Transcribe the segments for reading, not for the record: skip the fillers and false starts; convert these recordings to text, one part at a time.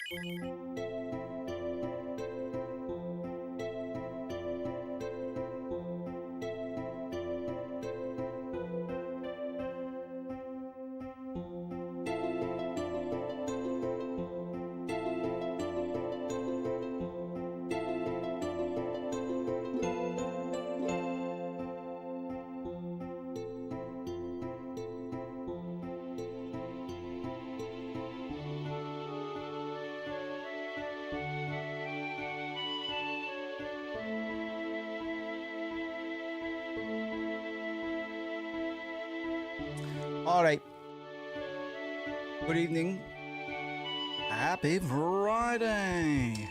All right. Good evening. Happy Friday.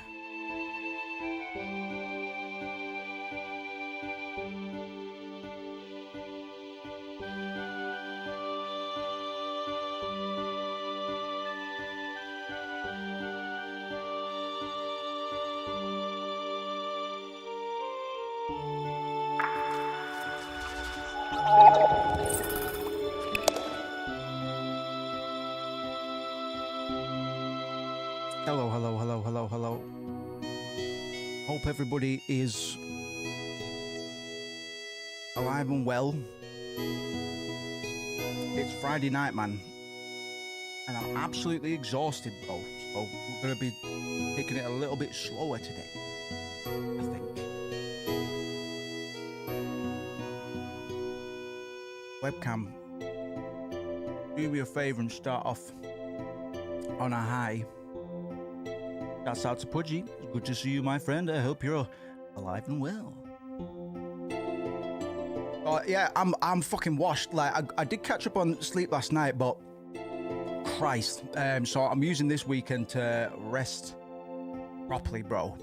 Hello. Hope everybody is alive and well. It's Friday night, man. And I'm absolutely exhausted, bro. So we're going to be taking it a little bit slower today, I think. Webcam, do me a favor and start off on a high. That's out to Pudgy. Good to see you, my friend. I hope you're alive and well. Yeah, I'm fucking washed. Like I did catch up on sleep last night, but Christ. So I'm using this weekend to rest properly, bro.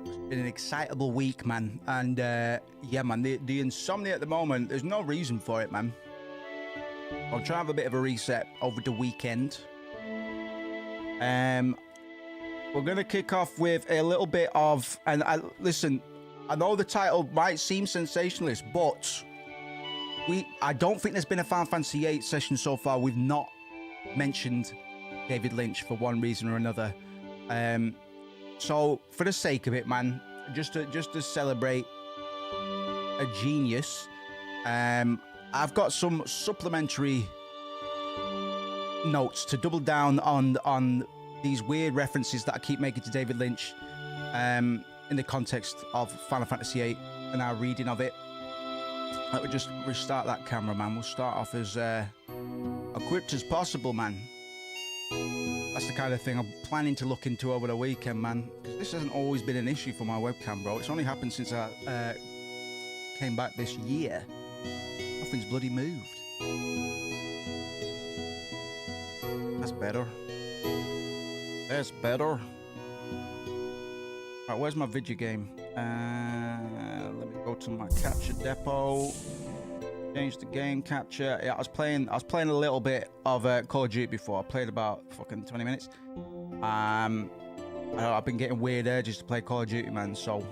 It's been an excitable week, man. And yeah, man, the insomnia at the moment, there's no reason for it, man. I'll try and have a bit of a reset over the weekend. We're going to kick off with a little bit of, and listen, I know the title might seem sensationalist, but I don't think there's been a Final Fantasy VIII session so far we've not mentioned David Lynch for one reason or another. So for the sake of it, man, just to celebrate a genius, I've got some supplementary notes to double down on these weird references that I keep making to David Lynch in the context of Final Fantasy VIII and our reading of it. Let me just restart that camera, man. We'll start off as equipped as possible, man. That's the kind of thing I'm planning to look into over the weekend, man. Because this hasn't always been an issue for my webcam, bro. It's only happened since I came back this year. Nothing's bloody moved. That's better. That's better. Alright, where's my video game? Let me go to my capture depot. Change the game capture. Yeah, I was playing a little bit of Call of Duty before. I played about fucking 20 minutes. I've been getting weird urges to play Call of Duty, man. So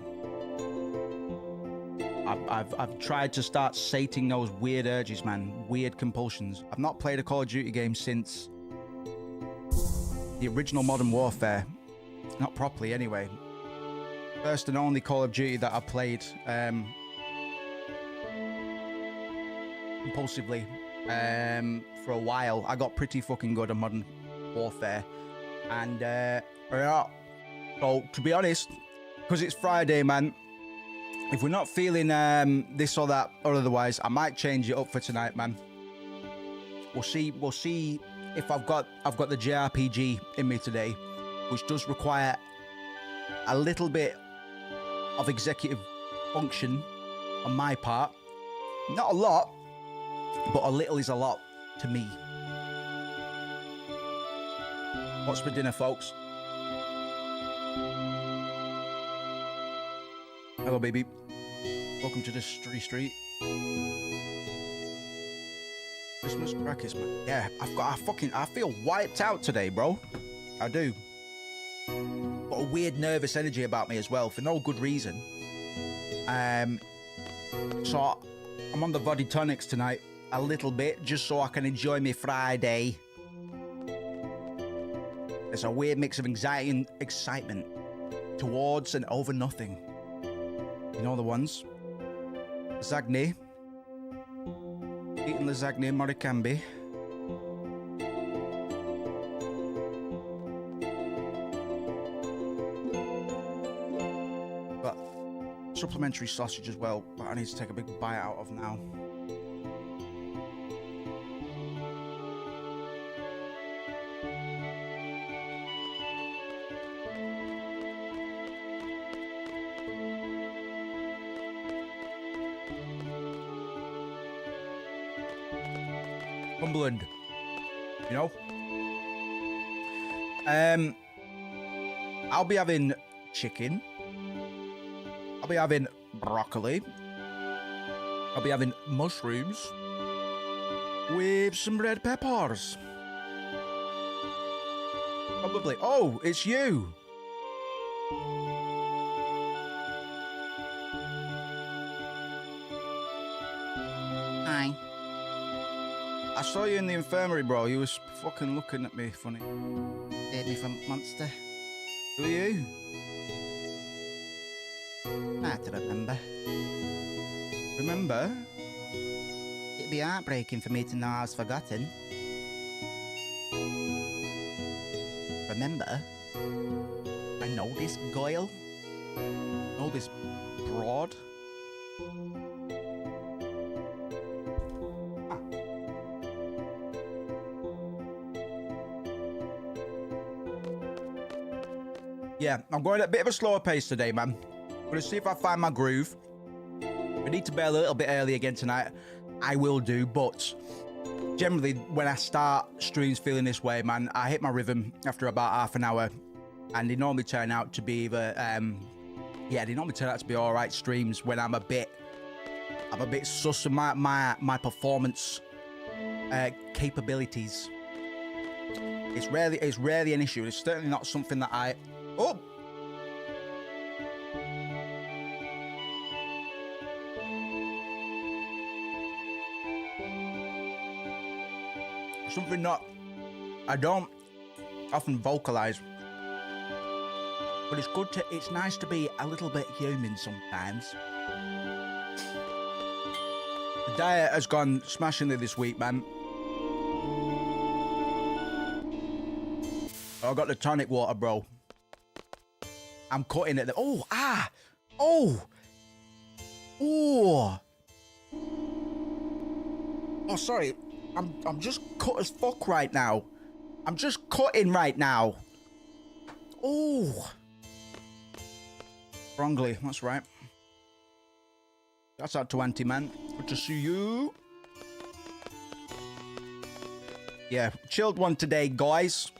I've tried to start sating those weird urges, man. Weird compulsions. I've not played a Call of Duty game since the original Modern Warfare. Not properly, anyway. First and only Call of Duty that I played compulsively for a while. I got pretty fucking good at Modern Warfare. And yeah. So to be honest, because it's Friday, man, if we're not feeling this or that or otherwise, I might change it up for tonight, man. We'll see if I've got the JRPG in me today, which does require a little bit of executive function on my part. Not a lot, but a little is a lot to me. What's for dinner, folks? Hello, baby. Welcome to the street. Christmas crackers, man. Yeah, I feel wiped out today, bro. I do. Got a weird nervous energy about me as well for no good reason. So I'm on the VOD tonics tonight a little bit just so I can enjoy my Friday. There's a weird mix of anxiety and excitement towards and over nothing. You know the ones? Lasagna. Eating lasagna in Moricambi. But supplementary sausage as well, that I need to take a big bite out of now. Cumberland, you know. I'll be having chicken. I'll be having broccoli. I'll be having mushrooms with some red peppers. Probably. Oh, it's you. Hi. I saw you in the infirmary, bro. You was fucking looking at me funny. Hate me from monster. Who are you? I have to remember. Remember? It'd be heartbreaking for me to know I was forgotten. Remember? I know this Goyle. I know this broad. Yeah, I'm going at a bit of a slower pace today, man. I'm going to see if I find my groove. I need to bail a little bit early again tonight. I will do, but generally when I start streams feeling this way, man, I hit my rhythm after about half an hour, and they normally turn out to be either, yeah, they normally turn out to be all right streams when I'm a bit sus of my performance capabilities. It's rarely an issue. It's certainly not something that I. Oh! Something that I don't often vocalize. But it's nice to be a little bit human sometimes. The diet has gone smashingly this week, man. I got the tonic water, bro. I'm cutting it. Oh, sorry. I'm just cut as fuck right now. I'm just cutting right now. Oh. Wrongly, that's right. That's out to Auntie, man. Good to see you. Yeah, chilled one today, guys.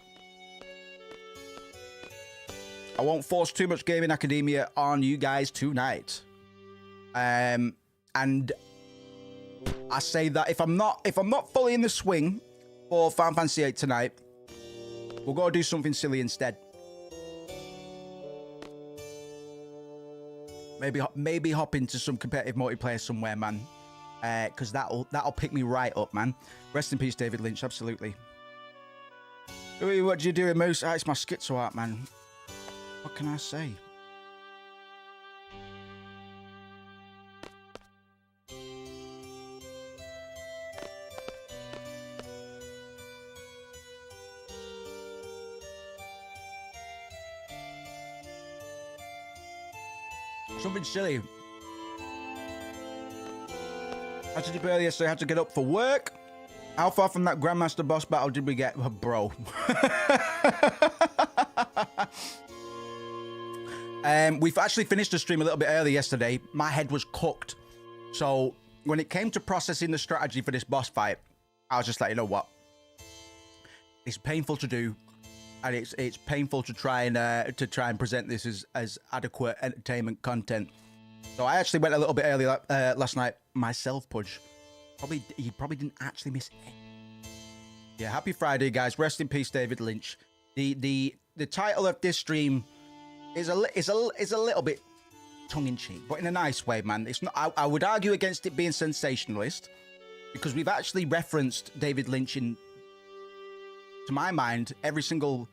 I won't force too much gaming academia on you guys tonight. And I say that if I'm not fully in the swing for Final Fantasy VIII tonight, we'll go do something silly instead. Maybe hop into some competitive multiplayer somewhere, man. Because that'll pick me right up, man. Rest in peace, David Lynch. Absolutely. What do you do, Moose? It's my schizo art, man. What can I say? Something silly. Had to do earlier, so I had to get up for work. How far from that Grandmaster boss battle did we get? Oh, bro. We've actually finished the stream a little bit early yesterday. My head was cooked. So when it came to processing the strategy for this boss fight, I was just like, you know what? It's painful to do, and it's painful to try and present this as adequate entertainment content. So I actually went a little bit early last night myself, Pudge. You probably didn't actually miss it. Yeah, happy Friday, guys. Rest in peace, David Lynch. The title of this stream is a little bit tongue-in-cheek, but in a nice way, man. It's not. I would argue against it being sensationalist, because we've actually referenced David Lynch in, to my mind, every single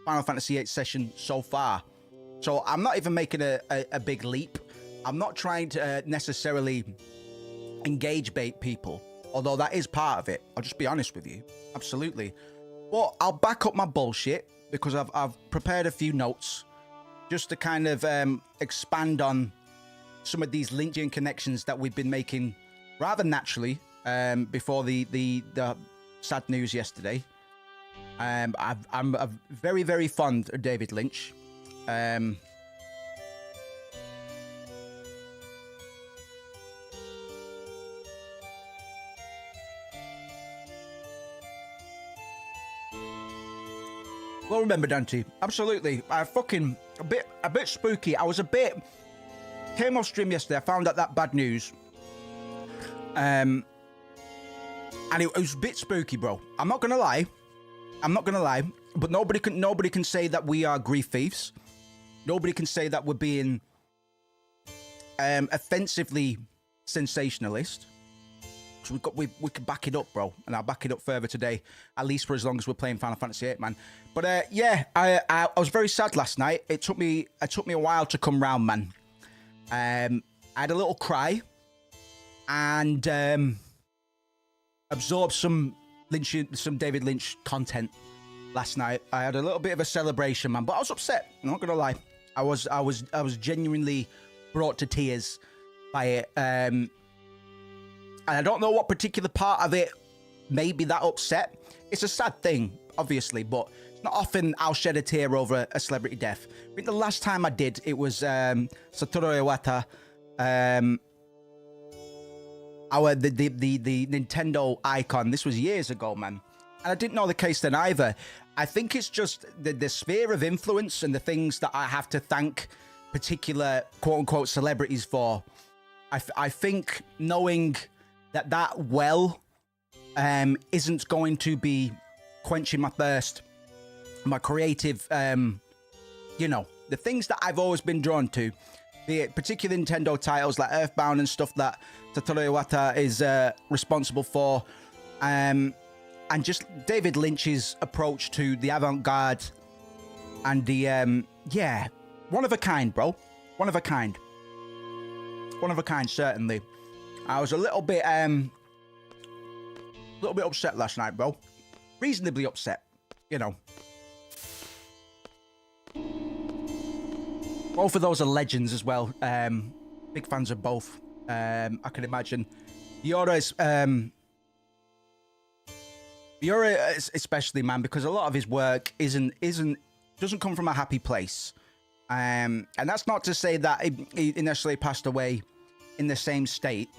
Final Fantasy VIII session so far. So I'm not even making a big leap. I'm not trying to necessarily engage bait people, although that is part of it. I'll just be honest with you. Absolutely. But I'll back up my bullshit because I've prepared a few notes just to kind of expand on some of these Lynchian connections that we've been making rather naturally before the sad news yesterday. I'm very, very fond of David Lynch. Well, remember, Dante, absolutely. I fucking a bit spooky. I was came off stream yesterday. I found out that bad news, and it was a bit spooky, bro. I'm not gonna lie, but nobody can say that we are grief thieves. Nobody can say that we're being offensively sensationalist. So we can back it up, bro, and I'll back it up further today, at least for as long as we're playing Final Fantasy VIII, man. But yeah, I was very sad last night. It took me a while to come round, man. I had a little cry and absorbed some David Lynch content last night. I had a little bit of a celebration, man, but I was upset. I'm not gonna lie. I was genuinely brought to tears by it. And I don't know what particular part of it made me that upset. It's a sad thing, obviously, but it's not often I'll shed a tear over a celebrity death. I think the last time I did, it was Satoru Iwata, the Nintendo icon. This was years ago, man. And I didn't know the case then either. I think it's just the sphere of influence and the things that I have to thank particular quote-unquote celebrities for. I think knowing that well isn't going to be quenching my thirst, my creative, you know, the things that I've always been drawn to, be it particular Nintendo titles like Earthbound and stuff that Satoru Iwata is responsible for, and just David Lynch's approach to the avant-garde and the, yeah, one of a kind, bro. One of a kind. One of a kind, certainly. I was a little bit upset last night, bro. Reasonably upset, you know. Both of those are legends as well. Big fans of both. I can imagine. Yora especially, man, because a lot of his work doesn't come from a happy place. And that's not to say that he necessarily passed away in the same state.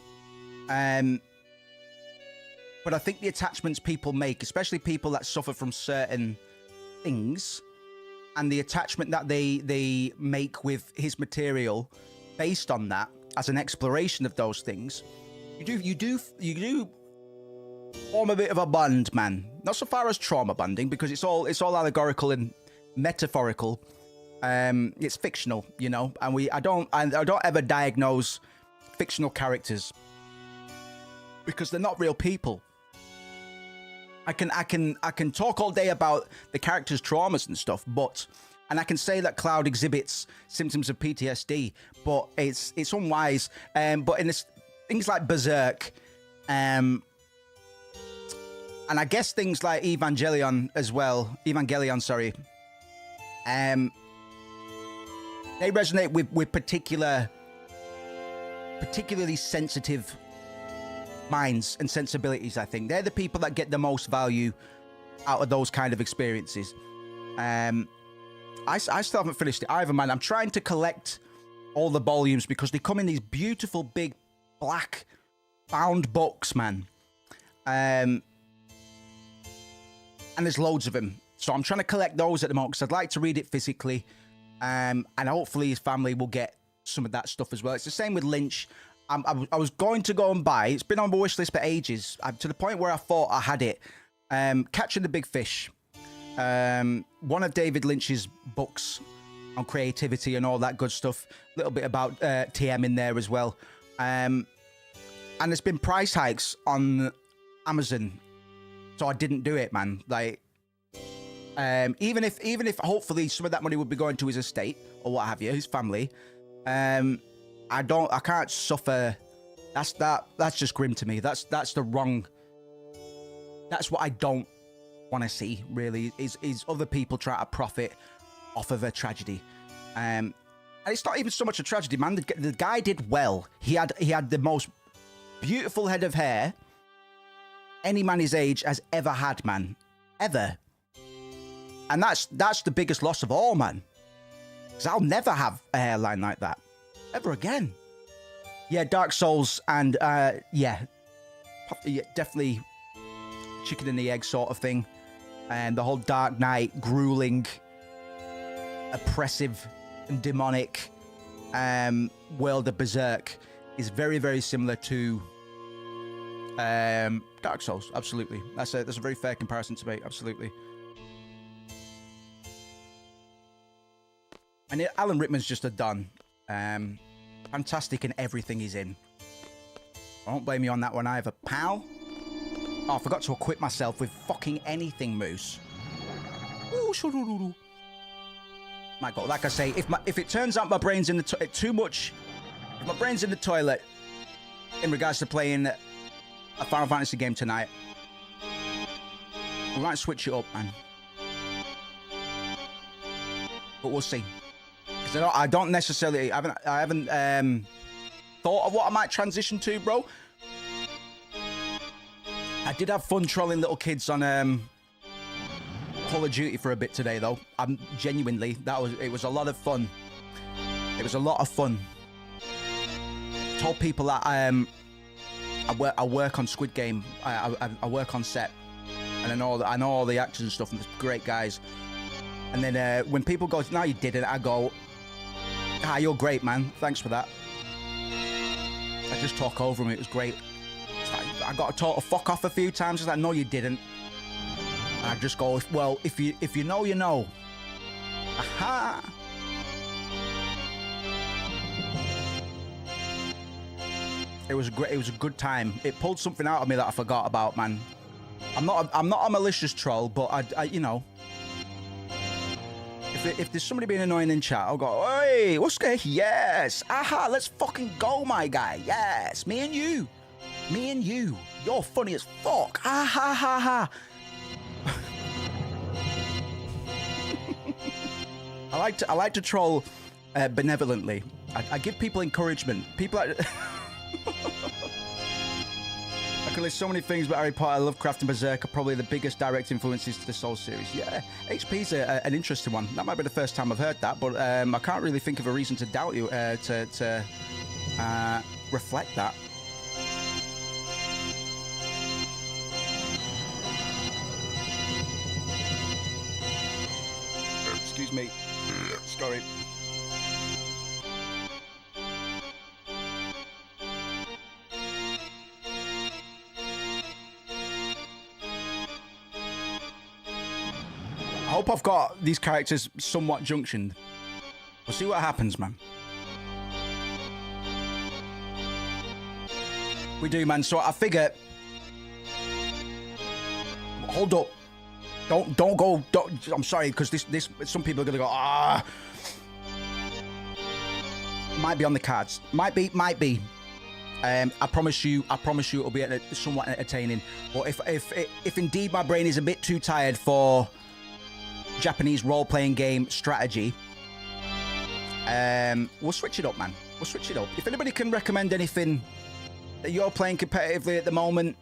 But I think the attachments people make, especially people that suffer from certain things, and the attachment that they make with his material based on that as an exploration of those things, you do form a bit of a bond, man. Not so far as trauma bonding, because it's all allegorical and metaphorical. It's fictional, you know, and I don't ever diagnose fictional characters because they're not real people. I can talk all day about the characters' traumas and stuff, and I can say that Cloud exhibits symptoms of PTSD, but it's unwise. But in this, things like Berserk, and I guess things like Evangelion, sorry. They resonate with particularly sensitive minds and sensibilities. I think they're the people that get the most value out of those kind of experiences. I still haven't finished it either, man. I'm trying to collect all the volumes because they come in these beautiful big black bound books, man. And there's loads of them, so I'm trying to collect those at the moment because I'd like to read it physically, and hopefully his family will get some of that stuff as well. It's the same with Lynch. I was going to go and buy, it's been on my wish list for ages, to the point where I thought I had it, Catching the Big Fish, one of David Lynch's books on creativity and all that good stuff, a little bit about TM in there as well, and there's been price hikes on Amazon, so I didn't do it, man. Like, Even if hopefully some of that money would be going to his estate or what have you, his family. I can't suffer. That's just grim to me. That's the wrong. That's what I don't want to see. Really, is other people try to profit off of a tragedy. And it's not even so much a tragedy, man. The guy did well. He had the most beautiful head of hair any man his age has ever had, man. Ever. And that's the biggest loss of all, man. Because I'll never have a hairline like that. Ever again. Yeah, Dark Souls and, yeah, definitely chicken and the egg sort of thing. And the whole Dark Knight, grueling, oppressive, and demonic world of Berserk is very, very similar to Dark Souls. Absolutely. That's a very fair comparison to make. Absolutely. And Alan Rickman's just a don. Fantastic in everything he's in. I won't blame you on that one either, pal. Oh, I forgot to equip myself with fucking anything, Moose. Ooh, my God, like I say, if it turns out my brain's in the too much, if my brain's in the toilet in regards to playing a Final Fantasy game tonight, we might switch it up, man. But we'll see. Because I don't necessarily, I haven't thought of what I might transition to, bro. I did have fun trolling little kids on Call of Duty for a bit today, though. I'm genuinely, it was a lot of fun. It was a lot of fun. Told people that I work on Squid Game. I work on set, and I know all the actors and stuff, and they're great guys. And then when people go, "No, you didn't," I go, "Ah, you're great, man. Thanks for that." I just talk over them. It was great. I got told to fuck off a few times. It's like, "No, you didn't." And I just go, "Well, if you know, you know." Aha. It was a good time. It pulled something out of me that I forgot about, man. I'm not a malicious troll, but I you know, if there's somebody being annoying in chat, I'll go, "Hey, what's good? Yes, aha, let's fucking go, my guy. Yes, me and you, you're funny as fuck. Ah ha ha ha." I like to troll benevolently. I give people encouragement. People are I can list so many things, but Harry Potter, Lovecraft, and Berserk are probably the biggest direct influences to the Souls series. Yeah, HP's an interesting one. That might be the first time I've heard that, but I can't really think of a reason to doubt you, to reflect that. Excuse me. Sorry. I hope I've got these characters somewhat junctioned. We'll see what happens, man. We do, man. So I figure. Hold up. Don't go. I'm sorry, because this. Some people are gonna go. Ah. Might be on the cards. Might be. I promise you, it'll be somewhat entertaining. But if indeed my brain is a bit too tired for Japanese role-playing game strategy, we'll switch it up, man. We'll switch it up. If anybody can recommend anything that you're playing competitively at the moment,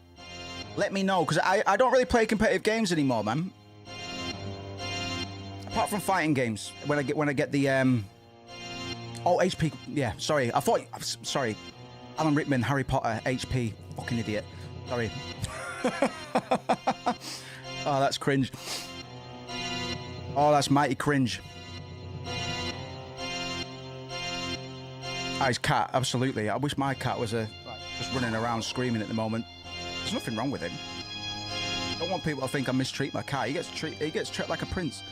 let me know, because I don't really play competitive games anymore, man. Apart from fighting games, when I get the oh, HP. Yeah, sorry. Sorry. Alan Rickman, Harry Potter, HP. Fucking idiot. Sorry. Oh, that's cringe. Oh, that's mighty cringe. Oh, his cat, absolutely. I wish my cat was just running around screaming at the moment. There's nothing wrong with him. I don't want people to think I mistreat my cat. He gets treated like a prince.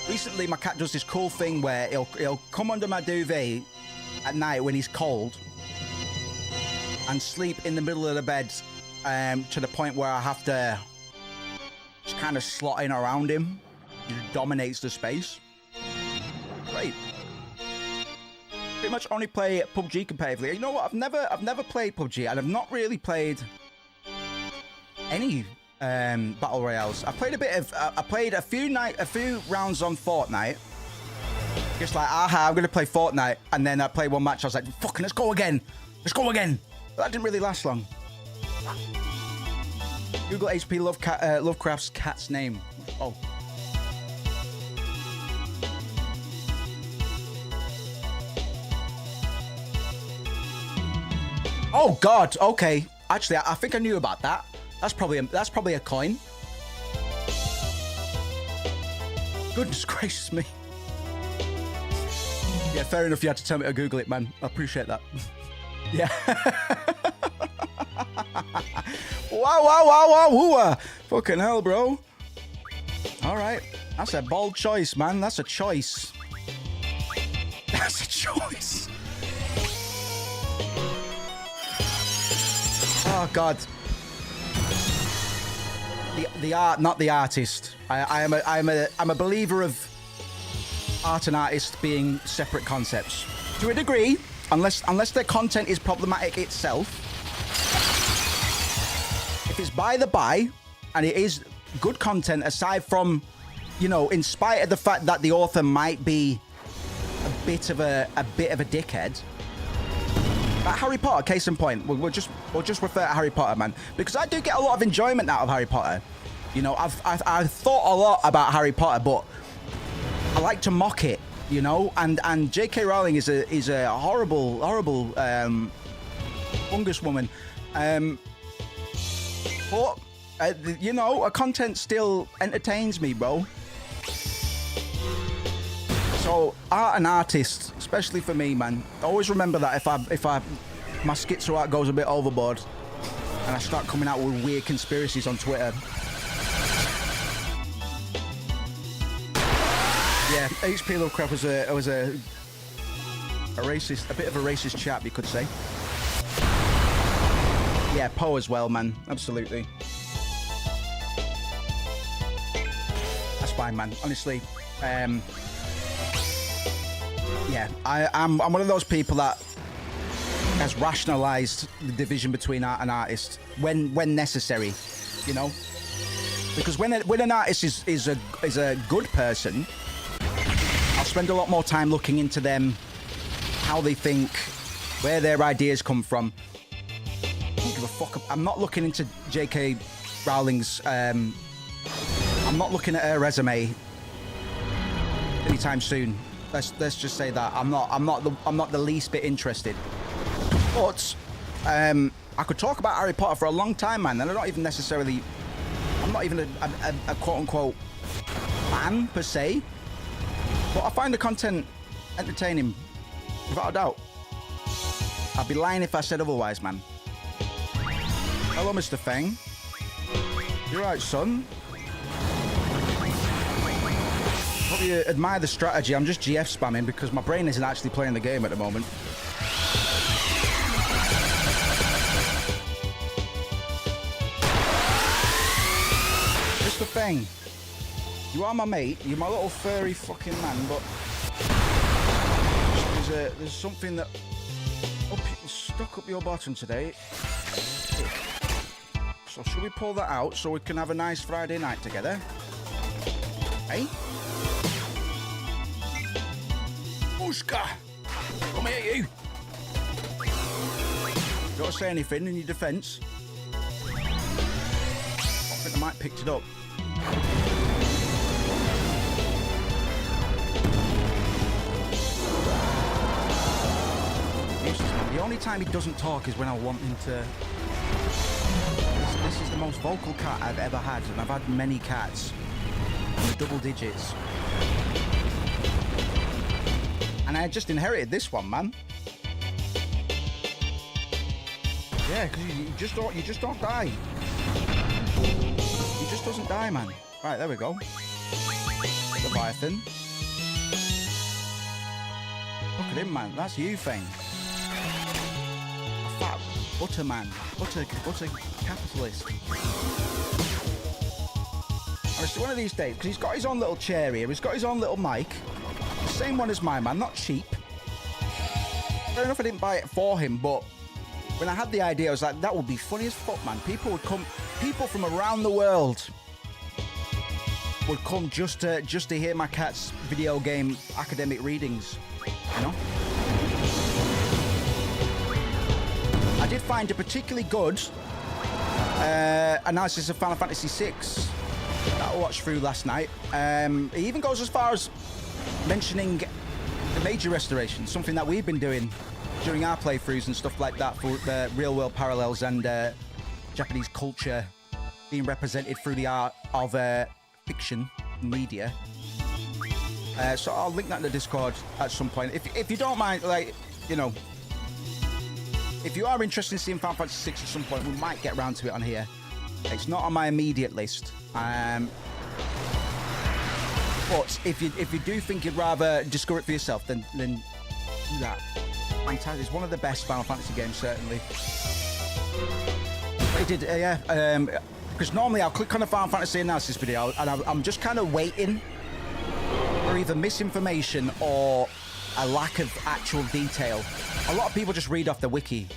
Recently, my cat does this cool thing where he'll come under my duvet at night when he's cold and sleep in the middle of the bed to the point where I have to just kind of slot in around him. He dominates the space. Great. Pretty much only play PUBG competitively. You know what? I've never played PUBG, and I've not really played any battle royales. I played a few rounds on Fortnite. Just like, aha, I'm gonna play Fortnite, and then I played one match. I was like, fucking, let's go again. Let's go again. But that didn't really last long. Google HP Lovecraft's cat's name. Oh. Oh God. Okay. Actually, I think I knew about that. That's probably a coin. Goodness gracious me. Yeah, fair enough. You had to tell me to Google it, man. I appreciate that. Yeah. Wow. Fucking hell, bro. All right. That's a bold choice, man. That's a choice. That's a choice. Oh, God. The art, not the artist. I'm a believer of art and artist being separate concepts to a degree, unless their content is problematic itself. If it's by the by, and it is good content, aside from, you know, in spite of the fact that the author might be a bit of a dickhead. But Harry Potter, case in point, we'll just refer to Harry Potter, man, because I do get a lot of enjoyment out of Harry Potter. You know, I've thought a lot about Harry Potter, but I like to mock it, you know. And J.K. Rowling is a horrible fungus woman. But you know, her content still entertains me, bro. So art and artists, especially for me, man. Always remember that if my schizo art goes a bit overboard and I start coming out with weird conspiracies on Twitter. Yeah, HP Lovecraft was a racist, a bit of a racist chap, you could say. Yeah, Poe as well, man. Absolutely. That's fine, man. Honestly, yeah, I'm one of those people that has rationalized the division between art and artist when necessary, you know, because when an artist is a good person, I'll spend a lot more time looking into them, how they think, where their ideas come from. I don't give a fuck. I'm not looking into J.K. Rowling's. I'm not looking at her resume anytime soon. Let's just say that I'm not the least bit interested. But I could talk about Harry Potter for a long time, man, and I'm not even a quote unquote fan per se. But I find the content entertaining, without a doubt. I'd be lying if I said otherwise, man. Hello, Mr. Feng. You right, son? Hope you admire the strategy. I'm just GF spamming because my brain isn't actually playing the game at the moment. Mr. Feng, you are my mate. You're my little furry fucking man, but there's something that stuck up your bottom today. So should we pull that out so we can have a nice Friday night together? Hey? Mushka! Come here, you! Don't say anything in your defence. I think I might have picked it up. The only time he doesn't talk is when I want him to. This is the most vocal cat I've ever had, and I've had many cats in the double digits. And I just inherited this one, man. Yeah, because you just don't die. He just doesn't die, man. Right, there we go. Leviathan. at him, man. That's you, Fang. A fat butter man. Butter capitalist. And it's one of these days, because he's got his own little chair here. He's got his own little mic. The same one as mine, man. Not cheap. Fair enough I didn't buy it for him, but when I had the idea, I was like, that would be funny as fuck, man. People would come, people from around the world would come just to hear my cat's video game academic readings, you know? I did find a particularly good analysis of Final Fantasy VI that I watched through last night. He even goes as far as mentioning the major restoration, something that we've been doing during our playthroughs and stuff like that for the real-world parallels and Japanese culture being represented through the art of fiction media. So I'll link that in the Discord at some point. If you don't mind, like, you know, if you are interested in seeing Final Fantasy VI at some point, we might get around to it on here. It's not on my immediate list. But if you do think you'd rather discover it for yourself, then do that. Fantastic. It's one of the best Final Fantasy games, certainly. But it did, yeah. Because normally I'll click on a Final Fantasy analysis video, and I'm just kind of waiting for either misinformation or a lack of actual detail. A lot of people just read off the wiki,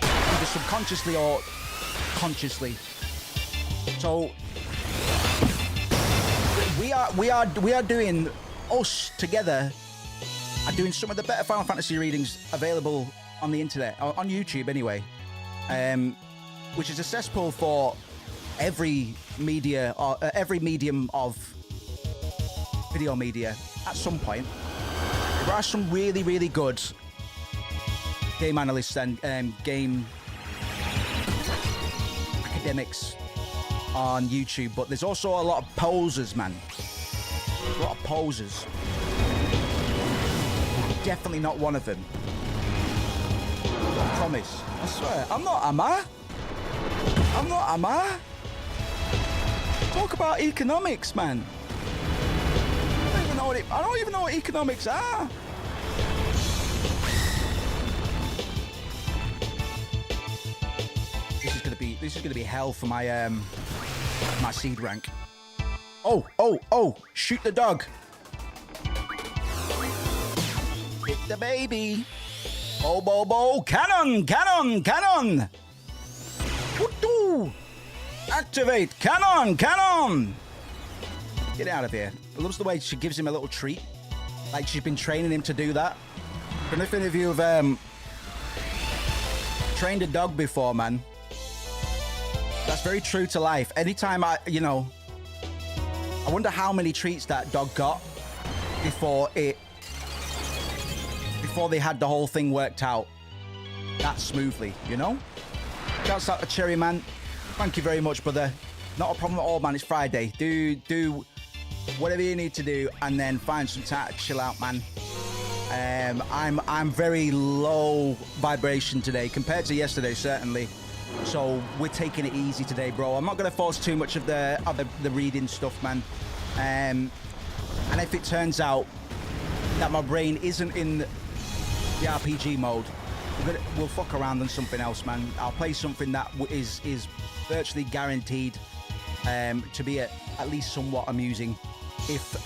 either subconsciously or consciously. So we are doing, us together are doing some of the better Final Fantasy readings available on the internet, on YouTube anyway, which is a cesspool for every media or every medium of video media at some point. There are some really, really good game analysts and game academics on YouTube, but there's also a lot of posers, man. A lot of posers. Definitely not one of them. I promise. I swear. I'm not, am I? I'm not, am I? Talk about economics, man. I don't even know what economics are. This is gonna be hell for my my seed rank. Oh! Shoot the dog. Hit the baby. Bo. Cannon. Woo-doo. Activate. Cannon. Get out of here. I love the way she gives him a little treat. Like she's been training him to do that. I don't know if any of you have trained a dog before, man. That's very true to life. Anytime I wonder how many treats that dog got before they had the whole thing worked out that smoothly, you know? Shouts out to Cherry, man. Thank you very much, brother. Not a problem at all, man. It's Friday. Do whatever you need to do, and then find some time to chill out, man. I'm very low vibration today compared to yesterday, certainly. So we're taking it easy today, bro. I'm not gonna force too much of the reading stuff, man. And if it turns out that my brain isn't in the RPG mode, we'll fuck around on something else, man. I'll play something that is virtually guaranteed to be at least somewhat amusing if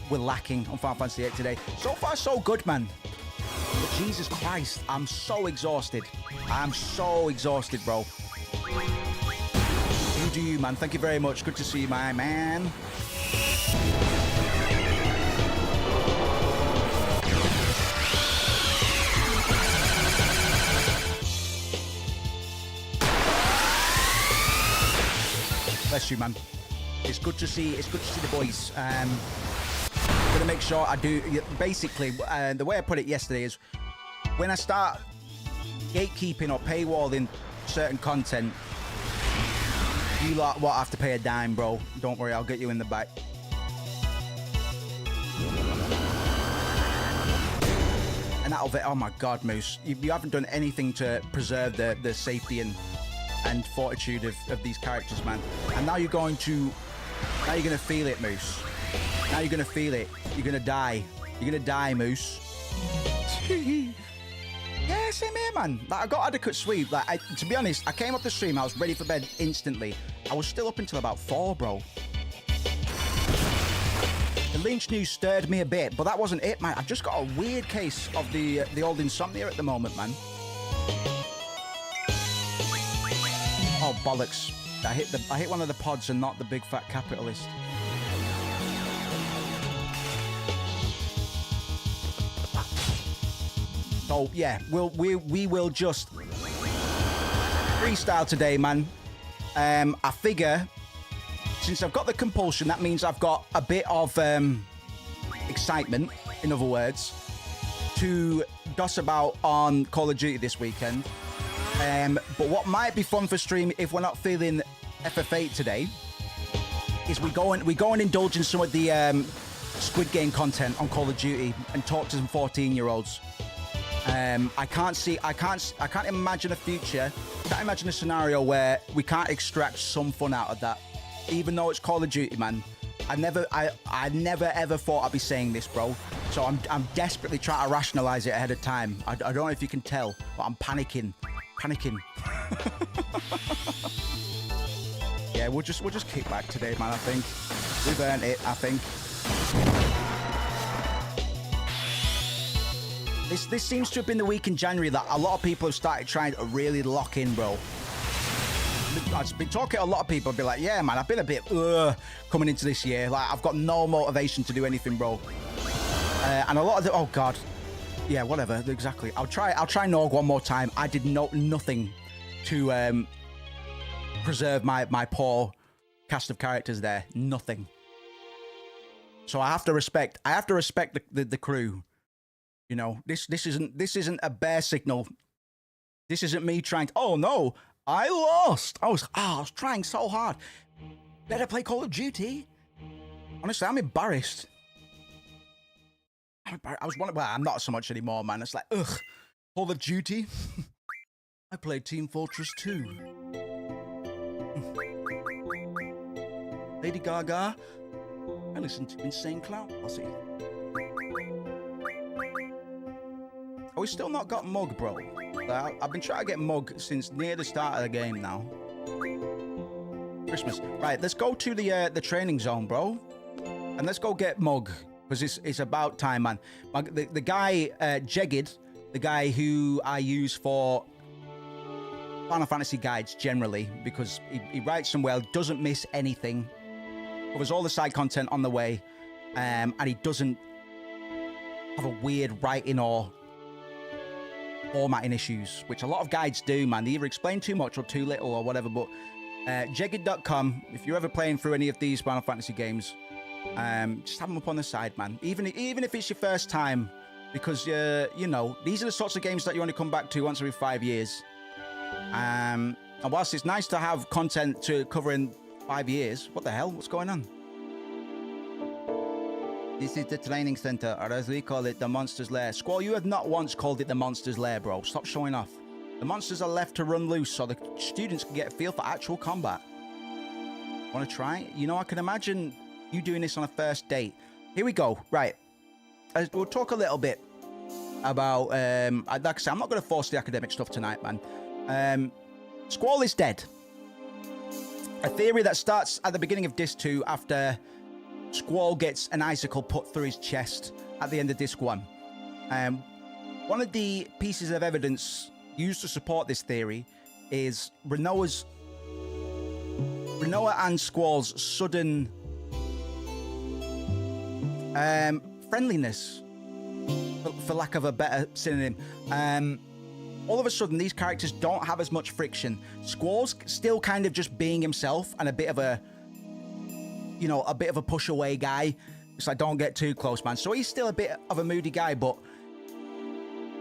we're lacking on Final Fantasy VIII today. So far, so good, man. But Jesus Christ, I'm so exhausted. I'm so exhausted, bro. You do you, man. Thank you very much. Good to see you, my man. Bless you, man. It's good to see the boys. I'm gonna make sure I do. Basically, the way I put it yesterday is, when I start gatekeeping or paywalling certain content, you lot won't have to pay a dime, bro. Don't worry, I'll get you in the back. And that'll be, oh my God, Moose, you haven't done anything to preserve the safety and fortitude of these characters, man. And now you're gonna feel it, Moose. Now you're gonna feel it. You're gonna die. You're gonna die, Moose. Yeah, same here, man. Like, I got adequate sleep. Like, to be honest, I came off the stream, I was ready for bed instantly. I was still up until about 4, bro. The Lynch news stirred me a bit, but that wasn't it, man. I've just got a weird case of the old insomnia at the moment, man. Oh, bollocks. I hit one of the pods and not the big fat capitalist. So yeah, we will just freestyle today, man. I figure since I've got the compulsion, that means I've got a bit of excitement, in other words, to goss about on Call of Duty this weekend. But what might be fun for stream if we're not feeling FF8 today is we go and indulge in some of the Squid Game content on Call of Duty and talk to some 14-year-olds. I can't imagine a future. Can't imagine a scenario where we can't extract some fun out of that. Even though it's Call of Duty, man. I never ever thought I'd be saying this, bro. So I'm desperately trying to rationalize it ahead of time. I don't know if you can tell, but I'm panicking. Yeah, we'll just kick back today, man. I think we've earned it. I think. This seems to have been the week in January that a lot of people have started trying to really lock in, bro. I've been talking to a lot of people, be like, yeah, man, I've been a bit coming into this year. Like, I've got no motivation to do anything, bro. And a lot of the, oh god, yeah, whatever, exactly. I'll try Nog one more time. I did nothing to preserve my poor cast of characters there. Nothing. So I have to respect the crew. You know, this isn't a bear signal. This isn't me trying to, oh no, I lost. I was trying so hard. Better play Call of Duty. Honestly, I'm embarrassed. I was well, I'm not so much anymore, man. It's like, ugh, Call of Duty. I played Team Fortress 2. Lady Gaga. I listen to Insane Clown Posse. Oh, we still not got Mug, bro. I've been trying to get Mug since near the start of the game now. Christmas. Right, let's go to the training zone, bro. And let's go get Mug. Because it's about time, man. The guy, Jegged, the guy who I use for Final Fantasy guides generally, because he writes them well, doesn't miss anything, covers all the side content on the way, and he doesn't have a weird writing or formatting issues, which a lot of guides do, man. They either explain too much or too little or whatever, but Jegged.com, if you're ever playing through any of these Final Fantasy games, just have them up on the side, man. Even if it's your first time, because you know, these are the sorts of games that you only come back to once every 5 years. And whilst it's nice to have content to cover in 5 years, what the hell? What's going on? This is the training center, or as we call it, the Monster's Lair. Squall, you have not once called it the Monster's Lair, bro. Stop showing off. The monsters are left to run loose so the students can get a feel for actual combat. Want to try? You know, I can imagine you doing this on a first date. Here we go. Right. We'll talk a little bit about, like I said, I'm not going to force the academic stuff tonight, man. Squall is dead. A theory that starts at the beginning of Disc 2 after Squall gets an icicle put through his chest at the end of Disc 1. One of the pieces of evidence used to support this theory is Rinoa and Squall's sudden friendliness, for lack of a better synonym. All of a sudden, these characters don't have as much friction. Squall's still kind of just being himself and a bit of a, you know, a bit of a push away guy. It's like, don't get too close, man. So he's still a bit of a moody guy, but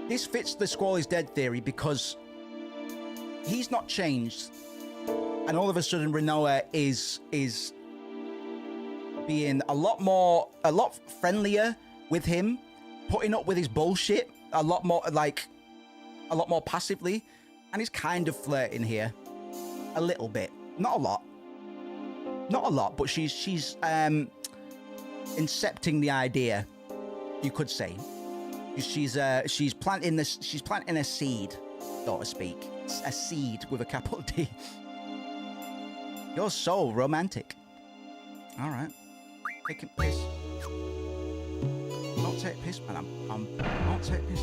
this fits the Squall is dead theory because he's not changed. And all of a sudden, Rinoa is being a lot friendlier with him, putting up with his bullshit a lot more passively, and he's kind of flirting here a little bit, not a lot, but she's incepting the idea, you could say. She's planting this. She's planting a seed, so to speak. A seed with a capital D. You're so romantic. All right, taking piss. Don't take piss, man. Don't take piss.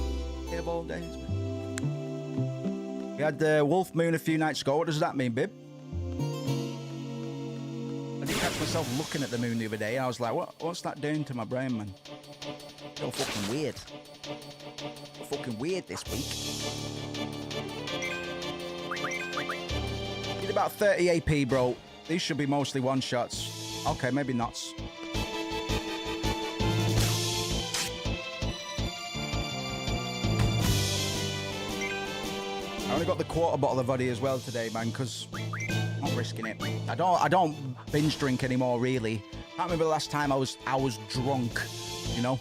Here of all days, man. We had the wolf moon a few nights ago. What does that mean, babe? I did catch myself looking at the moon the other day, and I was like, what's that doing to my brain, man? So fucking weird. Fucking weird this week. Did about 30 AP, bro. These should be mostly one-shots. Okay, maybe not. I only got the quarter bottle of VOD as well today, man, because I'm not risking it. I don't binge drink anymore, really. I can't remember the last time I was drunk, you know.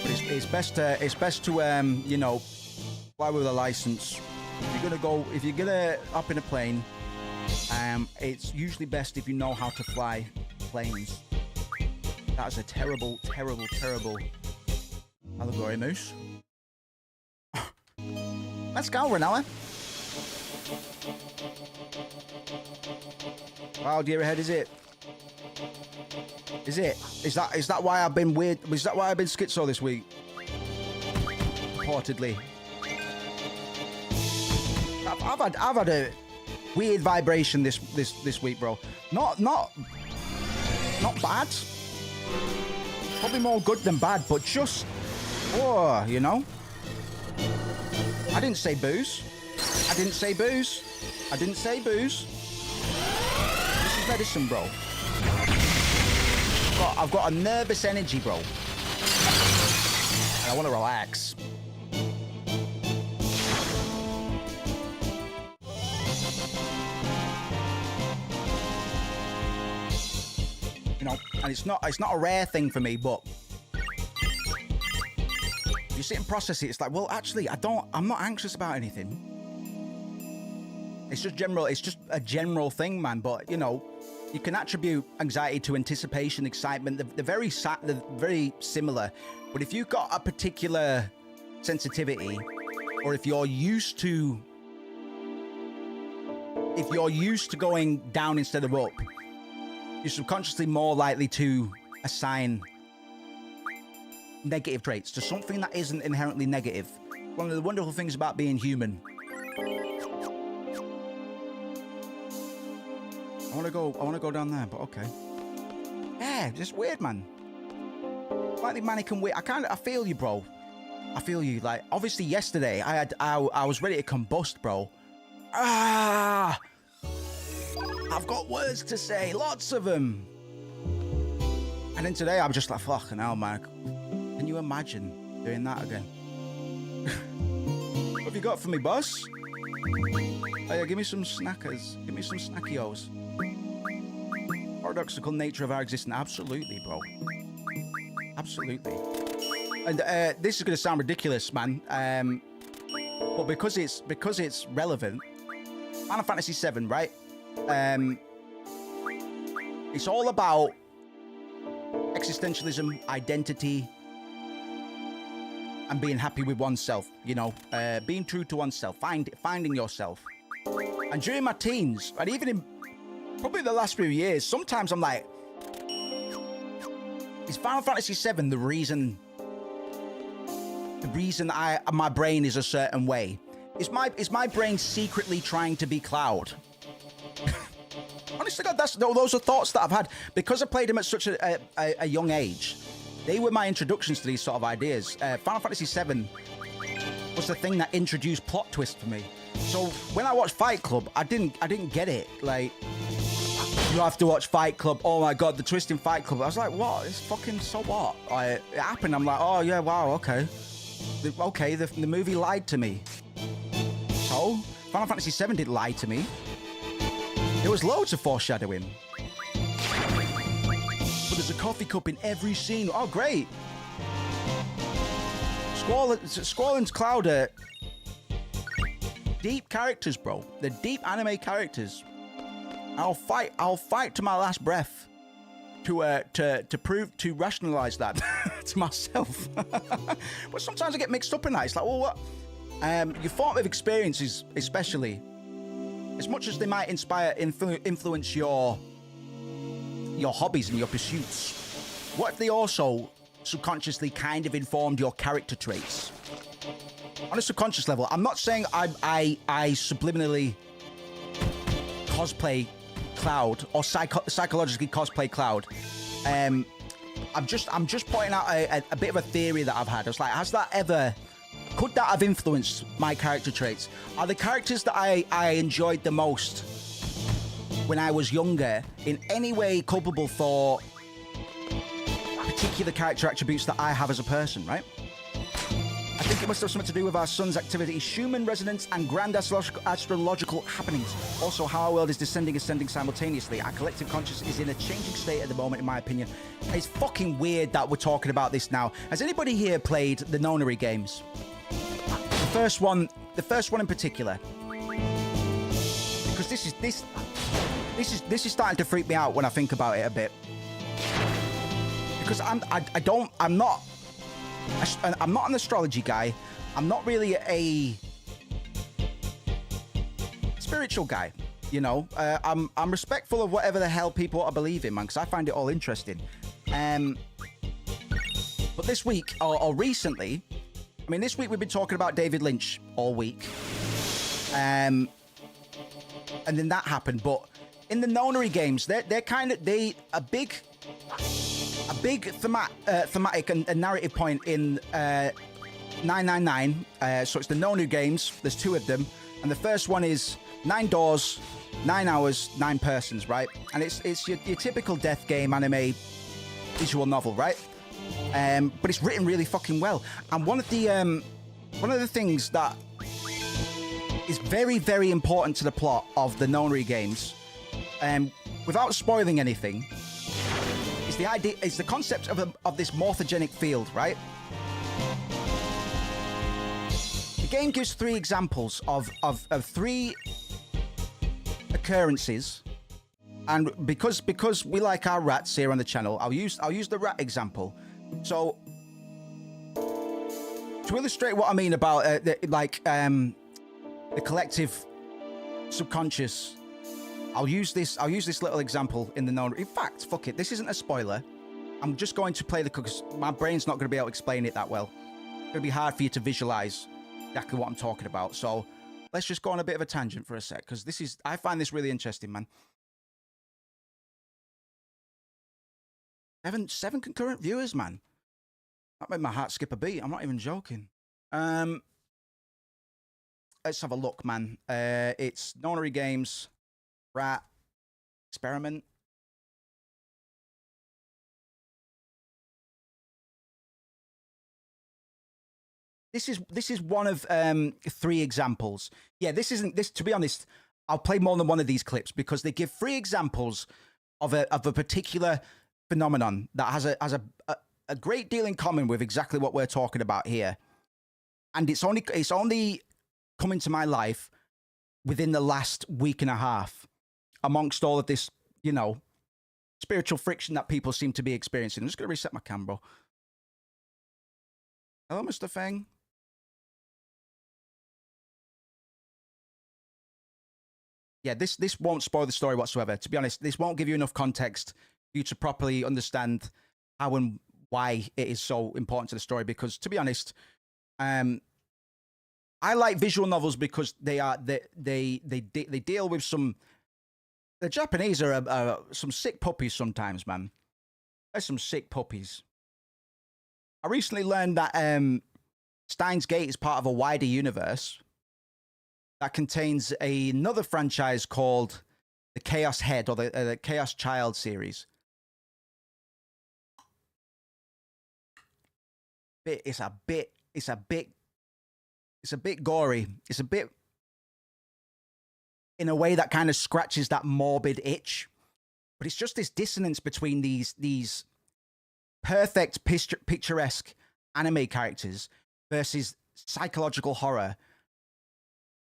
But it's best to you know, fly with a license. If you're gonna hop in a plane, it's usually best if you know how to fly planes. That's a terrible, terrible, terrible allegory, Moose. Let's go, Renella. Wow, dear ahead, is it? Is it? Is that why I've been weird? Is that why I've been schizo this week? Reportedly. I've had a weird vibration this week, bro. Not bad. Probably more good than bad, but just you know. I didn't say booze. I didn't say booze. I didn't say booze. This is medicine, bro. I've got a nervous energy, bro. And I want to relax. You know, and it's not a rare thing for me, but you sit and process it, it's like, well, actually, I'm not anxious about anything. It's just a general thing, man. But, you know, you can attribute anxiety to anticipation, excitement. They're very similar. But if you've got a particular sensitivity, or if you're used to going down instead of up, you're subconsciously more likely to assign negative traits to something that isn't inherently negative. One of the wonderful things about being human. I want to go down there, but okay. Yeah, just weird, man. Slightly manic and weird. I feel you, bro. I feel you. Like, obviously yesterday I was ready to combust, bro. I've got words to say, lots of them. And then today I'm just like, fucking hell, man. Can you imagine doing that again? What have you got for me, boss? Oh yeah, give me some snackers. Give me some snackios. Paradoxical nature of our existence. Absolutely, bro. Absolutely. And this is going to sound ridiculous, man. But because it's relevant, Final Fantasy VII, right? It's all about existentialism, identity, and being happy with oneself, you know, being true to oneself, finding yourself. And during my teens, and even in probably the last few years, sometimes I'm like, is Final Fantasy VII the reason my brain is a certain way? Is my brain secretly trying to be Cloud? Honestly, God, those are thoughts that I've had because I played them at such a young age. They were my introductions to these sort of ideas. Final Fantasy VII was the thing that introduced plot twist for me. So when I watched Fight Club, I didn't get it. Like, you have to watch Fight Club. Oh my God, the twist in Fight Club. I was like, what? It's fucking so what? It happened. I'm like, oh yeah, wow, okay. The movie lied to me. So Final Fantasy VII didn't lie to me. There was loads of foreshadowing. But there's a coffee cup in every scene. Oh, great. Squall and Cloud are deep characters, bro. They're deep anime characters. I'll fight to my last breath to rationalize that to myself. But sometimes I get mixed up in that. It's like, well, what? Your formative experiences, especially, as much as they might influence your hobbies and your pursuits, what if they also subconsciously kind of informed your character traits? On a subconscious level, I'm not saying I subliminally cosplay Cloud or psychologically cosplay Cloud. I'm just pointing out a bit of a theory that I've had. It's like, could that have influenced my character traits? Are the characters that I enjoyed the most when I was younger in any way culpable for particular character attributes that I have as a person, right? I think it must have something to do with our sun's activity, human resonance, and grand astrological happenings. Also, how our world is descending, ascending simultaneously. Our collective consciousness is in a changing state at the moment, in my opinion. It's fucking weird that we're talking about this now. Has anybody here played the Nonary games? The first one in particular. Because this is starting to freak me out when I think about it a bit. Because I'm not an astrology guy. I'm not really a spiritual guy, you know. I'm respectful of whatever the hell people want to believe in, man, because I find it all interesting. But this week, or recently, I mean, this week we've been talking about David Lynch all week. And then that happened. But in the Nonary games, they're a big thematic and narrative point in 999. So it's the Nonu games. There's two of them, and the first one is 9 doors, 9 hours, 9 persons, right? And it's your typical death game anime visual novel, right? But it's written really fucking well. And one of the things that is very, very important to the plot of the Nonary games, without spoiling anything, is the concept of this morphogenic field, right? The game gives 3 examples of 3 occurrences, and because we like our rats here on the channel, I'll use the rat example. So to illustrate what I mean about the collective subconscious, I'll use this little example in the known. In fact, fuck it. This isn't a spoiler. I'm just going to play because my brain's not going to be able to explain it that well. It's going to be hard for you to visualize exactly what I'm talking about. So let's just go on a bit of a tangent for a sec, because I find this really interesting, man. 7 concurrent viewers, man. That made my heart skip a beat. I'm not even joking. Let's have a look, man. It's Nonary Games. Rat experiment. This is one of 3 examples. Yeah, this. To be honest, I'll play more than one of these clips because they give 3 examples of a particular phenomenon that has a great deal in common with exactly what we're talking about here. And it's only come into my life within the last week and a half, amongst all of this, you know, spiritual friction that people seem to be experiencing. I'm just going to reset my camera. Hello, Mr. Feng. Yeah, this won't spoil the story whatsoever. To be honest, this won't give you enough context for you to properly understand how and why it is so important to the story. Because, to be honest, I like visual novels because they deal with some. The Japanese are some sick puppies sometimes, man. They're some sick puppies. I recently learned that Steins Gate is part of a wider universe that contains another franchise called the Chaos Head, or the Chaos Child series. It's a bit gory. It's a bit in a way that kind of scratches that morbid itch, but it's just this dissonance between these perfect picturesque anime characters versus psychological horror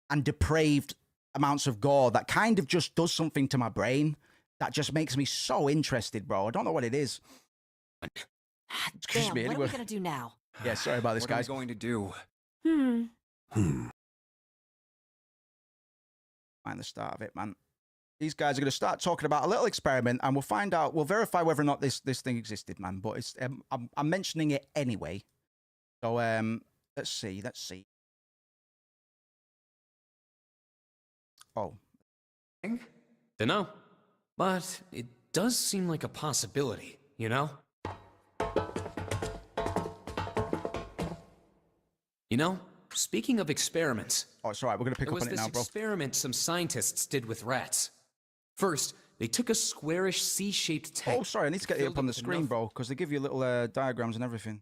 and depraved amounts of gore that kind of just does something to my brain. that just makes me so interested, bro. I don't know what it is. Excuse Damn, me, what anyway. are we gonna do now? Yeah, sorry about this, guys. What are we going to do? Find the start of it, man. These guys are going to start talking about a little experiment, and we'll find out. We'll verify whether or not this thing existed, man. But it's I'm mentioning it anyway. So let's see. Oh, Dunno. But it does seem like a possibility, you know? You know, speaking of experiments, oh, it's all right. We're going to pick there up was on it this now, bro. experiment some scientists did with rats. First, they took a squarish C-shaped tank. Oh, sorry. I need to get it filled up on the with screen, enough- bro, because they give you little diagrams and everything.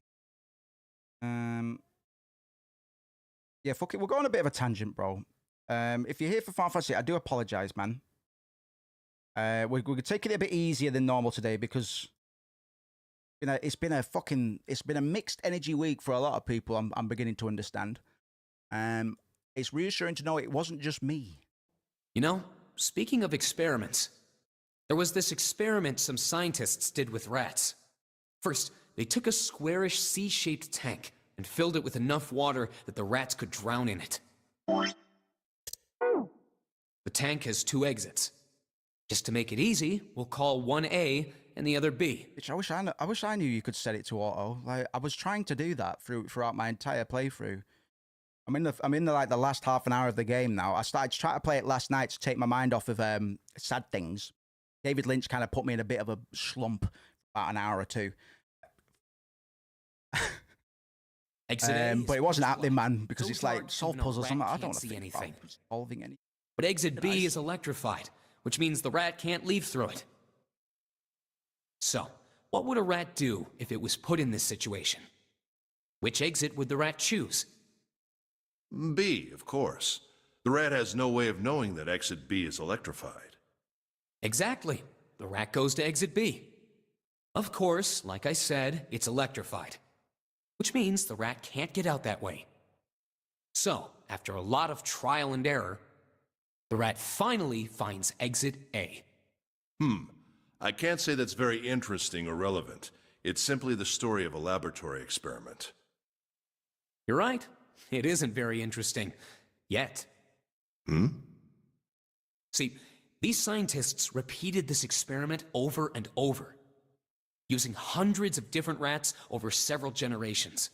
Yeah, fuck it. We'll go on a bit of a tangent, bro. If you're here for Final Fantasy, I do apologize, man. We're taking it a bit easier than normal today because it's been a mixed energy week for a lot of people. I'm beginning to understand. It's reassuring to know it wasn't just me. You know, speaking of experiments, there was this experiment some scientists did with rats. First, they took a squarish C-shaped tank and filled it with enough water that the rats could drown in it. The tank has 2 exits. Just to make it easy, we'll call one A and the other B. Which I wish I knew you could set it to auto. Like I was trying to do that throughout my entire playthrough. I'm in the like the last half an hour of the game now. I started trying to play it last night to take my mind off of sad things. David Lynch kind of put me in a bit of a slump for about an hour or two. But it wasn't happening, man, because it's like solve puzzles. I don't want to think about solving any. But exit B is electrified, which means the rat can't leave through it. So, what would a rat do if it was put in this situation? Which exit would the rat choose? B, of course. The rat has no way of knowing that exit B is electrified. Exactly. The rat goes to exit B. Of course, like I said, it's electrified, which means the rat can't get out that way. So, after a lot of trial and error, the rat finally finds exit A. I can't say that's very interesting or relevant. It's simply the story of a laboratory experiment. You're right. It isn't very interesting. Yet. See, these scientists repeated this experiment over and over, using hundreds of different rats over several generations.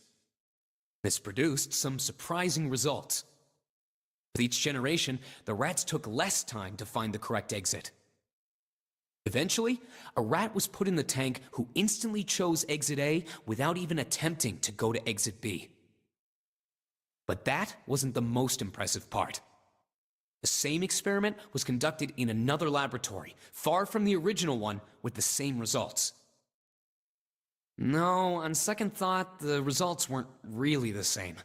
This produced some surprising results. With each generation, the rats took less time to find the correct exit. Eventually, a rat was put in the tank who instantly chose exit A without even attempting to go to exit B. But that wasn't the most impressive part. The same experiment was conducted in another laboratory, far from the original one, with the same results. No, on second thought, the results weren't really the same.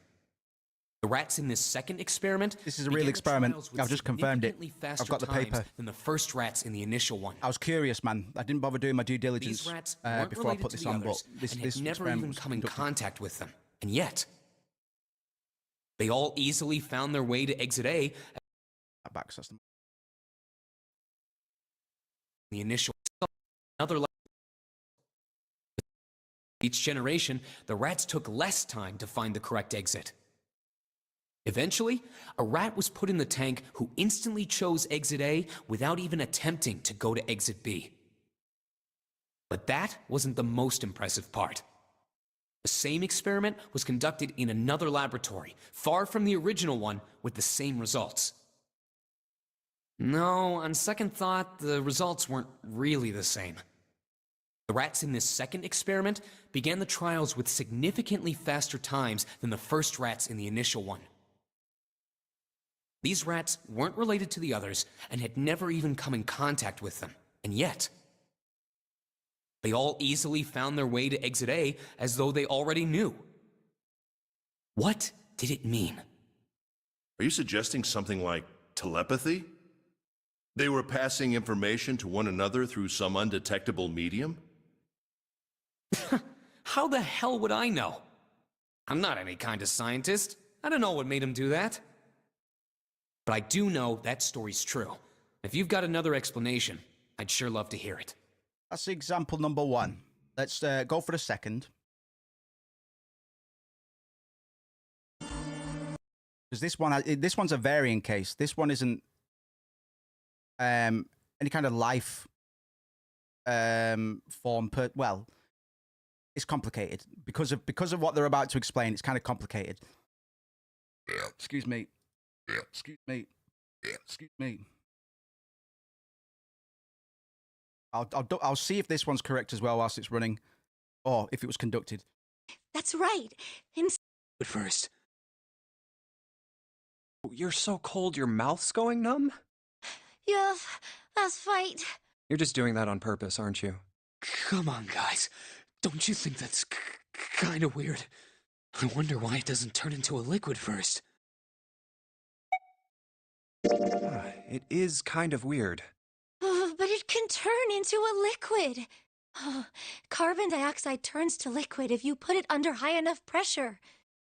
The rats in this second experiment. This is a real experiment. I've just confirmed it. I've got the paper. Than the first rats in the initial one. I was curious, man. I didn't bother doing my due diligence These rats weren't before I related put to this the on, but others this and had never experiment even was come in conducted. contact with them, and yet they all easily found their way to exit A. Back system. The initial another. Each generation, the rats took less time to find the correct exit. Eventually, a rat was put in the tank who instantly chose exit A without even attempting to go to exit B. But that wasn't the most impressive part. The same experiment was conducted in another laboratory, far from the original one, with the same results. No, on second thought, the results weren't really the same. The rats in this second experiment began the trials with significantly faster times than the first rats in the initial one. These rats weren't related to the others and had never even come in contact with them, and yet they all easily found their way to exit A as though they already knew. What did it mean? Are you suggesting something like telepathy? They were passing information to one another through some undetectable medium? How the hell would I know? I'm not any kind of scientist. I don't know what made him do that. But I do know that story's true. If you've got another explanation, I'd sure love to hear it. That's example number 1. Let's go for the second. Because this one's a varying case. This one isn't any kind of life form. Well, it's complicated because of what they're about to explain. It's kind of complicated. Excuse me. Excuse me. Excuse me. I'll see if this one's correct as well whilst it's running, or if it was conducted. That's right. But first. You're so cold your mouth's going numb? Yeah, that's right. You're just doing that on purpose, aren't you? Come on, guys. Don't you think that's kind of weird? I wonder why it doesn't turn into a liquid first. It is kind of weird. But it can turn into a liquid. Carbon dioxide turns to liquid if you put it under high enough pressure.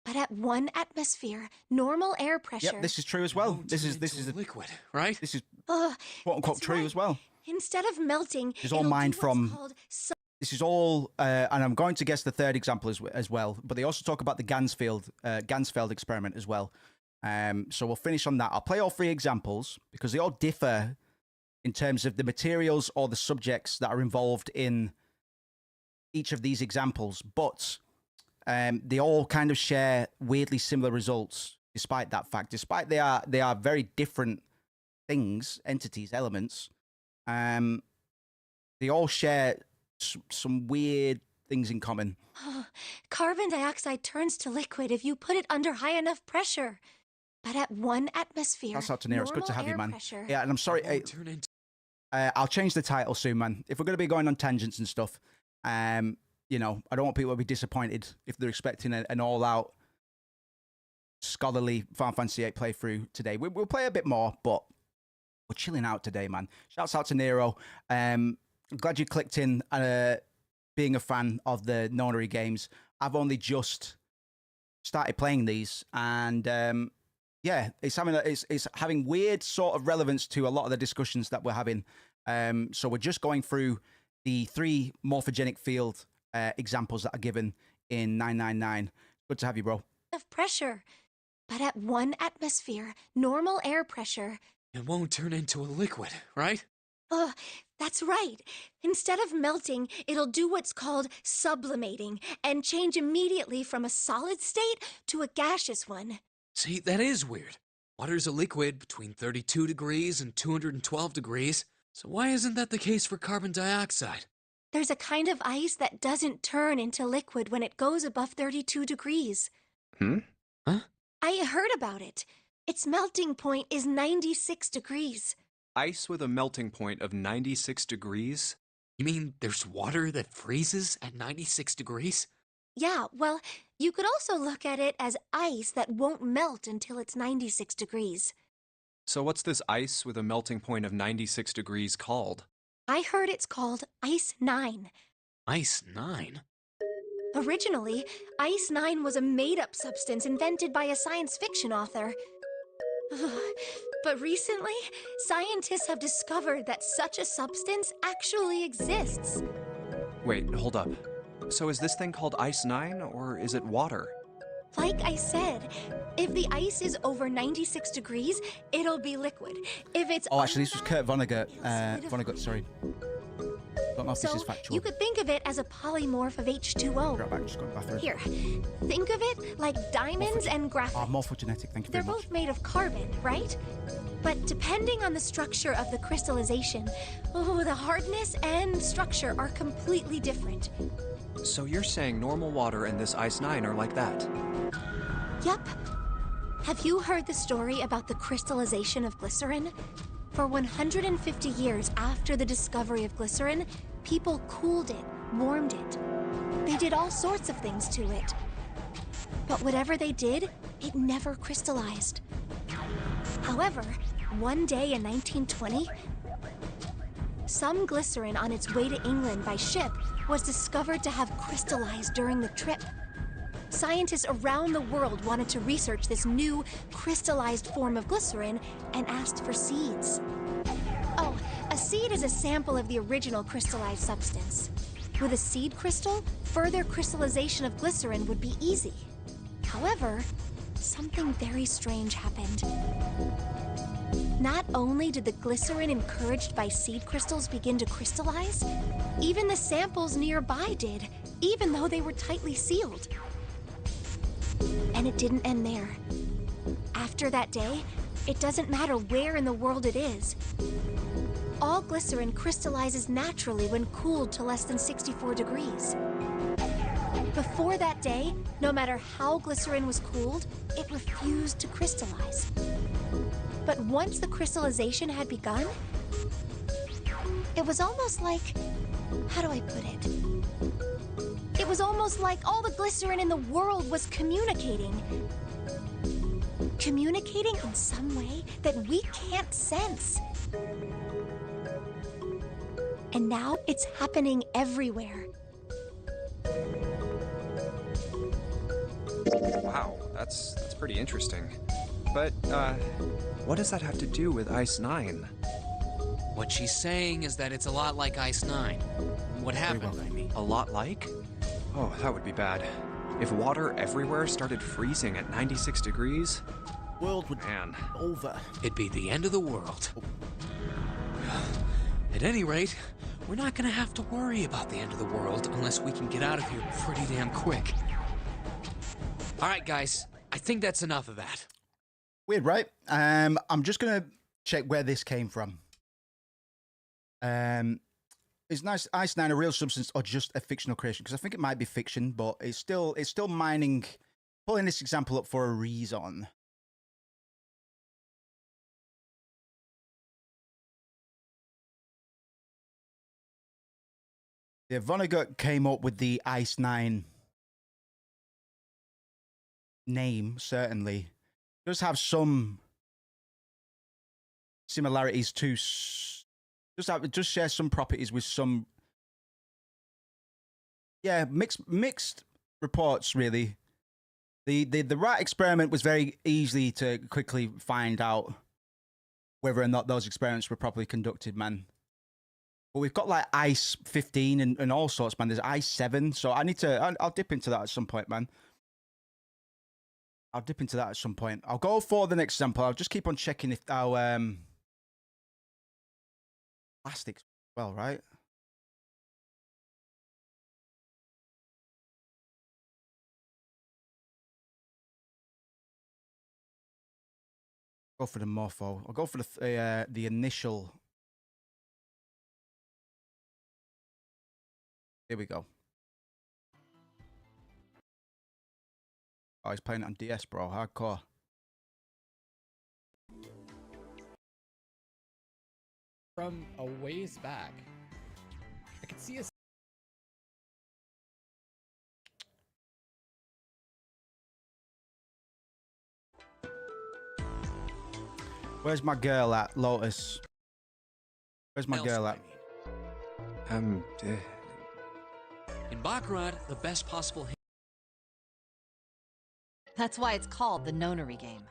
But at 1 atmosphere, normal air pressure. Yep, this is true as well. This is a liquid, right? This is quote unquote true right. as well. Instead of melting, It's all mined from. called This is all, and I'm going to guess the third example as well. But they also talk about the Ganzfeld experiment as well. So we'll finish on that. I'll play all 3 examples because they all differ in terms of the materials or the subjects that are involved in each of these examples. But they all kind of share weirdly similar results, despite that fact. Despite they are very different things, entities, elements. They all share some weird things in common. Carbon dioxide turns to liquid if you put it under high enough pressure. But at 1 atmosphere, That's out to Nero. It's good to have you, man. Pressure. Yeah, and I'm sorry. I'll change the title soon, man. If we're going to be going on tangents and stuff, you know, I don't want people to be disappointed if they're expecting an all-out scholarly Final Fantasy VIII playthrough today. We'll play a bit more, but we're chilling out today, man. Shouts out to Nero. I'm glad you clicked in, being a fan of the Nonary games. I've only just started playing these, and yeah, it's having weird sort of relevance to a lot of the discussions that we're having. So we're just going through the 3 morphogenic field examples that are given in 999. Good to have you, bro. Of pressure. But at 1 atmosphere, normal air pressure. It won't turn into a liquid, right? That's right. Instead of melting, it'll do what's called sublimating and change immediately from a solid state to a gaseous one. See, that is weird. Water's a liquid between 32 degrees and 212 degrees. So why isn't that the case for carbon dioxide? There's a kind of ice that doesn't turn into liquid when it goes above 32 degrees. Huh? I heard about it. Its melting point is 96 degrees. Ice with a melting point of 96 degrees? You mean there's water that freezes at 96 degrees? Yeah, well, you could also look at it as ice that won't melt until it's 96 degrees. So what's this ice with a melting point of 96 degrees called? I heard it's called Ice 9. Ice 9? Originally, Ice 9 was a made-up substance invented by a science fiction author. But recently, scientists have discovered that such a substance actually exists. Wait, hold up. So is this thing called Ice 9, or is it water? Like I said, if the ice is over 96 degrees, it'll be liquid. If it's Actually, this was Kurt Vonnegut. Vonnegut, sorry. Don't know if this is factual. You could think of it as a polymorph of H2O. Right back, just going bathroom. Here, think of it like diamonds and graphite. Morphogenetic, thank you They're very much. both made of carbon, right? But depending on the structure of the crystallization, the hardness and structure are completely different. So you're saying normal water and this Ice 9 are like that? Yup. Have you heard the story about the crystallization of glycerin? For 150 years after the discovery of glycerin, people cooled it, warmed it. They did all sorts of things to it. But whatever they did, it never crystallized. However, one day in 1920, some glycerin on its way to England by ship was discovered to have crystallized during the trip. Scientists around the world wanted to research this new crystallized form of glycerin and asked for seeds. Oh, a seed is a sample of the original crystallized substance. With a seed crystal, further crystallization of glycerin would be easy. However, something very strange happened. Not only did the glycerin encouraged by seed crystals begin to crystallize, even the samples nearby did, even though they were tightly sealed. And it didn't end there. After that day, it doesn't matter where in the world it is. All glycerin crystallizes naturally when cooled to less than 64 degrees. Before that day, no matter how glycerin was cooled, it refused to crystallize. But once the crystallization had begun, it was almost like... how do I put it? It was almost like all the glycerin in the world was communicating. Communicating in some way that we can't sense. And now it's happening everywhere. Wow, that's pretty interesting. But, what does that have to do with Ice 9? What she's saying is that it's a lot like Ice 9. What happened, I mean? A lot like? Oh, that would be bad. If water everywhere started freezing at 96 degrees... World would Man. over. It'd be the end of the world. At any rate, we're not gonna have to worry about the end of the world unless we can get out of here pretty damn quick. Alright guys, I think that's enough of that. Weird, right? I'm just gonna check where this came from. Is Ice 9 a real substance or just a fictional creation? Because I think it might be fiction, but it's still pulling this example up for a reason. Yeah, Vonnegut came up with the Ice 9 name, certainly. It does have some similarities to... just share some properties with some... Yeah, mixed reports, really. The rat experiment was very easy to quickly find out whether or not those experiments were properly conducted, man. But we've got like Ice 15 and all sorts, man. There's Ice 7, so I need to... I'll dip into that at some point, man. I'll dip into that at some point. I'll go for the next example. I'll just keep on checking if our... plastics well, right? Go for the morpho. I'll go for the initial. Here we go. Oh, he's playing it on DS, bro. Hardcore. From a ways back, I could see a... Where's my girl at, Lotus? Where's my girl at? In Baccarat, the best possible... That's why it's called the nonary game.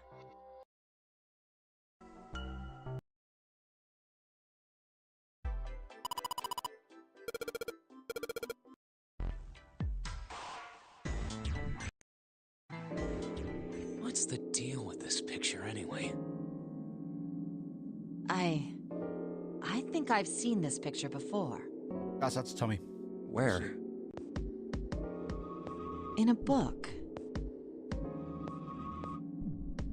What's the deal with this picture, anyway? I think I've seen this picture before. That's Tommy. Where? In a book.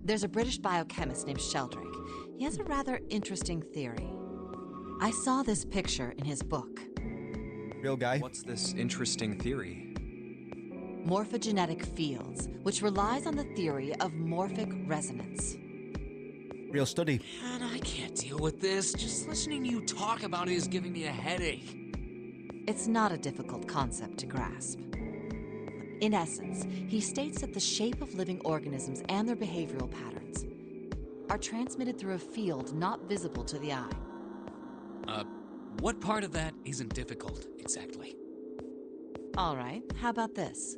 There's a British biochemist named Sheldrake. He has a rather interesting theory. I saw this picture in his book. Real guy. What's this interesting theory? Morphogenetic fields, which relies on the theory of morphic resonance. Real study. Man, I can't deal with this. Just listening to you talk about it is giving me a headache. It's not a difficult concept to grasp. In essence, he states that the shape of living organisms and their behavioral patterns are transmitted through a field not visible to the eye. What part of that isn't difficult, exactly? All right, how about this?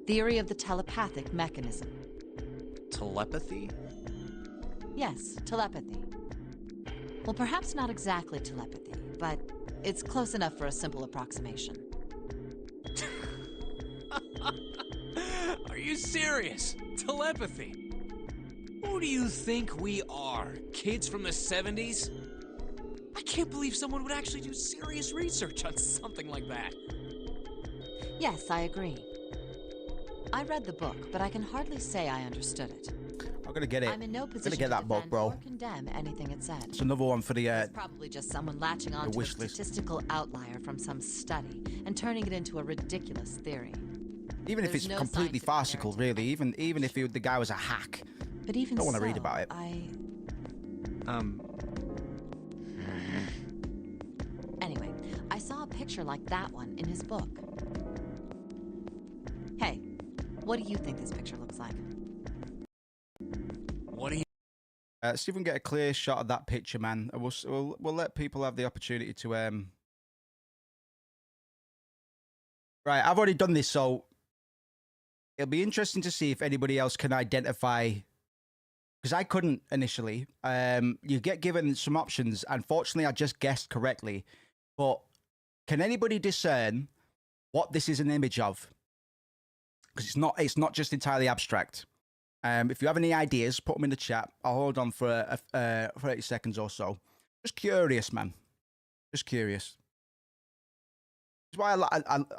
Theory of the telepathic mechanism. Telepathy? Yes, telepathy. Well, perhaps not exactly telepathy, but it's close enough for a simple approximation. Are you serious? Telepathy? Who do you think we are? Kids from the 70s? I can't believe someone would actually do serious research on something like that. Yes, I agree. I read the book, but I can hardly say I understood it. I'm gonna get it. I'm in no I'm position gonna get to that book, defend bro. or condemn anything it said. It's another one for the It's probably just someone latching onto a wish list. statistical outlier from some study and turning it into a ridiculous theory. even if There's it's no completely scientific farcical, narrative really. Even if the guy was a hack, But even don't want to so, read about it. Anyway, I saw a picture like that one in his book. Hey, what do you think this picture looks like? What do you... See if we can get a clear shot of that picture, man. And we'll let people have the opportunity to Right, I've already done this, so it'll be interesting to see if anybody else can identify, because I couldn't initially. You get given some options. Unfortunately, I just guessed correctly. But can anybody discern what this is an image of? Because it's not just entirely abstract. If you have any ideas, put them in the chat. I'll hold on for 30 seconds or so. Just curious, man. Just curious. That's why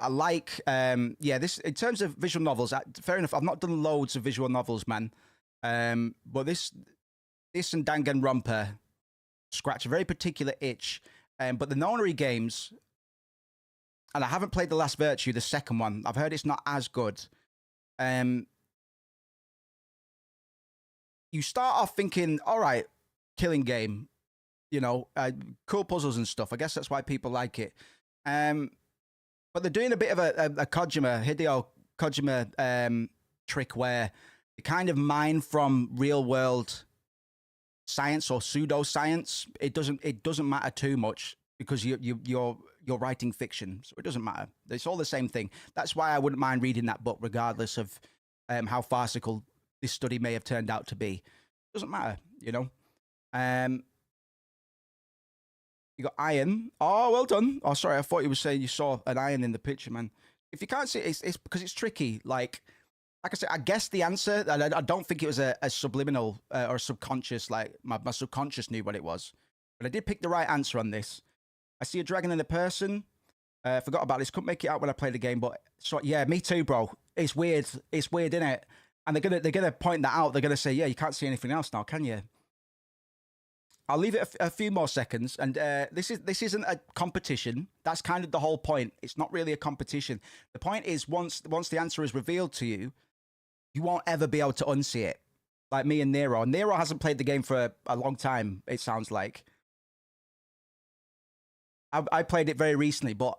I like, yeah, this, in terms of visual novels, fair enough, I've not done loads of visual novels, man. But this and Danganronpa scratch a very particular itch. But the Nonary games, and I haven't played The Last Virtue, the second one. I've heard it's not as good. You start off thinking, all right, killing game, you know, cool puzzles and stuff. I guess that's why people like it. But they're doing a bit of a Hideo Kojima trick where they kind of mine from real world science or pseudoscience. It doesn't matter too much because you're writing fiction, so it doesn't matter. It's all the same thing. That's why I wouldn't mind reading that book, regardless of how farcical this study may have turned out to be. It doesn't matter, you know. You got iron. Oh, well done. Oh, sorry. I thought you were saying you saw an iron in the picture, man. If you can't see it, it's because it's tricky. Like I said, I guessed the answer. And I don't think it was a subliminal or a subconscious. Like my subconscious knew what it was. But I did pick the right answer on this. I see a dragon and a person. Forgot about this. Couldn't make it out when I played the game. But so yeah, me too, bro. It's weird. It's weird, isn't it? And they're gonna point that out. They're gonna say, yeah, you can't see anything else now, can you? I'll leave it a few more seconds, and this isn't a competition. That's kind of the whole point. It's not really a competition. The point is, once the answer is revealed to you, you won't ever be able to unsee it. Like me and Nero. Nero hasn't played the game for a long time. It sounds like. I played it very recently, but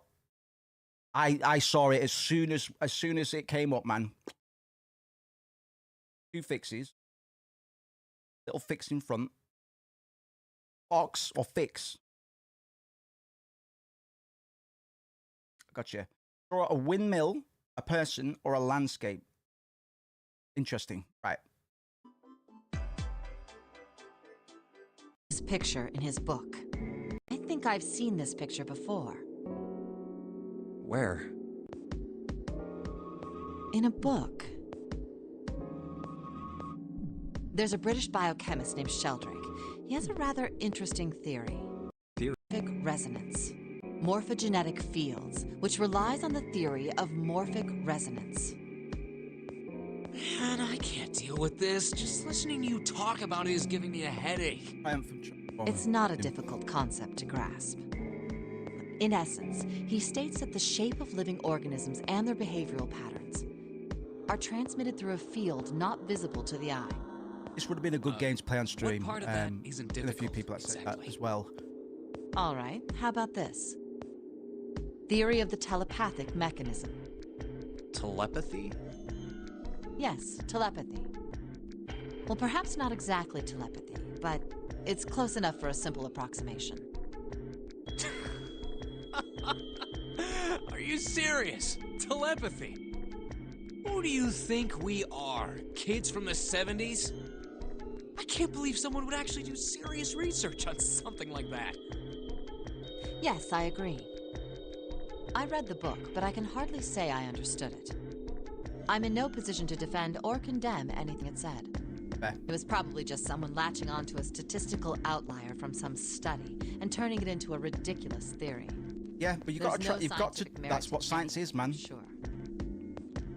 I saw it as soon as it came up, man. 2 fixes. Little fix in front. Box or fix. Gotcha. Or a windmill, a person, or a landscape. Interesting. Right. This picture in his book. I think I've seen this picture before. Where? In a book. There's a British biochemist named Sheldrake. He has a rather interesting theory. Morphic resonance. Morphogenetic fields, which relies on the theory of morphic resonance. Man, I can't deal with this. Just listening to you talk about it is giving me a headache. It's not a difficult concept to grasp. In essence, he states that the shape of living organisms and their behavioral patterns are transmitted through a field not visible to the eye. This would have been a good game to play on stream. What part of that isn't and a few difficult, people that said that exactly? as well. All right, how about this? Theory of the telepathic mechanism. Telepathy? Yes, telepathy. Well, perhaps not exactly telepathy, but it's close enough for a simple approximation. Are you serious? Telepathy? Who do you think we are? Kids from the 70s? I can't believe someone would actually do serious research on something like that. Yes, I agree. I read the book, but I can hardly say I understood it. I'm in no position to defend or condemn anything it said. Fair. It was probably just someone latching onto a statistical outlier from some study and turning it into a ridiculous theory. Yeah, but There's no you've got to. scientific merit That's to what science is, man. Sure.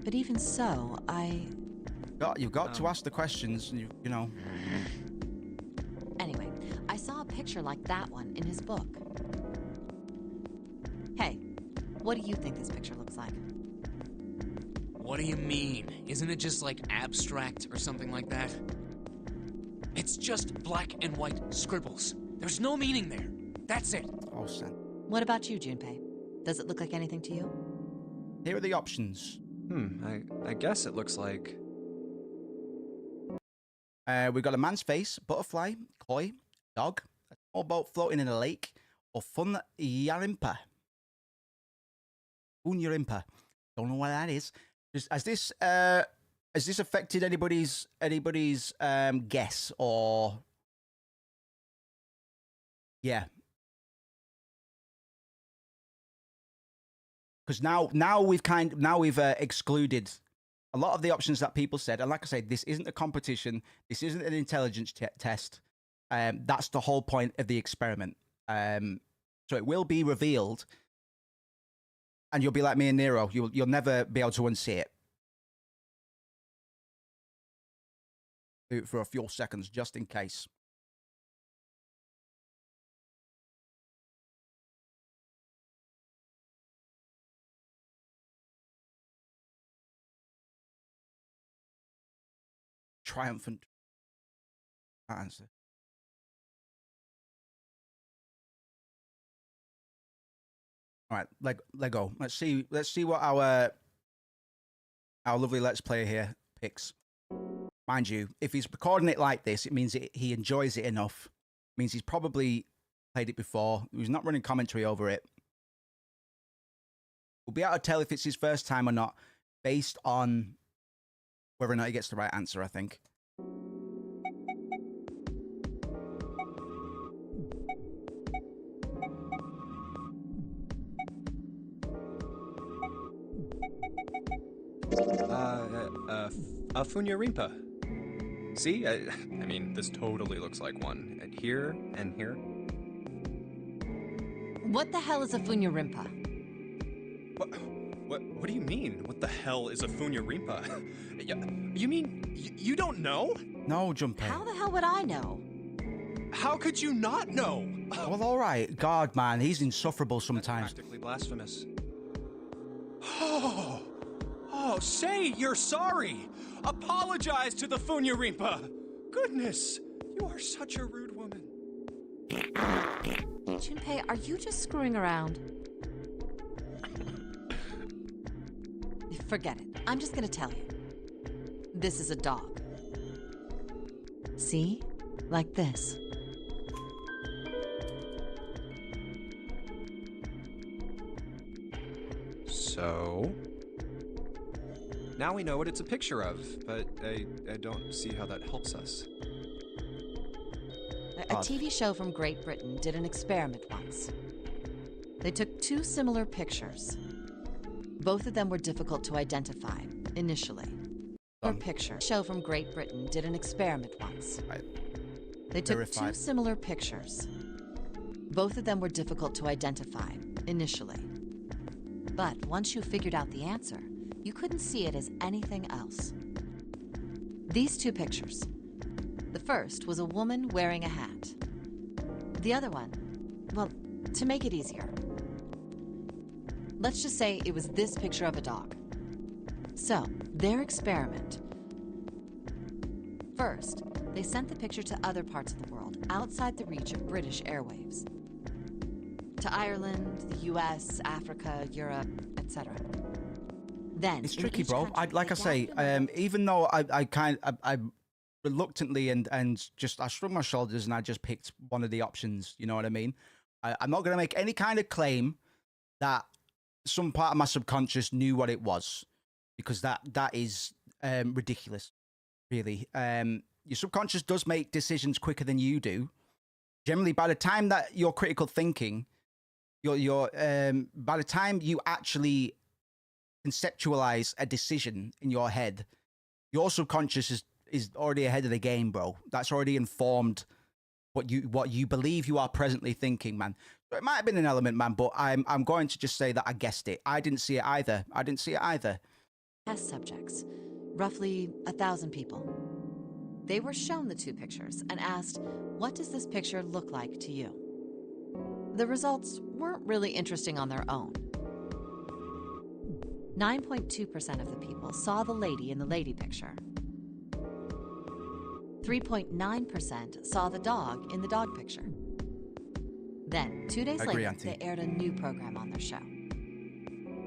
But even so, You've got to ask the questions. You know. Anyway, I saw a picture like that one in his book. Hey, what do you think this picture looks like? What do you mean? Isn't it just like abstract or something like that? It's just black and white scribbles. There's no meaning there. That's it. Oh, son. What about you, Junpei? Does it look like anything to you? Here are the options. I guess it looks like... We've got a man's face, butterfly, koi, dog, a small boat floating in a lake, or Funyarimpa. Funyarimpa. Don't know what that is. Has this affected anybody's guess or? Yeah. Because now we've excluded a lot of the options that people said, and like I said, this isn't a competition. This isn't an intelligence test. That's the whole point of the experiment. So it will be revealed, and you'll be like me and Nero. You'll never be able to unsee it. Do it for a few seconds, just in case. Triumphant answer. All right, Lego. Let's see what our lovely Let's Player here picks. Mind you, if he's recording it like this, it means he enjoys it enough. It means he's probably played it before. He's not running commentary over it. We'll be able to tell if it's his first time or not based on whether or not he gets the right answer, I think. Funyarimpa. See? I mean, this totally looks like one. And here, and here. What the hell is a Funyarimpa? What do you mean? What the hell is a Funyarimpa? You mean you don't know? No, Junpei. How the hell would I know? How could you not know? Well, all right. God, man, he's insufferable sometimes. That's practically blasphemous. Oh, say you're sorry. Apologize to the Funyarimpa. Goodness, you are such a rude woman. Junpei, are you just screwing around? Forget it. I'm just gonna tell you. This is a dog. See? Like this. So? Now we know what it's a picture of, but I don't see how that helps us. A TV show from Great Britain did an experiment once. They took two similar pictures. Both of them were difficult to identify, initially. Picture show from Great Britain did an experiment once. Right. They took Verified. two similar pictures. Both of them were difficult to identify, initially. But once you figured out the answer, you couldn't see it as anything else. These two pictures. The first was a woman wearing a hat. The other one, well, to make it easier, let's just say it was this picture of a dog. So, their experiment. First, they sent the picture to other parts of the world, outside the reach of British airwaves. To Ireland, the US, Africa, Europe, etc. Then It's in tricky, each bro. country, Like I they say, gathered even though I reluctantly and just I shrugged my shoulders and I just picked one of the options. You know what I mean? I'm not going to make any kind of claim that some part of my subconscious knew what it was, because that is ridiculous, really. Your subconscious does make decisions quicker than you do. Generally, by the time that you're critical thinking, by the time you actually conceptualize a decision in your head, your subconscious is already ahead of the game, bro. That's already informed what you believe you are presently thinking, man. So it might have been an element, man, but I'm going to just say that I guessed it. I didn't see it either. Test subjects, roughly 1,000 people. They were shown the two pictures and asked, what does this picture look like to you? The results weren't really interesting on their own. 9.2% of the people saw the lady in the lady picture. 3.9% saw the dog in the dog picture. Then, 2 days later, they aired a new program on their show.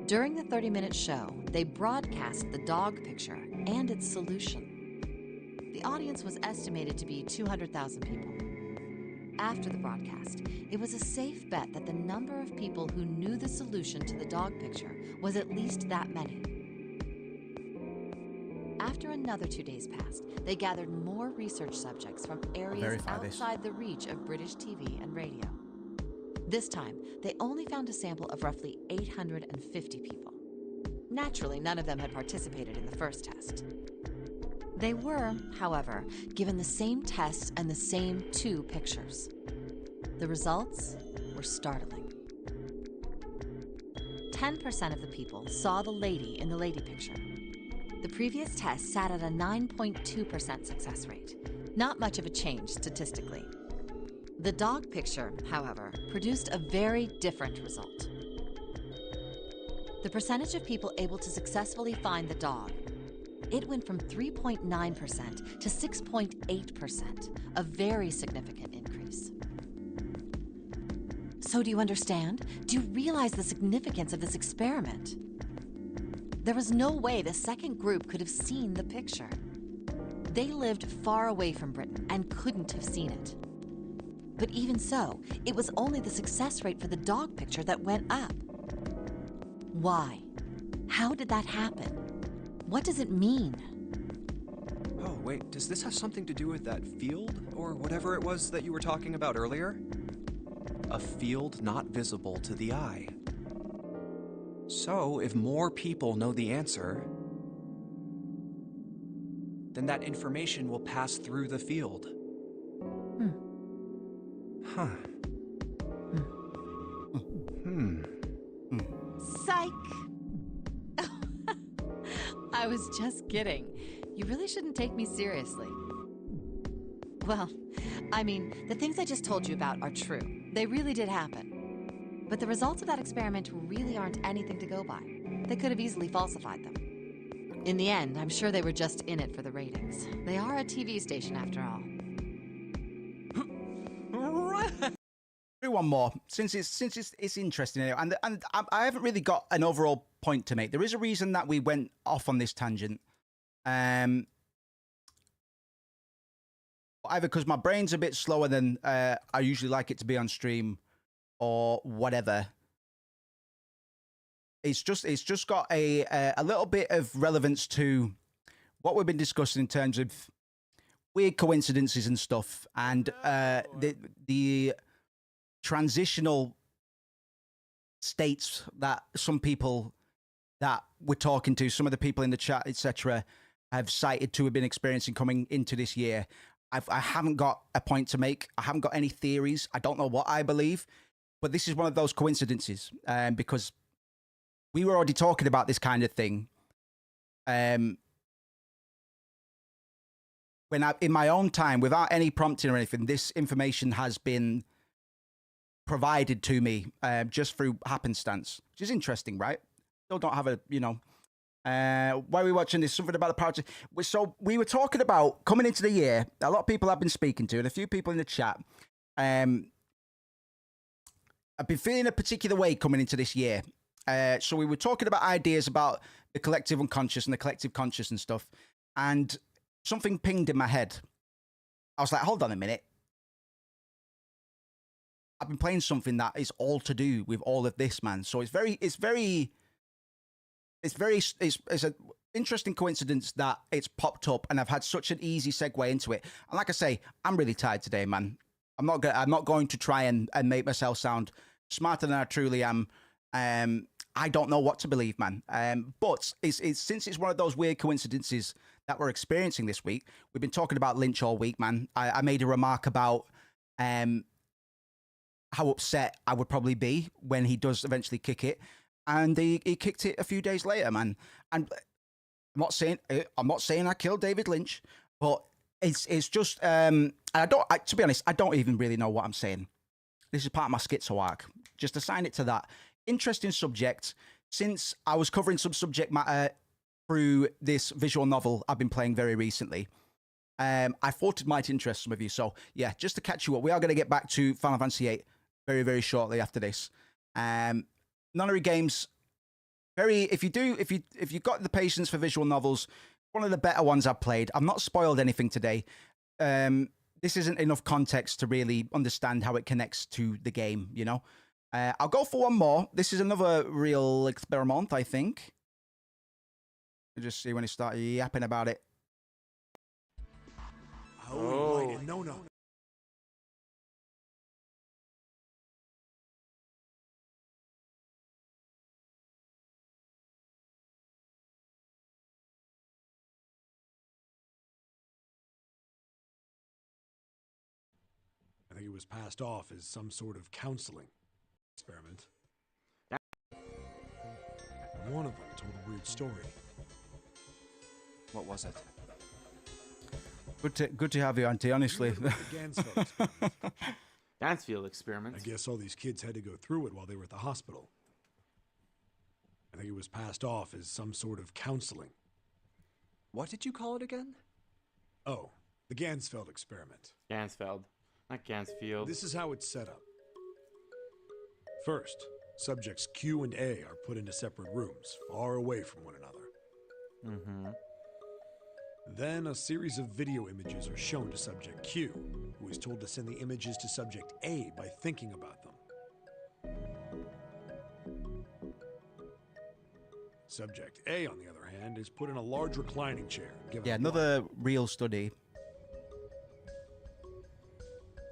During the 30-minute show, they broadcast the dog picture and its solution. The audience was estimated to be 200,000 people. After the broadcast, it was a safe bet that the number of people who knew the solution to the dog picture was at least that many. After another 2 days passed, they gathered more research subjects from areas outside the reach of British TV and radio. This time, they only found a sample of roughly 850 people. Naturally, none of them had participated in the first test. They were, however, given the same tests and the same two pictures. The results were startling. 10% of the people saw the lady in the lady picture. The previous test sat at a 9.2% success rate. Not much of a change statistically. The dog picture, however, produced a very different result. The percentage of people able to successfully find the dog, it went from 3.9% to 6.8%, a very significant increase. So do you understand? Do you realize the significance of this experiment? There was no way the second group could have seen the picture. They lived far away from Britain and couldn't have seen it. But even so, it was only the success rate for the dog picture that went up. Why? How did that happen? What does it mean? Oh, wait, does this have something to do with that field, or whatever it was that you were talking about earlier? A field not visible to the eye. So, if more people know the answer, then that information will pass through the field. Huh. Psych! I was just kidding. You really shouldn't take me seriously. Well, I mean, the things I just told you about are true. They really did happen. But the results of that experiment really aren't anything to go by. They could have easily falsified them. In the end, I'm sure they were just in it for the ratings. They are a TV station after all. Do one more since it's interesting anyway. And I haven't really got an overall point to make. There is a reason that we went off on this tangent. Either because my brain's a bit slower than I usually like it to be on stream, or whatever. It's just got a little bit of relevance to what we've been discussing in terms of weird coincidences and stuff, and the transitional states that some people that we're talking to, some of the people in the chat, etc., have cited to have been experiencing coming into this year. I haven't got a point to make. I haven't got any theories. I don't know what I believe, but this is one of those coincidences, because we were already talking about this kind of thing. When in my own time, without any prompting or anything, this information has been provided to me just through happenstance, which is interesting, right? Still don't have a, why are we watching this? Something about the power. So we were talking about coming into the year. A lot of people I've been speaking to, and a few people in the chat. I've been feeling a particular way coming into this year. So we were talking about ideas about the collective unconscious and the collective conscious and stuff. And something pinged in my head. I was like, hold on a minute. I've been playing something that is all to do with all of this, man. So it's interesting coincidence that it's popped up and I've had such an easy segue into it. And like I say, I'm really tired today, man. I'm not going to try and make myself sound smarter than I truly am. I don't know what to believe, man. But it's since it's one of those weird coincidences that we're experiencing this week. We've been talking about Lynch all week, man. I made a remark about how upset I would probably be when he does eventually kick it, and he kicked it a few days later, man. And I'm not saying I killed David Lynch, but it's just to be honest, I don't even really know what I'm saying. This is part of my schizo arc. Just assign it to that. Interesting subject. Since I was covering some subject matter through this visual novel I've been playing very recently, I thought it might interest some of you. So yeah, just to catch you up, we are going to get back to Final Fantasy VIII very, very shortly after this. Nunnery games, if you've got the patience for visual novels, one of the better ones I've played. I've not spoiled anything today. This isn't enough context to really understand how it connects to the game, you know? I'll go for one more. This is another real experiment, I think. I'll just see when he started yapping about it. Oh, no. I think it was passed off as some sort of counseling experiment. One of them told a weird story. What was it? Good to have you, Auntie, honestly. The Gansfeld experiment. Dansfield experiment. I guess all these kids had to go through it while they were at the hospital. I think it was passed off as some sort of counseling. What did you call it again? Oh, the Gansfeld experiment. Gansfeld, not Gansfield. This is how it's set up. First, subjects Q and A are put into separate rooms, far away from one another. Mm-hmm. Then a series of video images are shown to subject Q, who is told to send the images to subject A by thinking about them. Subject A, on the other hand, is put in a large reclining chair. Yeah, another real study.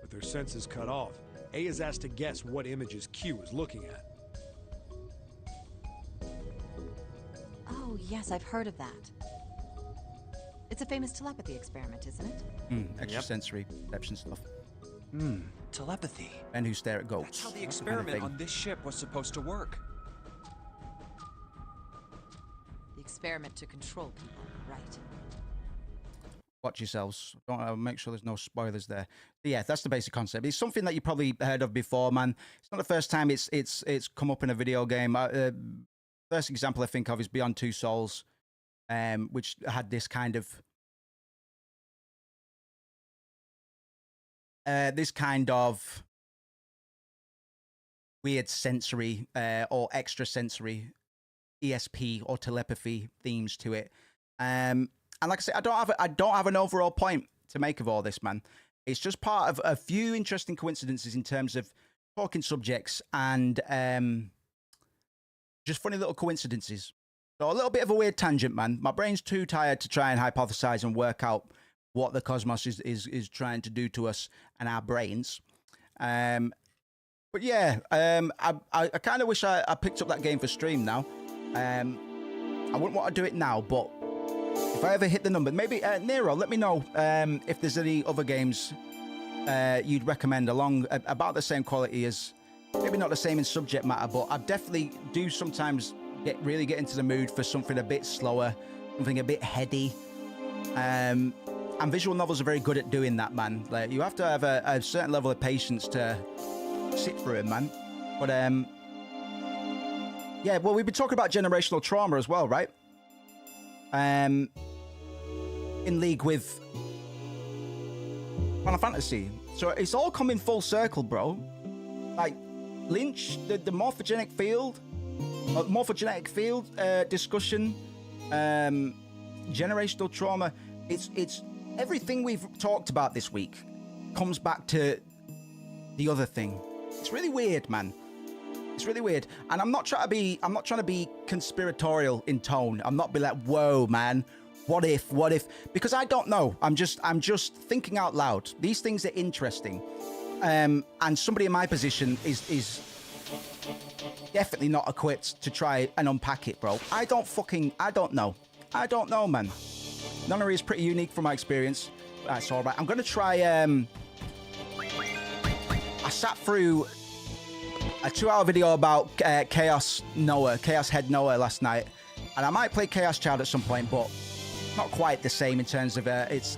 With their senses cut off, A is asked to guess what images Q is looking at. Oh, yes, I've heard of that. It's a famous telepathy experiment, isn't it? Extrasensory perception stuff. Telepathy. Men who stare at goats. That's how the kind of experiment thing. on this ship was supposed to work. The experiment to control people, right? Watch yourselves. Don't make sure there's no spoilers there. But yeah, that's the basic concept. It's something that you probably heard of before, man. It's not the first time it's come up in a video game. First example I think of is Beyond Two Souls, which had this kind of weird sensory or extrasensory ESP or telepathy themes to it. And like I said, I don't have an overall point to make of all this, man. It's just part of a few interesting coincidences in terms of talking subjects and just funny little coincidences. So a little bit of a weird tangent, man. My brain's too tired to try and hypothesize and work out what the cosmos is trying to do to us and our brains. But yeah, I kind of wish I picked up that game for stream now. I wouldn't want to do it now, but if I ever hit the number, maybe Nero, let me know if there's any other games you'd recommend along about the same quality as, maybe not the same in subject matter, but I definitely do sometimes really get into the mood for something a bit slower, something a bit heady. And visual novels are very good at doing that, man. Like, you have to have a certain level of patience to sit through it, man. But yeah, well, we've been talking about generational trauma as well, right? In league with Final Fantasy. So it's all coming full circle, bro. Like, Lynch, the morphogenetic field discussion, generational trauma, it's everything we've talked about this week comes back to the other thing. It's really weird, man. It's really weird, and I'm not trying to be conspiratorial in tone. I'm not be like, whoa, man, what if? Because I don't know. I'm just thinking out loud. These things are interesting, and somebody in my position is definitely not equipped to try and unpack it, bro. I don't know, man. Nonary is pretty unique from my experience. That's all right. I'm gonna try. I sat through a 2-hour video about Chaos Head Noah last night, and I might play Chaos Child at some point, but not quite the same in terms of its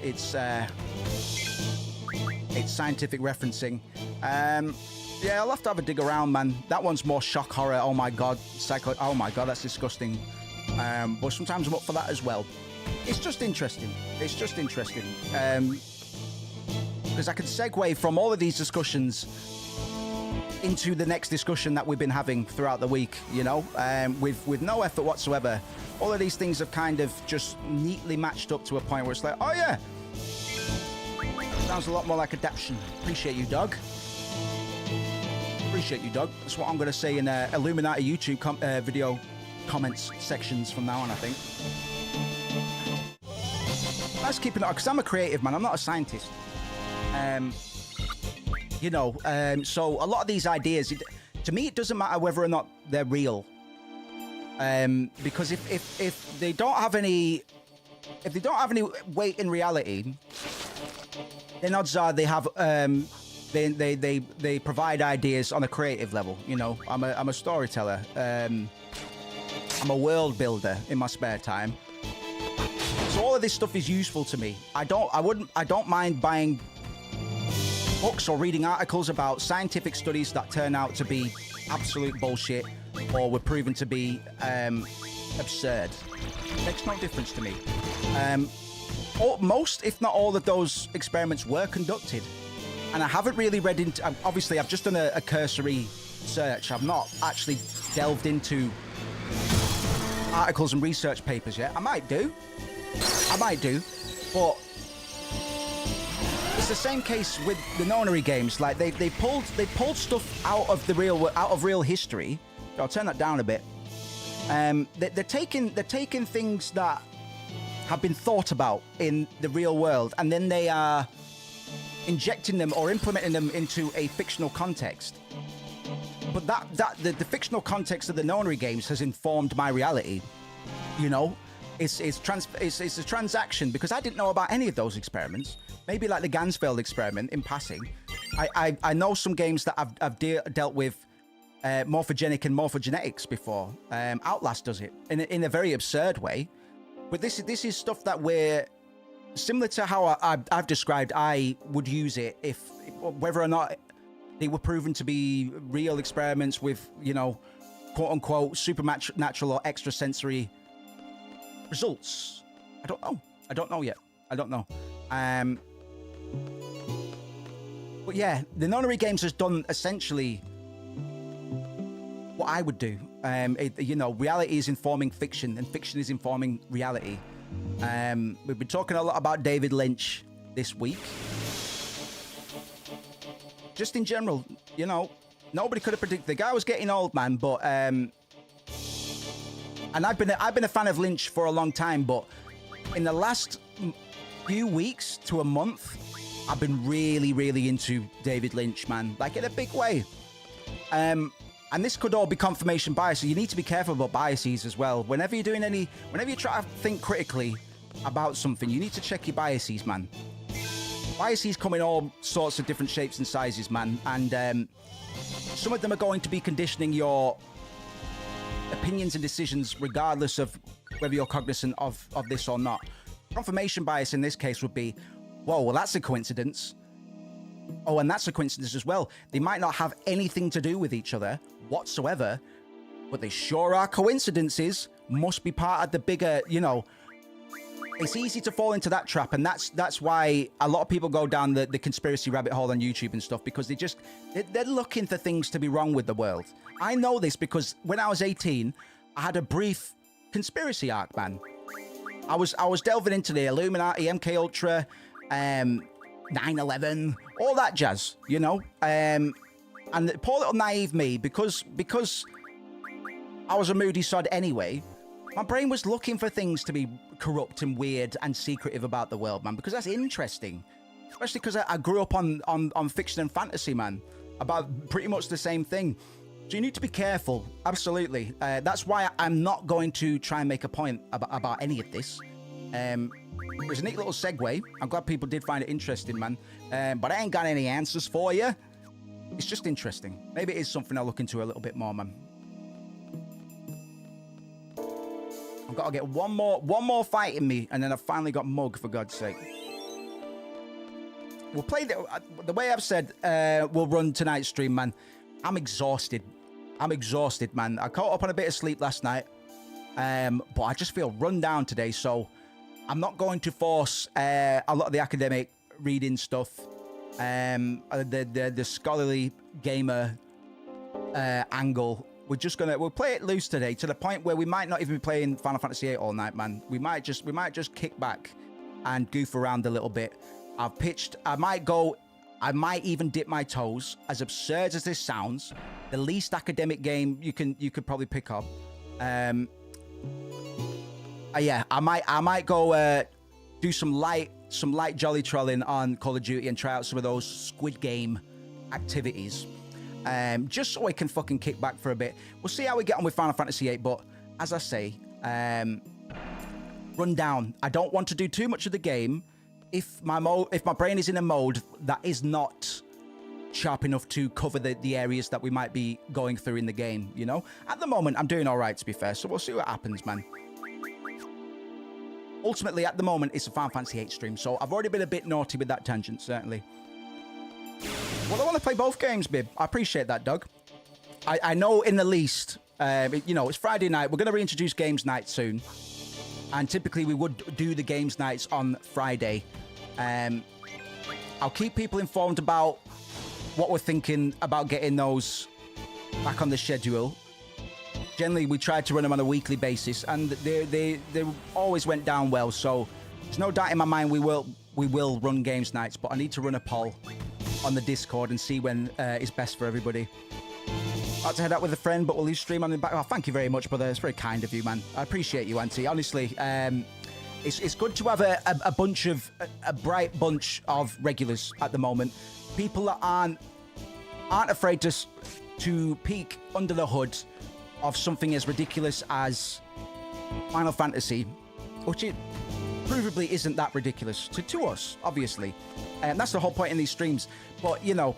scientific referencing. Yeah, I'll have to have a dig around, man. That one's more shock horror. Oh my god, oh my god, that's disgusting. But sometimes I'm up for that as well. It's just interesting. Because I can segue from all of these discussions into the next discussion that we've been having throughout the week, you know, with no effort whatsoever. All of these things have kind of just neatly matched up to a point where it's like, oh yeah, sounds a lot more like adaptation. Appreciate you, dog. That's what I'm going to say in Illuminati YouTube video comments sections from now on, I think. Let's keep it up, because I'm a creative, man. I'm not a scientist. You know, so a lot of these ideas, to me, it doesn't matter whether or not they're real. Because if they don't have any weight in reality, then odds are they have they provide ideas on a creative level. You know, I'm a storyteller. I'm a world builder in my spare time. So all of this stuff is useful to me. I don't mind buying books or reading articles about scientific studies that turn out to be absolute bullshit or were proven to be absurd. It makes no difference to me. Most, if not all, of those experiments were conducted, and I haven't really read into. Obviously, I've just done a cursory search. I've not actually delved into articles and research papers yet. I might do, but it's the same case with the nonary games. Like they pulled stuff out of real history. I'll turn that down a bit. They're taking things that have been thought about in the real world, and then they are injecting them or implementing them into a fictional context. But the fictional context of the nonary games has informed my reality. You know, it's a transaction, because I didn't know about any of those experiments. Maybe like the Gansfeld experiment in passing. I know some games that I've dealt with morphogenic and morphogenetics before. Outlast does it in a very absurd way. But this is stuff that we're similar to how I've described. I would use it if whether or not they were proven to be real experiments with, you know, quote unquote supernatural or extrasensory results. I don't know yet. I don't know. But yeah, the nonary games has done essentially what I would do. You know, reality is informing fiction, and fiction is informing reality. We've been talking a lot about David Lynch this week. Just in general, you know, nobody could have predicted. The guy was getting old, man. But and I've been a fan of Lynch for a long time. But in the last few weeks to a month, I've been really into David Lynch, man. Like in a big way. And this could all be confirmation bias. So you need to be careful about biases as well. Whenever you try to think critically about something, you need to check your biases, man. Biases come in all sorts of different shapes and sizes, man. And some of them are going to be conditioning your opinions and decisions regardless of whether you're cognizant of this or not. Confirmation bias in this case would be, whoa, well, that's a coincidence. Oh, and that's a coincidence as well. They might not have anything to do with each other whatsoever, but they sure are coincidences. Must be part of the bigger, you know. It's easy to fall into that trap, and that's why a lot of people go down the conspiracy rabbit hole on YouTube and stuff, because they're looking for things to be wrong with the world. I know this because when I was 18, I had a brief conspiracy arc, man. I was delving into the Illuminati, MK Ultra, 9/11, all that jazz, you know. And the poor little naive me, because I was a moody sod anyway, my brain was looking for things to be corrupt and weird and secretive about the world, man, because that's interesting. Especially because I grew up on fiction and fantasy, man, about pretty much the same thing. So you need to be careful, absolutely. That's why I'm not going to try and make a point about any of this. It was a neat little segue. I'm glad people did find it interesting, man. But I ain't got any answers for you. It's just interesting. Maybe it is something I'll look into a little bit more, man. I've got to get one more fight in me, and then I've finally got Mug, for God's sake. We'll play the way I've said. We'll run tonight's stream, man. I'm exhausted. I'm exhausted, man. I caught up on a bit of sleep last night, but I just feel run down today. So I'm not going to force a lot of the academic reading stuff, the scholarly gamer angle. We'll play it loose today, to the point where we might not even be playing Final Fantasy VIII all night, man. We might just kick back and goof around a little bit. I've pitched. I might even dip my toes. As absurd as this sounds, the least academic game you could probably pick up. Yeah, I might go do some light jolly trolling on Call of Duty and try out some of those Squid Game activities. Just so I can fucking kick back for a bit. We'll see how we get on with Final Fantasy VIII, but as I say, run down. I don't want to do too much of the game if my brain is in a mode that is not sharp enough to cover the areas that we might be going through in the game, you know? At the moment, I'm doing all right, to be fair, so we'll see what happens, man. Ultimately, at the moment, it's a Final Fantasy VIII stream, so I've already been a bit naughty with that tangent, certainly. Well, I want to play both games, Bib. I appreciate that, Doug. I know in the least, you know, it's Friday night. We're going to reintroduce games night soon. And typically we would do the games nights on Friday. I'll keep people informed about what we're thinking about getting those back on the schedule. Generally, we tried to run them on a weekly basis, and they always went down well. So there's no doubt in my mind we will run games nights, but I need to run a poll on the Discord and see when is best for everybody. I'd like to head out with a friend, but we'll leave stream on the back. Oh, thank you very much, brother. It's very kind of you, man. I appreciate you, Auntie. Honestly, it's good to have a bright bunch of regulars at the moment. People that aren't afraid to peek under the hood of something as ridiculous as Final Fantasy, which it provably isn't that ridiculous to us, obviously. And that's the whole point in these streams. But, you know,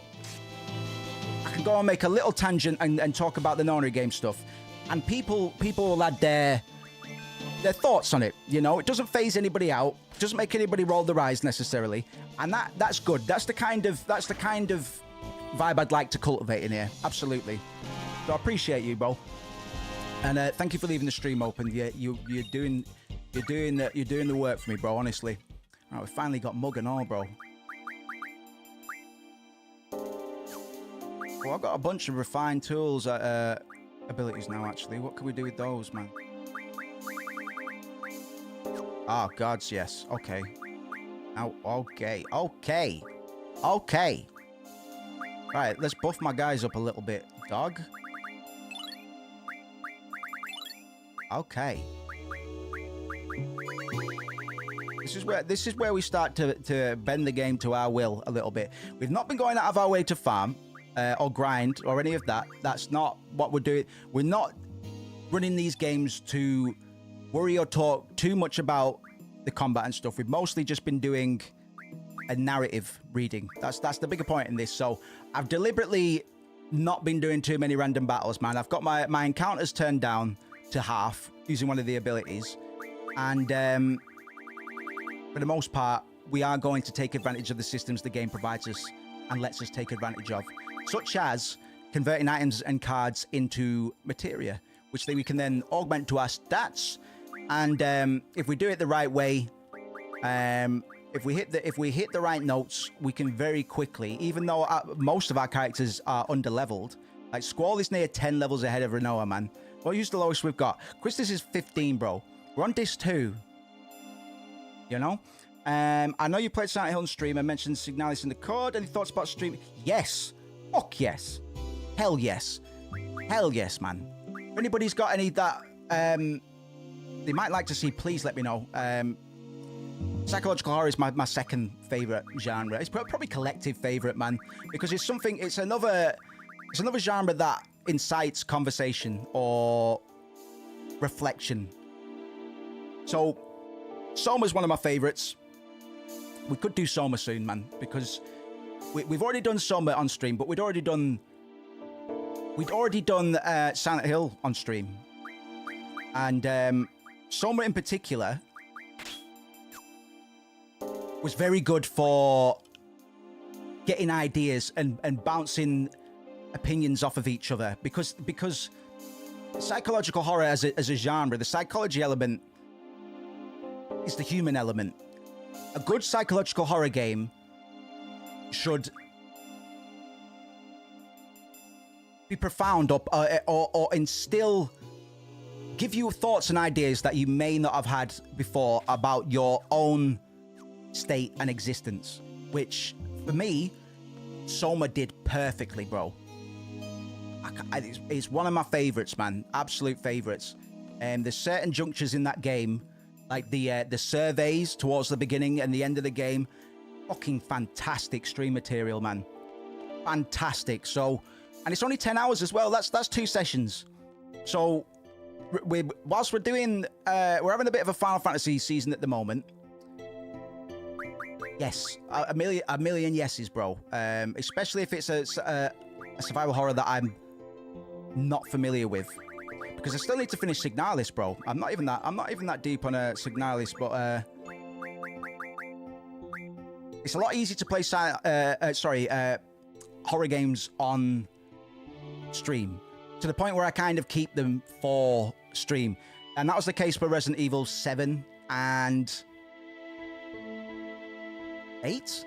I can go and make a little tangent and talk about the Nonary game stuff. And people will add their thoughts on it, you know. It doesn't phase anybody out. It doesn't make anybody roll their eyes necessarily. And that's good. That's the kind of vibe I'd like to cultivate in here. Absolutely. So I appreciate you, bro. And thank you for leaving the stream open. You're doing the work for me, bro, honestly. All right, we finally got Mug and all, bro. Well, I've got a bunch of refined tools abilities now, actually. What can we do with those, man? Oh, gods, yes. Okay. Now, okay. Right, let's buff my guys up a little bit, dog. Okay. This is where we start to bend the game to our will a little bit. We've not been going out of our way to farm or grind or any of that. That's not what we're doing. We're not running these games to worry or talk too much about the combat and stuff. We've mostly just been doing a narrative reading. That's the bigger point in this. So I've deliberately not been doing too many random battles, man. I've got my encounters turned down to half using one of the abilities, and for the most part we are going to take advantage of the systems the game provides us and lets us take advantage of, such as converting items and cards into materia, which we can then augment to our stats. And if we do it the right way, if we hit the right notes, we can very quickly, even though most of our characters are under-leveled, like Squall is near 10 levels ahead of Renoa, man. Well, use the lowest we've got. Christus is 15, bro. We're on disc 2. You know? I know you played Silent Hill on stream and mentioned Signalis in the code. Any thoughts about streaming? Yes. Fuck yes. Hell yes. Hell yes, man. If anybody's got any that they might like to see, please let me know. Psychological horror is my second favorite genre. It's probably collective favorite, man, because it's another genre that incites conversation or reflection. So Soma's one of my favorites. We could do Soma soon, man, because we've already done Soma on stream, but we'd already done Silent Hill on stream. And Soma in particular was very good for getting ideas and bouncing opinions off of each other, because psychological horror as a genre, the psychology element is the human element. A good psychological horror game should be profound or instill, give you thoughts and ideas that you may not have had before about your own state and existence, which for me Soma did perfectly, bro. It's one of my favorites, man. Absolute favorites. And there's certain junctures in that game, like the surveys towards the beginning and the end of the game, fucking fantastic stream material, man. Fantastic. So, and it's only 10 hours as well. That's 2 sessions. So whilst we're doing we're having a bit of a Final Fantasy season at the moment. Yes, a million yeses, bro. Especially if it's a survival horror that I'm not familiar with, because I still need to finish Signalis, bro. I'm not even that deep on a Signalis, but it's a lot easier to play horror games on stream, to the point where I kind of keep them for stream, and that was the case for Resident Evil 7 and 8.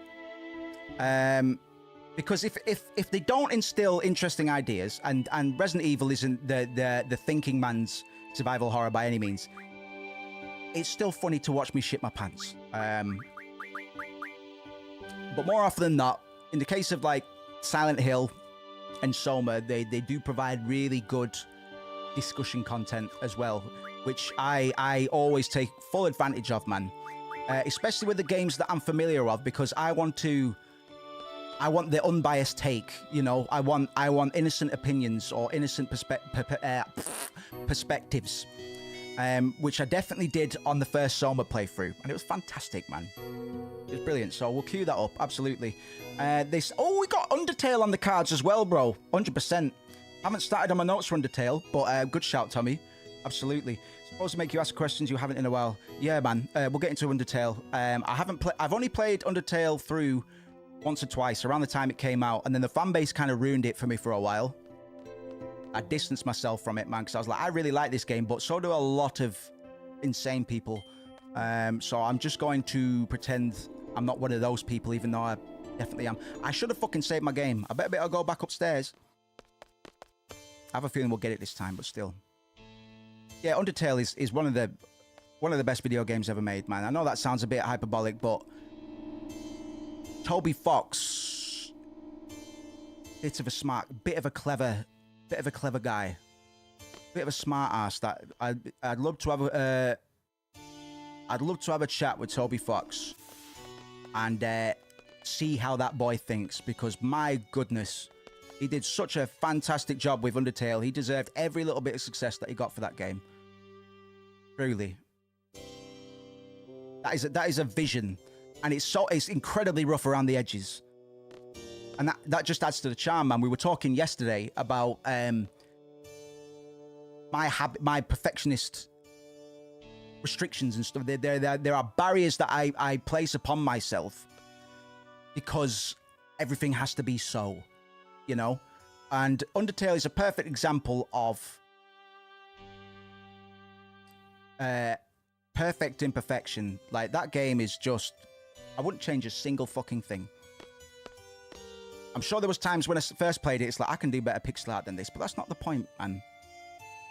Because if they don't instill interesting ideas, and Resident Evil isn't the thinking man's survival horror by any means, it's still funny to watch me shit my pants. But more often than not, in the case of like Silent Hill and Soma, they do provide really good discussion content as well, which I always take full advantage of, man. Especially with the games that I'm familiar of, because I want the unbiased take, you know. I want innocent opinions or innocent perspectives, which I definitely did on the first Soma playthrough, and it was fantastic, man. It was brilliant. So we'll queue that up, absolutely. We got Undertale on the cards as well, bro. 100%. Haven't started on my notes for Undertale, but good shout, Tommy. Absolutely. Supposed to make you ask questions you haven't in a while. Yeah, man. We'll get into Undertale. I've only played Undertale through once or twice around the time it came out, and then the fan base kind of ruined it for me for a while. I distanced myself from it, man, because I was like, I really like this game, but so do a lot of insane people. So I'm just going to pretend I'm not one of those people, even though I definitely am. I should have fucking saved my game. I better I'll go back upstairs. I have a feeling we'll get it this time, but still. Yeah, Undertale is one of the best video games ever made, man. I know that sounds a bit hyperbolic, but Toby Fox, bit of a clever guy, bit of a smart ass. That I'd love to have a chat with Toby Fox and see how that boy thinks, because my goodness, he did such a fantastic job with Undertale. He deserved every little bit of success that he got for that game. Truly, that is a vision. And it's incredibly rough around the edges, and that just adds to the charm, man. We were talking yesterday about my perfectionist restrictions and stuff. There are barriers that I place upon myself because everything has to be so, you know. And Undertale is a perfect example of perfect imperfection. Like, that game is just, I wouldn't change a single fucking thing. I'm sure there was times when I first played it, it's like, I can do better pixel art than this, but that's not the point, man.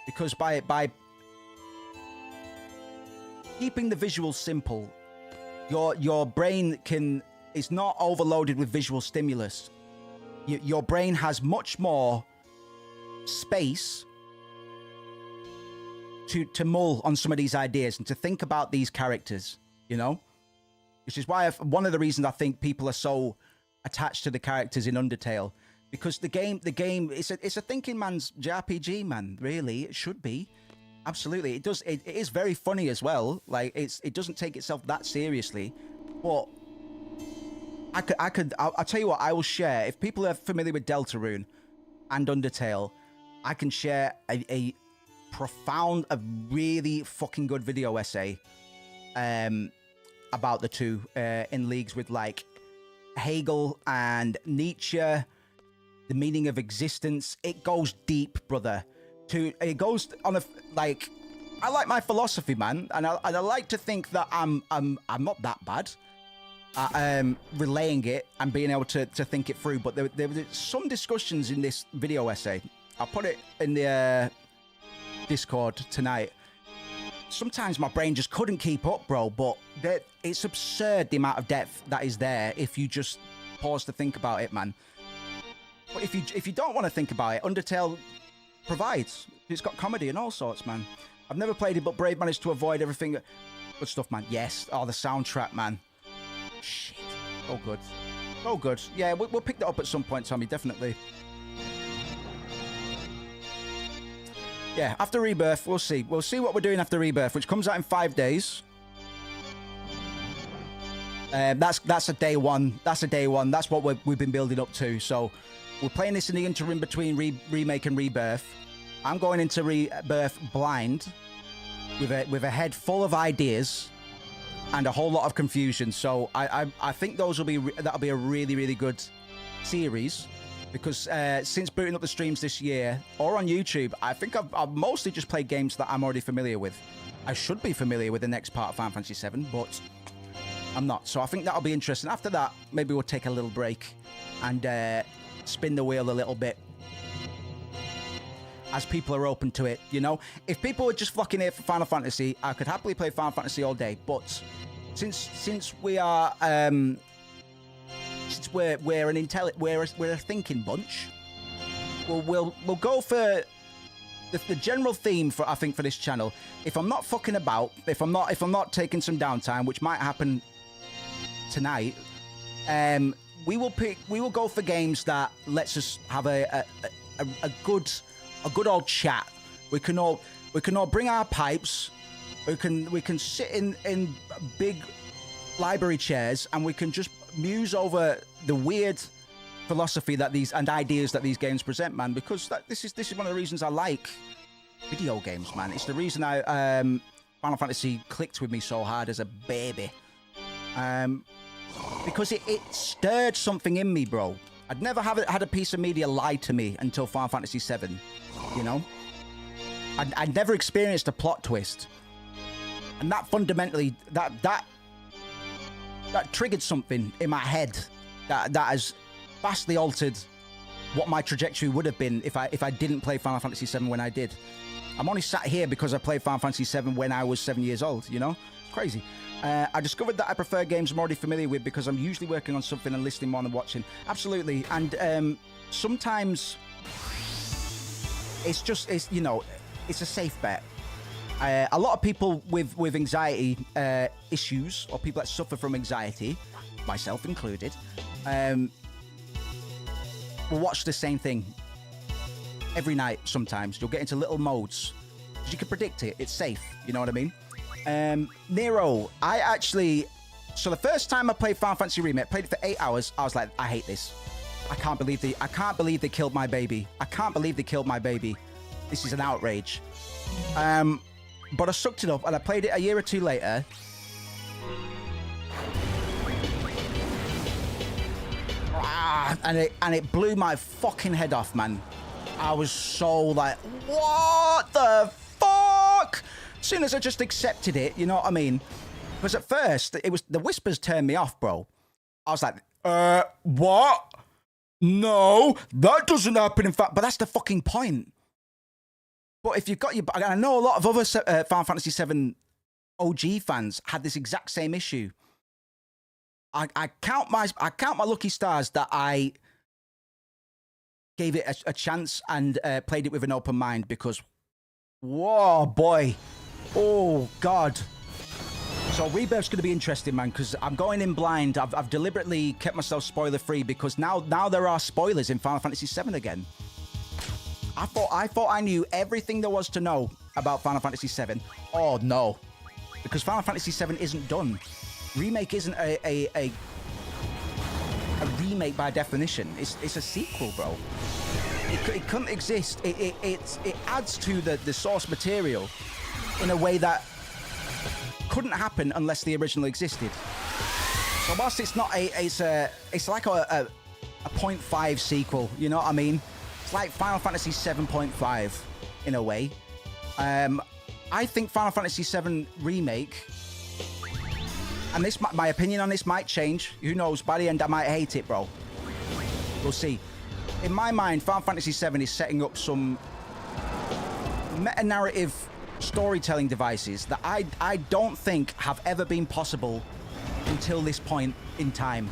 Because by keeping the visuals simple, your brain is not overloaded with visual stimulus. Your brain has much more space to mull on some of these ideas and to think about these characters, you know? Which is why one of the reasons I think people are so attached to the characters in Undertale, because the game, it's a thinking man's JRPG, man. Really, it should be. Absolutely, it does. It is very funny as well. Like it doesn't take itself that seriously. But I'll tell you what. I will share, if people are familiar with Deltarune and Undertale, I can share a profound, a really fucking good video essay about the two in leagues with like Hegel and Nietzsche, the meaning of existence. It goes deep, brother. It goes on a like. I like my philosophy, man, and I like to think that I'm not that bad at relaying it and being able to think it through. But there were some discussions in this video essay. I'll put it in the Discord tonight. Sometimes my brain just couldn't keep up, bro, but it's absurd the amount of depth that is there if you just pause to think about it, man. But if you don't want to think about it, Undertale provides. It's got comedy and all sorts, man. I've never played it, but Brave managed to avoid everything. Good stuff, man. Yes. Oh, the soundtrack, man. Shit. Oh, good. Oh, good. Yeah, we'll pick that up at some point, Tommy, definitely. Yeah, after Rebirth, we'll see. We'll see what we're doing after Rebirth, which comes out in 5 days. That's a day one. That's a day one. That's what we've been building up to. So we're playing this in the interim between Remake and Rebirth. I'm going into Rebirth blind with a head full of ideas and a whole lot of confusion. So I think that'll be a really, really good series. Because since booting up the streams this year, or on YouTube, I think I've mostly just played games that I'm already familiar with. I should be familiar with the next part of Final Fantasy VII, but I'm not. So I think that'll be interesting. After that, maybe we'll take a little break and spin the wheel a little bit. As people are open to it, you know? If people were just flocking here for Final Fantasy, I could happily play Final Fantasy all day. But since we are... since we're a thinking bunch, we'll go for the general theme for, I think, for this channel. If I'm not fucking about, if I'm not taking some downtime, which might happen tonight, we will go for games that lets us have a good old chat. We can all bring our pipes. We can sit in big library chairs and we can just muse over the weird philosophy that and ideas that these games present, man. Because this is one of the reasons I like video games, man. It's the reason Final Fantasy clicked with me so hard as a baby, because it stirred something in me, bro. I'd never had a piece of media lie to me until Final Fantasy VII. You know, I'd never experienced a plot twist, and that fundamentally that triggered something in my head that has vastly altered what my trajectory would have been if I didn't play Final Fantasy VII when I did. I'm only sat here because I played Final Fantasy VII when I was 7 years old, you know? It's crazy. I discovered that I prefer games I'm already familiar with because I'm usually working on something and listening more than watching. Absolutely. And sometimes it's you know, it's a safe bet. A lot of people with anxiety issues, or people that suffer from anxiety, myself included, will watch the same thing every night. Sometimes you'll get into little modes because you can predict it. It's safe. You know what I mean? Nero, so the first time I played Final Fantasy Remake, played it for 8 hours. I was like, I hate this. I can't believe they killed my baby. I can't believe they killed my baby. This is an outrage. But I sucked it up and I played it a year or two later. And it blew my fucking head off, man. I was so like, what the fuck? As soon as I just accepted it, you know what I mean? Because at first, the whispers turned me off, bro. I was like, what? No, that doesn't happen in fact. But that's the fucking point. But if you've got I know a lot of other Final Fantasy VII OG fans had this exact same issue. I count my lucky stars that I gave it a chance and played it with an open mind because, whoa, boy. Oh, God. So Rebirth's going to be interesting, man, because I'm going in blind. I've deliberately kept myself spoiler-free because now there are spoilers in Final Fantasy VII again. I thought I knew everything there was to know about Final Fantasy VII. Oh, no. Because Final Fantasy VII isn't done. Remake isn't a remake by definition. It's a sequel, bro. It couldn't exist. It adds to the source material in a way that couldn't happen unless the original existed. So whilst it's not it's like a 0.5 sequel, you know what I mean? It's like Final Fantasy 7.5 in a way. I think Final Fantasy VII Remake, and this, my opinion on this might change. Who knows? By the end, I might hate it, bro. We'll see. In my mind, Final Fantasy VII is setting up some meta-narrative storytelling devices that I don't think have ever been possible until this point in time.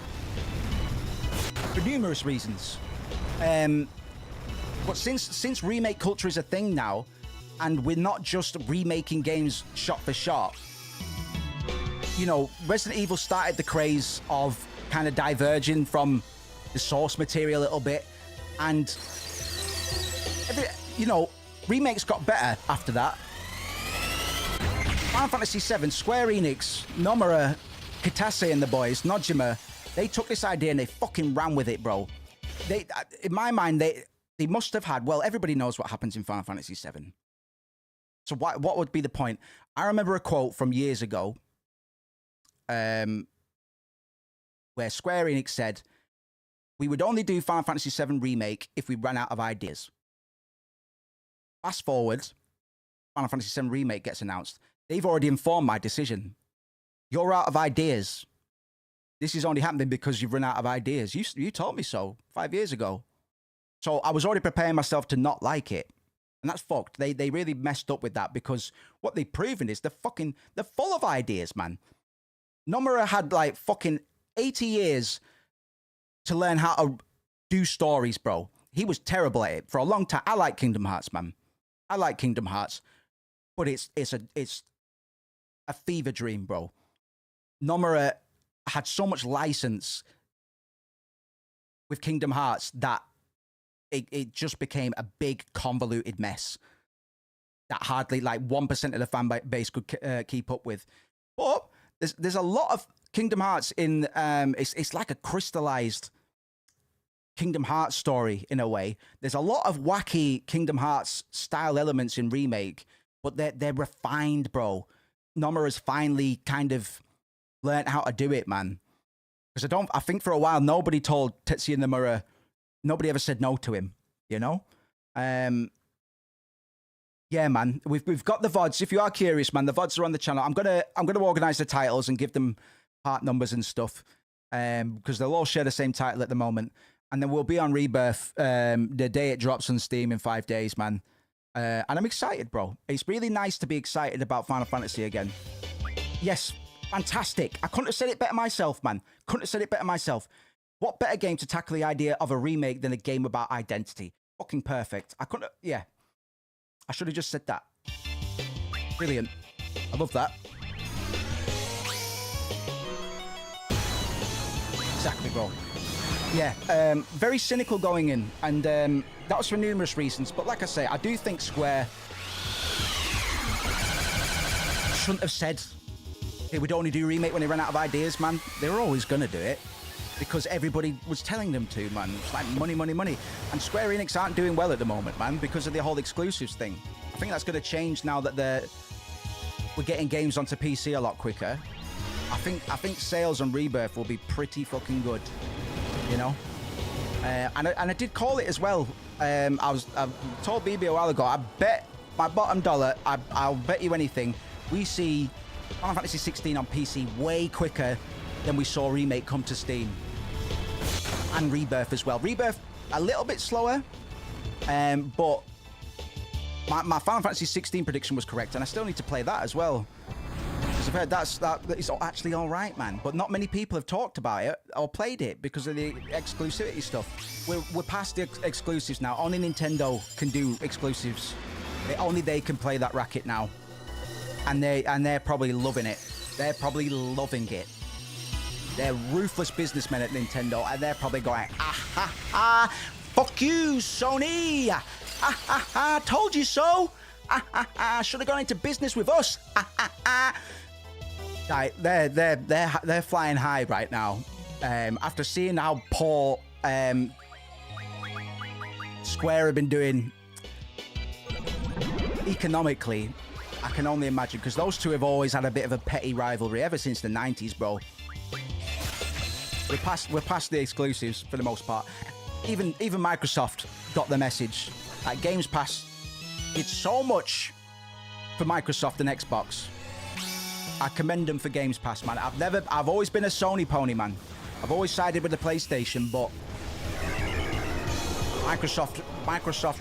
For numerous reasons. But since remake culture is a thing now, and we're not just remaking games shot for shot, you know, Resident Evil started the craze of kind of diverging from the source material a little bit, and you know, remakes got better after that. Final Fantasy VII, Square Enix, Nomura, Kitase and the boys, Nojima, they took this idea and they fucking ran with it, bro. They, in my mind, they must have had, well, everybody knows what happens in Final Fantasy VII. So what would be the point? I remember a quote from years ago where Square Enix said, we would only do Final Fantasy VII Remake if we ran out of ideas. Fast forward, Final Fantasy VII Remake gets announced. They've already informed my decision. You're out of ideas. This is only happening because you've run out of ideas. You told me so 5 years ago. So I was already preparing myself to not like it. And that's fucked. They really messed up with that because what they've proven is they're full of ideas, man. Nomura had like fucking 80 years to learn how to do stories, bro. He was terrible at it for a long time. I like Kingdom Hearts, man. I like Kingdom Hearts. But it's a fever dream, bro. Nomura had so much license with Kingdom Hearts that it just became a big convoluted mess that hardly like 1% of the fan base could keep up with. But there's a lot of Kingdom Hearts in it's like a crystallized Kingdom Hearts story in a way. There's a lot of wacky Kingdom Hearts style elements in Remake, but they're refined, bro. Nomura's finally kind of learned how to do it, man. Because I think for a while nobody told Tetsuya Nomura, nobody ever said no to him, you know? Yeah, man. We've got the VODs. If you are curious, man, the VODs are on the channel. I'm gonna organize the titles and give them part numbers and stuff. Because they'll all share the same title at the moment. And then we'll be on Rebirth the day it drops on Steam in 5 days, man. And I'm excited, bro. It's really nice to be excited about Final Fantasy again. Yes, fantastic. I couldn't have said it better myself, man. Couldn't have said it better myself. What better game to tackle the idea of a remake than a game about identity? Fucking perfect. I couldn't, yeah. I should have just said that. Brilliant. I love that. Exactly, bro. Yeah, very cynical going in, and that was for numerous reasons. But like I say, I do think Square shouldn't have said they would only do remake when they ran out of ideas, man. They were always gonna do it because everybody was telling them to, man. It's like money, money, money. And Square Enix aren't doing well at the moment, man, because of the whole exclusives thing. I think that's gonna change now that we're getting games onto PC a lot quicker. I think sales on Rebirth will be pretty fucking good. You know, and I did call it as well. I told BB a while ago. I bet my bottom dollar. I'll bet you anything. We see Final Fantasy 16 on PC way quicker than we saw Remake come to Steam, and Rebirth as well. Rebirth a little bit slower, but my Final Fantasy 16 prediction was correct, and I still need to play that as well. because I've heard that it's actually all right, man. But not many people have talked about it or played it because of the exclusivity stuff. We're past the exclusives now. Only Nintendo can do exclusives. Only they can play that racket now, and they're probably loving it. They're probably loving it. They're ruthless businessmen at Nintendo, and they're probably going, ah ha ha, fuck you, Sony. Ah ha ha, told you so. Ah ha ha, should have gone into business with us. Ah ha ha. Right, they're flying high right now. After seeing how poor Square have been doing economically, I can only imagine, because those two have always had a bit of a petty rivalry ever since the 90s, bro. We're past the exclusives for the most part. Even Microsoft got the message. Like, Games Pass did so much for Microsoft and Xbox. I commend them for Games Pass, man. I've always been a Sony pony, man. I've always sided with the PlayStation, but Microsoft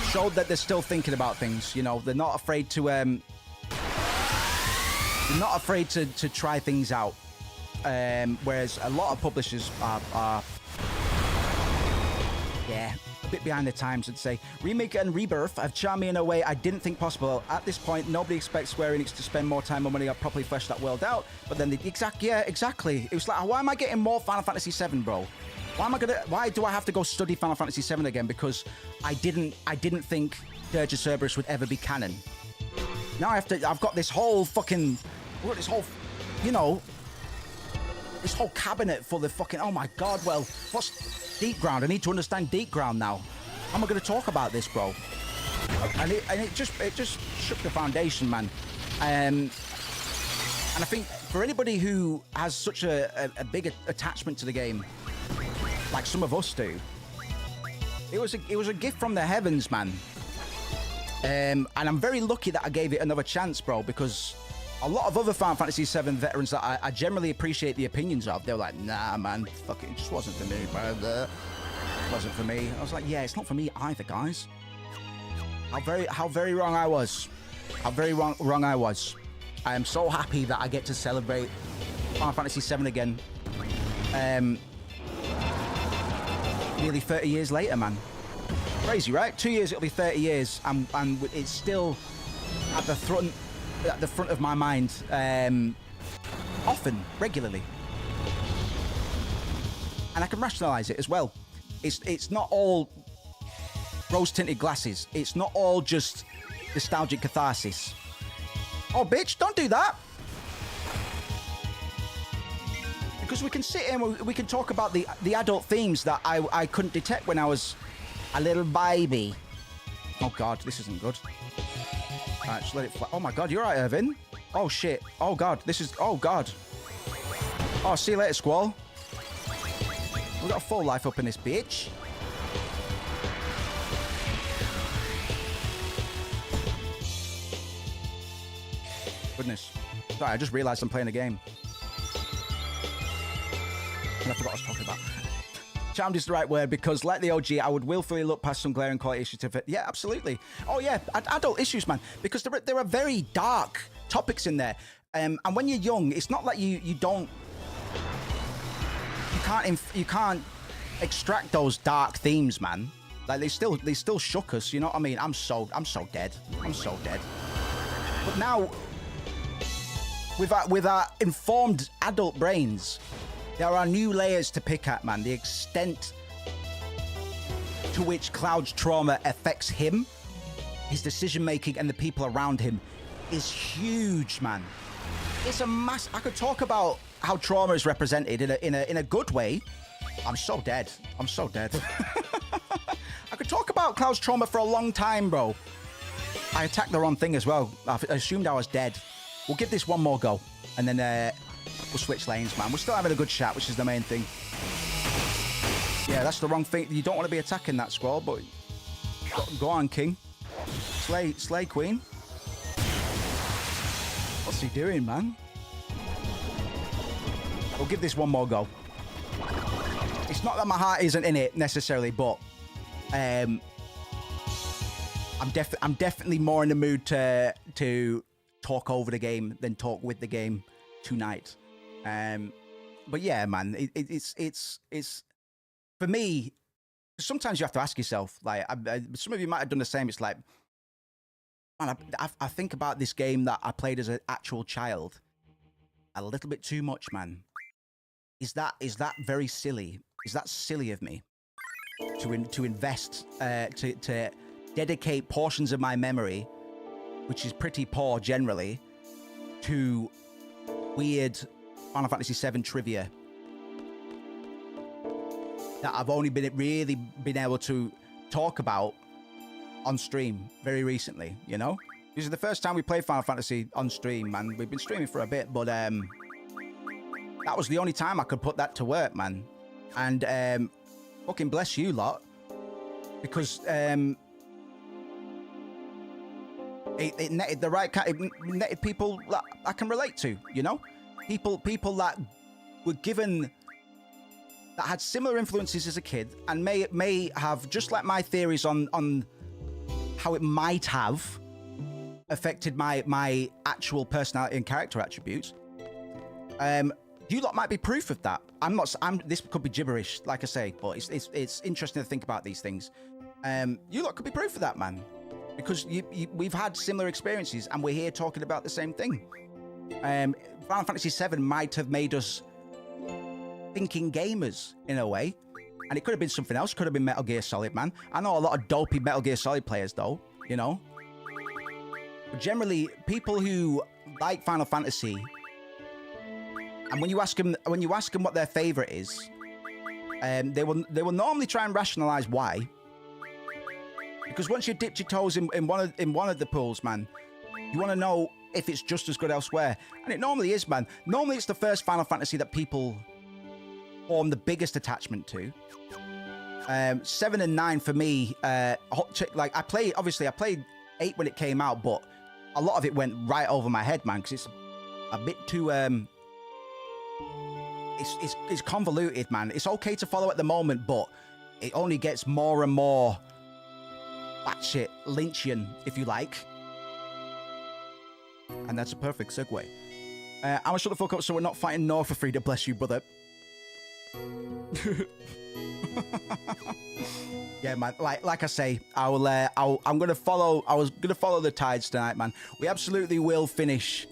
showed that they're still thinking about things. You know, they're not afraid to try things out. Whereas a lot of publishers are a bit behind the times, I'd say. Remake and Rebirth have charmed me in a way I didn't think possible. At this point, nobody expects Square Enix to spend more time and money on properly flesh that world out. But then exactly. It was like, why am I getting more Final Fantasy VII, bro? Why do I have to go study Final Fantasy VII again? Because I didn't think Dirge of Cerberus would ever be canon. Now I've got this whole fucking, this whole cabinet full of fucking, oh my god, well, what's Deep Ground? I need to understand Deep Ground now. How am I going to talk about this, bro? And it just shook the foundation, man. And I think for anybody who has such a big attachment to the game, like some of us do, it was a gift from the heavens, man. And I'm very lucky that I gave it another chance, bro, because a lot of other Final Fantasy VII veterans that I generally appreciate the opinions of, they were like, nah, man, fuck it just wasn't for me, bro. It wasn't for me. I was like, yeah, it's not for me either, guys. How very wrong I was. How very wrong I was. I am so happy that I get to celebrate Final Fantasy VII again. Nearly 30 years later, man. Crazy, right? 2 years, it'll be 30 years, and it's still at the front of my mind, often, regularly, and I can rationalize it as well. It's not all rose-tinted glasses. It's not all just nostalgic catharsis. Oh, bitch, don't do that. Because we can sit here and we can talk about the adult themes that I couldn't detect when I was a little baby. Oh god, this isn't good. Alright, just let it fly. Oh my god, you're right, Irvin. Oh shit. Oh god, oh god. Oh, see you later, Squall. We got a full life up in this bitch. Goodness. Sorry, I just realized I'm playing a game. And I forgot what I was talking about. Charmed is the right word, because like the OG, I would willfully look past some glaring quality issues to fit. Yeah, absolutely. Oh yeah, adult issues, man, because there are very dark topics in there. And when you're young, it's not like you can't extract those dark themes, man. Like they still shook us, you know what I mean? I'm so dead. I'm so dead. But now, with our informed adult brains, there are new layers to pick at, man. The extent to which Cloud's trauma affects him, his decision-making, and the people around him is huge, man. It's a mass. I could talk about how trauma is represented in a good way. I'm so dead. I'm so dead. I could talk about Cloud's trauma for a long time, bro. I attacked the wrong thing as well. I assumed I was dead. We'll give this one more go, and then we'll switch lanes, man. We're still having a good chat, which is the main thing. Yeah, that's the wrong thing. You don't want to be attacking that squall, but go on, King. Slay Queen. What's he doing, man? We'll give this one more go. It's not that my heart isn't in it necessarily, but I'm definitely more in the mood to talk over the game than talk with the game tonight. But yeah, man, it's for me. Sometimes you have to ask yourself, like, some of you might have done the same. It's like, man, I think about this game that I played as an actual child a little bit too much, man. Is that very silly? Is that silly of me to invest, to dedicate portions of my memory, which is pretty poor generally, to weird Final Fantasy VII trivia that I've only really been able to talk about on stream very recently, you know? This is the first time we played Final Fantasy on stream, man. We've been streaming for a bit, but that was the only time I could put that to work, man. And fucking bless you lot, because it netted the right kind. It netted people that I can relate to, you know? People that were given, that had similar influences as a kid, and may have, just like my theories on how it might have affected my actual personality and character attributes. You lot might be proof of that. This could be gibberish, like I say, but it's interesting to think about these things. You lot could be proof of that, man, because we've had similar experiences, and we're here talking about the same thing. Final Fantasy VII might have made us thinking gamers in a way, and it could have been something else. Could have been Metal Gear Solid, man. I know a lot of dopey Metal Gear Solid players, though, you know. But generally, people who like Final Fantasy, and when you ask them what their favorite is, they will normally try and rationalize why. Because once you dipped your toes in one of the pools, man, you want to know if it's just as good elsewhere, and it normally is, man. Normally, it's the first Final Fantasy that people form the biggest attachment to. 7 and 9 for me, like I played 8 when it came out, but a lot of it went right over my head, man, because it's a bit too it's convoluted, man. It's okay to follow at the moment, but it only gets more and more batshit Lynchian, if you like. And that's a perfect segue. I'm gonna shut the fuck up so we're not fighting North for free. To bless you, brother. Yeah, man. Like I say, I was gonna follow the tides tonight, man. We absolutely will finish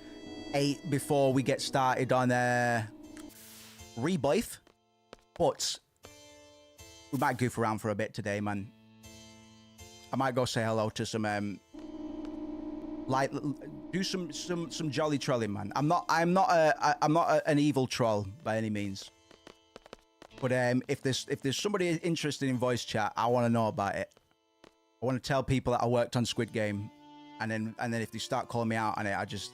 8 before we get started on Rebirth, but we might goof around for a bit today, man. I might go say hello to some do some jolly trolling, man. I'm not an evil troll by any means. But if there's somebody interested in voice chat, I want to know about it. I want to tell people that I worked on Squid Game, and then if they start calling me out on it, I just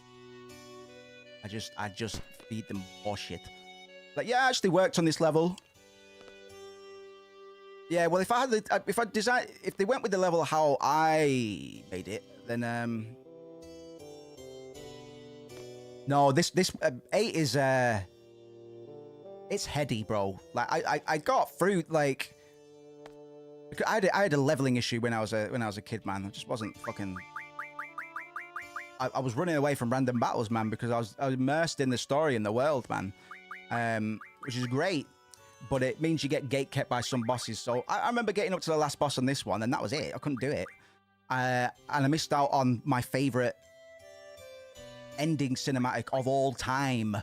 feed them bullshit. Like, yeah, I actually worked on this level. Yeah, well, if they went with the level how I made it, then no, this 8 is it's heady, bro. Like I got through, like, I had a leveling issue when I was a kid, man. I just wasn't fucking. I was running away from random battles, man, because I was immersed in the story and the world, man, which is great. But it means you get gate kept by some bosses. So I remember getting up to the last boss on this one, and that was it. I couldn't do it, and I missed out on my favorite ending cinematic of all time.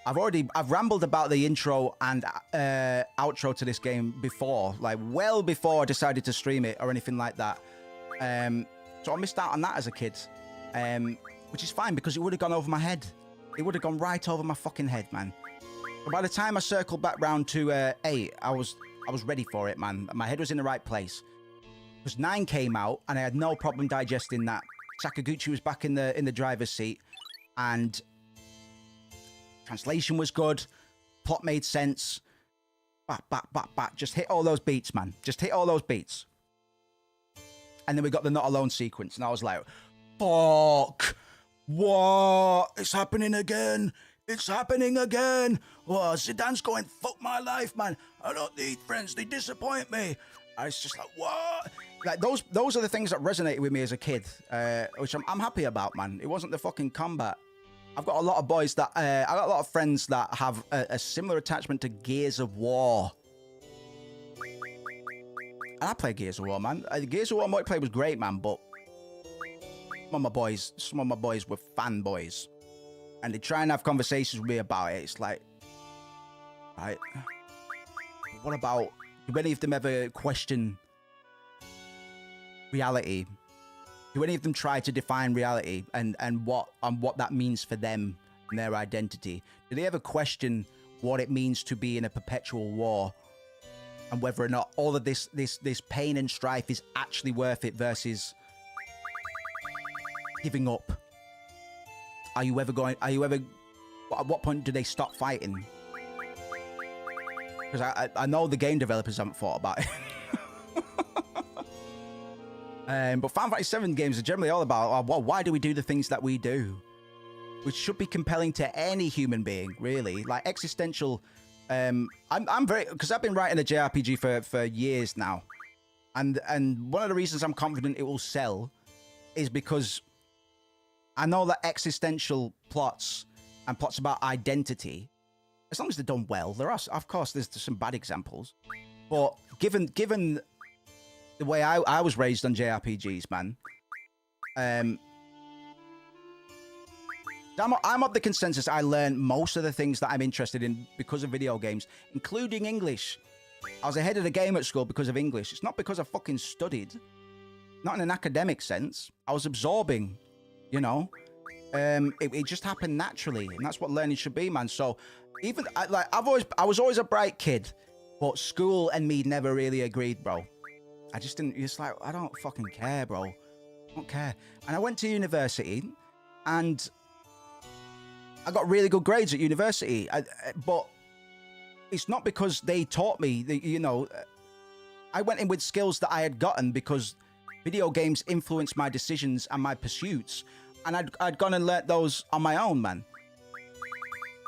I've rambled about the intro and outro to this game before, like well before I decided to stream it or anything like that. So I missed out on that as a kid, which is fine because it would have gone over my head. It would have gone right over my fucking head, man. But by the time I circled back round to 8, I was ready for it, man. My head was in the right place. Because 9 came out and I had no problem digesting that. Sakaguchi was back in the driver's seat, and translation was good. Plot made sense. Bat. Just hit all those beats, man. Just hit all those beats. And then we got the Not Alone sequence, and I was like, fuck. What? It's happening again. It's happening again. Oh, Zidane's going, fuck my life, man. I don't need friends. They disappoint me. I was just like, what? like those are the things that resonated with me as a kid, which I'm happy about, man. It wasn't the fucking combat. I've got a lot of boys that I got a lot of friends that have a similar attachment to Gears of War. And I play Gears of War, man. Gears of War multiplayer was great, man, but some of my boys were fanboys. And they try and have conversations with me about it. It's like, right, what about, do any of them ever question reality? Do any of them try to define reality and what that means for them and their identity? Do they ever question what it means to be in a perpetual war and whether or not all of this pain and strife is actually worth it versus giving up? At what point do they stop fighting? Because I know the game developers haven't thought about it. But Final Fantasy VII games are generally all about, well, why do we do the things that we do? Which should be compelling to any human being, really. Like existential. I'm very, because I've been writing a JRPG for years now, and one of the reasons I'm confident it will sell is because I know that existential plots and plots about identity, as long as they're done well, there are, of course, there's some bad examples, but given the way I was raised on JRPGs, man, I'm of the consensus I learned most of the things that I'm interested in because of video games, including English. I was ahead of the game at school because of English. It's not because I fucking studied. Not in an academic sense. I was absorbing, you know. It just happened naturally, and that's what learning should be, man. So even I was always a bright kid, but school and me never really agreed, bro. I just didn't. It's like, I don't fucking care, bro. I don't care. And I went to university, and I got really good grades at university. But it's not because they taught me that, you know. I went in with skills that I had gotten because video games influenced my decisions and my pursuits, and I'd gone and learnt those on my own, man.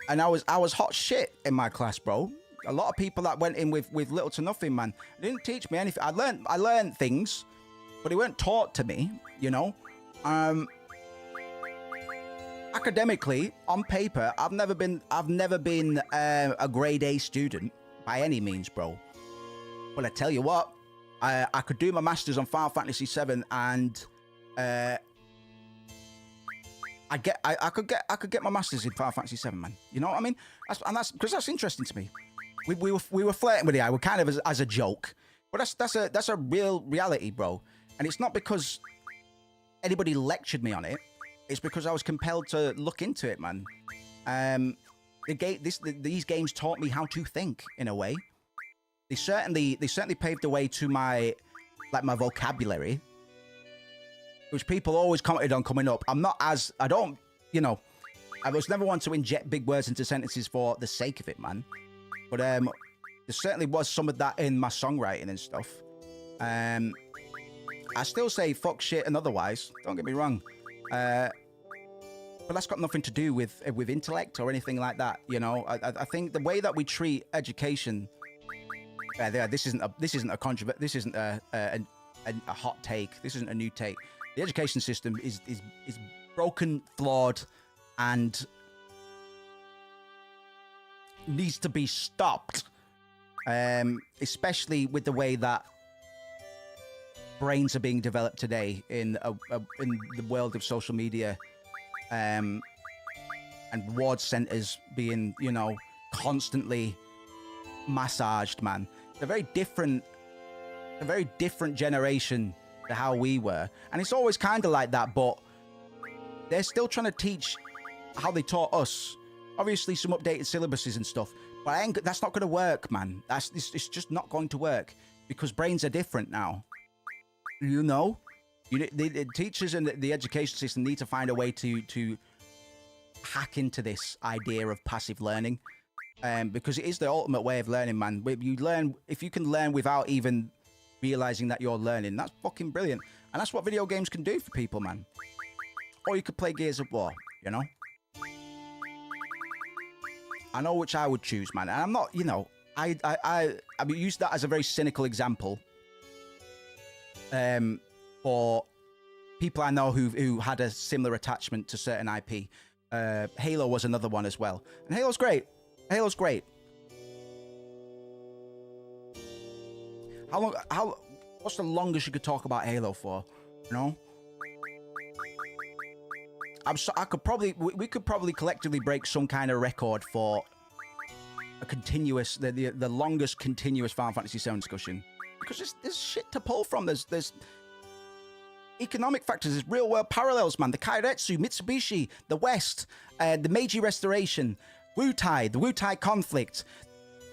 And I was hot shit in my class, bro. A lot of people that went in with little to nothing, man. They didn't teach me anything. I learned things, but they weren't taught to me, you know. Academically, on paper, I've never been a grade A student by any means, bro. But I tell you what, I could do my masters on Final Fantasy VII, and I could get my masters in Final Fantasy VII, man. You know what I mean? That's because that's interesting to me. We were flirting with it. We're kind of as a joke, but that's a real reality, bro. And it's not because anybody lectured me on it. It's because I was compelled to look into it, man. These games taught me how to think in a way. They certainly paved the way to my vocabulary, which people always commented on coming up. I was never one to inject big words into sentences for the sake of it, man. But there certainly was some of that in my songwriting and stuff. I still say fuck, shit, and otherwise. Don't get me wrong. But that's got nothing to do with intellect or anything like that. You know, I think the way that we treat education. This isn't a controversy. This isn't a hot take. This isn't a new take. The education system is broken, flawed, and needs to be stopped. Especially with the way that brains are being developed today in the world of social media, and reward centers being, you know, constantly massaged, man. It's a very different generation to how we were, and it's always kind of like that. But they're still trying to teach how they taught us. Obviously, some updated syllabuses and stuff, but that's not going to work, man. It's just not going to work because brains are different now. You know, the teachers and the education system need to find a way to hack into this idea of passive learning, because it is the ultimate way of learning, man. If you can learn without even realizing that you're learning, that's fucking brilliant. And that's what video games can do for people, man. Or you could play Gears of War, you know. I know which I would choose, man. And I'm not, you know, I use that as a very cynical example. for people I know who had a similar attachment to certain IP. Halo was another one as well, and Halo's great. Halo's great. What's the longest you could talk about Halo for? You know, we could probably collectively break some kind of record for a continuous, the longest continuous Final Fantasy VII discussion, because there's shit to pull from. There's economic factors, there's real world parallels, man. The Kairetsu, Mitsubishi, the West, the Meiji Restoration, Wutai, the Wutai conflict,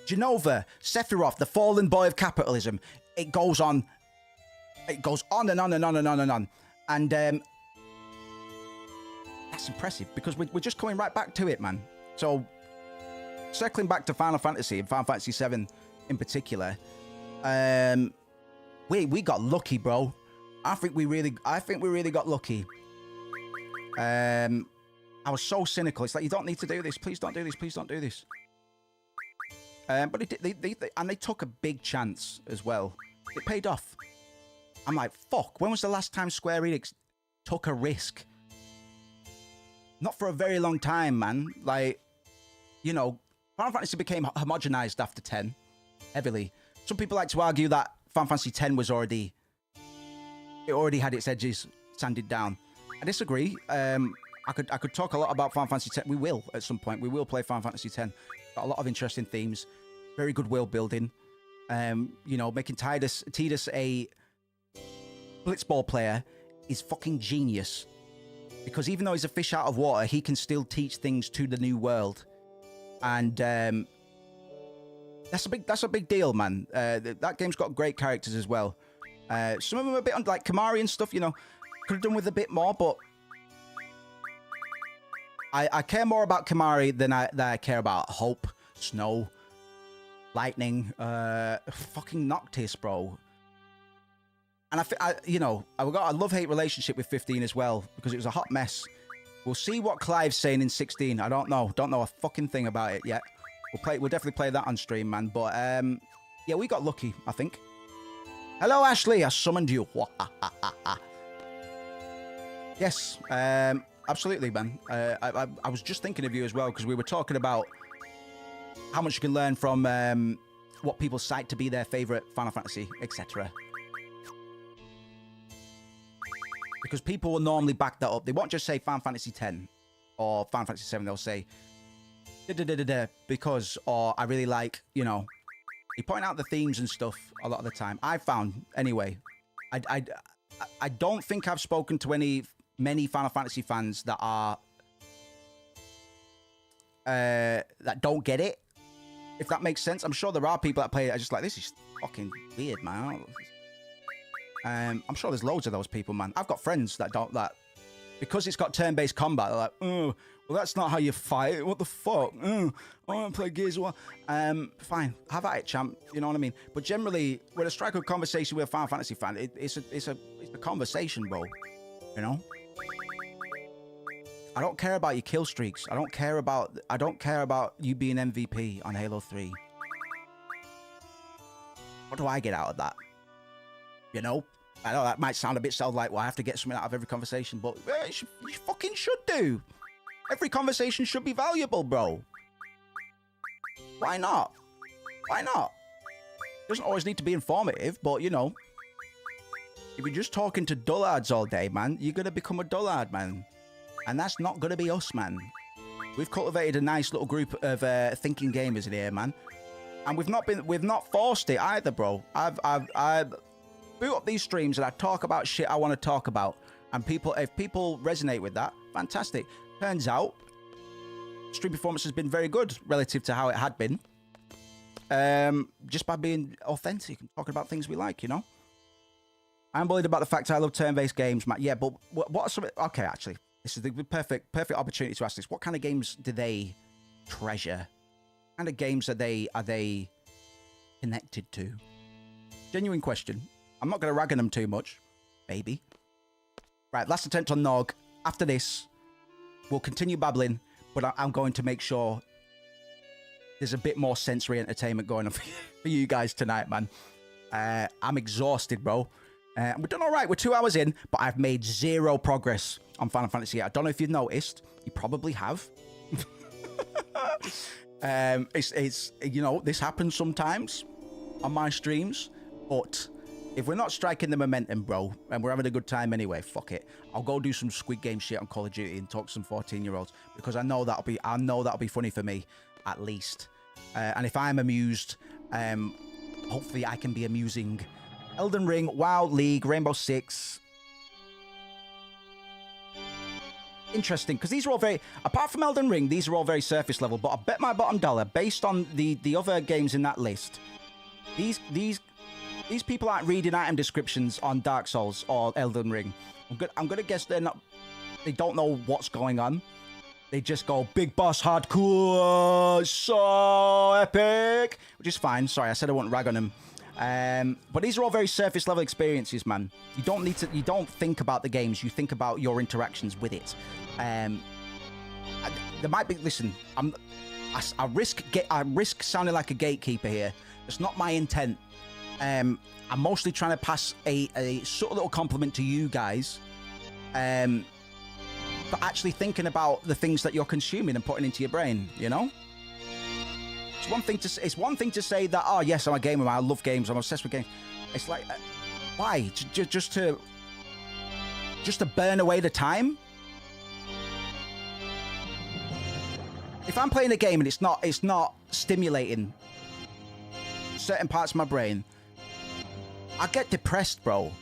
Genova, Sephiroth, the fallen boy of capitalism. It goes on. It goes on and on and on and on and on. And that's impressive, because we're just coming right back to it, man. So, circling back to Final Fantasy and Final Fantasy VII in particular, we got lucky, bro. I think we really got lucky. I was so cynical. It's like, you don't need to do this. Please don't do this. Please don't do this. But they took a big chance as well. It paid off. I'm like, fuck. When was the last time Square Enix took a risk? Not for a very long time, man. Like, you know, Final Fantasy became homogenized after 10, heavily. Some people like to argue that Final Fantasy X was already had its edges sanded down. I disagree. I could talk a lot about Final Fantasy X. We will at some point. We will play Final Fantasy X. Got a lot of interesting themes. Very good world building. You know, making Tidus a blitzball player is fucking genius. Because even though he's a fish out of water, he can still teach things to the new world. And that's a big deal, man. That game's got great characters as well. Some of them are a bit like Kamari and stuff, you know. Could have done with a bit more, but I care more about Kamari than I care about Hope, Snow, Lightning, fucking Noctis, bro. And you know, I've got a love-hate relationship with 15 as well, because it was a hot mess. We'll see what Clive's saying in 16. I don't know a fucking thing about it yet. We'll definitely play that on stream, man. But yeah, we got lucky, I think. Hello, Ashley. I summoned you. Yes, absolutely, man. I was just thinking of you as well, because we were talking about how much you can learn from what people cite to be their favorite Final Fantasy, etc. Because people will normally back that up. They won't just say Final Fantasy X or Final Fantasy VII. They'll say because, or I really like, you know. They point out the themes and stuff a lot of the time. I found, anyway. I don't think I've spoken to many Final Fantasy fans that are that don't get it, if that makes sense. I'm sure there are people that play it are just like, this is fucking weird, man. I'm sure there's loads of those people, man. I've got friends that don't, that because it's got turn-based combat, they're like, oh, well, that's not how you fight. What the fuck? I want to play Gears of War. Fine, have at it, champ. You know what I mean? But generally, when I strike a conversation with a Final Fantasy fan, it's a conversation, bro. You know? I don't care about your kill streaks. I don't care about you being MVP on Halo 3. What do I get out of that? You know? I know that might sound a bit like, well, I have to get something out of every conversation, but you fucking should do. Every conversation should be valuable, bro. Why not? Why not? It doesn't always need to be informative, but, you know, if you're just talking to dullards all day, man, you're going to become a dullard, man. And that's not going to be us, man. We've cultivated a nice little group of thinking gamers in here, man. And we've not forced it either, bro. I've boot up these streams and I talk about shit I want to talk about. And if people resonate with that, fantastic. Turns out, stream performance has been very good relative to how it had been. Just by being authentic and talking about things we like, you know? I'm bullied about the fact I love turn-based games, Matt. Yeah, but what are some... Okay, actually, this is the perfect opportunity to ask this. What kind of games do they treasure? What kind of games are they connected to? Genuine question. I'm not going to rag on them too much. Maybe. Right, last attempt on Nog. After this, we'll continue babbling, but I'm going to make sure there's a bit more sensory entertainment going on for you guys tonight, man. I'm exhausted, bro. We've done all right. We're 2 hours in, but I've made 0 progress on Final Fantasy yet. I don't know if you've noticed. You probably have. It's you know, this happens sometimes on my streams, but if we're not striking the momentum, bro, and we're having a good time anyway, fuck it. I'll go do some Squid Game shit on Call of Duty and talk to some 14-year-olds because I know that'll be funny for me, at least. And if I'm amused, hopefully I can be amusing. Elden Ring, WoW, League, Rainbow Six. Interesting, because these are all very, apart from Elden Ring, these are all very surface level, but I bet my bottom dollar, based on the other games in that list, these people aren't reading item descriptions on Dark Souls or Elden Ring. I'm gonna guess they don't know what's going on. They just go, big boss, hardcore, so epic, which is fine. Sorry, I said I wouldn't rag on them. But these are all very surface level experiences, man. You don't think about the games, you think about your interactions with it. There might be, listen, I risk sounding like a gatekeeper here. It's not my intent. I'm mostly trying to pass a subtle little compliment to you guys, for actually thinking about the things that you're consuming and putting into your brain, you know? It's one thing to say that, oh yes, I'm a gamer, I love games, I'm obsessed with games. It's like, why? Just to burn away the time? If I'm playing a game and it's not stimulating certain parts of my brain, I get depressed, bro.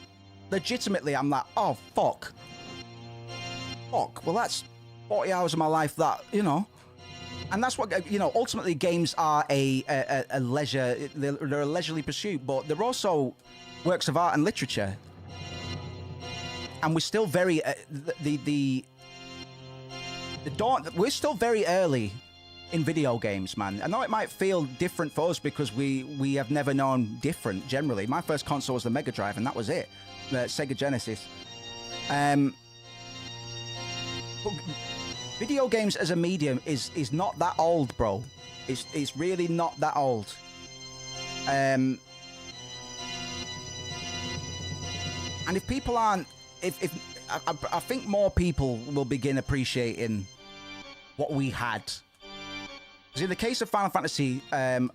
Legitimately, I'm like, oh fuck. Well, that's 40 hours of my life that, you know. And that's what, you know, ultimately games are a leisure, they're a leisurely pursuit, but they're also works of art and literature. And we're still very, we're still very early in video games, man. I know it might feel different for us because we have never known different generally. My first console was the Mega Drive and that was it, the Sega Genesis. But video games as a medium is not that old, bro. It's really not that old. And if people aren't, I think more people will begin appreciating what we had. Because in the case of Final Fantasy, I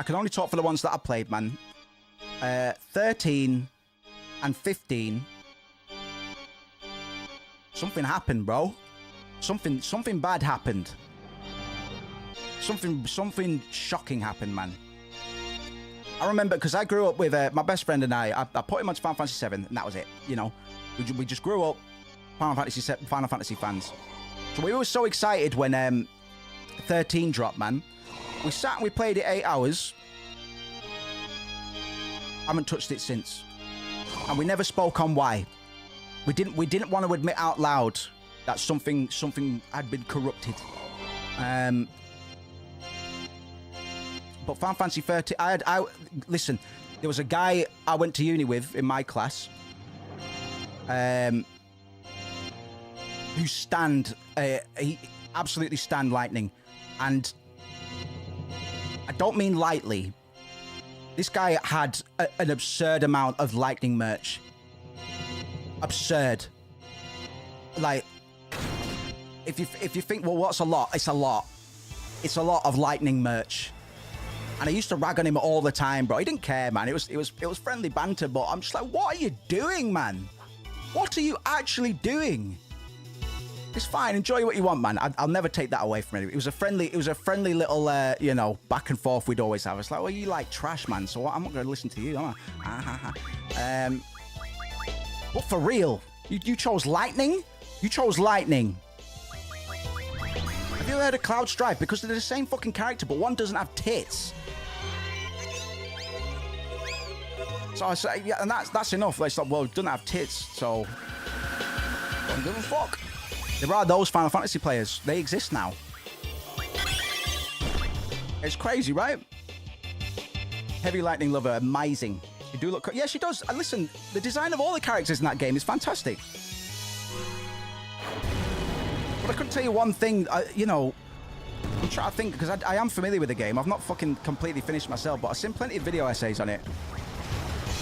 can only talk for the ones that I played, man. 13 and 15. Something happened, bro. Something bad happened. Something shocking happened, man. I remember because I grew up with my best friend and I put him on Final Fantasy VII, and that was it. You know, we just grew up Final Fantasy fans. So we were so excited when 13 dropped, man. We sat and we played it 8 hours. Haven't touched it since, and we never spoke on why. We didn't want to admit out loud that something had been corrupted. But Final Fantasy 13, listen, there was a guy I went to uni with in my class, who he absolutely stand lightning, and I don't mean lightly. This guy had an absurd amount of lightning merch. Absurd. Like, if you think, well, what's a lot? It's a lot. It's a lot of lightning merch. And I used to rag on him all the time, bro. He didn't care, man. It was friendly banter, but I'm just like, what are you doing, man? What are you actually doing? It's fine. Enjoy what you want, man. I'll never take that away from him. It was a friendly little, you know, back and forth we'd always have. It's like, well, you like trash, man, so I'm not going to listen to you, am I? But for real, you chose lightning? You chose lightning. Have you ever heard of Cloud Strife? Because they're the same fucking character, but one doesn't have tits. So I say, yeah, and that's enough. It's like, well, it doesn't have tits, so don't give a fuck. There are those Final Fantasy players. They exist now. It's crazy, right? Heavy Lightning Lover, amazing. You do look... Yeah, she does. And listen, the design of all the characters in that game is fantastic. But I couldn't tell you one thing, you know... I'm trying to think, because I am familiar with the game. I've not fucking completely finished myself, but I've seen plenty of video essays on it.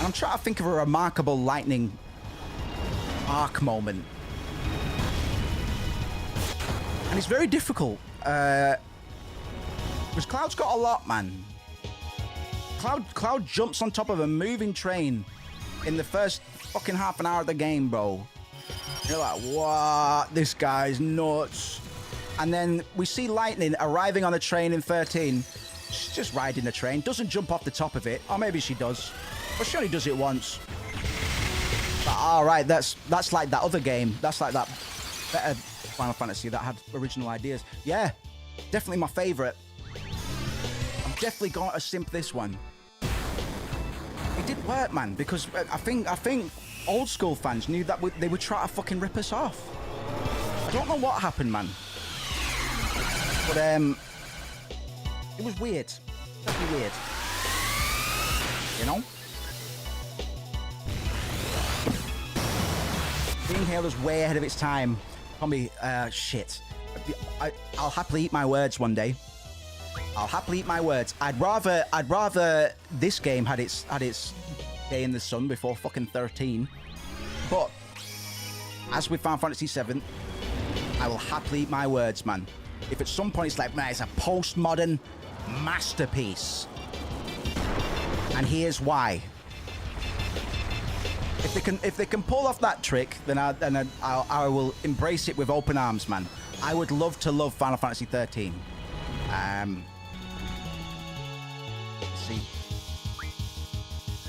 And I'm trying to think of a remarkable lightning arc moment. And it's very difficult. Because Cloud's got a lot, man. Cloud jumps on top of a moving train in the first fucking half an hour of the game, bro. You're like, what? This guy's nuts. And then we see Lightning arriving on a train in 13. She's just riding the train. Doesn't jump off the top of it. Or maybe she does. But she only does it once. But, all right, that's like that other game. That's like that better Final Fantasy that had original ideas. Yeah, definitely my favorite. I'm definitely going to simp this one. It did work, man, because I think old school fans knew that they would try to fucking rip us off. I don't know what happened, man. But it was weird. Definitely weird. You know? Being Halo's way ahead of its time. Tommy, shit. I'll happily eat my words one day. I'll happily eat my words. I'd rather this game had its day in the sun before fucking 13. But as with Final Fantasy VII, I will happily eat my words, man. If at some point it's like, man, it's a postmodern masterpiece, and here's why. If they can pull off that trick, then I will embrace it with open arms, man. I would love to love Final Fantasy 13. Let's see.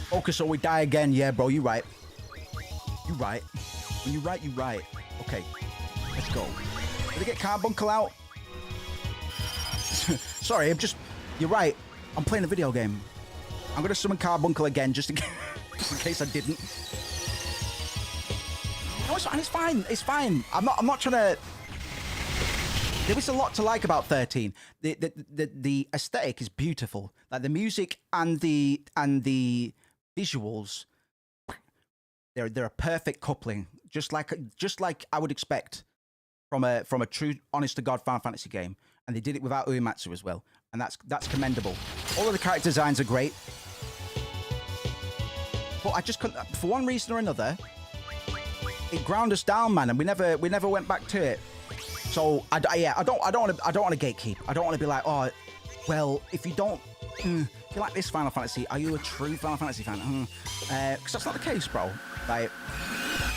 Focus or we die again. Yeah, bro, you right. You right. When you right, you right. Okay, let's go. Did I get Carbuncle out? Sorry, you're right. I'm playing a video game. I'm gonna summon Carbuncle again just in case I didn't. No, it's fine. It's fine. I'm not trying to. There was a lot to like about 13. The aesthetic is beautiful. Like the music and the visuals, they're a perfect coupling. Just like I would expect from a true, honest to God Final Fantasy game. And they did it without Uematsu as well, and that's commendable. All of the character designs are great, but I just couldn't, for one reason or another, it ground us down, man, and we never went back to it. So I don't want to gatekeep. I don't want to be like, oh, well, if you don't, if you like this Final Fantasy, are you a true Final Fantasy fan? Because that's not the case, bro. Like,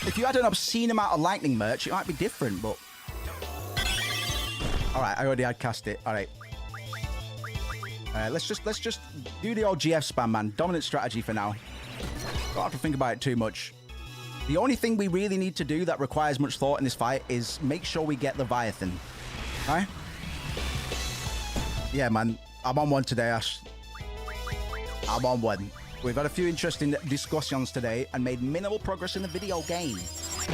if you had an obscene amount of Lightning merch, it might be different, but. All right, I already had cast it. All right. Let's just do the old GF spam, man. Dominant strategy for now. Don't have to think about it too much. The only thing we really need to do that requires much thought in this fight is make sure we get Leviathan. All right? Yeah, man. I'm on one today, Ash. I'm on one. We've had a few interesting discussions today and made minimal progress in the video game.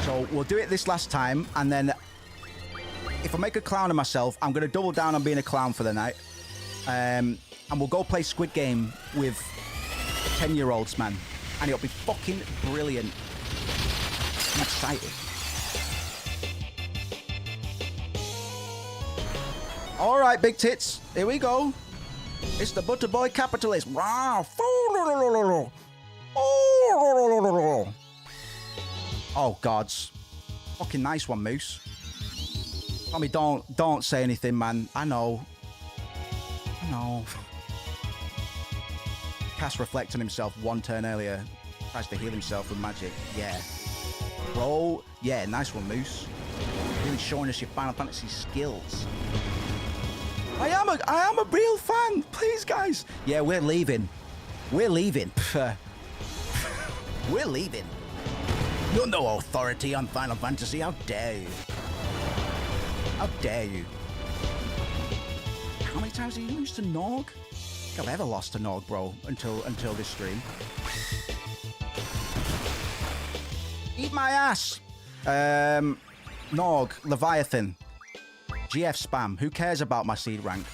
So we'll do it this last time, and then if I make a clown of myself, I'm going to double down on being a clown for the night. And we'll go play Squid Game with 10-year-olds, man. And it'll be fucking brilliant. I'm excited. All right, big tits. Here we go. It's the Butter Boy Capitalist. Wow. Oh, gods. Fucking nice one, Moose. Tommy, don't say anything, man. I know. Cass reflect on himself one turn earlier. Tries to heal himself with magic. Yeah. Bro. Yeah, nice one, Moose. Really showing us your Final Fantasy skills. I am a real fan. Please, guys. Yeah, we're leaving. We're leaving. We're leaving. You're no authority on Final Fantasy. How dare you? How dare you? How many times have you lose to Nog? I think I've ever lost to Nog, bro, until this stream. Eat my ass. Nog, Leviathan, GF spam. Who cares about my seed rank?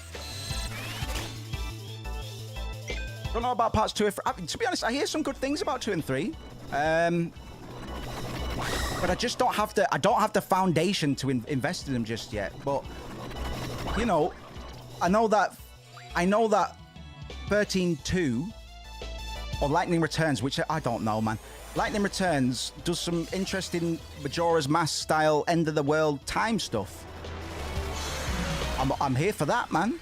Don't know about parts 2 and 3. To be honest, I hear some good things about 2 and 3. But I just don't have the. I don't have the foundation to invest in them just yet. But you know, I know that 13.2 or Lightning Returns, which I don't know, man. Lightning Returns does some interesting Majora's Mask style end of the world time stuff. I'm here for that, man.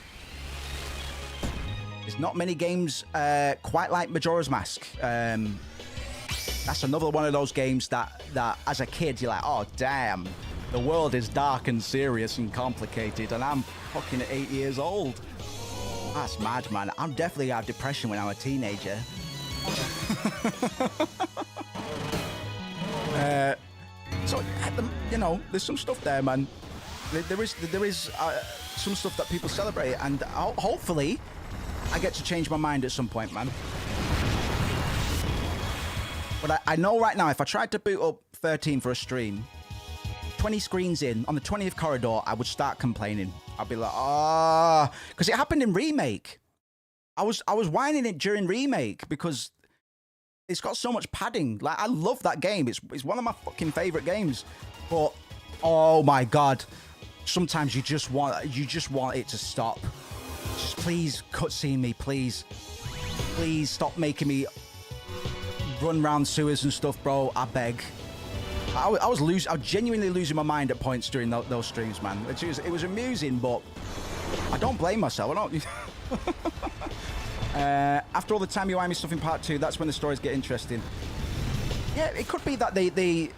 There's not many games quite like Majora's Mask. That's another one of those games that as a kid you're like, oh damn, the world is dark and serious and complicated, and I'm fucking 8 years old. That's mad, man. I'm definitely out of depression when I'm a teenager. So you know, there's some stuff there, man. There is some stuff that people celebrate, and hopefully I get to change my mind at some point, man. But I know right now, if I tried to boot up 13 for a stream, 20 screens in, on the 20th corridor, I would start complaining. I'd be like, ah, because it happened in Remake. I was whining it during Remake because it's got so much padding. Like, I love that game. It's one of my fucking favorite games. But oh my god, sometimes you just want it to stop. Just please cutscene me, please. Please stop making me run round sewers and stuff, bro. I beg. I was genuinely losing my mind at points during those streams, man. It was amusing, but I don't blame myself. I don't. After all the time you whine me stuff in part 2, that's when the stories get interesting. Yeah, it could be that they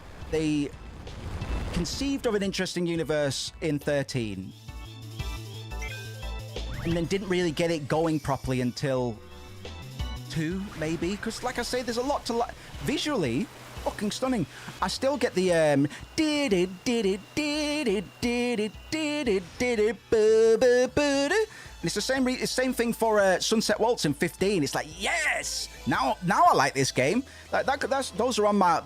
conceived of an interesting universe in 13 and then didn't really get it going properly until 2, maybe, because like I say, there's a lot to like. Visually fucking stunning. I still get the and it's the same thing for Sunset Waltz in 15. It's like, yes, now I like this game. Those are on my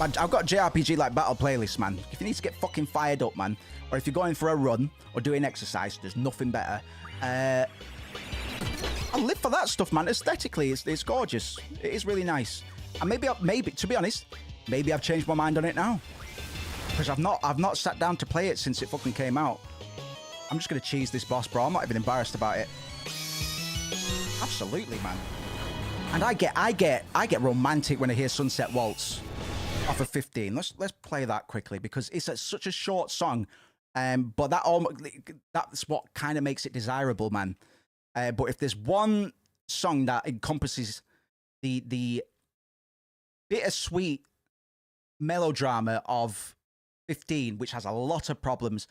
I've got JRPG like battle playlist, man. If you need to get fucking fired up, man, or if you're going for a run or doing exercise, there's nothing better. I live for that stuff, man. Aesthetically, it's gorgeous. It is really nice. And maybe to be honest, maybe I've changed my mind on it now, because I've not sat down to play it since it fucking came out. I'm just gonna cheese this boss, bro. I'm not even embarrassed about it. Absolutely, man. And I get romantic when I hear Sunset Waltz off of 15. Let's play that quickly because it's such a short song, but that's what kind of makes it desirable, man. But if there's one song that encompasses the bittersweet melodrama of 15, which has a lot of problems,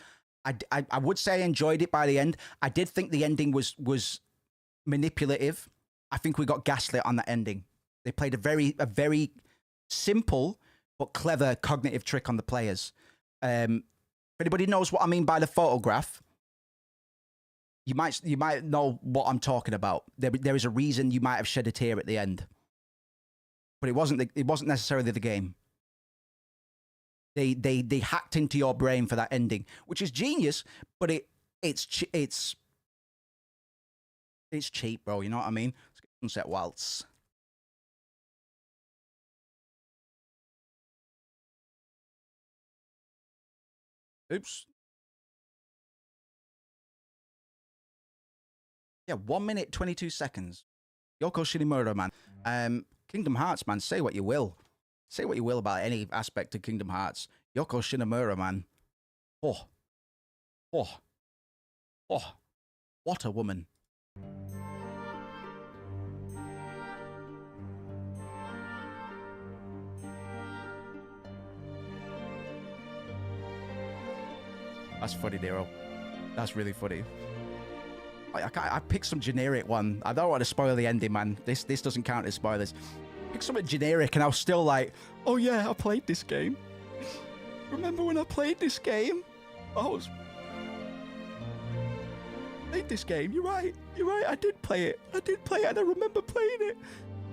I would say I enjoyed it by the end. I did think the ending was manipulative. I think we got gaslit on that ending. They played a very simple but clever cognitive trick on the players. If anybody knows what I mean by the photograph, you might know what I'm talking about. There is a reason you might have shed a tear at the end, but it wasn't necessarily the game. They hacked into your brain for that ending, which is genius, but it's cheap, bro. You know what I mean? Let's get Sunset Waltz. Oops. Yeah, 1 minute 22 seconds. Yoko Shinimura, man. Kingdom Hearts, man. Say what you will. Say what you will about any aspect of Kingdom Hearts. Yoko Shinimura, man. Oh. What a woman. That's funny, Nero. That's really funny. I picked some generic one. I don't want to spoil the ending, man. This doesn't count as spoilers. Pick something generic, and I was still like, oh yeah, I played this game. Remember when I played this game? Played this game. You're right. I did play it, and I remember playing it.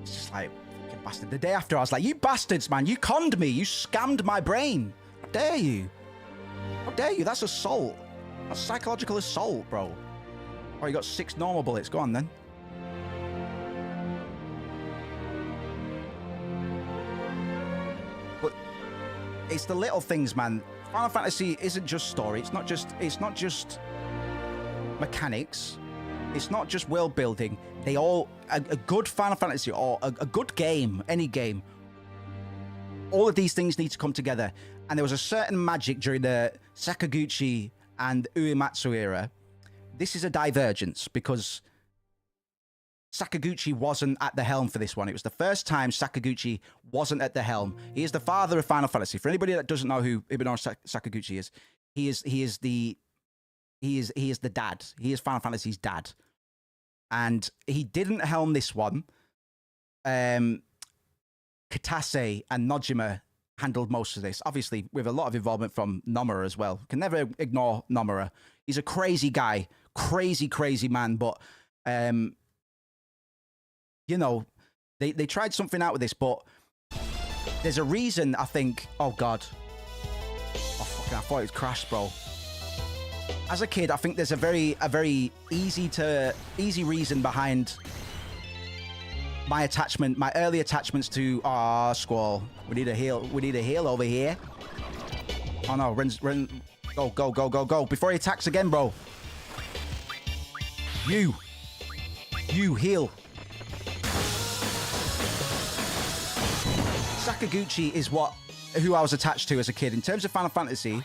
It's just like, fucking bastard. The day after, I was like, you bastards, man. You conned me. You scammed my brain. How dare you? How dare you? That's assault. That's psychological assault, bro. Oh, you got 6 normal bullets. Go on, then. But it's the little things, man. Final Fantasy isn't just story. It's not just mechanics. It's not just world building. They all a good Final Fantasy or a good game, any game. All of these things need to come together. And there was a certain magic during the Sakaguchi and Uematsu era. This is a divergence because Sakaguchi wasn't at the helm for this one. It was the first time Sakaguchi wasn't at the helm. He is the father of Final Fantasy. For anybody that doesn't know who Ibanori Sakaguchi is, he is the dad. He is Final Fantasy's dad. And he didn't helm this one. Katase and Nojima handled most of this, obviously with a lot of involvement from Nomura as well. Can never ignore Nomura. He's a crazy guy, crazy man, but you know, they tried something out with this, but there's a reason, I think. Oh god, oh fucking, I thought it was crashed, bro. As a kid, I think there's a very easy reason behind my early attachments to Squall. We need a heal over here. Oh no, Ren, go before he attacks again, bro. You heal. Sakaguchi is who I was attached to as a kid. In terms of Final Fantasy,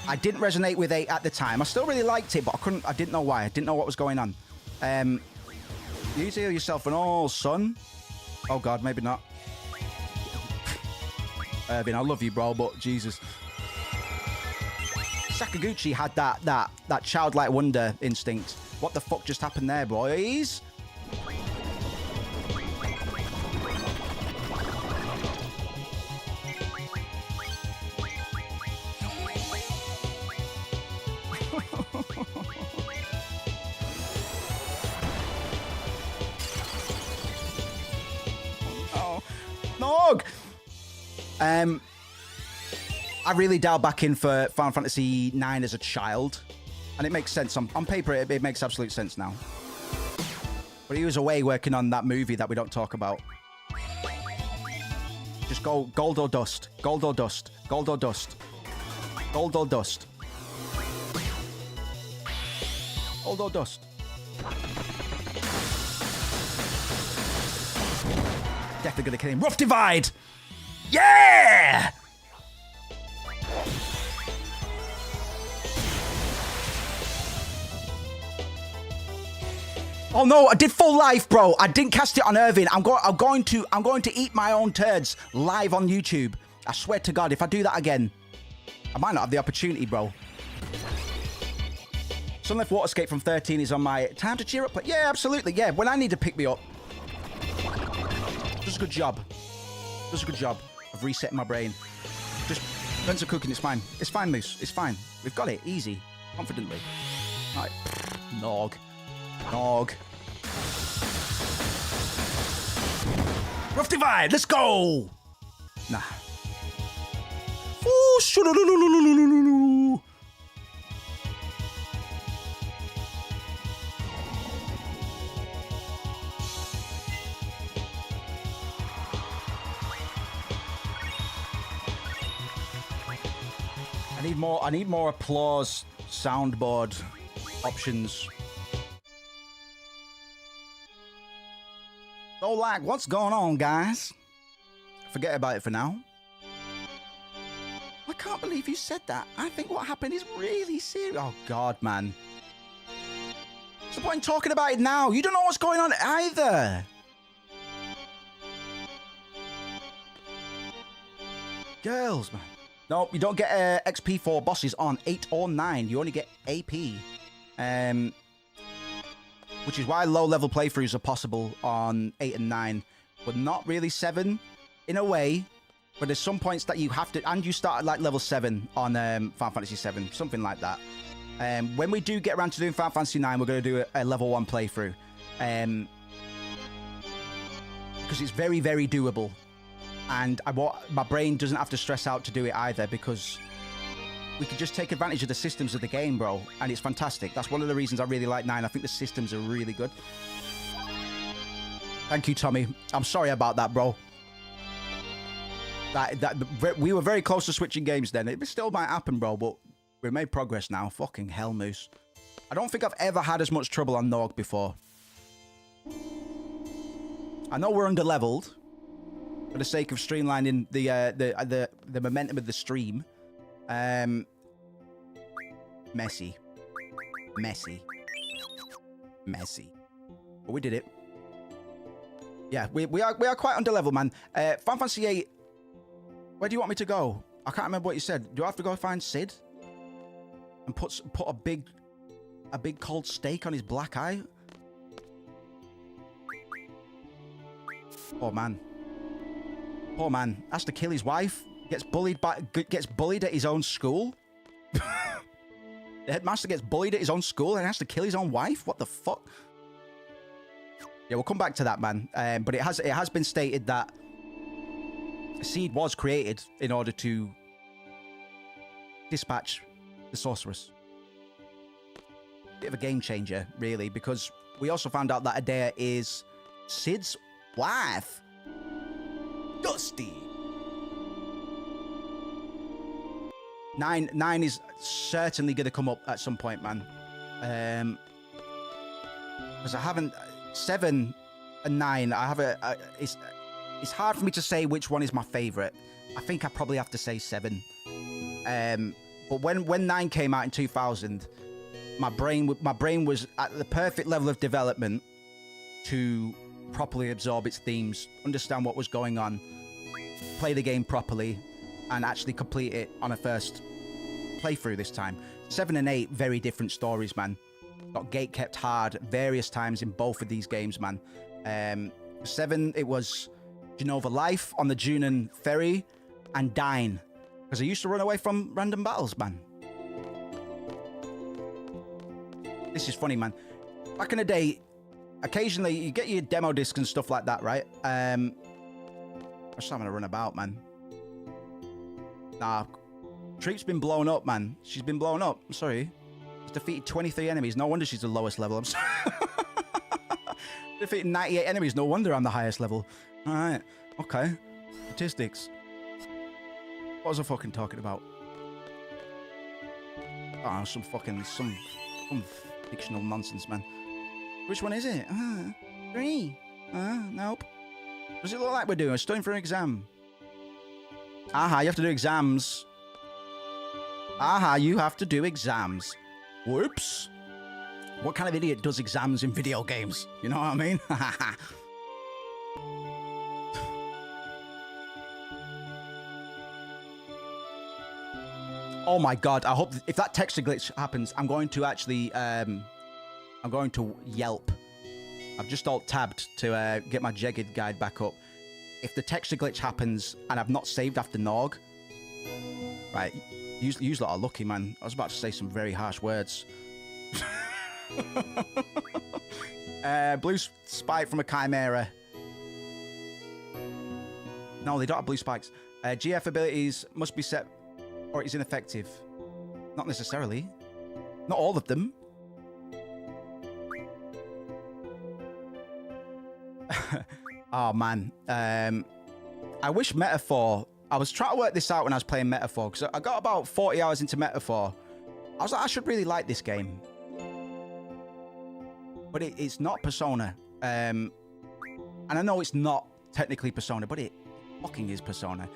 I didn't resonate with 8 at the time. I still really liked it, but I didn't know why. I didn't know what was going on. You heal yourself and all, son. Oh god, maybe not. Irvin, I love you, bro, but Jesus. Sakaguchi had that childlike wonder instinct. What the fuck just happened there, boys? Nog! I really dialed back in for Final Fantasy IX as a child, and it makes sense. On paper, it makes absolute sense now. But he was away working on that movie that we don't talk about. Just go gold or dust. Gold or dust. Gold or dust. Gold or dust. Gold or dust. Definitely gonna kill him. Rough Divide! Yeah! Oh no, I did full life, bro. I didn't cast it on Irvin. I'm going to eat my own turds live on YouTube. I swear to God, if I do that again, I might not have the opportunity, bro. Sunlift Waterscape from 13 is on my time to cheer up. Yeah, absolutely. Yeah, when I need to pick me up. Does a good job. Does a good job of resetting my brain. Just Spencer cooking. It's fine. It's fine, Moose. It's fine. We've got it. Easy. Confidently. All right. Nog. Nog. Rough Divide. Let's go. Nah. Oh, shoo-loo-loo-loo-loo-loo-loo-loo. I need more applause soundboard options. So like, what's going on, guys? Forget about it for now. I can't believe you said that. I think what happened is really serious. Oh god, man. What's the point in talking about it now? You don't know what's going on either. Girls, man. No, you don't get XP for bosses on 8 or 9. You only get AP. Which is why low-level playthroughs are possible on 8 and 9. But not really 7, in a way. But there's some points that you have to... And you start at, like, level 7 on Final Fantasy VII. Something like that. When we do get around to doing Final Fantasy 9, we're going to do a level 1 playthrough. Because it's very, very doable. And my brain doesn't have to stress out to do it either, because we can just take advantage of the systems of the game, bro. And it's fantastic. That's one of the reasons I really like 9. I think the systems are really good. Thank you, Tommy. I'm sorry about that, bro. We were very close to switching games then. It still might happen, bro, but we made progress now. Fucking hell, Moose. I don't think I've ever had as much trouble on Nog before. I know we're under-leveled for the sake of streamlining the momentum of the stream. Messy. But we did it. Yeah, we are quite under-leveled, man. Final Fantasy VIII. Where do you want me to go? I can't remember what you said. Do I have to go find Sid and put a big cold steak on his black eye? Poor man. Poor man. Has to kill his wife. Gets bullied at his own school. The headmaster gets bullied at his own school and has to kill his own wife. What the fuck? Yeah, we'll come back to that, man. But it has been stated that Seed was created in order to dispatch the sorceress. Bit of a game changer, really, because we also found out that Adea is Sid's wife. Dusty. 9 is certainly going to come up at some point, man. Because I haven't... 7 and 9, I have it's hard for me to say which one is my favorite. I think I probably have to say 7. But when 9 came out in 2000, my brain was at the perfect level of development to properly absorb its themes, understand what was going on, play the game properly, and actually complete it on a first playthrough this time. 7 and 8, very different stories, man. Got gate kept hard various times in both of these games, man. 7, it was Genova Life on the Junon ferry and Dine, because I used to run away from random battles, man. This is funny, man. Back in the day, occasionally you get your demo disc and stuff like that, right? I'm just having to run about, man. Nah, Treep's been blown up, man. She's been blown up. I'm sorry. She's defeated 23 enemies. No wonder she's the lowest level. I'm sorry. Defeated 98 enemies. No wonder I'm the highest level. All right. Okay. Statistics. What was I fucking talking about? Oh, some fictional nonsense, man. Which one is it? 3. Nope. Does it look like we're doing? We're studying for an exam. Aha, you have to do exams. Aha, you have to do exams. Whoops. What kind of idiot does exams in video games? You know what I mean? Oh my god, I hope if that texture glitch happens, I'm going to actually I'm going to yelp. I've just alt-tabbed to get my Jagged guide back up. If the texture glitch happens and I've not saved after Nog, right, you lot are lucky, man. I was about to say some very harsh words. Blue spike from a Chimera. No, they don't have blue spikes. GF abilities must be set or it is ineffective. Not necessarily. Not all of them. Oh, man. I wish Metaphor... I was trying to work this out when I was playing Metaphor, because I got about 40 hours into Metaphor. I was like, I should really like this game. But it's not Persona. And I know it's not technically Persona, but it fucking is Persona.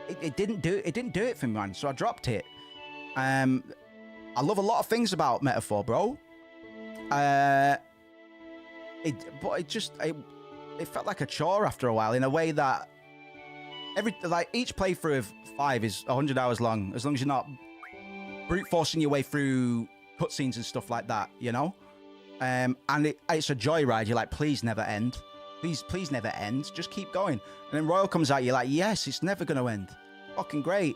It didn't do it for me, man, so I dropped it. I love a lot of things about Metaphor, bro. But it felt like a chore after a while, in a way that each playthrough of 5 is 100 hours long, as long as you're not brute forcing your way through cutscenes and stuff like that, you know. And it's a joyride. You're like, please never end, please never end. Just keep going. And then Royal comes out. You're like, yes, it's never gonna end. Fucking great.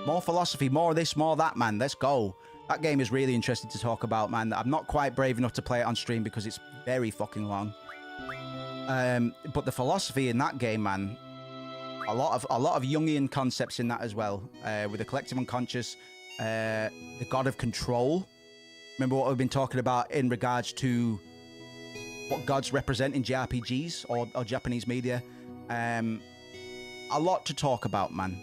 More philosophy, more of this, more of that, man. Let's go. That game is really interesting to talk about, man. I'm not quite brave enough to play it on stream because it's very fucking long. But the philosophy in that game, man, a lot of Jungian concepts in that as well, with the collective unconscious, the god of control. Remember what we've been talking about in regards to what gods represent in JRPGs or Japanese media. A lot to talk about, man.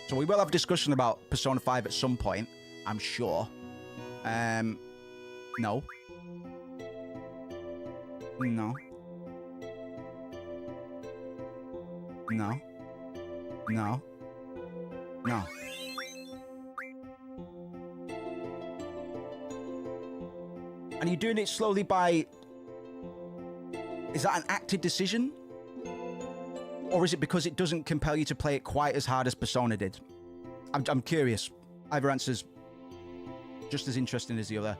So we will have a discussion about Persona 5 at some point. I'm sure. No. No. No. No. No. And you're doing it slowly by... Is that an active decision? Or is it because it doesn't compel you to play it quite as hard as Persona did? I'm curious. Either answer's just as interesting as the other.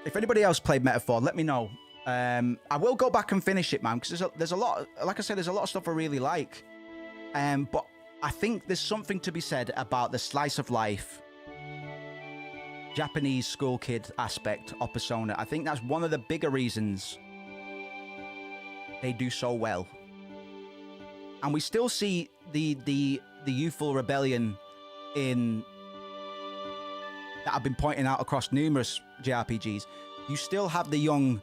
If anybody else played Metaphor, let me know. I will go back and finish it, man, because there's a lot, like I said, there's a lot of stuff I really like. But I think there's something to be said about the slice of life, Japanese school kid aspect of Persona. I think that's one of the bigger reasons they do so well. And we still see the youthful rebellion in that I've been pointing out across numerous JRPGs. You still have the young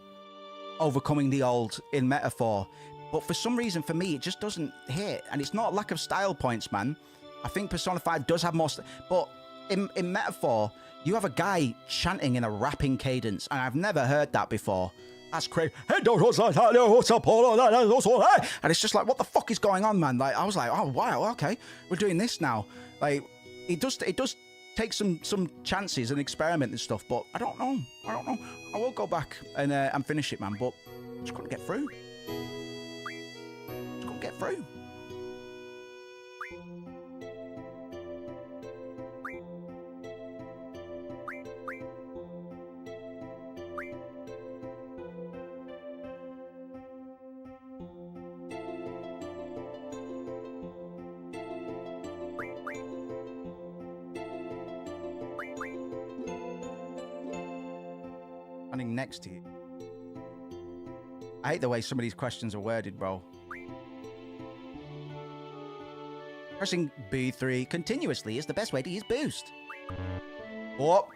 overcoming the old in Metaphor, but for some reason, for me, it just doesn't hit. And it's not lack of style points, man. I think Persona 5 does have more, but in Metaphor, you have a guy chanting in a rapping cadence, and I've never heard that before. That's crazy. And it's just like, what the fuck is going on, man? Like, I was like, oh wow, okay, we're doing this now. Like, it does take some chances and experiment and stuff, but I don't know. I will go back and finish it, man, but I just couldn't get through. Just couldn't get through. Standing next to you. I hate the way some of these questions are worded, bro. Pressing B3 continuously is the best way to use boost. Oh.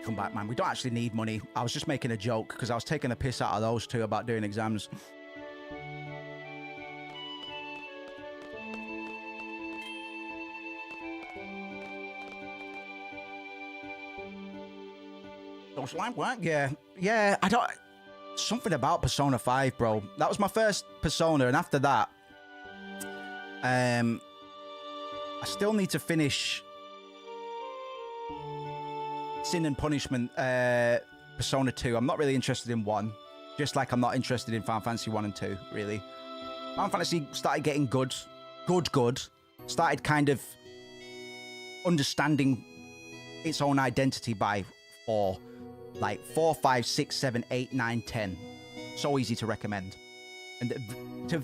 Come back, man. We don't actually need money. I was just making a joke because I was taking a piss out of those two about doing exams. Don't like what? Yeah. I don't. Something about Persona 5, bro. That was my first Persona, and after that, I still need to finish Sin and Punishment, Persona 2. I'm not really interested in 1, just like I'm not interested in Final Fantasy 1 and 2, really. Final Fantasy started getting good. Started kind of understanding its own identity by 4. Like 4, 5, 6, 7, 8, 9, 10. So easy to recommend. And to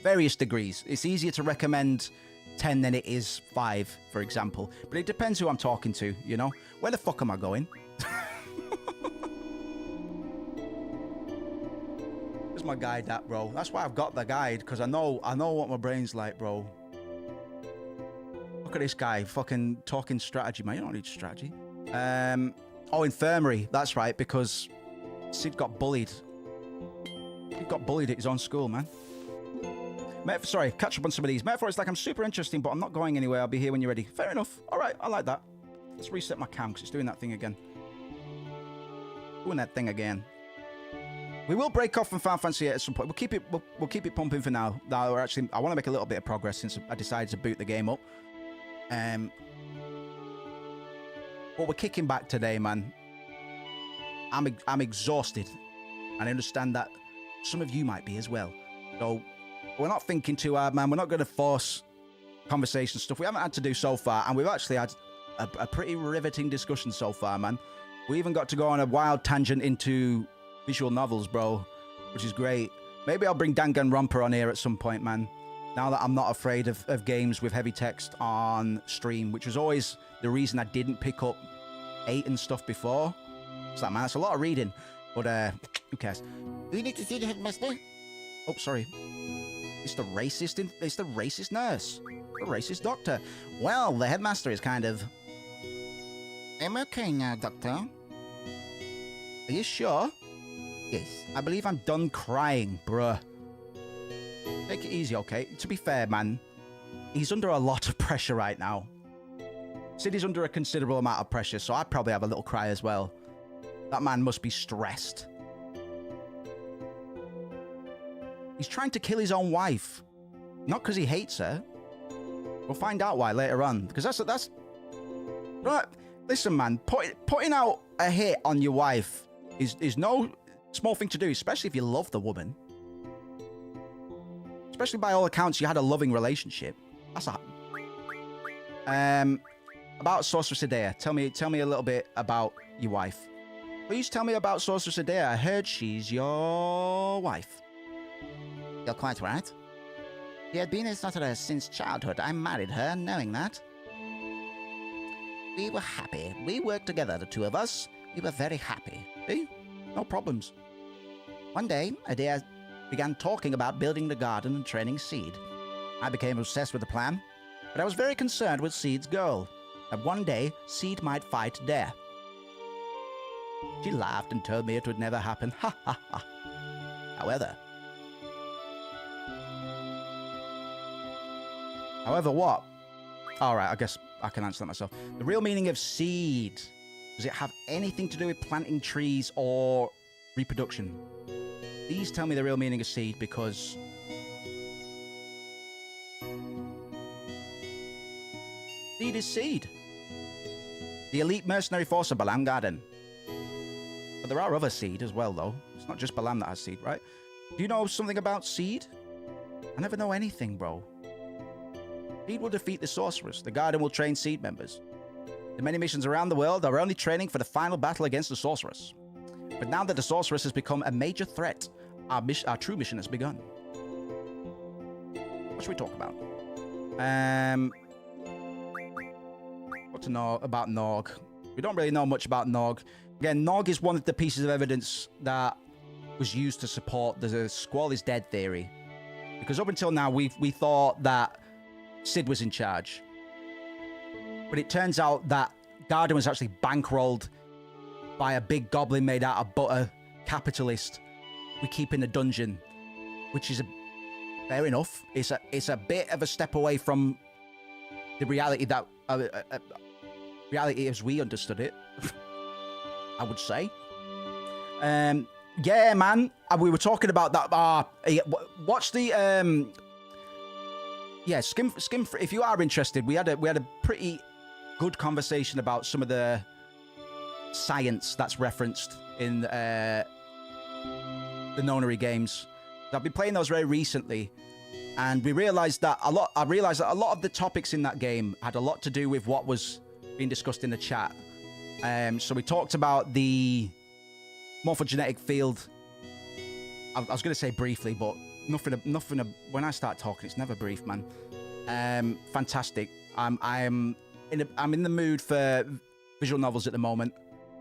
various degrees. It's easier to recommend 10 than it is 5, for example. But it depends who I'm talking to, you know? Where the fuck am I going? Where's my guide at, bro? That's why I've got the guide, because I know what my brain's like, bro. Look at this guy, fucking talking strategy, man. You don't need strategy. Oh, infirmary. That's right, because Sid got bullied. He got bullied at his own school, man. Sorry, catch up on some of these. Metaphor is like, I'm super interesting, but I'm not going anywhere. I'll be here when you're ready. Fair enough. All right, I like that. Let's reset my cam, because it's doing that thing again. Doing that thing again. We will break off from Final Fantasy VIII at some point. We'll keep it pumping for now. Now, I want to make a little bit of progress since I decided to boot the game up. But we're kicking back today, man. I'm exhausted. And I understand that some of you might be as well. So we're not thinking too hard, man. We're not going to force conversation stuff we haven't had to do so far. And we've actually had a pretty riveting discussion so far, man. We even got to go on a wild tangent into visual novels, bro, which is great. Maybe I'll bring Danganronpa on here at some point, man. Now that I'm not afraid of games with heavy text on stream, which was always the reason I didn't pick up 8 and stuff before. It's like, man, that's a lot of reading. But, who cares? Do you need to see the headmaster? Oh, sorry. It's the racist nurse. The racist doctor. Well, the headmaster is kind of... I'm okay now, doctor. Are you sure? Yes. I believe I'm done crying, bruh. Take it easy, okay? To be fair, man, he's under a lot of pressure right now. Sid is under a considerable amount of pressure, so I'd probably have a little cry as well. That man must be stressed. He's trying to kill his own wife. Not because he hates her. We'll find out why later on. Because that's... Right. Listen, man. Putting out a hit on your wife is no small thing to do, especially if you love the woman. Especially by all accounts, you had a loving relationship. That's a... About Sorceress Adea. Tell me a little bit about your wife. Please tell me about Sorceress Adea. I heard she's your wife. You're quite right. She had been a sorcerer since childhood. I married her knowing that. We were happy. We worked together, the two of us. We were very happy. See? No problems. One day, Adea began talking about building the garden and training Seed. I became obsessed with the plan, but I was very concerned with Seed's goal, that one day Seed might fight Dare. She laughed and told me it would never happen. Ha ha ha. However what? Alright, I guess I can answer that myself. The real meaning of seed. Does it have anything to do with planting trees or reproduction? Please tell me the real meaning of seed, because... Seed is seed. The elite mercenary force of Balam Garden. But there are other seed as well, though. It's not just Balam that has seed, right? Do you know something about seed? I never know anything, bro. Seed will defeat the sorceress. The garden will train seed members. The many missions around the world are only training for the final battle against the sorceress. But now that the sorceress has become a major threat, our true mission has begun. What should we talk about? What to know about Nog? We don't really know much about Nog. Again, Nog is one of the pieces of evidence that was used to support the Squall is dead theory. Because up until now, we thought that Sid was in charge. But it turns out that Garden was actually bankrolled by a big goblin made out of butter capitalist we keep in a dungeon, which is fair enough. It's a bit of a step away from the reality that reality as we understood it. I would say. Yeah, man. We were talking about that. Watch the yeah, skim. If you are interested, we had a pretty good conversation about some of the science that's referenced in the Nonary games. I've been playing those very recently, and I realized that a lot of the topics in that game had a lot to do with what was being discussed in the chat. So we talked about the morphogenetic field. I was going to say briefly, but nothing. When I start talking, it's never brief, man. Fantastic. I'm in the mood for visual novels at the moment.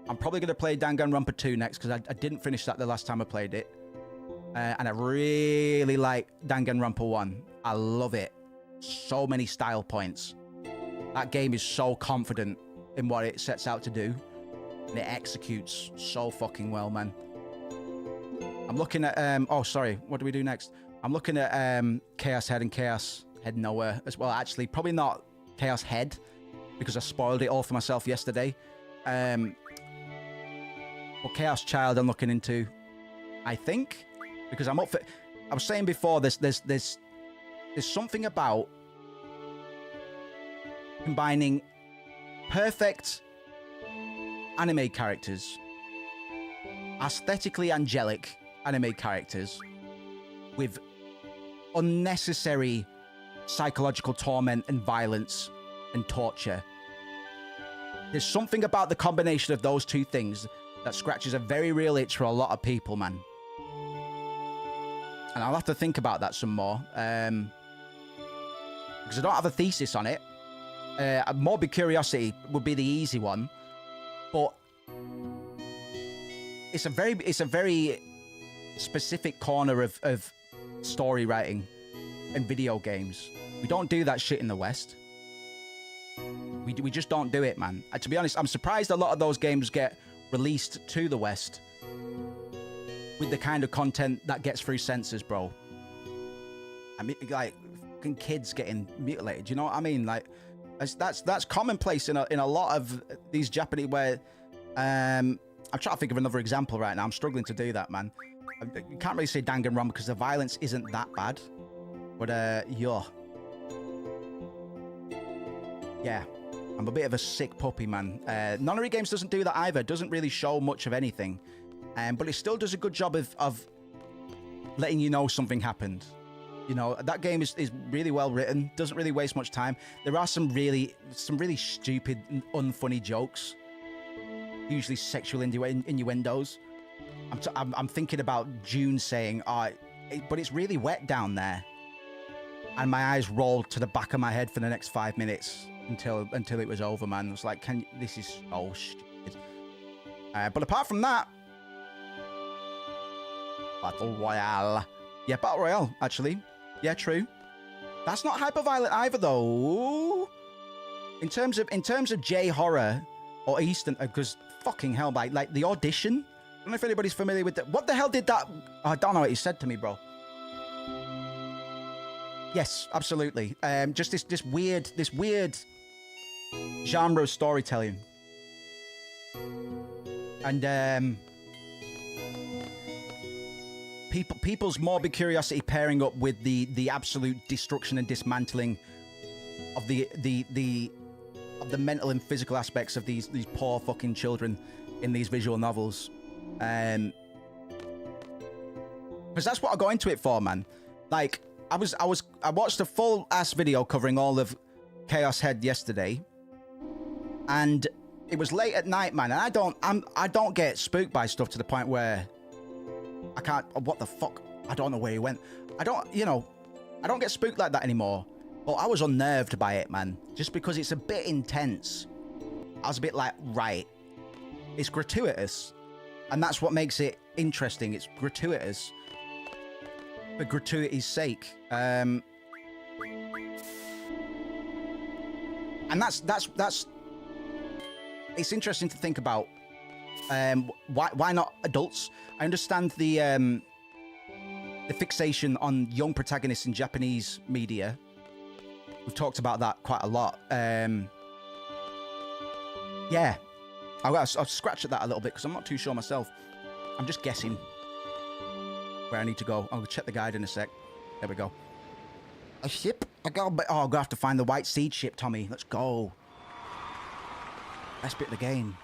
I'm probably going to play Danganronpa 2 next, because I didn't finish that the last time I played it. And I really like Danganronpa 1. I love it. So many style points. That game is so confident in what it sets out to do. And it executes so fucking well, man. I'm looking at... oh, sorry. What do we do next? I'm looking at Chaos Head and Chaos Head Nowhere as well. Actually, probably not Chaos Head, because I spoiled it all for myself yesterday. But Chaos Child I'm looking into, I think, because I'm up for... I was saying before, there's something about combining perfect anime characters, aesthetically angelic anime characters, with unnecessary psychological torment and violence and torture. There's something about the combination of those two things that scratches a very real itch for a lot of people, man. And I'll have to think about that some more. Because I don't have a thesis on it. Morbid curiosity would be the easy one. But it's a very specific corner of story writing and video games. We don't do that shit in the West. We just don't do it, man. To be honest, I'm surprised a lot of those games get released to the West with the kind of content that gets through censors, bro. I mean, like, fucking kids getting mutilated. You know what I mean? Like, that's commonplace in a lot of these Japanese where I'm trying to think of another example right now. I'm struggling to do that, man. You can't really say Danganronpa because the violence isn't that bad. But yeah, I'm a bit of a sick puppy, man. Nonary Games doesn't do that either. Doesn't really show much of anything, but it still does a good job of letting you know something happened. You know, that game is really well written. Doesn't really waste much time. There are some really stupid, unfunny jokes. Usually sexual innuendos. I'm thinking about June saying, but it's really wet down there. And my eyes rolled to the back of my head for the next 5 minutes until it was over, man. I was like, this is so stupid. But apart from that, Battle Royale. Yeah, Battle Royale, actually. Yeah, true. That's not hyper-violent either, though. In terms of J-horror or Eastern, because fucking hell, like the Audition. I don't know if anybody's familiar with that. What the hell did that? I don't know what he said to me, bro. Yes, absolutely. Just this weird genre of storytelling, and people's morbid curiosity pairing up with the absolute destruction and dismantling of the mental and physical aspects of these poor fucking children in these visual novels. Because that's what I go into it for, man. Like, I watched a full ass video covering all of Chaos Head yesterday, and it was late at night, man. And I don't get spooked by stuff to the point where I can't. What the fuck? I don't know where he went. I don't get spooked like that anymore. But I was unnerved by it, man. Just because it's a bit intense. I was a bit like, right, it's gratuitous. And that's what makes it interesting. It's gratuitous. For gratuity's sake. And that's it's interesting to think about. Why not adults? I understand the fixation on young protagonists in Japanese media. We've talked about that quite a lot. Yeah, I'll scratch at that a little bit because I'm not too sure myself. I'm just guessing where I need to go. I'll check the guide in a sec. There we go. A ship? I'm gonna have to find the White Seed ship, Tommy. Let's go. Best bit of the game.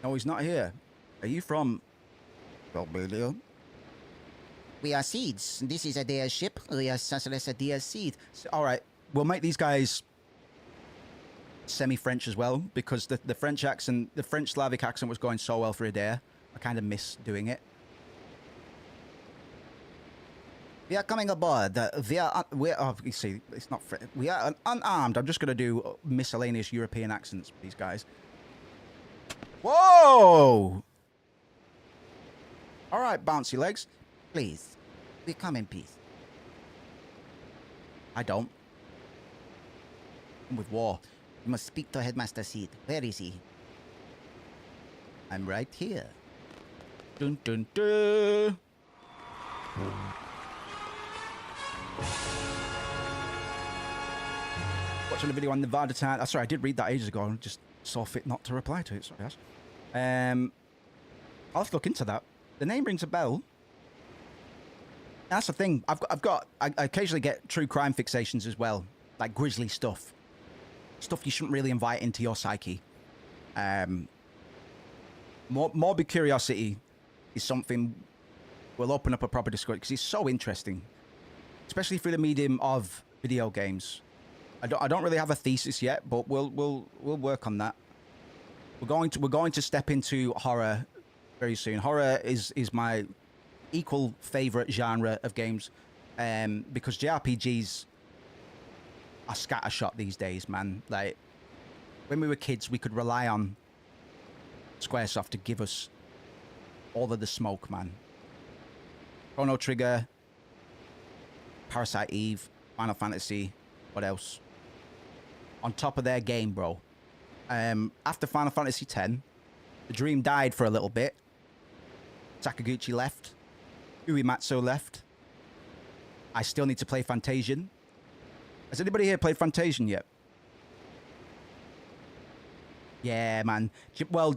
No, he's not here. Are you from Belbelio? We are seeds. This is a deer ship. We are a deer seed. So, all right, we'll make these guys semi-French as well, because the French accent, the French Slavic accent was going so well for a dare. I kind of miss doing it. We are coming aboard. You see, it's not. We are unarmed. I'm just gonna do miscellaneous European accents for these guys. Whoa! All right, bouncy legs. Please, we come in peace. I don't. I'm with war. You must speak to Headmaster Seed. Where is he? I'm right here. Dun dun dun. Watching a video on Nevada Town. Sorry, I did read that ages ago and just saw fit not to reply to it. Sorry, guys. I'll have to look into that. The name rings a bell. That's the thing. I occasionally get true crime fixations as well, like grisly stuff you shouldn't really invite into your psyche. Morbid curiosity is something we'll open up a proper discussion because it's so interesting, especially through the medium of video games. I don't really have a thesis yet, but we'll work on that. We're going to step into horror very soon. Horror is my equal favorite genre of games, because JRPGs are scattershot these days, man. Like, when we were kids, we could rely on Squaresoft to give us all of the smoke, man. Chrono Trigger, Parasite Eve, Final Fantasy, what else? On top of their game, bro. After Final Fantasy X, the dream died for a little bit. Sakaguchi left. Uematsu left. I still need to play Fantasian. Has anybody here played Fantasian yet? Yeah, man. Well,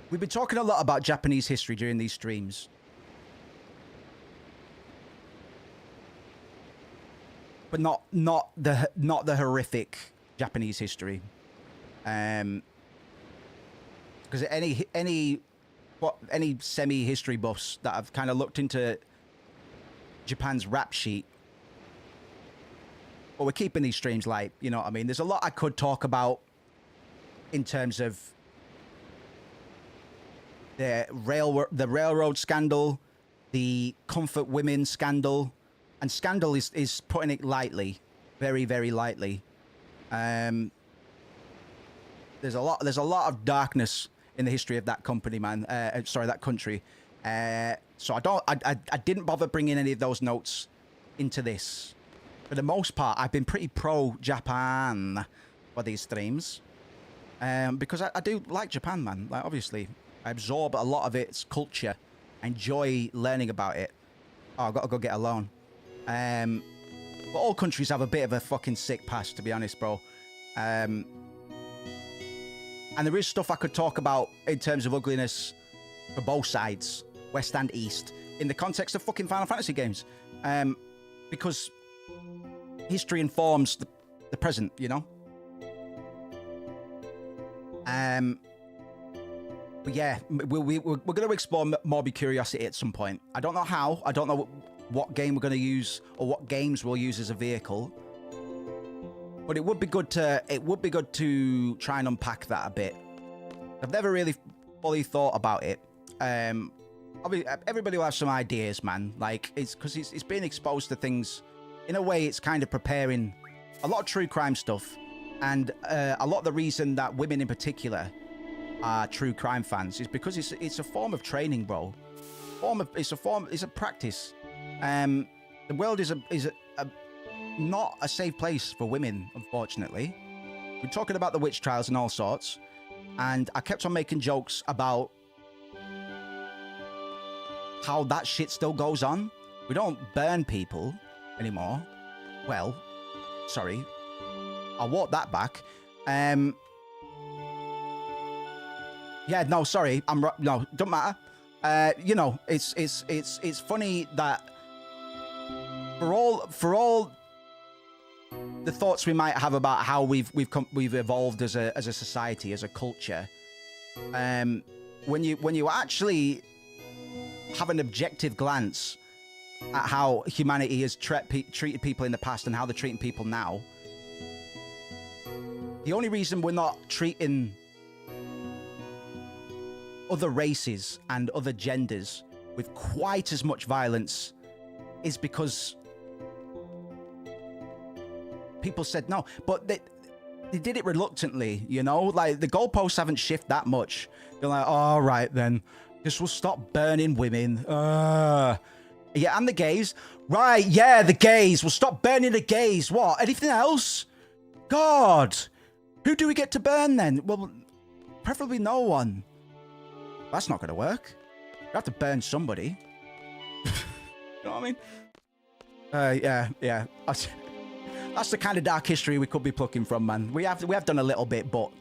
we've been talking a lot about Japanese history during these streams. But not the horrific Japanese history. Because any semi-history buffs that have kind of looked into Japan's rap sheet, but we're keeping these streams light, you know what I mean? There's a lot I could talk about in terms of the railroad scandal, the comfort women scandal, and scandal is putting it lightly, very, very lightly. There's a lot of darkness in the history of that company, man. Sorry, that country. So I didn't bother bringing any of those notes into this. For the most part, I've been pretty pro-Japan for these streams. Because I do like Japan, man. Like, obviously, I absorb a lot of its culture. I enjoy learning about it. Oh, I've got to go get a loan. But all countries have a bit of a fucking sick past, to be honest, bro. And there is stuff I could talk about in terms of ugliness for both sides, West and East, in the context of fucking Final Fantasy games. Because history informs the present, you know? But yeah, we're going to explore Morbid Curiosity at some point. I don't know how. I don't know what game we're going to use or what games we'll use as a vehicle. But it would be good to try and unpack that a bit. I've never really fully thought about it. Everybody will have some ideas, man. Like, it's because it's being exposed to things. In a way, it's kind of preparing a lot of true crime stuff. And a lot of the reason that women in particular are true crime fans is because it's a form of training, bro. It's a practice. The world is not a safe place for women, unfortunately. We're talking about the witch trials and all sorts, and I kept on making jokes about how that shit still goes on. We don't burn people anymore. Well, sorry, I'll walk that back. Yeah, no, sorry, no, don't matter. You know, it's funny that for all the thoughts we might have about how we've evolved as a society, as a culture, when you actually have an objective glance at how humanity has treated people in the past and how they're treating people now, the only reason we're not treating other races and other genders with quite as much violence is because people said no. But they did it reluctantly, you know? Like, the goalposts haven't shifted that much. They're like, all right, then. Just we'll stop burning women. Yeah, and the gays. Right, yeah, the gays. We'll stop burning the gays. What? Anything else? God. Who do we get to burn then? Well, preferably no one. That's not going to work. You have to burn somebody. You know what I mean? Yeah. That's the kind of dark history we could be plucking from, man. We have done a little bit, but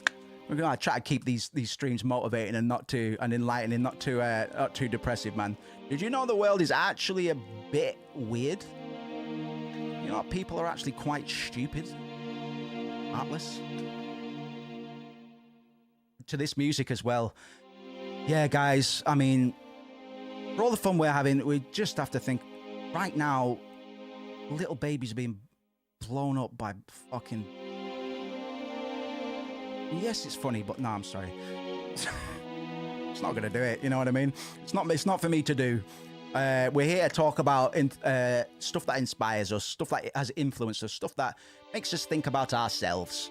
we're gonna try to keep these streams motivating and not too enlightening, not too depressive, man. Did you know the world is actually a bit weird? You know, people are actually quite stupid, heartless. To this music as well. Yeah, guys, I mean, for all the fun we're having, we just have to think, right now, little babies are being blown up by fucking... Yes, it's funny, but no, I'm sorry. It's not going to do it, you know what I mean? It's not for me to do. We're here to talk about stuff that inspires us, stuff that has influenced us, stuff that makes us think about ourselves,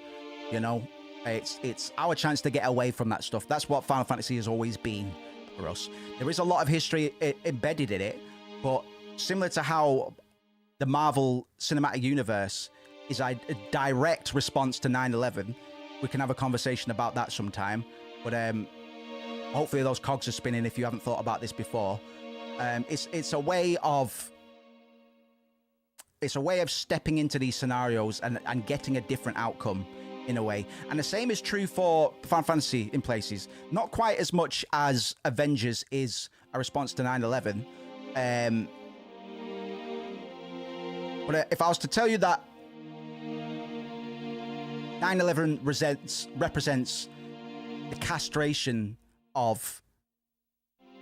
you know? It's our chance to get away from that stuff. That's what Final Fantasy has always been for us. There is a lot of history embedded in it, but similar to how the Marvel Cinematic Universe is a direct response to 9/11, we can have a conversation about that sometime. But hopefully those cogs are spinning if you haven't thought about this before. It's a way of stepping into these scenarios and getting a different outcome in a way. And the same is true for Final Fantasy in places. Not quite as much as Avengers is a response to 9/11. But if I was to tell you that 9/11 represents the castration of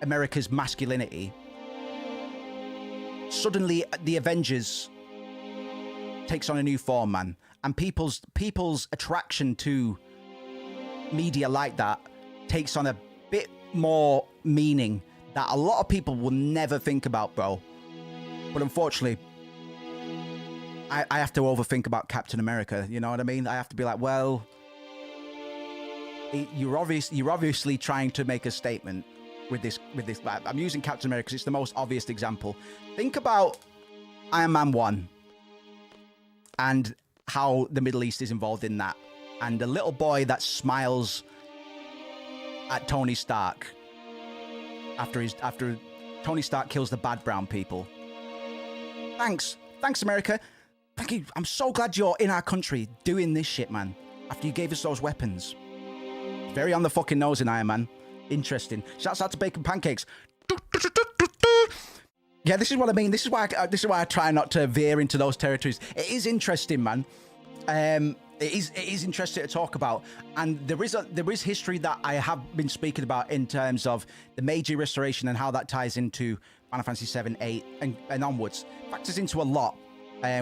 America's masculinity, suddenly the Avengers takes on a new form, man. And people's attraction to media like that takes on a bit more meaning that a lot of people will never think about, bro. But unfortunately, I have to overthink about Captain America. You know what I mean? I have to be like, well, you're obviously trying to make a statement with this. I'm using Captain America because it's the most obvious example. Think about Iron Man 1 and how the Middle East is involved in that, and the little boy that smiles at Tony Stark after Tony Stark kills the bad brown people. Thanks America. Thank you. I'm so glad you're in our country doing this shit, man. After you gave us those weapons. Very on the fucking nose in Iron Man. Interesting. Shouts out to Bacon Pancakes. Yeah, this is what I mean. This is why I try not to veer into those territories. It is interesting, man. It is interesting to talk about, and there is history that I have been speaking about in terms of the Meiji Restoration and how that ties into Final Fantasy VII, 8, and onwards. Factors into a lot.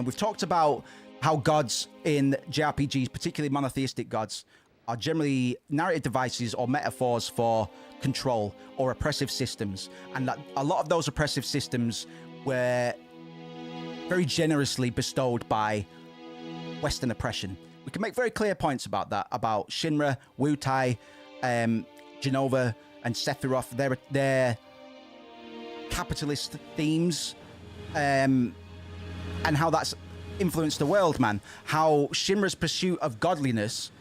We've talked about how gods in JRPGs, particularly monotheistic gods, are generally narrative devices or metaphors for control or oppressive systems, and that a lot of those oppressive systems were very generously bestowed by Western oppression. We can make very clear points about that, about Shinra, Wutai, Genova, and Sephiroth. They're capitalist themes, and how that's influenced the world, man. How Shinra's pursuit of godliness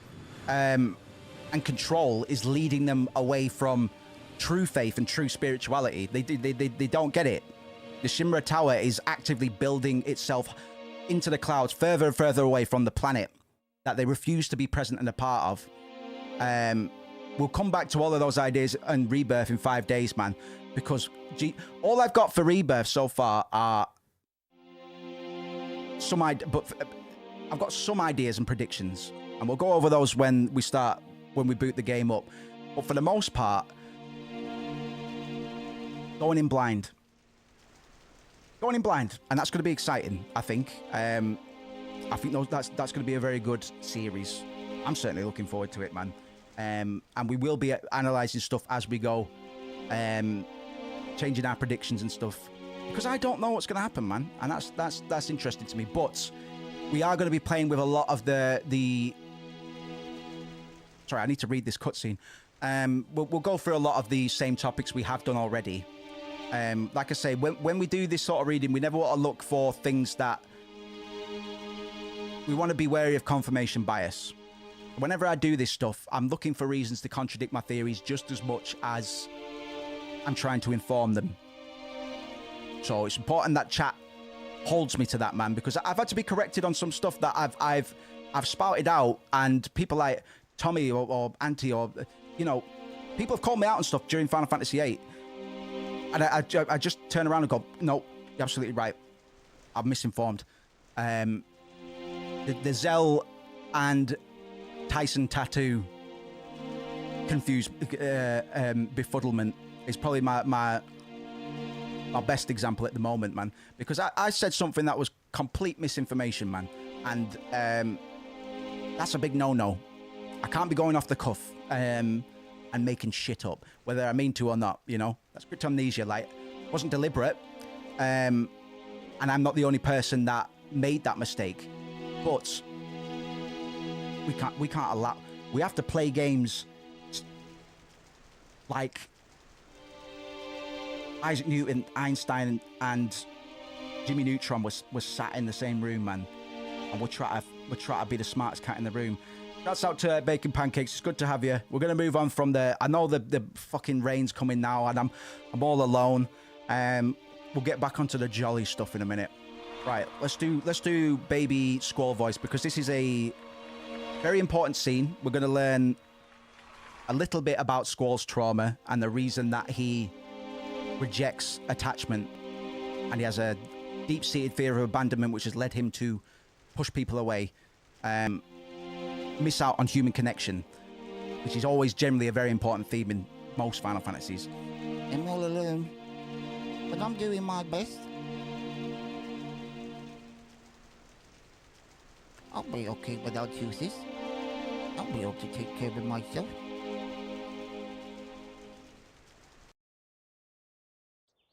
and control is leading them away from true faith and true spirituality. They don't get it. The Shinra Tower is actively building itself into the clouds, further and further away from the planet that they refuse to be present and a part of. We'll come back to all of those ideas and Rebirth in 5 days, man, because all I've got for Rebirth so far are I've got some ideas and predictions, and we'll go over those when we boot the game up. But for the most part, going in blind, and that's going to be exciting. I think that's going to be a very good series. I'm certainly looking forward to it, man. And we will be analyzing stuff as we go, changing our predictions and stuff, because I don't know what's going to happen, man, and that's interesting to me. But we are going to be playing with a lot of the. Sorry, I need to read this cutscene. We'll go through a lot of the same topics we have done already. Like I say, when we do this sort of reading, we never want to look for things that we want to be wary of confirmation bias. Whenever I do this stuff, I'm looking for reasons to contradict my theories just as much as I'm trying to inform them. So it's important that chat holds me to that, man, because I've had to be corrected on some stuff that I've spouted out, and people like Tommy or Auntie or people have called me out on stuff during Final Fantasy VIII, and I just turn around and go, no, you're absolutely right, I'm misinformed. The Zell and Tyson tattoo confused befuddlement is probably my best example at the moment, man, because I said something that was complete misinformation, man, and that's a big no-no. I can't be going off the cuff and making shit up, whether I mean to or not, That's cryptomnesia, like, it wasn't deliberate, and I'm not the only person that made that mistake, but we can't allow, we have to play games like Isaac Newton, Einstein, and Jimmy Neutron was sat in the same room, man, and we'll try to be the smartest cat in the room. Shouts out to Bacon Pancakes. It's good to have you. We're gonna move on from I know the fucking rain's coming now, and I'm all alone. We'll get back onto the jolly stuff in a minute. Right, let's do baby Squall voice, because this is a very important scene. We're going to learn a little bit about Squall's trauma and the reason that he rejects attachment, and he has a deep-seated fear of abandonment, which has led him to push people away, miss out on human connection, which is always generally a very important theme in most Final Fantasies. I'm all alone, but I'm doing my best. I'll be okay without you, sis. I'll be able to take care of myself.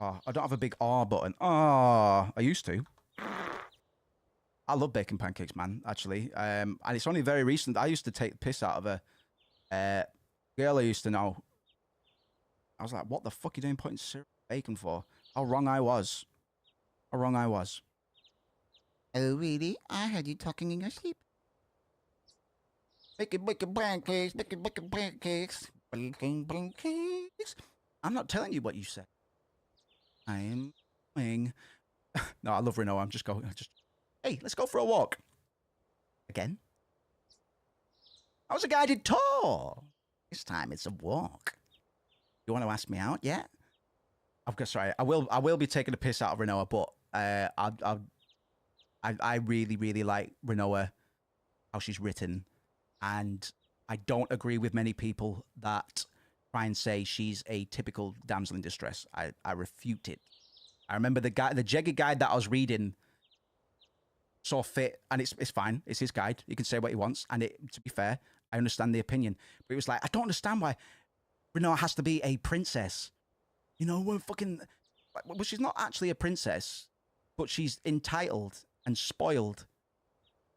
Oh, I don't have a big R button. Oh, I used to. I love baking pancakes, man, actually. And it's only very recent. I used to take the piss out of a girl I used to know. I was like, what the fuck are you doing putting syrup in bacon for? How wrong I was. How wrong I was. Oh, really? I heard you talking in your sleep. Baking pancakes, baking pancakes, baking pancakes. I'm not telling you what you said. I am playing. No, I love Renault. I'm just going. Hey, let's go for a walk. Again. That was a guided tour. This time it's a walk. You want to ask me out yet? Sorry, I will be taking a piss out of Renault, but I really, really like Renault, how she's written, and I don't agree with many people that try and say she's a typical damsel in distress. I refute it. I remember the Jeggy guide that I was reading saw fit, and it's fine. It's his guide. He can say what he wants, and to be fair, I understand the opinion. But it was like, I don't understand why Renault has to be a princess. You know, we're fucking... Well, she's not actually a princess, but she's entitled and spoiled.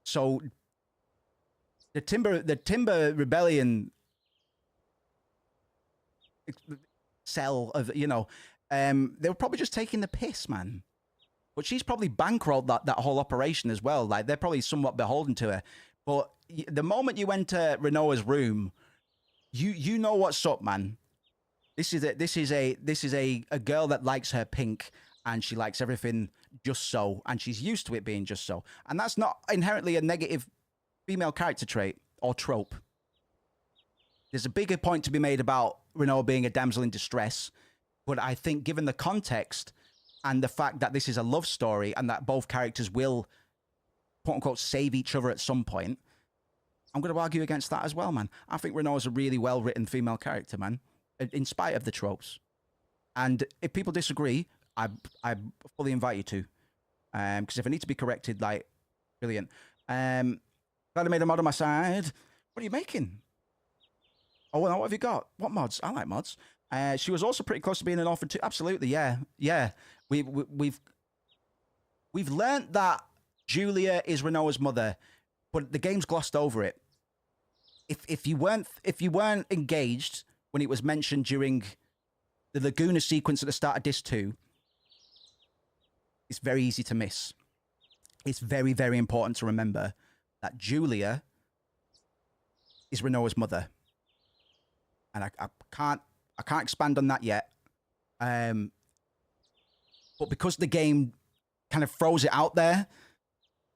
So the Timber Rebellion cell of, you know, they were probably just taking the piss, man. But she's probably bankrolled that whole operation as well. Like, they're probably somewhat beholden to her. But the moment you enter Renault's room, you know what's up, man. This is a girl that likes her pink, and she likes everything just so, and she's used to it being just so. And that's not inherently a negative female character trait or trope. There's a bigger point to be made about Renault being a damsel in distress, but I think given the context and the fact that this is a love story and that both characters will, quote unquote, save each other at some point, I'm going to argue against that as well, man. I think Renault is a really well-written female character, man, in spite of the tropes. And if people disagree, I fully invite you to. Because if I need to be corrected, like, brilliant. Glad I made a mod on my side. What are you making? Oh, well, what have you got? What mods? I like mods. She was also pretty close to being an orphan too. Absolutely, yeah. Yeah. We've learnt that Julia is Renault's mother, but the game's glossed over it. If you weren't engaged when it was mentioned during the Laguna sequence at the start of Disc 2, it's very easy to miss. It's very, very important to remember that Julia is Renault's mother. And I can't expand on that yet. But because the game kind of throws it out there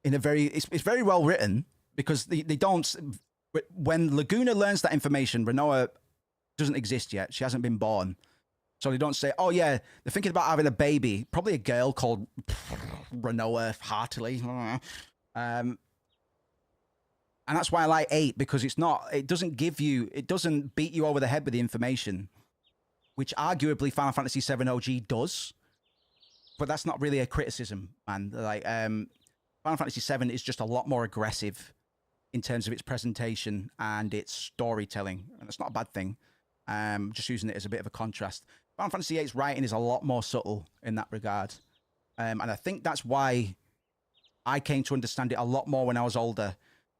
in a very... It's very well written, because they don't... When Laguna learns that information, Renault doesn't exist yet. She hasn't been born. So they don't say, oh yeah, they're thinking about having a baby. Probably a girl called Renault Heartily. And that's why I like 8, because it doesn't beat you over the head with the information, which arguably Final Fantasy VII OG does. But that's not really a criticism, man. Like, Final Fantasy VII is just a lot more aggressive in terms of its presentation and its storytelling. And it's not a bad thing. Just using it as a bit of a contrast. Final Fantasy VIII's writing is a lot more subtle in that regard. And I think that's why I came to understand it a lot more when I was older.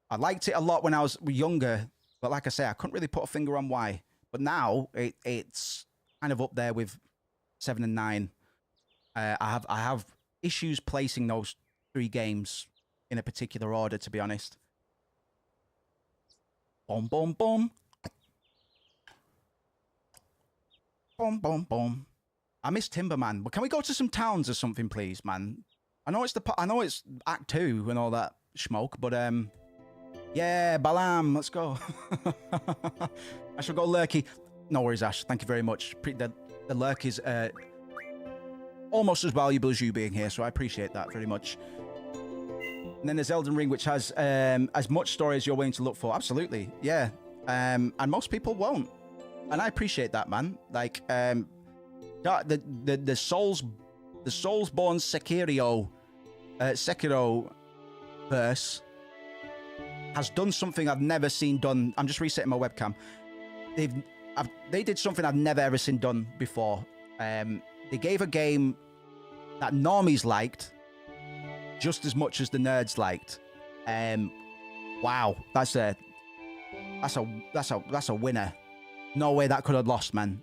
I liked it a lot when I was younger, but like I say, I couldn't really put a finger on why. But now it's kind of up there with 7 and 9. I have issues placing those 3 games in a particular order, to be honest. Boom, boom, boom. Boom, boom, boom. I miss Timber, man. But can we go to some towns or something, please, man? I know it's Act 2 and all that smoke, but yeah, Balam, let's go. I shall go Lurky. No worries, Ash. Thank you very much. The Lurk is almost as valuable as you being here, so I appreciate that very much. And then there's Elden Ring, which has as much story as you're willing to look for. Absolutely, yeah. And most people won't, and I appreciate that, man. Like the Soulsborne Sekiro verse has done something I've never seen done. I'm just resetting my webcam. They did something I've never ever seen done before. They gave a game that normies liked just as much as the nerds liked. Wow, that's a winner. No way that could have lost, man.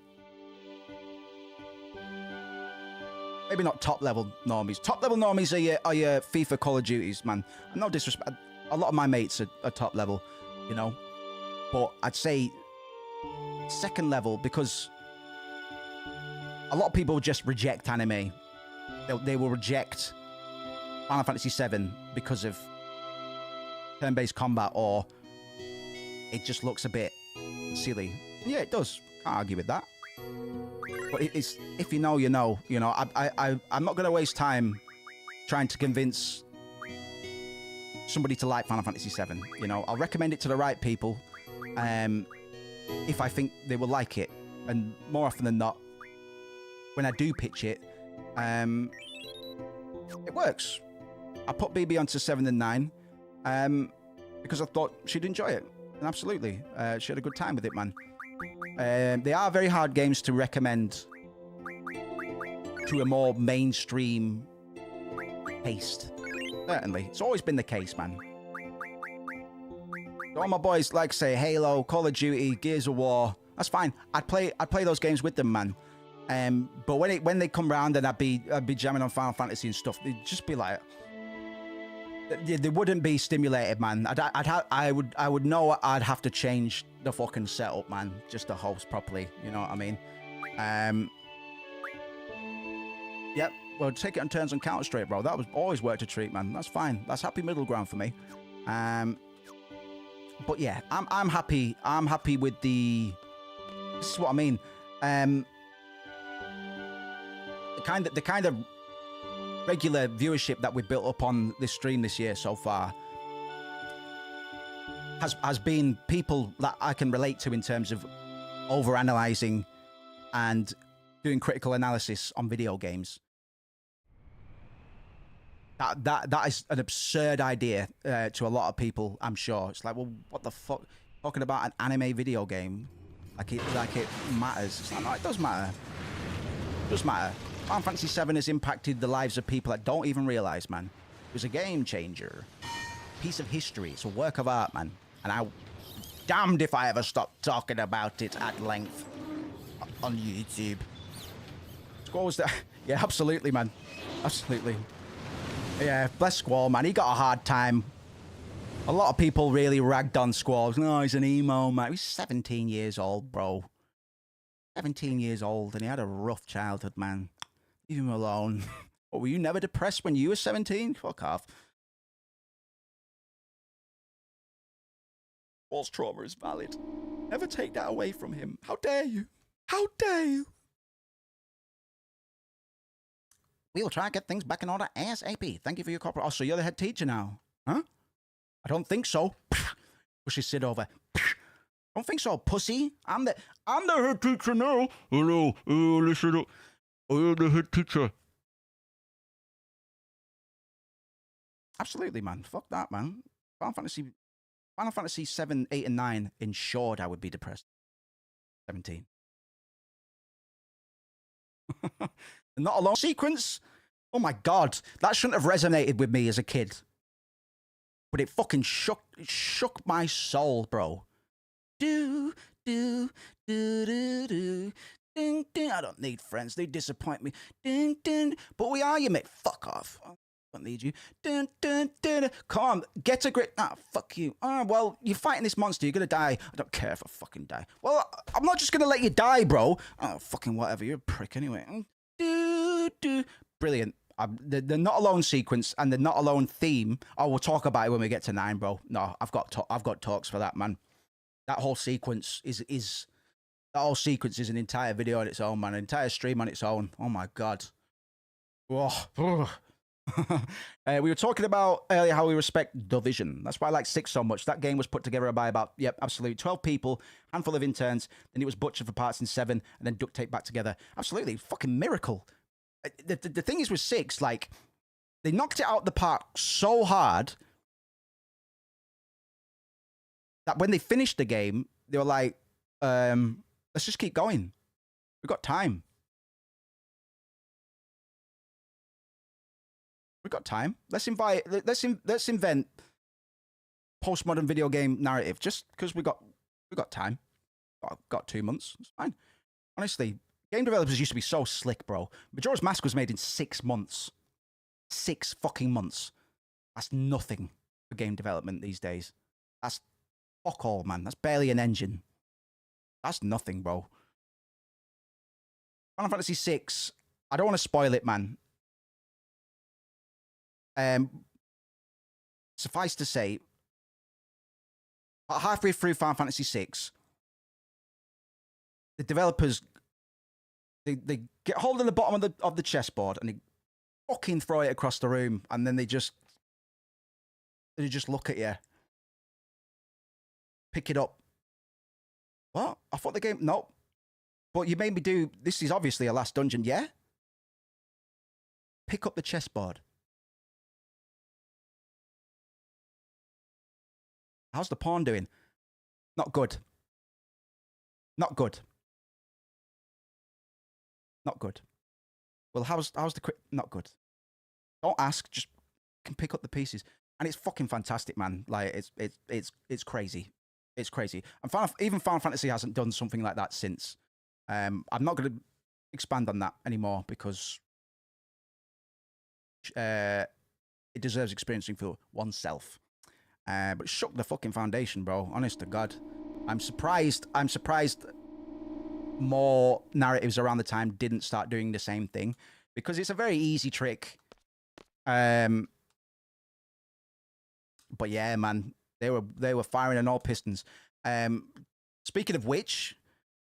Maybe not top level normies. Top level normies are your FIFA Call of Duties, man. No disrespect. A lot of my mates are top level, you know. But I'd say second level, because a lot of people just reject anime. They will reject Final Fantasy VII because of turn-based combat, or it just looks a bit silly. Yeah, it does. Can't argue with that. But it's, if you know, you know. You know, I'm not going to waste time trying to convince somebody to like Final Fantasy VII. You know, I'll recommend it to the right people if I think they will like it. And more often than not, when I do pitch it, it works. I put BB onto 7 and 9 because I thought she'd enjoy it. And absolutely, she had a good time with it, man. They are very hard games to recommend to a more mainstream taste. Certainly. It's always been the case, man. All my boys like say Halo, Call of Duty, Gears of War. That's fine. I'd play those games with them, man. But when they come round and I'd be jamming on Final Fantasy and stuff, they'd just be like, they wouldn't be stimulated, man. I would know I'd have to change the fucking setup, man, just to host properly. You know what I mean? Yep. Well, take it on turns on Counter Strike, bro. That was always worked a treat, man. That's fine. That's happy middle ground for me. But yeah, I'm happy. I'm happy with the. This is what I mean. The kind of regular viewership that we built up on this stream this year so far has been people that I can relate to in terms of overanalyzing and doing critical analysis on video games. That is an absurd idea to a lot of people, I'm sure. It's like, well, what the fuck? Talking about an anime video game like it matters. It's like, no, it does matter. It does matter. Final Fantasy VII has impacted the lives of people that don't even realize, man. It was a game changer. Piece of history. It's a work of art, man. And I'm damned if I ever stop talking about it at length on YouTube. Squall was there. Yeah, absolutely, man. Absolutely. Yeah, bless Squall, man. He got a hard time. A lot of people really ragged on Squall. No, he's an emo, man. He's 17 years old, bro. 17 years old, and he had a rough childhood, man. Leave him alone. What, were you never depressed when you were 17? Fuck off. Squall's trauma is valid. Never take that away from him. How dare you? How dare you? We will try and get things back in order ASAP. Thank you for your cooperation. Oh, so you're the head teacher now? Huh? I don't think so. Pushes Sid over. I don't think so, pussy. I'm the head teacher now. Hello, listen up. I am the head teacher. Absolutely, man. Fuck that, man. Final Fantasy 7, 8, and 9 ensured I would be depressed. 17. Not a long sequence. Oh my god, that shouldn't have resonated with me as a kid. But it fucking shook my soul, bro. Do, do, do, do, do. Ding, ding. I don't need friends. They disappoint me. Ding, ding. But we are, you mate. Fuck off. I don't need you. Ding, ding, ding. Come on, get a grip. Ah, fuck you. Oh, well, you're fighting this monster. You're gonna die. I don't care if I fucking die. Well, I'm not just gonna let you die, bro. Oh, fucking whatever. You're a prick anyway. Brilliant. The Not Alone sequence and the Not Alone theme. Oh, we'll talk about it when we get to 9, bro. No, I've got talks for that, man. That whole sequence is an entire video on its own, man. An entire stream on its own. Oh my god. Whoa. We were talking about earlier how we respect Division. That's why I like 6 so much. That game was put together by about, absolutely, 12 people, handful of interns, then it was butchered for parts in 7, and then duct taped back together. Absolutely, fucking miracle. The thing is with 6, like, they knocked it out the park so hard that when they finished the game, they were like, let's just keep going. We've got time. We've got time. Let's invent postmodern video game narrative just because we got time. Got 2 months. It's fine. Honestly, game developers used to be so slick, bro. Majora's Mask was made in 6 months. 6 fucking months. That's nothing for game development these days. That's fuck all, man. That's barely an engine. That's nothing, bro. Final Fantasy VI. I don't want to spoil it, man. Suffice to say, about halfway through Final Fantasy VI, the developers they get hold of the bottom of the chessboard and they fucking throw it across the room, and then they just look at you, pick it up. What? I thought the game. No, but you made me do. This is obviously a last dungeon. Yeah. Pick up the chessboard. How's the pawn doing? Not good. Not good. Not good. Well, how's the quick? Not good. Don't ask. Just can pick up the pieces, and it's fucking fantastic, man. Like it's crazy. It's crazy. And even Final Fantasy hasn't done something like that since. I'm not going to expand on that anymore because it deserves experiencing for oneself. But shook the fucking foundation, bro. Honest to God. I'm surprised more narratives around the time didn't start doing the same thing, because it's a very easy trick. But yeah, man, they were firing on all pistons. Speaking of which,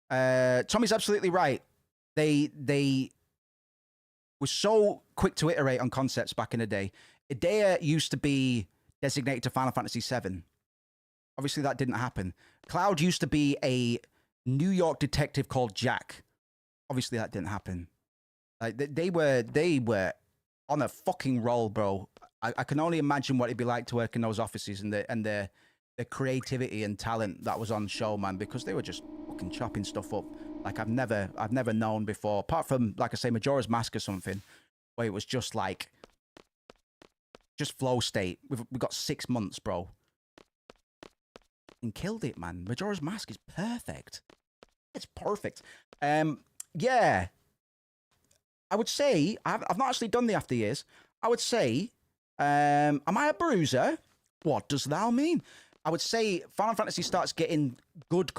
Tommy's absolutely right. They were so quick to iterate on concepts back in the day. Idea used to be designated to Final Fantasy VII. Obviously, that didn't happen. Cloud used to be a New York detective called Jack. Obviously, that didn't happen. Like they were on a fucking roll, bro. I can only imagine what it'd be like to work in those offices and the creativity and talent that was on show, man. Because they were just fucking chopping stuff up like I've never known before. Apart from, like I say, Majora's Mask or something, where it was just like. Just flow state. We've got 6 months, bro. And killed it, man. Majora's Mask is perfect. It's perfect. Yeah. I would say, I've not actually done the after years. I would say, am I a bruiser? What does thou mean? I would say Final Fantasy starts getting good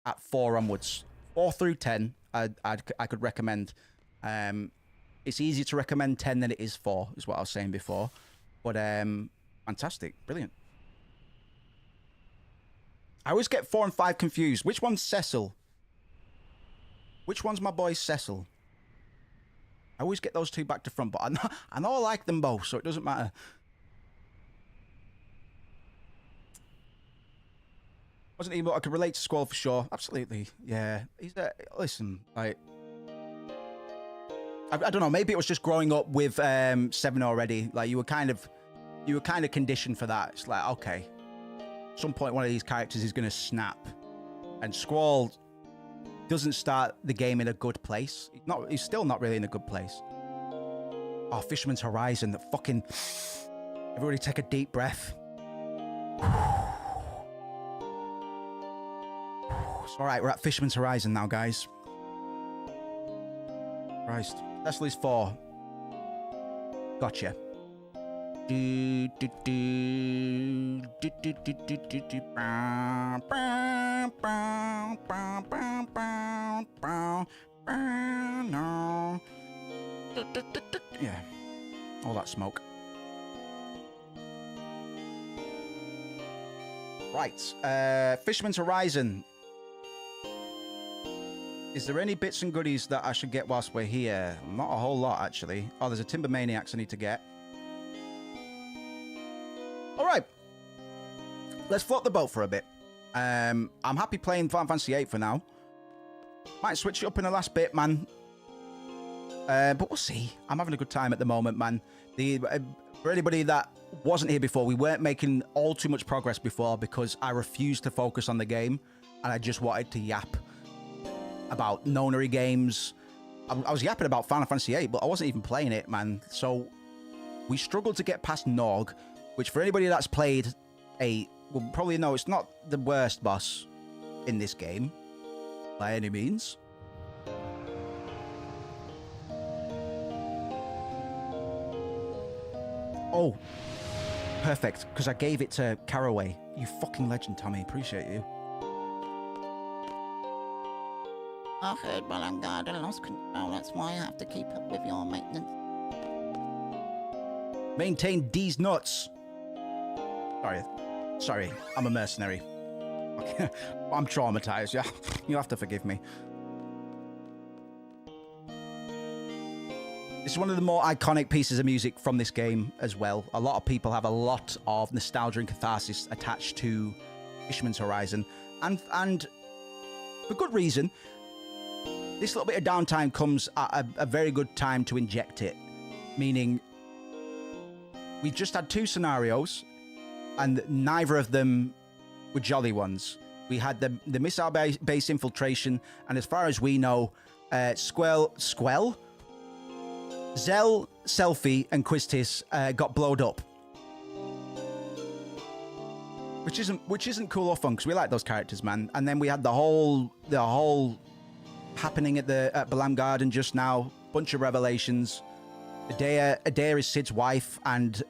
at 4 onwards. 4 through 10, I could recommend. It's easier to recommend 10 than it is 4, is what I was saying before. But, fantastic. Brilliant. I always get 4 and 5 confused. Which one's Cecil? Which one's my boy Cecil? I always get those 2 back to front, but I know I like them both, so it doesn't matter. Wasn't even, but I could relate to Squall for sure. Absolutely. Yeah. Listen, like... I don't know. Maybe it was just growing up with 7 already. Like you were kind of conditioned for that. It's like, okay, at some point one of these characters is going to snap, and Squall doesn't start the game in a good place. He's still not really in a good place. Oh, Fisherman's Horizon. That fucking. Everybody, take a deep breath. It's all right. We're at Fisherman's Horizon now, guys. Christ. Leslie's 4. Gotcha. No. Yeah. All that smoke. Right. Fisherman's Horizon. Is there any bits and goodies that I should get whilst we're here? Not a whole lot, actually. Oh, there's a Timber Maniacs I need to get. All right. Let's float the boat for a bit. I'm happy playing Final Fantasy VIII for now. Might switch it up in the last bit, man. But we'll see. I'm having a good time at the moment, man. For anybody that wasn't here before, we weren't making all too much progress before because I refused to focus on the game and I just wanted to yap about nonary games. I was yapping about Final Fantasy VIII, but I wasn't even playing it, man. So we struggled to get past Nog, which for anybody that's played VIII will probably know it's not the worst boss in this game by any means. Oh, perfect, because I gave it to Caraway. You fucking legend, Tommy. Appreciate you. I heard Balangard and lost control. That's why I have to keep up with your maintenance. Maintain these nuts. Sorry, I'm a mercenary. I'm traumatized, yeah. You have to forgive me. This is one of the more iconic pieces of music from this game as well. A lot of people have a lot of nostalgia and catharsis attached to Fisherman's Horizon. And for good reason. This little bit of downtime comes at a very good time to inject it. Meaning, we just had 2 scenarios, and neither of them were jolly ones. We had the missile base infiltration, and as far as we know, Zell, Selfie, and Quistis got blowed up. Which isn't cool or fun, because we like those characters, man. And then we had the whole happening at Balam Garden just now. Bunch of revelations. Adair is Sid's wife, and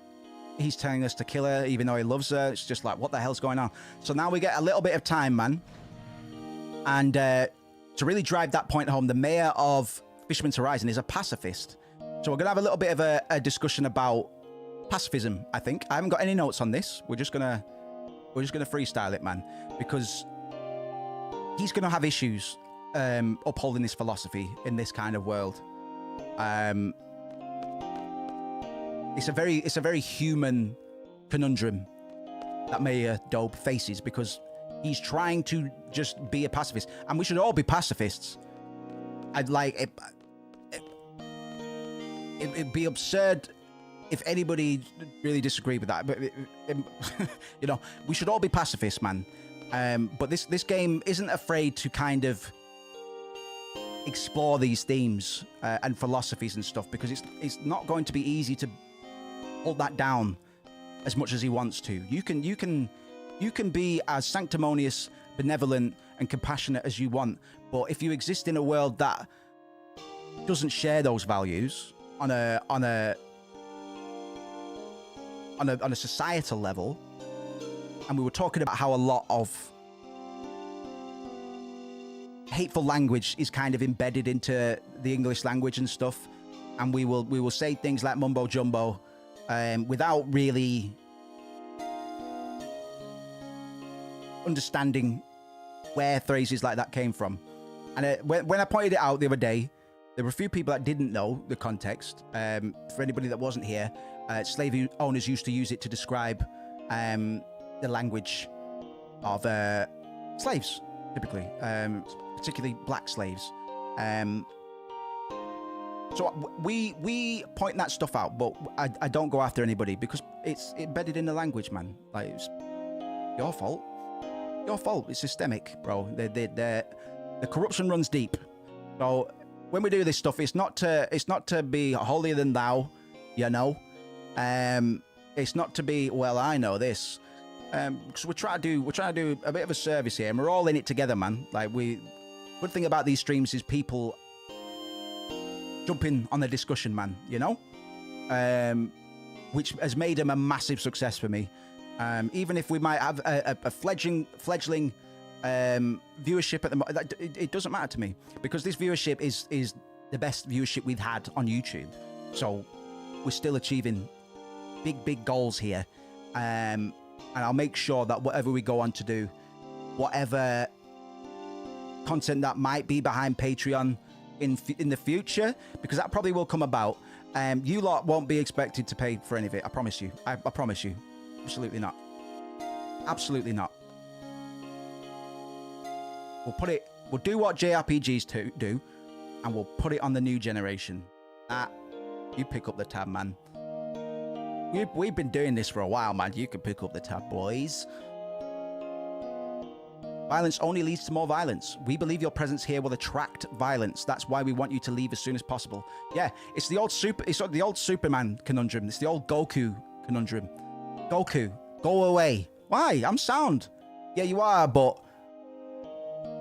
he's telling us to kill her, even though he loves her. It's just like, what the hell's going on? So now we get a little bit of time, man. And to really drive that point home, the mayor of Fisherman's Horizon is a pacifist. So we're going to have a little bit of a discussion about pacifism, I think. I haven't got any notes on this. We're just gonna freestyle it, man. Because he's going to have issues upholding this philosophy in this kind of world. It's a very human conundrum that Mayor Dobe faces, because he's trying to just be a pacifist, and we should all be pacifists. I'd like it. It'd be absurd if anybody really disagreed with that, but you know, we should all be pacifists, man. But this game isn't afraid to kind of explore these themes and philosophies and stuff, because it's not going to be easy to hold that down as much as he wants to. You can be as sanctimonious, benevolent, and compassionate as you want, but if you exist in a world that doesn't share those values on a societal level, and we were talking about how a lot of hateful language is kind of embedded into the English language and stuff, and we will say things like mumbo jumbo without really understanding where phrases like that came from. And when I pointed it out the other day, there were a few people that didn't know the context. For anybody that wasn't here, slave owners used to use it to describe the language of slaves, typically, particularly black slaves. So we point that stuff out, but I don't go after anybody, because it's embedded in the language, man. Like, it's your fault. Your fault. It's systemic, bro. The corruption runs deep. So when we do this stuff, it's not to be holier than thou, you know. It's not to be, well, I know this. Because we're trying to do a bit of a service here, and we're all in it together, man. Like, good thing about these streams is people jumping on the discussion, man, you know? Which has made them a massive success for me. Even if we might have a fledgling viewership at the moment. It doesn't matter to me because this viewership is the best viewership we've had on YouTube. So we're still achieving big goals here. And I'll make sure that whatever we go on to do, whatever content that might be behind Patreon in the future, because that probably will come about, you lot won't be expected to pay for any of it. I promise you. I promise you. Absolutely not. Absolutely not. We'll do what JRPGs do, and we'll put it on the new generation. You pick up the tab, man. We've been doing this for a while, man. You can pick up the tab, boys. Violence only leads to more violence. We believe your presence here will attract violence. That's why we want you to leave as soon as possible. Yeah, it's the old Superman conundrum. It's the old Goku conundrum. Goku, go away. Why? I'm sound. Yeah, you are, but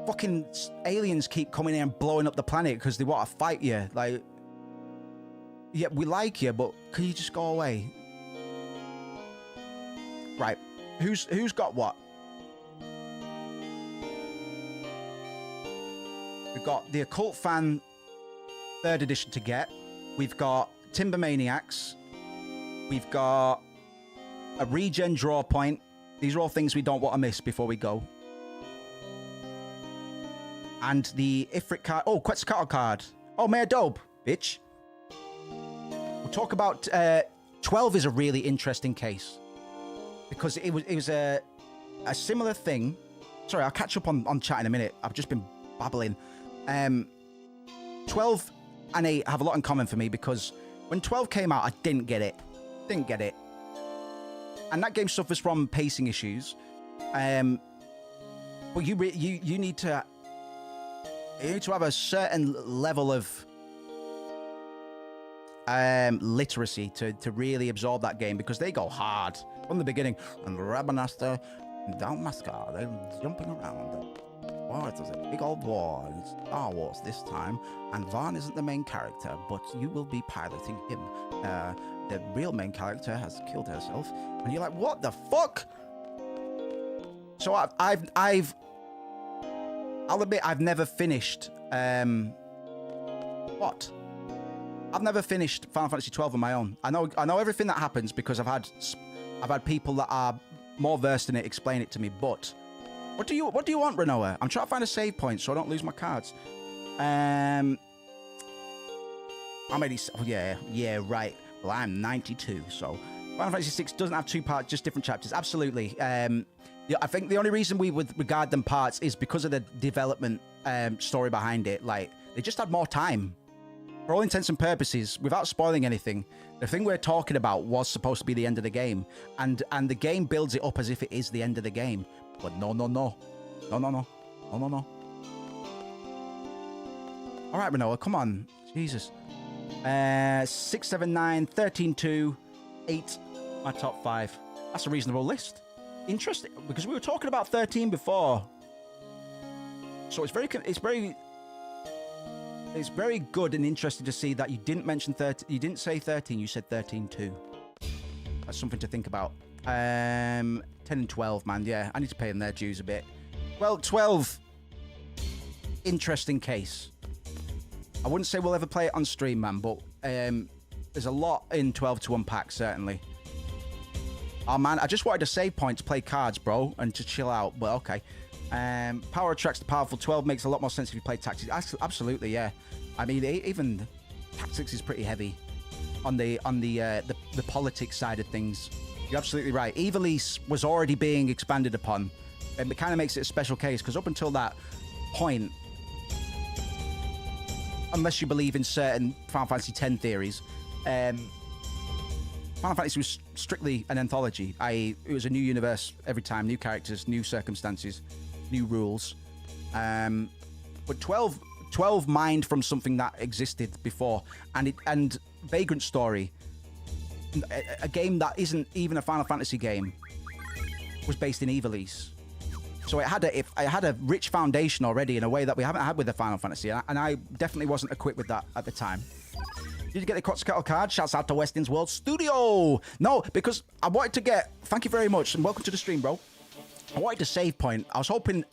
fucking aliens keep coming in and blowing up the planet because they want to fight you. Like, yeah, we like you, but can you just go away? Right. Who's got what? We've got the Occult Fan 3rd edition to get. We've got Timber Maniacs. We've got a regen draw point. These are all things we don't want to miss before we go. And the Ifrit card. Oh, Quetzalcoatl card. Oh, Mayor Dope, bitch. We'll talk about 12 is a really interesting case. Because it was a similar thing. Sorry, I'll catch up on chat in a minute. I've just been babbling. 12 and 8 have a lot in common for me because when 12 came out, I didn't get it. Didn't get it. And that game suffers from pacing issues. But you need to have a certain level of literacy to really absorb that game because they go hard from the beginning. And Rabanasta down Mascar, they're jumping around. Well, it was a big old war in Star Wars this time, and Vaughn isn't the main character, but you will be piloting him. The real main character has killed herself, and you're like, what the fuck? So I'll admit I've never finished. What? I've never finished Final Fantasy XII on my own. I know everything that happens because I've had people that are more versed in it explain it to me. But what do you want, Renoa? I'm trying to find a save point so I don't lose my cards. I'm 80. Oh, yeah, right. Well, I'm 92, so Final Fantasy VI doesn't have 2 parts, just different chapters. Absolutely. Yeah, I think the only reason we would regard them parts is because of the development story behind it. Like, they just had more time. For all intents and purposes, without spoiling anything, the thing we're talking about was supposed to be the end of the game. And the game builds it up as if it is the end of the game. But no. All right, Renoa, come on. Jesus. 6, 7, 9, 13, 2, 8. My top 5. That's a reasonable list. Interesting, because we were talking about 13 before. So it's very good and interesting to see that you didn't mention 13. You didn't say 13. You said 13 too. That's something to think about. 10 and 12, man. Yeah, I need to pay them their dues a bit. Well, 12. Interesting case. I wouldn't say we'll ever play it on stream, man, but there's a lot in 12 to unpack, certainly. Oh, man, I just wanted a save point to play cards, bro, and to chill out, but okay. Power attracts the powerful. 12 makes a lot more sense if you play Tactics. Absolutely, yeah. I mean, even Tactics is pretty heavy on the politics side of things. You're absolutely right. Ivalice was already being expanded upon, and it kind of makes it a special case, because up until that point, unless you believe in certain Final Fantasy X theories, Final Fantasy was strictly an anthology, i.e. it was a new universe every time, new characters, new circumstances, new rules. But 12 mined from something that existed before, and Vagrant Story, a game that isn't even a Final Fantasy game, was based in Ivalice. So it had a rich foundation already in a way that we haven't had with the Final Fantasy, and I definitely wasn't equipped with that at the time. Did you get the Quetzalcoatl card? Shouts out to Weston's World Studio. No, because I wanted to get... Thank you very much, and welcome to the stream, bro. I wanted a save point. I was hoping...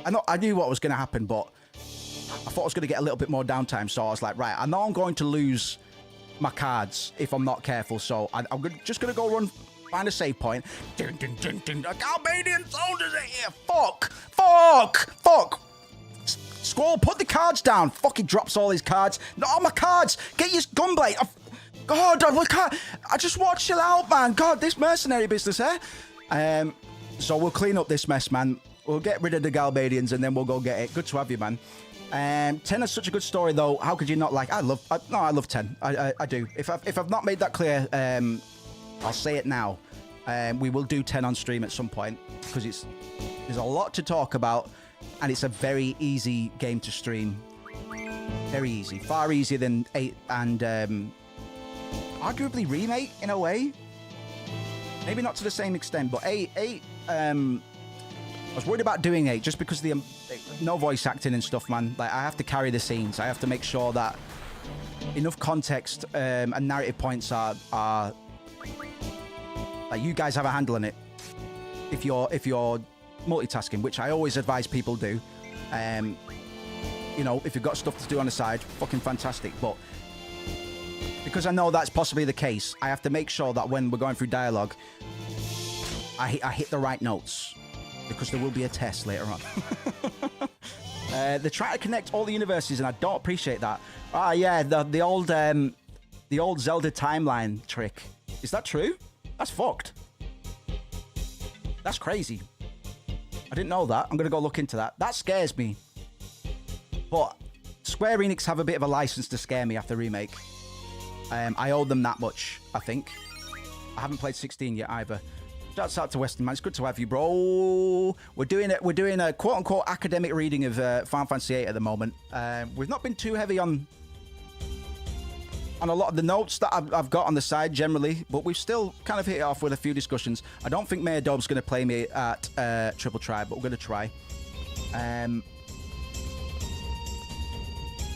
I knew what was going to happen, but I thought I was going to get a little bit more downtime. So I was like, right, I know I'm going to lose my cards if I'm not careful. So I'm just going to go run, find a save point. Dun, dun, dun, dun. The Galbadian soldiers are here. Fuck. Fuck. Fuck. Squall, put the cards down. Fucking drops all his cards. Not all my cards. Get your gunblade. God, I just want to chill out, man. God, this mercenary business, eh? So we'll clean up this mess, man. We'll get rid of the Galbadians and then we'll go get it. Good to have you, man. 10 is such a good story, though. How could you not like? I love 10. I do. If I've not made that clear, I'll say it now. We will do 10 on stream at some point because there's a lot to talk about, and it's a very easy game to stream. Very easy, far easier than 8 and arguably remake in a way. Maybe not to the same extent, but 8. I was worried about doing 8 just because the no voice acting and stuff, man. Like, I have to carry the scenes. I have to make sure that enough context and narrative points are like you guys have a handle on it. If you're multitasking, which I always advise people do. You know, if you've got stuff to do on the side, fucking fantastic. But because I know that's possibly the case, I have to make sure that when we're going through dialogue, I hit the right notes. Because there will be a test later on. They're trying to connect all the universes, and I don't appreciate that. Ah, yeah, the old Zelda timeline trick. Is that true? That's fucked. That's crazy. I didn't know that. I'm gonna go look into that. That scares me. But Square Enix have a bit of a license to scare me after remake. I owe them that much, I think. I haven't played 16 yet either. Shouts out to Western, man. It's good to have you, bro. We're doing a quote-unquote academic reading of Final Fantasy VIII at the moment. We've not been too heavy on a lot of the notes that I've got on the side generally, but we've still kind of hit it off with a few discussions. I don't think Mayor Dobb's going to play me at Triple Try, but we're going to try.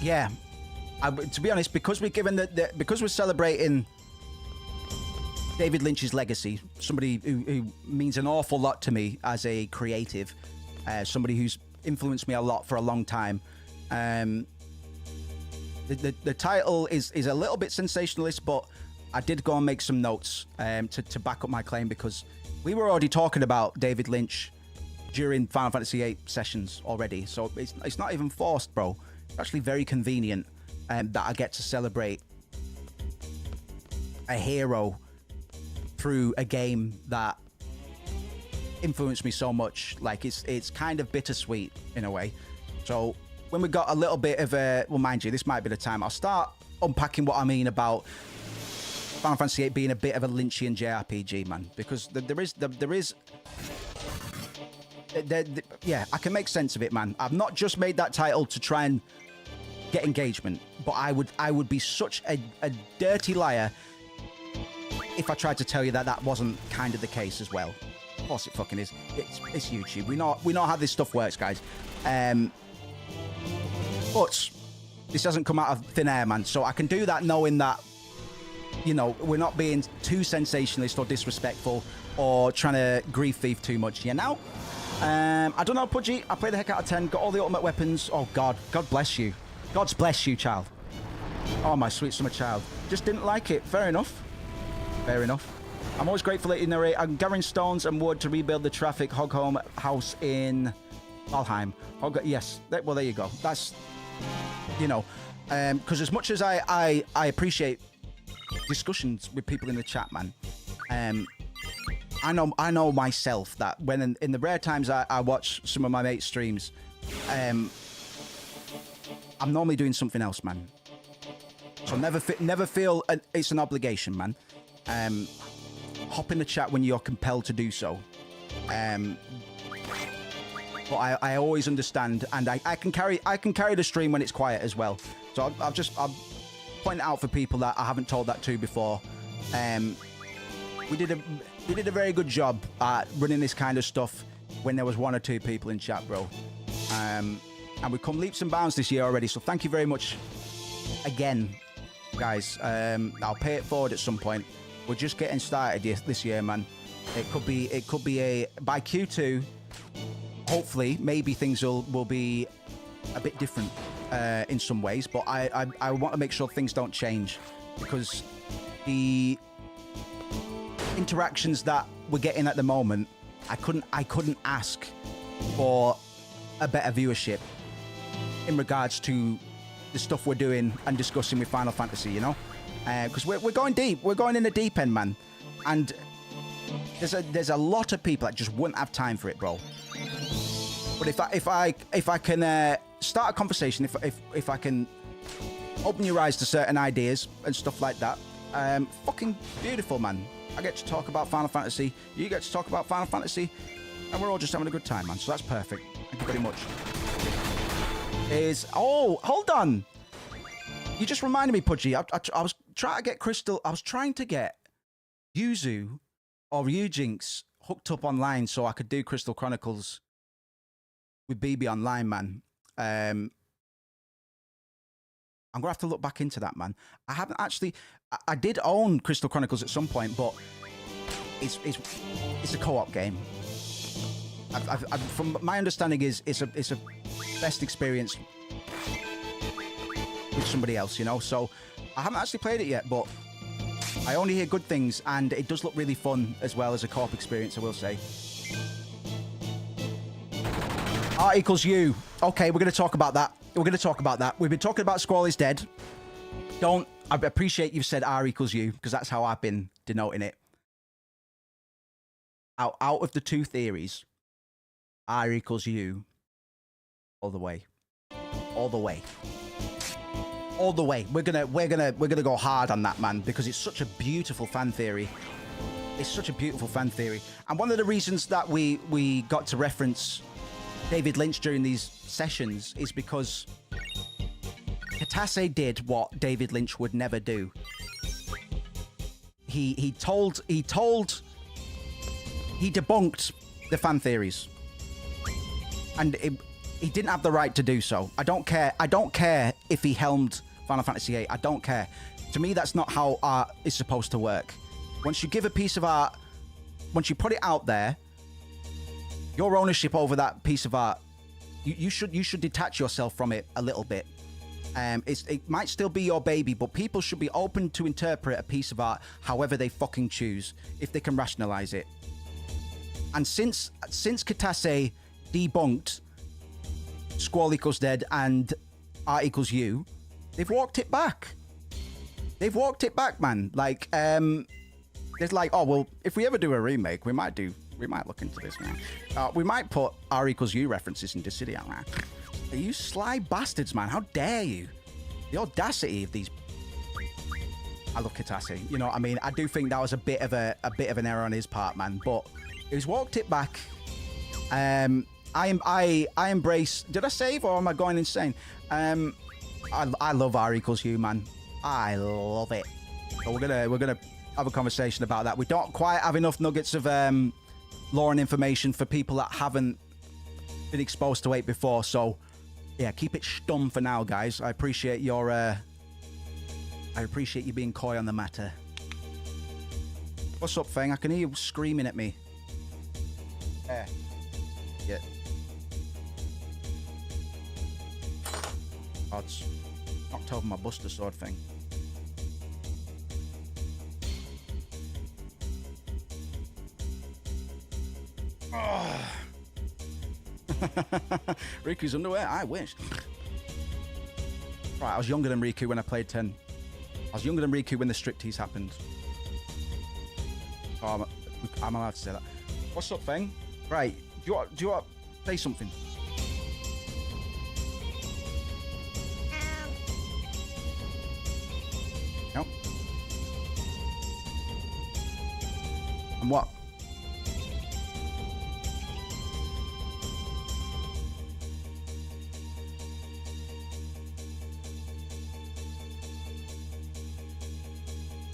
Yeah. To be honest, because we're given because we're celebrating David Lynch's legacy, somebody who means an awful lot to me as a creative, somebody who's influenced me a lot for a long time. The title is a little bit sensationalist, but I did go and make some notes to back up my claim because we were already talking about David Lynch during Final Fantasy VIII sessions already, so it's not even forced, bro. It's actually very convenient that I get to celebrate a hero through a game that influenced me so much. Like, it's kind of bittersweet in a way. So when we got a little bit of a, well, mind you, this might be the time I'll start unpacking what I mean about Final Fantasy VIII being a bit of a Lynchian JRPG, man, because yeah, I can make sense of it, man. I've not just made that title to try and get engagement, but I would be such a dirty liar if I tried to tell you that wasn't kind of the case as well. Of course it fucking is. It's YouTube. We know how this stuff works, guys. But this hasn't come out of thin air, man. So I can do that knowing that, you know, we're not being too sensationalist or disrespectful or trying to grief thief too much, you know? I don't know, Pudgy. I played the heck out of 10, got all the ultimate weapons. Oh, God. God bless you. God's bless you, child. Oh, my sweet summer child. Just didn't like it. Fair enough. Fair enough. I'm always grateful that you narrate. I'm gathering stones and wood to rebuild the traffic Hogholm house in Valheim. Yes. Well, there you go. That's, you know, because as much as I appreciate discussions with people in the chat, man, I know myself that when in the rare times I watch some of my mates' streams, I'm normally doing something else, man. So never feel it's an obligation, man. Hop in the chat when you're compelled to do so. But I always understand, and I can carry the stream when it's quiet as well. So I'll point it out for people that I haven't told that to before. We did a very good job at running this kind of stuff when there was 1 or 2 people in chat, bro. And we've come leaps and bounds this year already. So thank you very much again, guys. I'll pay it forward at some point. We're just getting started this year, man. It could be a by Q2. Hopefully, maybe things will be a bit different in some ways, but I want to make sure things don't change, because the interactions that we're getting at the moment, I couldn't ask for a better viewership in regards to the stuff we're doing and discussing with Final Fantasy, you know, because we're going deep, we're going in the deep end, man, and there's a lot of people that just wouldn't have time for it, bro. But if I can start a conversation, if I can open your eyes to certain ideas and stuff like that, fucking beautiful, man. I get to talk about Final Fantasy, you get to talk about Final Fantasy, and we're all just having a good time, man. So that's perfect. Thank you very much. Oh, hold on. You just reminded me, Pudgy. I was trying to get Crystal. I was trying to get Yuzu or Ryujinx hooked up online so I could do Crystal Chronicles with BB online, man. I'm gonna have to look back into that, man. I haven't actually. I did own Crystal Chronicles at some point, but it's a co-op game. From my understanding, it's a best experience with somebody else, you know. So I haven't actually played it yet, but I only hear good things, and it does look really fun as well as a co-op experience, I will say. R equals U. Okay, we're going to talk about that. We're going to talk about that. We've been talking about Squall is dead. I appreciate you've said R equals U, because that's how I've been denoting it. Out of the two theories, R equals U all the way. All the way. All the way. We're gonna go hard on that, man, because it's such a beautiful fan theory. It's such a beautiful fan theory. And one of the reasons that we got to reference David Lynch during these sessions is because Katase did what David Lynch would never do. He debunked the fan theories, and he didn't have the right to do so. I don't care if he helmed Final Fantasy VIII. I don't care. To me, that's not how art is supposed to work. Once you give a piece of art, once you put it out there, your ownership over that piece of art, you should detach yourself from it a little bit. It might still be your baby, but people should be open to interpret a piece of art however they fucking choose, if they can rationalize it. And since Katase debunked Squall equals dead and R equals U, they've walked it back. They've walked it back, man. Like, it's like, oh well, if we ever do a remake, we might look into this, man. We might put R equals U references in Dissidia, man. You sly bastards, man. How dare you? The audacity of these. I love Katase. You know what I mean? I do think that was a bit of an error on his part, man. But he's walked it back. I embrace. Did I save or am I going insane? I love R equals U, man. I love it. So we're gonna have a conversation about that. We don't quite have enough nuggets of lore and information for people that haven't been exposed to it before. So yeah, keep it stum for now, guys. I appreciate your I appreciate you being coy on the matter. What's up, Fang? I can hear you screaming at me. Yeah. Oh, it's knocked over my Buster Sword thing. Oh. Riku's underwear? I wish. Right, I was younger than Riku when I played 10. I was younger than Riku when the striptease happened. Oh, I'm allowed to say that. What's up, Feng? Right, do you want to say something? No. And what?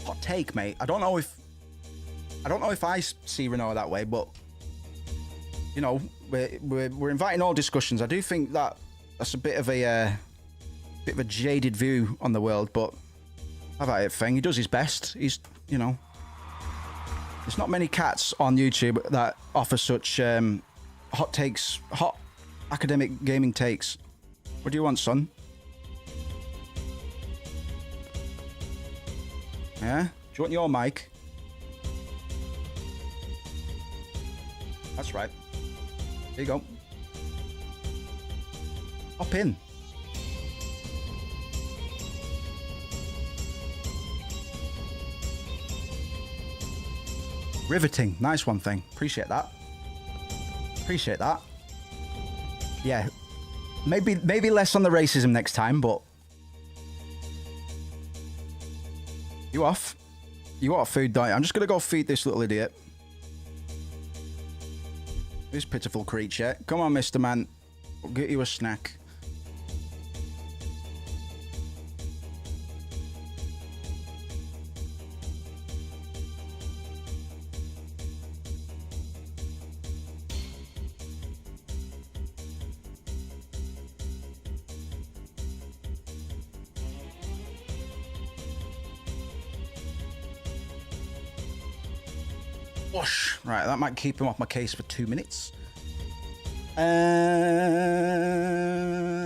Hot take, mate. I don't know if I see Renault that way, but you know, we're inviting all discussions. I do think that's a bit of a jaded view on the world, but how about it, Feng? He does his best. He's, you know, There's not many cats on YouTube that offer such hot takes, hot academic gaming takes. What do you want, son? Yeah? Do you want your mic? That's right. There you go. Hop in. Riveting. Nice one thing. Appreciate that. Appreciate that. Yeah. Maybe less on the racism next time, but... You off? You want food, don't you? I'm just going to go feed this little idiot. This pitiful creature. Come on, Mr. Man. We'll get you a snack. Whoosh. Right, that might keep him off my case for 2 minutes. I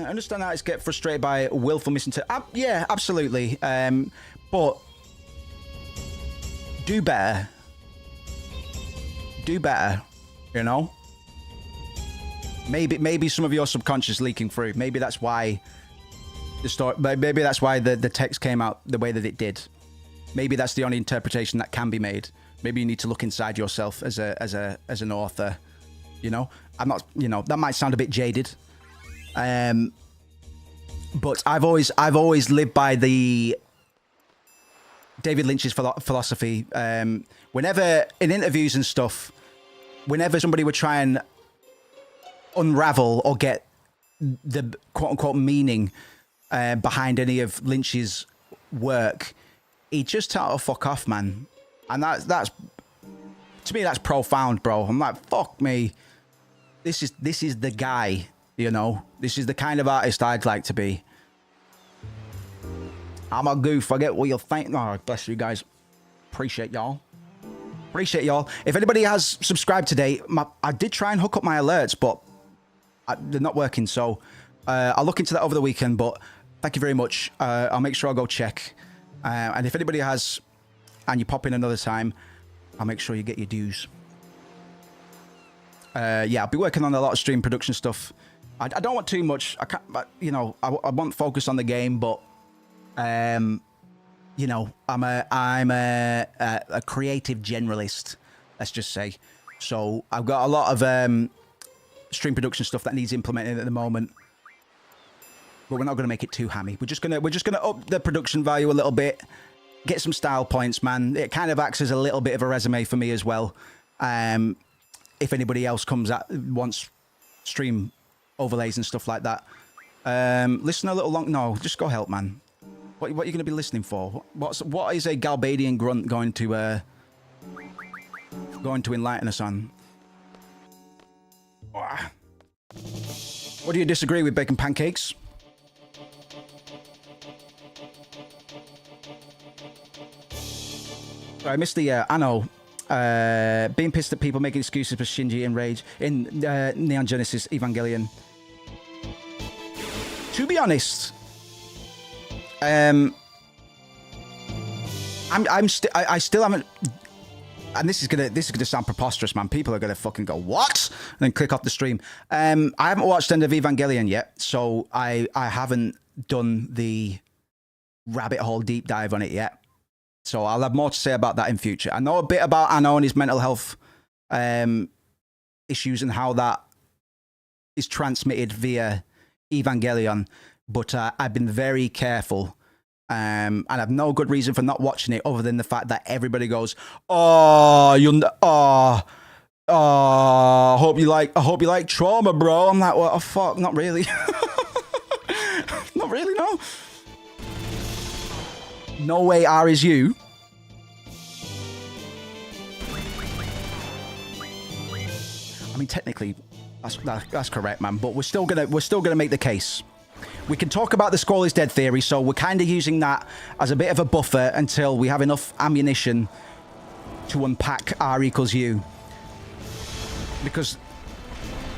understand how it's get frustrated by willful missing. Yeah, absolutely. But do better. Do better. You know. Maybe some of your subconscious leaking through. Maybe that's why the story. Maybe that's why the text came out the way that it did. Maybe that's the only interpretation that can be made. Maybe you need to look inside yourself as an author. You know, I'm not. You know, that might sound a bit jaded, but I've always lived by the David Lynch's philosophy. Whenever in interviews and stuff, whenever somebody would try and unravel or get the quote unquote meaning behind any of Lynch's work, he just tell to fuck off, man. And that's to me, that's profound, bro. I'm like, fuck me. This is the guy, you know. This is the kind of artist I'd like to be. I'm a goof. I get what you're thinking. Oh, bless you guys. Appreciate y'all. Appreciate y'all. If anybody has subscribed today, I did try and hook up my alerts, but they're not working. So I'll look into that over the weekend. But thank you very much. I'll make sure I go check. And if anybody has, and you pop in another time, I'll make sure you get your dues. Yeah, I'll be working on a lot of stream production stuff. I don't want too much. I can't, but, you know, I want focus on the game, but you know, I'm a creative generalist, let's just say. So I've got a lot of stream production stuff that needs implementing at the moment, but we're not going to make it too hammy. We're just gonna up the production value a little bit, get some style points, man. It kind of acts as a little bit of a resume for me as well. If anybody else wants stream overlays and stuff like that, listen a little long. No, just go help, man. What are you going to be listening for? What is a Galbadian grunt going to enlighten us on? What do you disagree with, bacon pancakes? I missed the Anno. Being pissed at people making excuses for Shinji and Rage in Neon Genesis Evangelion. To be honest, I still haven't, and this is gonna sound preposterous, man. People are gonna fucking go, what? And then click off the stream. I haven't watched End of Evangelion yet, so I haven't done the rabbit hole deep dive on it yet. So I'll have more to say about that in future. I know a bit about Anno and his mental health issues and how that is transmitted via Evangelion, but I've been very careful, and I've no good reason for not watching it other than the fact that everybody goes, I hope you like Trauma, bro. I'm like, what the fuck? Not really. Not really, no. No way R is you. I mean, technically, that's correct, man. But we're still gonna make the case. We can talk about the Squall is dead theory, so we're kind of using that as a bit of a buffer until we have enough ammunition to unpack R equals U. Because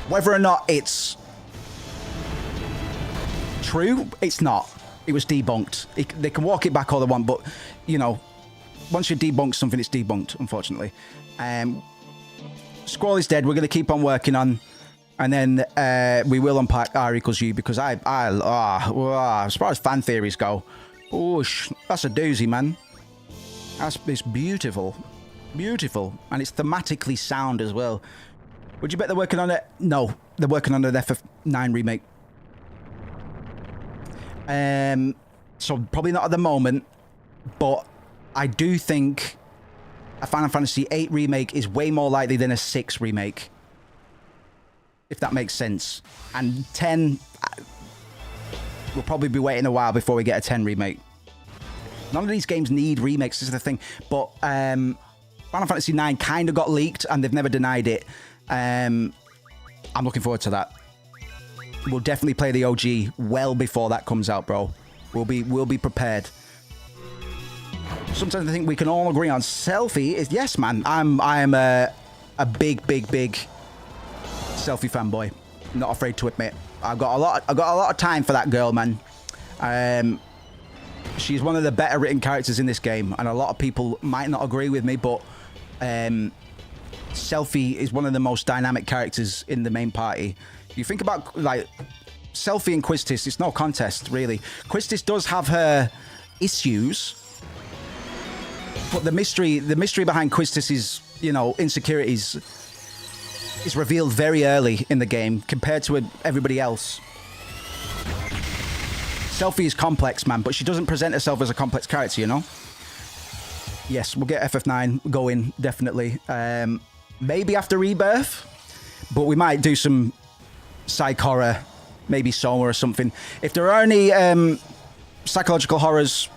whether or not it's true, it's not. It was debunked. They can walk it back all they want, but, you know, once you debunk something, it's debunked, unfortunately. Squall is dead. We're going to keep on working on, and then we will unpack R equals U, because as far as fan theories go, that's a doozy, man. It's beautiful. Beautiful. And it's thematically sound as well. Would you bet they're working on it? No, they're working on an FF9 remake. So probably not at the moment, but I do think a Final Fantasy VIII remake is way more likely than a 6 remake, if that makes sense. And 10, we'll probably be waiting a while before we get a 10 remake. None of these games need remakes, this is the thing. But Final Fantasy IX kind of got leaked, and they've never denied it. I'm looking forward to that. We'll definitely play the OG well before that comes out, bro. We'll be prepared. Sometimes I think we can all agree on Selfie is yes, man. I'm a big Selfie fanboy. Not afraid to admit. I've got a lot of time for that girl, man. She's one of the better written characters in this game, and a lot of people might not agree with me, but Selfie is one of the most dynamic characters in the main party. You think about, like, Selfie and Quistis, it's no contest, really. Quistis does have her issues, but the mystery behind Quistis's, you know, insecurities is revealed very early in the game compared to everybody else. Selfie is complex, man, but she doesn't present herself as a complex character, you know? Yes, we'll get FF9 going, definitely. Maybe after Rebirth, but we might do some psych horror, maybe Soma or something. If there are any psychological horrors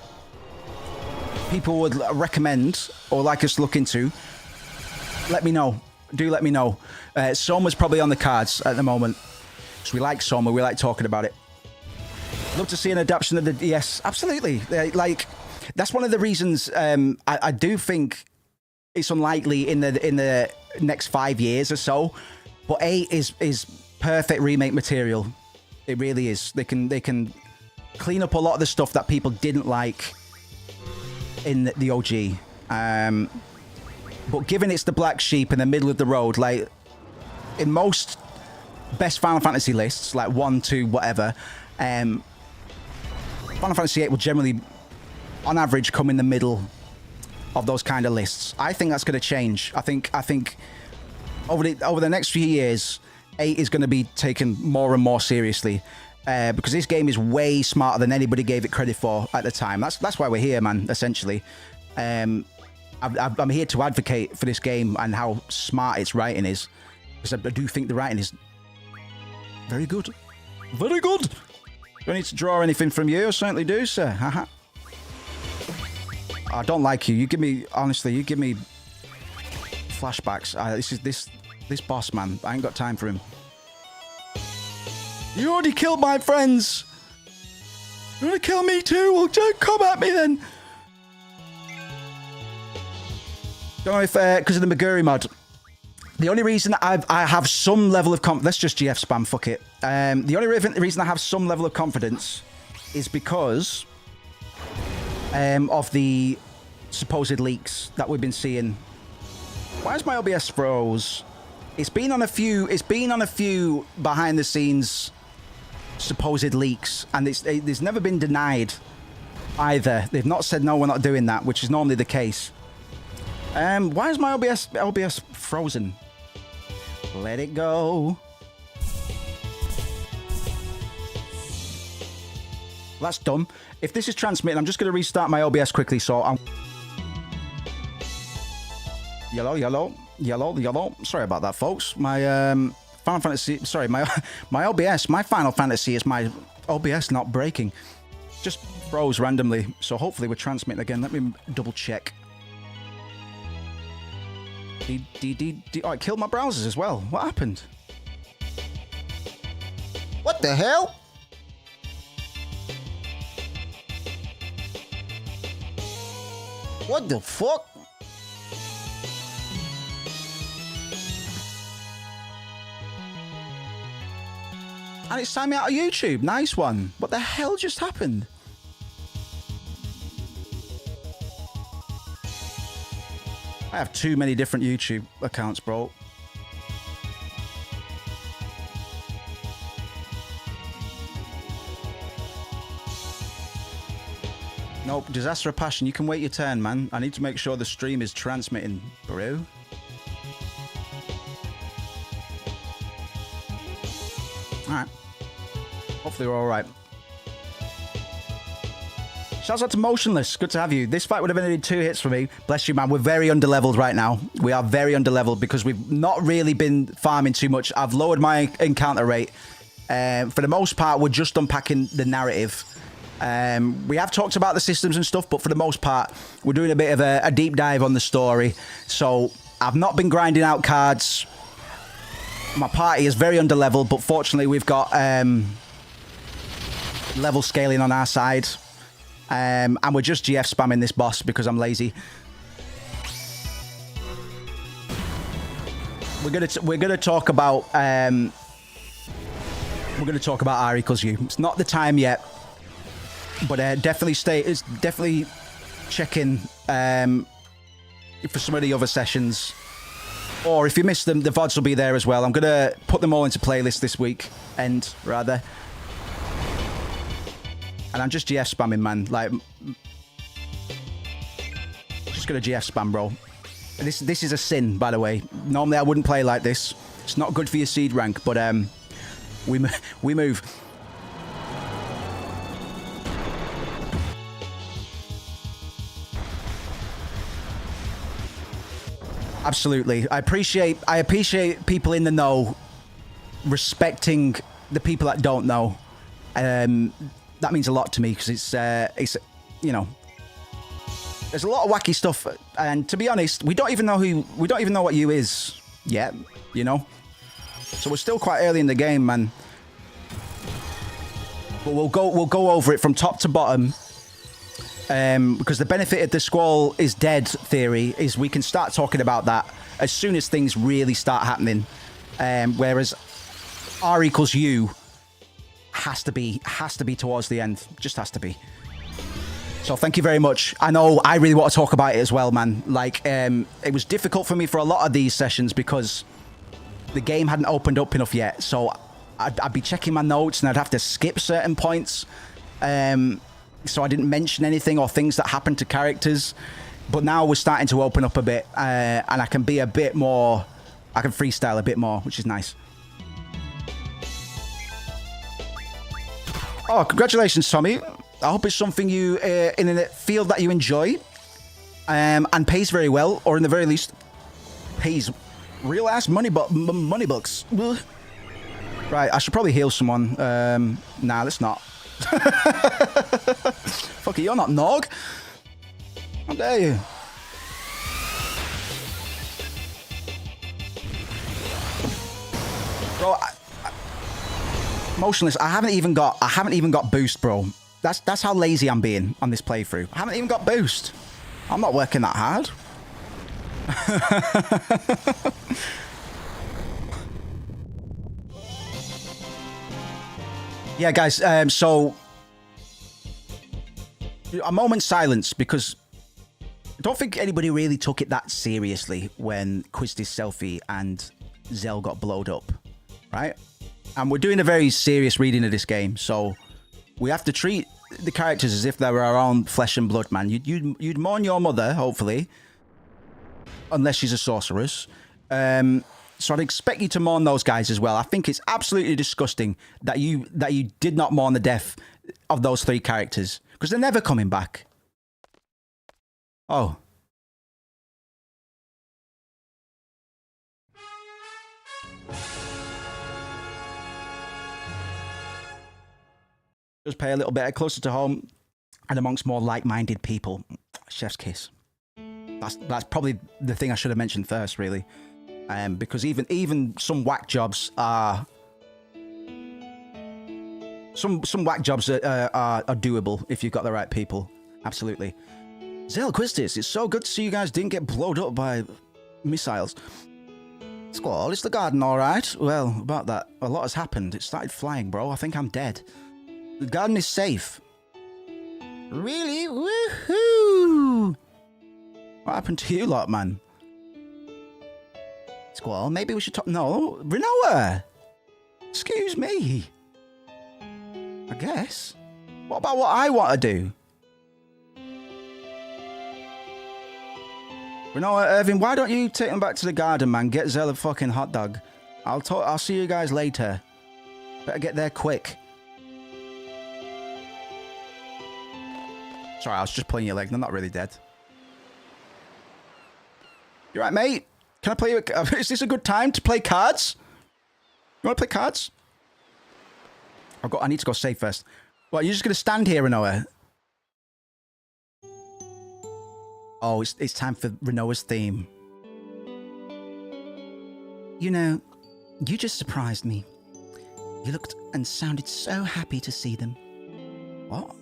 people would recommend or like us to look into, let me know. Do let me know. Soma's probably on the cards at the moment, because we like Soma, we like talking about it. Love to see an adaptation of the... Yes, absolutely. Like, that's one of the reasons I do think it's unlikely in the next 5 years or so, but 8 is perfect remake material. It really is. They can clean up a lot of the stuff that people didn't like in the OG. But given it's the black sheep in the middle of the road, like in most best Final Fantasy lists, like 1, 2, whatever, Final Fantasy VIII will generally, on average, come in the middle of those kind of lists. I think that's going to change. I think over the next few years, 8 is going to be taken more and more seriously, because this game is way smarter than anybody gave it credit for at the time. That's why we're here, man, essentially. I'm here to advocate for this game and how smart its writing is, because I do think the writing is very good. Very good! Don't need to draw anything from you. I certainly do, sir. Haha. I don't like you. You give me, honestly, you give me flashbacks. This boss, man. I ain't got time for him. You already killed my friends. You want to kill me too? Well, don't come at me then. Don't know if because of the Meguri mod. The only reason I have some level of confidence... Let's just GF spam, fuck it. The only reason I have some level of confidence is because of the supposed leaks that we've been seeing. Why is my OBS froze? It's been on a few behind the scenes supposed leaks, and there's never been denied either. They've not said no, we're not doing that, which is normally the case. Why is my OBS frozen? Let it go. That's dumb. If this is transmitting, I'm just going to restart my OBS quickly. So I'm yellow. Sorry about that, folks. My Final Fantasy. Sorry, my OBS. My Final Fantasy is my OBS not breaking. Just froze randomly. So hopefully we're transmitting again. Let me double check. Oh, it killed my browsers as well. What happened? What the hell? What the fuck? And it signed me out of YouTube. Nice one. What the hell just happened? I have too many different YouTube accounts, bro. Nope, Disaster of Passion. You can wait your turn, man. I need to make sure the stream is transmitting, bro. Alright. Hopefully we're alright. Shouts out to Motionless. Good to have you. This fight would have been 2 hits for me. Bless you, man. We're very underleveled right now. We are very underleveled because we've not really been farming too much. I've lowered my encounter rate. For the most part, we're just unpacking the narrative. We have talked about the systems and stuff, but for the most part, we're doing a bit of a deep dive on the story. So I've not been grinding out cards. My party is very underleveled, but fortunately we've got level scaling on our side. And we're just GF spamming this boss because I'm lazy. We're gonna talk about R equals U. It's not the time yet, but definitely check in for some of the other sessions. Or if you missed them, the VODs will be there as well. I'm gonna put them all into playlist this week, rather. And I'm just GF spamming, man. Like, just gonna GF spam, bro. This is a sin, by the way. Normally I wouldn't play like this. It's not good for your seed rank, but we move. Absolutely. I appreciate people in the know respecting the people that don't know. That means a lot to me because it's you know, there's a lot of wacky stuff, and to be honest, we don't even know what U is yet, you know. So we're still quite early in the game, man. But we'll go over it from top to bottom. Because the benefit of the Squall is dead theory is we can start talking about that as soon as things really start happening. Whereas R equals U has to be towards the end. Just has to be. So thank you very much. I know I really want to talk about it as well, man. Like, it was difficult for me for a lot of these sessions because the game hadn't opened up enough yet. So I'd be checking my notes and I'd have to skip certain points. So I didn't mention anything or things that happened to characters. But now we're starting to open up a bit. And I can be a bit more... I can freestyle a bit more, which is nice. Oh, congratulations, Tommy. I hope it's something you in a field that you enjoy and pays very well, or in the very least pays real ass money bucks. Right, I should probably heal someone. Nah, let's not. Fuck it, you're not Nog. How dare you? Bro, Motionless, I haven't even got boost, bro. That's how lazy I'm being on this playthrough. I haven't even got boost. I'm not working that hard. Yeah, guys, so a moment's silence because I don't think anybody really took it that seriously when Quiztis Selfie and Zell got blowed up, right? And we're doing a very serious reading of this game, so we have to treat the characters as if they were our own flesh and blood, man. You'd mourn your mother, hopefully, unless she's a sorceress. So I'd expect you to mourn those guys as well. I think it's absolutely disgusting that you did not mourn the death of those 3 characters because they're never coming back. Oh. Just pay a little bit closer to home and amongst more like-minded people. Chef's kiss. That's probably the thing I should have mentioned first, really. Because even some whack jobs are... Some whack jobs are doable if you've got the right people. Absolutely. Zell Quistis, it's so good to see you guys didn't get blowed up by missiles. Squall, is the garden all right? Well, about that, a lot has happened. It started flying, bro. I think I'm dead. The garden is safe. Really? Woohoo! What happened to you lot, man? Squall, maybe we should talk... No, Renoa! Excuse me. I guess. What about what I want to do? Renoa, Irving, why don't you take them back to the garden, man? Get Zell a fucking hot dog. I'll see you guys later. Better get there quick. Sorry, I was just pulling your leg. They're not really dead. You right, mate? Can I play you? Is this a good time to play cards? You want to play cards? I need to go save first. What, you're just going to stand here, Renoa? Oh, it's time for Renoa's theme. You know, you just surprised me. You looked and sounded so happy to see them. What?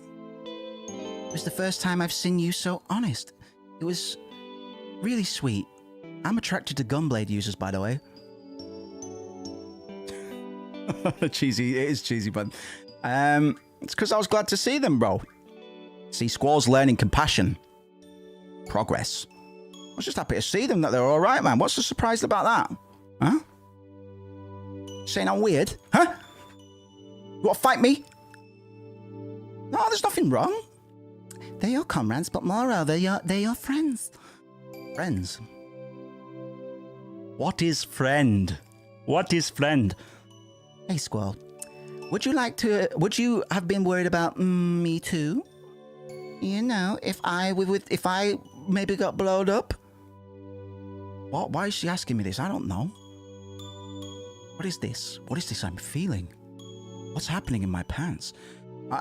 It was the first time I've seen you so honest. It was really sweet. I'm attracted to gunblade users, by the way. Cheesy, it is cheesy, but it's because I was glad to see them, bro. See, Squall's learning compassion. Progress. I was just happy to see them, that they're all right, man. What's the surprise about that? Huh? Saying I'm weird? Huh? You want to fight me? No, there's nothing wrong. They're your comrades, but moreover, they're your friends. Friends? What is friend? What is friend? Hey, Squall. Would you have been worried about me too? You know, if I maybe got blowed up? What? Why is she asking me this? I don't know. What is this? What is this I'm feeling? What's happening in my pants? Yeah.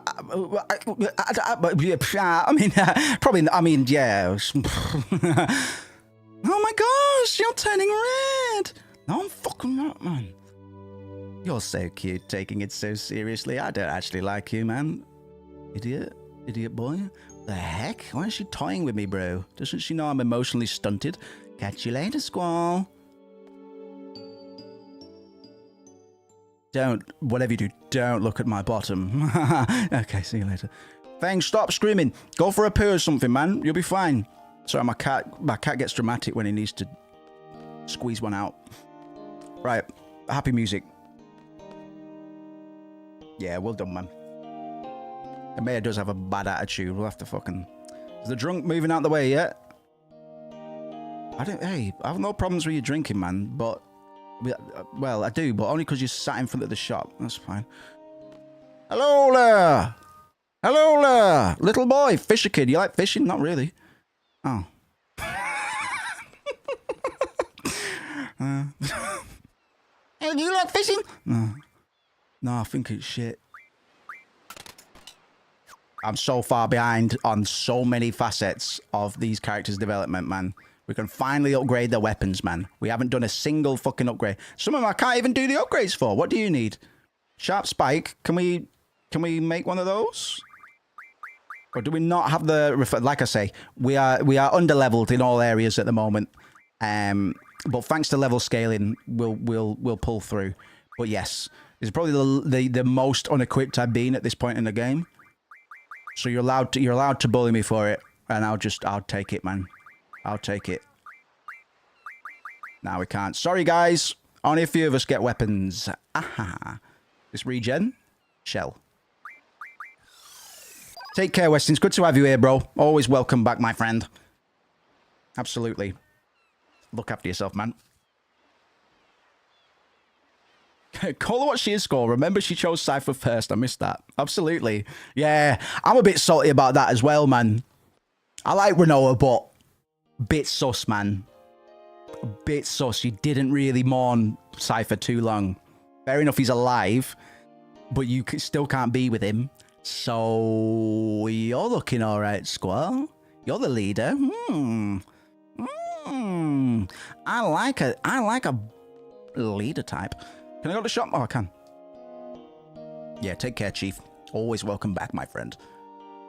Oh my gosh, you're turning red. No, I'm fucking not, man. You're so cute, taking it so seriously. I don't actually like you, man. Idiot boy. The heck? Why is she toying with me, bro? Doesn't she know I'm emotionally stunted? Catch you later, Squall. Whatever you do, don't look at my bottom. Okay, see you later. Thanks, stop screaming. Go for a poo or something, man. You'll be fine. Sorry, my cat gets dramatic when he needs to squeeze one out. Right, happy music. Yeah, well done, man. The mayor does have a bad attitude. We'll have to fucking... Is the drunk moving out the way yet? Hey, I have no problems with you drinking, man, but... Well, I do, but only because you sat in front of the shop. That's fine. Hello there! Hello there! Little boy, fisher kid. You like fishing? Not really. Oh. Hey, do you like fishing? No. No, I think it's shit. I'm so far behind on so many facets of these characters' development, man. We can finally upgrade their weapons, man. We haven't done a single fucking upgrade. Some of them I can't even do the upgrades for. What do you need? Sharp spike. Can we make one of those? Or do we not have the... Like I say, we are under-leveled in all areas at the moment. But thanks to level scaling, we'll pull through. But yes, this is probably the most unequipped I've been at this point in the game. So you're allowed to bully me for it, and I'll take it, man. I'll take it. Now we can't. Sorry, guys. Only a few of us get weapons. Aha. This regen? Shell. Take care, Weston. It's good to have you here, bro. Always welcome back, my friend. Absolutely. Look after yourself, man. Call her what she is, Score. Remember, she chose Cypher first. I missed that. Absolutely. Yeah, I'm a bit salty about that as well, man. I like Renoa, but... Bit sus, man. Bit sus. You didn't really mourn Cypher too long. Fair enough, he's alive, but you still can't be with him. So you're looking all right, Squall. You're the leader. I like a leader type. Can I go to the shop? Oh, I can. Yeah, take care, Chief. Always welcome back, my friend.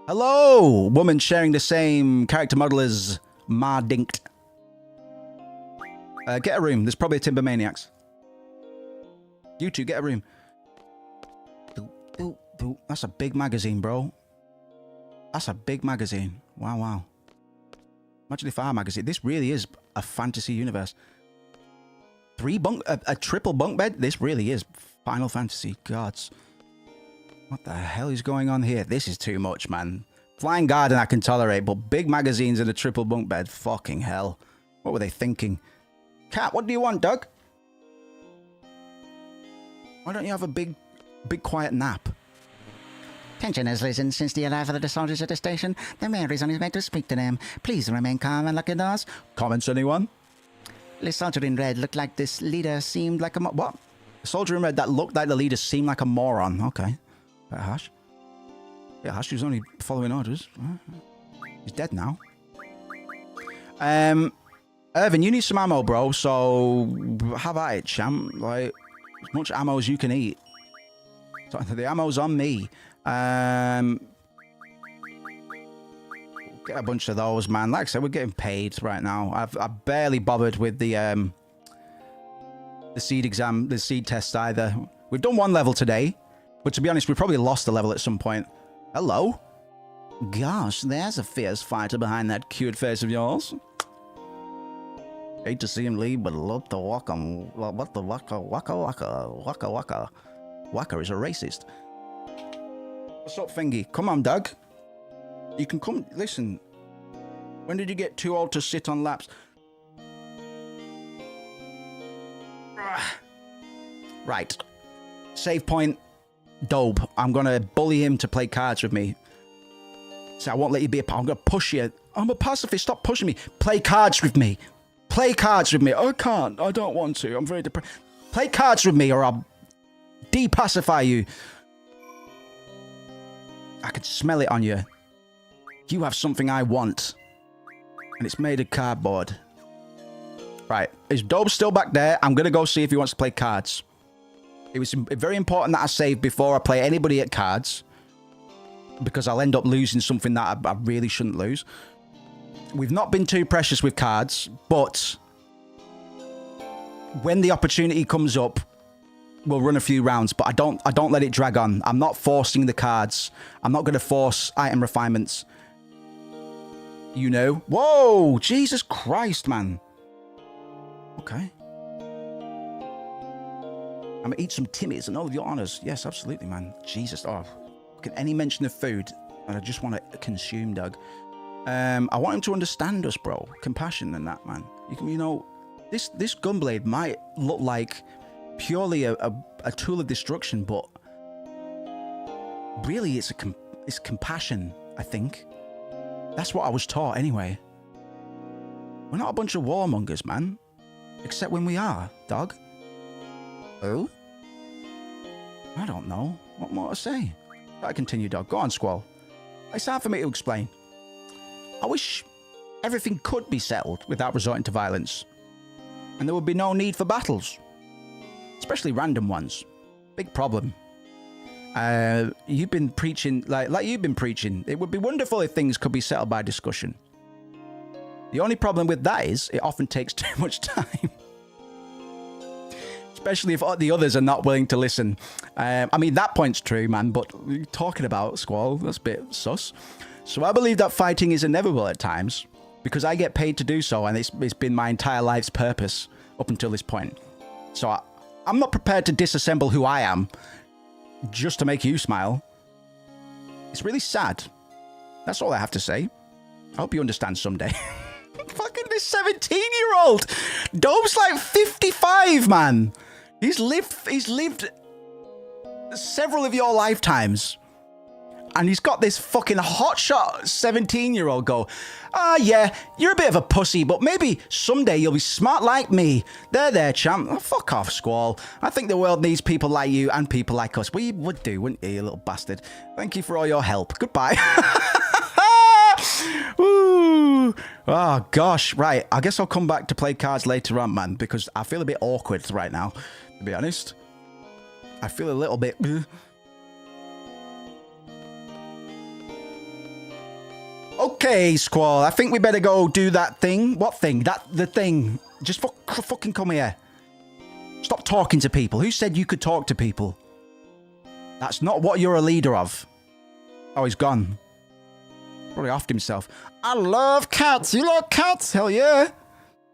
Hello, woman sharing the same character model as Mardinkt. Get a room. There's probably a Timber Maniacs. You two, get a room. That's a big magazine, bro. That's a big magazine. Wow, wow. Imagine if our magazine... This really is a fantasy universe. A triple bunk bed? This really is Final Fantasy. Gods. What the hell is going on here? This is too much, man. Flying Garden I can tolerate, but big magazines and a triple bunk bed? Fucking hell. What were they thinking? Cat, what do you want, Doug? Why don't you have a big quiet nap? Tension has risen since the arrival of the soldiers at the station. The mayor is on his way to speak to them. Please remain calm and lock your doors. Comments, anyone? The soldier in red looked like this leader seemed like a... What? The soldier in red that looked like the leader seemed like a moron. Okay. Hash. Yeah, Hash was only following orders. He's dead now. Irvin, you need some ammo, bro. So, have at it, champ. Like, as much ammo as you can eat. So, the ammo's on me. Get a bunch of those, man. Like I said, we're getting paid right now. I've barely bothered with the seed exam, the seed test either. We've done one level today, but to be honest, we probably lost a level at some point. Hello? Gosh, there's a fierce fighter behind that cute face of yours. Hate to see him leave, but love to walk on. What the waka waka waka waka waka. Waka is a racist. What's up, Fingy? Come on, Doug. You can come. Listen. When did you get too old to sit on laps? Right. Save point. Dope. I'm gonna bully him to play cards with me. So I won't let you be a. I'm gonna push you. I'm a pacifist. Stop pushing me. Play cards with me. Play cards with me. I can't. I don't want to. I'm very depressed. Play cards with me, or I'll de-pacify you. I can smell it on you. You have something I want. And it's made of cardboard. Right. Is Dope still back there? I'm going to go see if he wants to play cards. It was very important that I save before I play anybody at cards. Because I'll end up losing something that I really shouldn't lose. We've not been too precious with cards. But when the opportunity comes up, we'll run a few rounds, but I don't let it drag on. I'm not forcing the cards. I'm not going to force item refinements. You know. Whoa! Jesus Christ, man. Okay. I'm going to eat some Timmies and all of your honors. Yes, absolutely, man. Jesus. Oh, any mention of food, and I just want to consume, Doug. I want him to understand us, bro. Compassion and that, man. You know, this gunblade might look like purely a tool of destruction, but really it's compassion, I think. That's what I was taught anyway. We're not a bunch of warmongers, man. Except when we are, dog. Who? I don't know. What more to say? I continue, dog. Go on, Squall. It's hard for me to explain. I wish everything could be settled without resorting to violence. And there would be no need for battles. Especially random ones. Big problem. You've been preaching, like you've been preaching. It would be wonderful if things could be settled by discussion. The only problem with that is it often takes too much time. Especially if the others are not willing to listen. I mean, that point's true, man, but talking about Squall, that's a bit sus. So I believe that fighting is inevitable at times, because I get paid to do so, and it's been my entire life's purpose up until this point. So I'm not prepared to disassemble who I am just to make you smile. It's really sad. That's all I have to say. I hope you understand someday. Fucking this 17-year-old. Dope's like 55, man. He's lived several of your lifetimes. And he's got this fucking hotshot 17-year-old go, yeah, you're a bit of a pussy, but maybe someday you'll be smart like me. There, champ. Oh, fuck off, Squall. I think the world needs people like you and people like us. We would do, wouldn't you little bastard? Thank you for all your help. Goodbye. Woo. Oh, gosh. Right. I guess I'll come back to play cards later on, man, because I feel a bit awkward right now, to be honest. I feel a little bit... Okay, Squall, I think we better go do that thing. What thing? The thing. Just fucking come here. Stop talking to people. Who said you could talk to people? That's not what you're a leader of. Oh, he's gone. Probably offed himself. I love cats. You like cats? Hell yeah.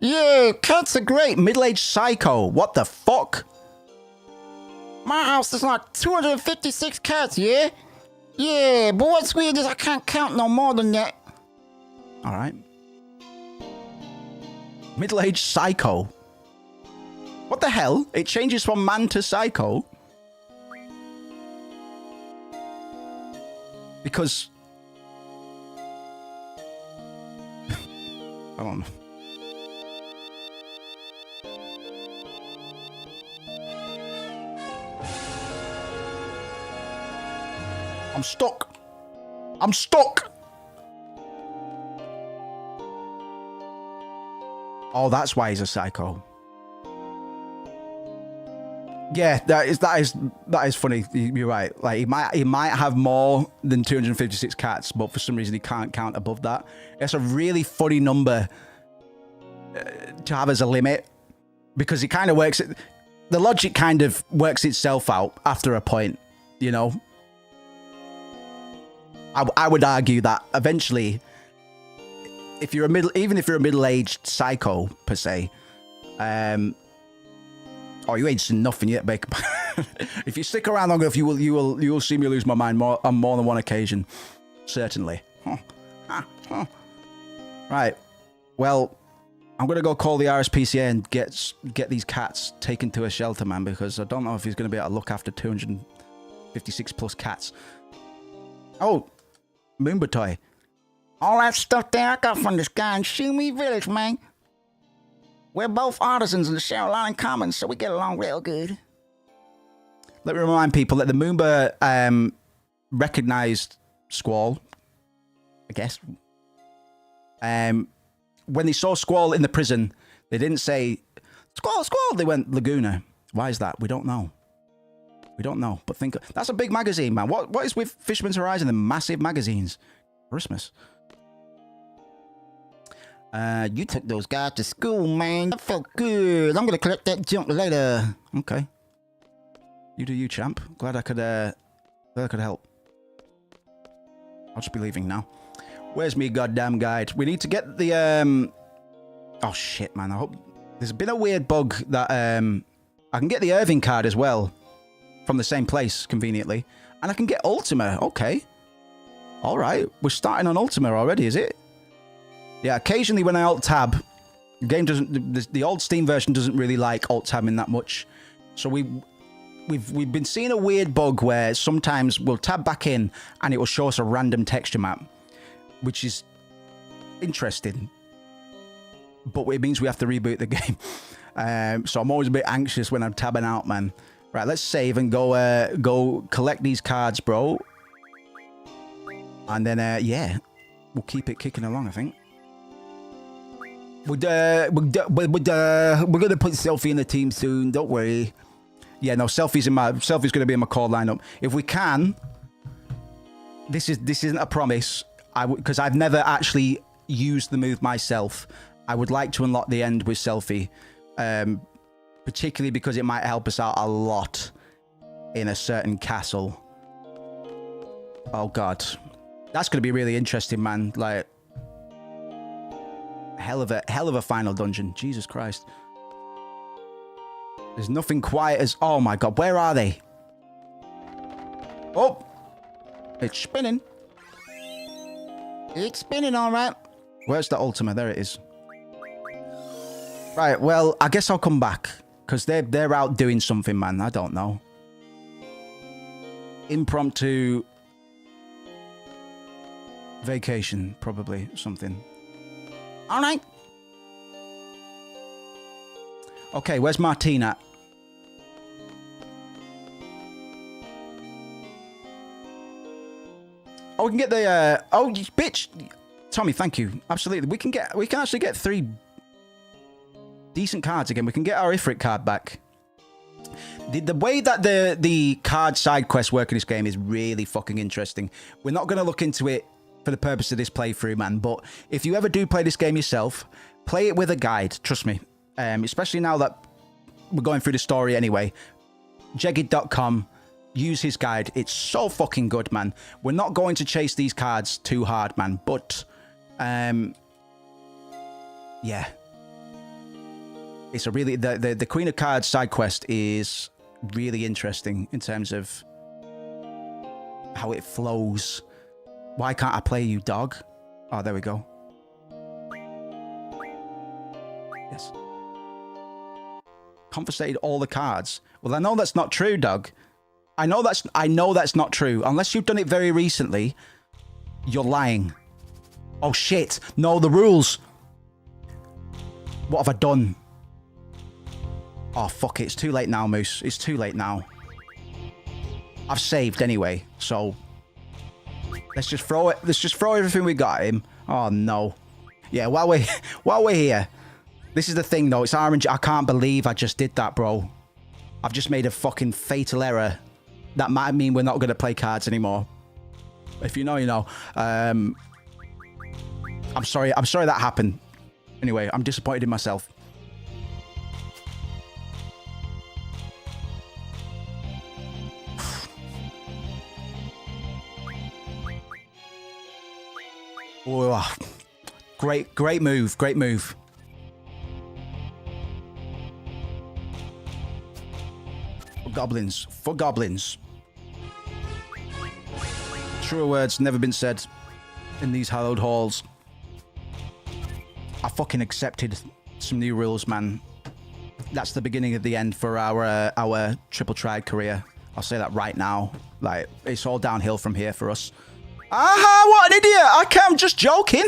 Yeah, cats are great. Middle-aged psycho. What the fuck? My house is like 256 cats, yeah? Yeah, but what's weird is I can't count no more than that. All right. Middle-aged psycho. What the hell? It changes from man to psycho? Because... I don't know. I'm stuck. I'm stuck. Oh, that's why he's a psycho. Yeah, that is funny. You're right. Like he might have more than 256 cats, but for some reason he can't count above that. It's a really funny number to have as a limit because it kind of works. The logic kind of works itself out after a point, you know. I would argue that eventually, if you're even if you're a middle-aged psycho per se, oh, you ain't seen nothing yet, Baker. If you stick around long enough, you will see me lose my mind on more than one occasion, certainly. Right. Well, I'm gonna go call the RSPCA and get these cats taken to a shelter, man, because I don't know if he's gonna be able to look after 256 plus cats. Oh, Moomba toy. All that stuff there I got from this guy in Shumi Village, man. We're both artisans and share a lot in common, so we get along real good. Let me remind people that the Moomba recognized Squall, I guess. When they saw Squall in the prison, they didn't say, Squall, Squall. They went, Laguna. Why is that? We don't know. We don't know. But think, that's a big magazine, man. What is with Fisherman's Horizon? The massive magazines. Christmas. You took those guys to school, man. That felt good. I'm gonna collect that junk later. Okay. You do you, champ. Glad I could help. I'll just be leaving now. Where's me goddamn guide? We need to get the oh shit, man. I hope there's been a weird bug that I can get the Irving card as well from the same place conveniently, and I can get Ultima. Okay. All right, we're starting on Ultima already, is it? Yeah, occasionally when I alt-tab, the game doesn't... The old Steam version doesn't really like alt-tabbing that much. So we've been seeing a weird bug where sometimes we'll tab back in and it will show us a random texture map, which is interesting. But it means we have to reboot the game. So I'm always a bit anxious when I'm tabbing out, man. Right, let's save and go collect these cards, bro. And then, yeah, we'll keep it kicking along, I think. We're gonna put Selfie in the team soon. Don't worry. Yeah, no, Selfie's gonna be in my call lineup if we can. This isn't a promise. Because I've never actually used the move myself. I would like to unlock the end with Selfie, particularly because it might help us out a lot in a certain castle. Oh God. That's going to be really interesting, man. Like, hell of a final dungeon. Jesus Christ. There's nothing quite as... Oh, my God. Where are they? Oh. It's spinning. It's spinning, all right. Where's the Ultima? There it is. Right, well, I guess I'll come back. Because they're out doing something, man. I don't know. Impromptu... vacation, probably something. All right. Okay, where's Martine at? Oh, we can get the oh, bitch, Tommy. Thank you. Absolutely, we can actually get 3 decent cards again. We can get our Ifrit card back. The way that the card side quests work in this game is really fucking interesting. We're not going to look into it for the purpose of this playthrough, man, but if you ever do play this game yourself, play it with a guide. Trust me, especially now that we're going through the story anyway. Jegged.com, use his guide. It's so fucking good, man. We're not going to chase these cards too hard, man, but yeah. It's a really the Queen of Cards side quest is really interesting in terms of how it flows. Why can't I play you, dog? Oh, there we go. Yes. Confiscated all the cards. Well, I know that's not true, dog. I know that's not true. Unless you've done it very recently, you're lying. Oh shit. No, the rules. What have I done? Oh fuck it. It's too late now, Moose. It's too late now. I've saved anyway, so let's just throw it. Let's just throw everything we got at him. Oh no. Yeah, while we're here. This is the thing though, it's RNG. I can't believe I just did that, bro. I've just made a fucking fatal error. That might mean we're not going to play cards anymore. If you know, you know. I'm sorry that happened. Anyway, I'm disappointed in myself. Oh, great move, great move. For goblins. Truer words never been said in these hallowed halls. I fucking accepted some new rules, man. That's the beginning of the end for our triple triad career. I'll say that right now. Like, it's all downhill from here for us. Aha, what an idiot! I'm just joking.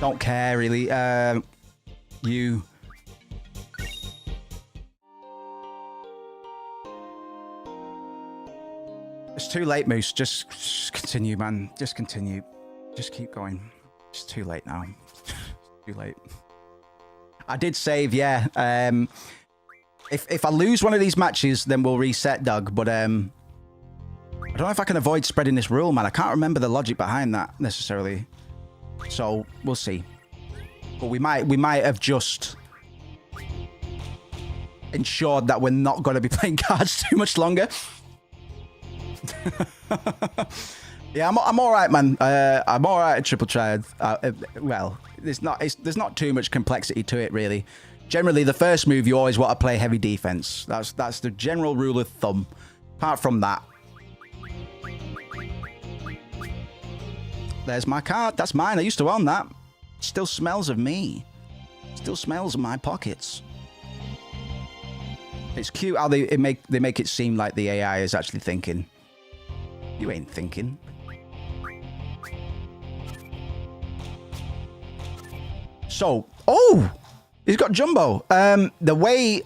Don't care, really. You... It's too late, Moose. Just continue, man. Just continue. Just keep going. It's too late now. Too late. I did save, yeah. If I lose one of these matches, then we'll reset, Doug. But I don't know if I can avoid spreading this rule, man. I can't remember the logic behind that necessarily. So we'll see. But we might have just ensured that we're not going to be playing cards too much longer. Yeah, I'm all right, man. I'm all right at triple triad. Well, there's not too much complexity to it, really. Generally, the first move you always want to play heavy defense. That's the general rule of thumb. Apart from that, there's my card. That's mine. I used to own that. Still smells of me. Still smells of my pockets. It's cute how they make it seem like the AI is actually thinking. You ain't thinking. So, oh, he's got Jumbo. The way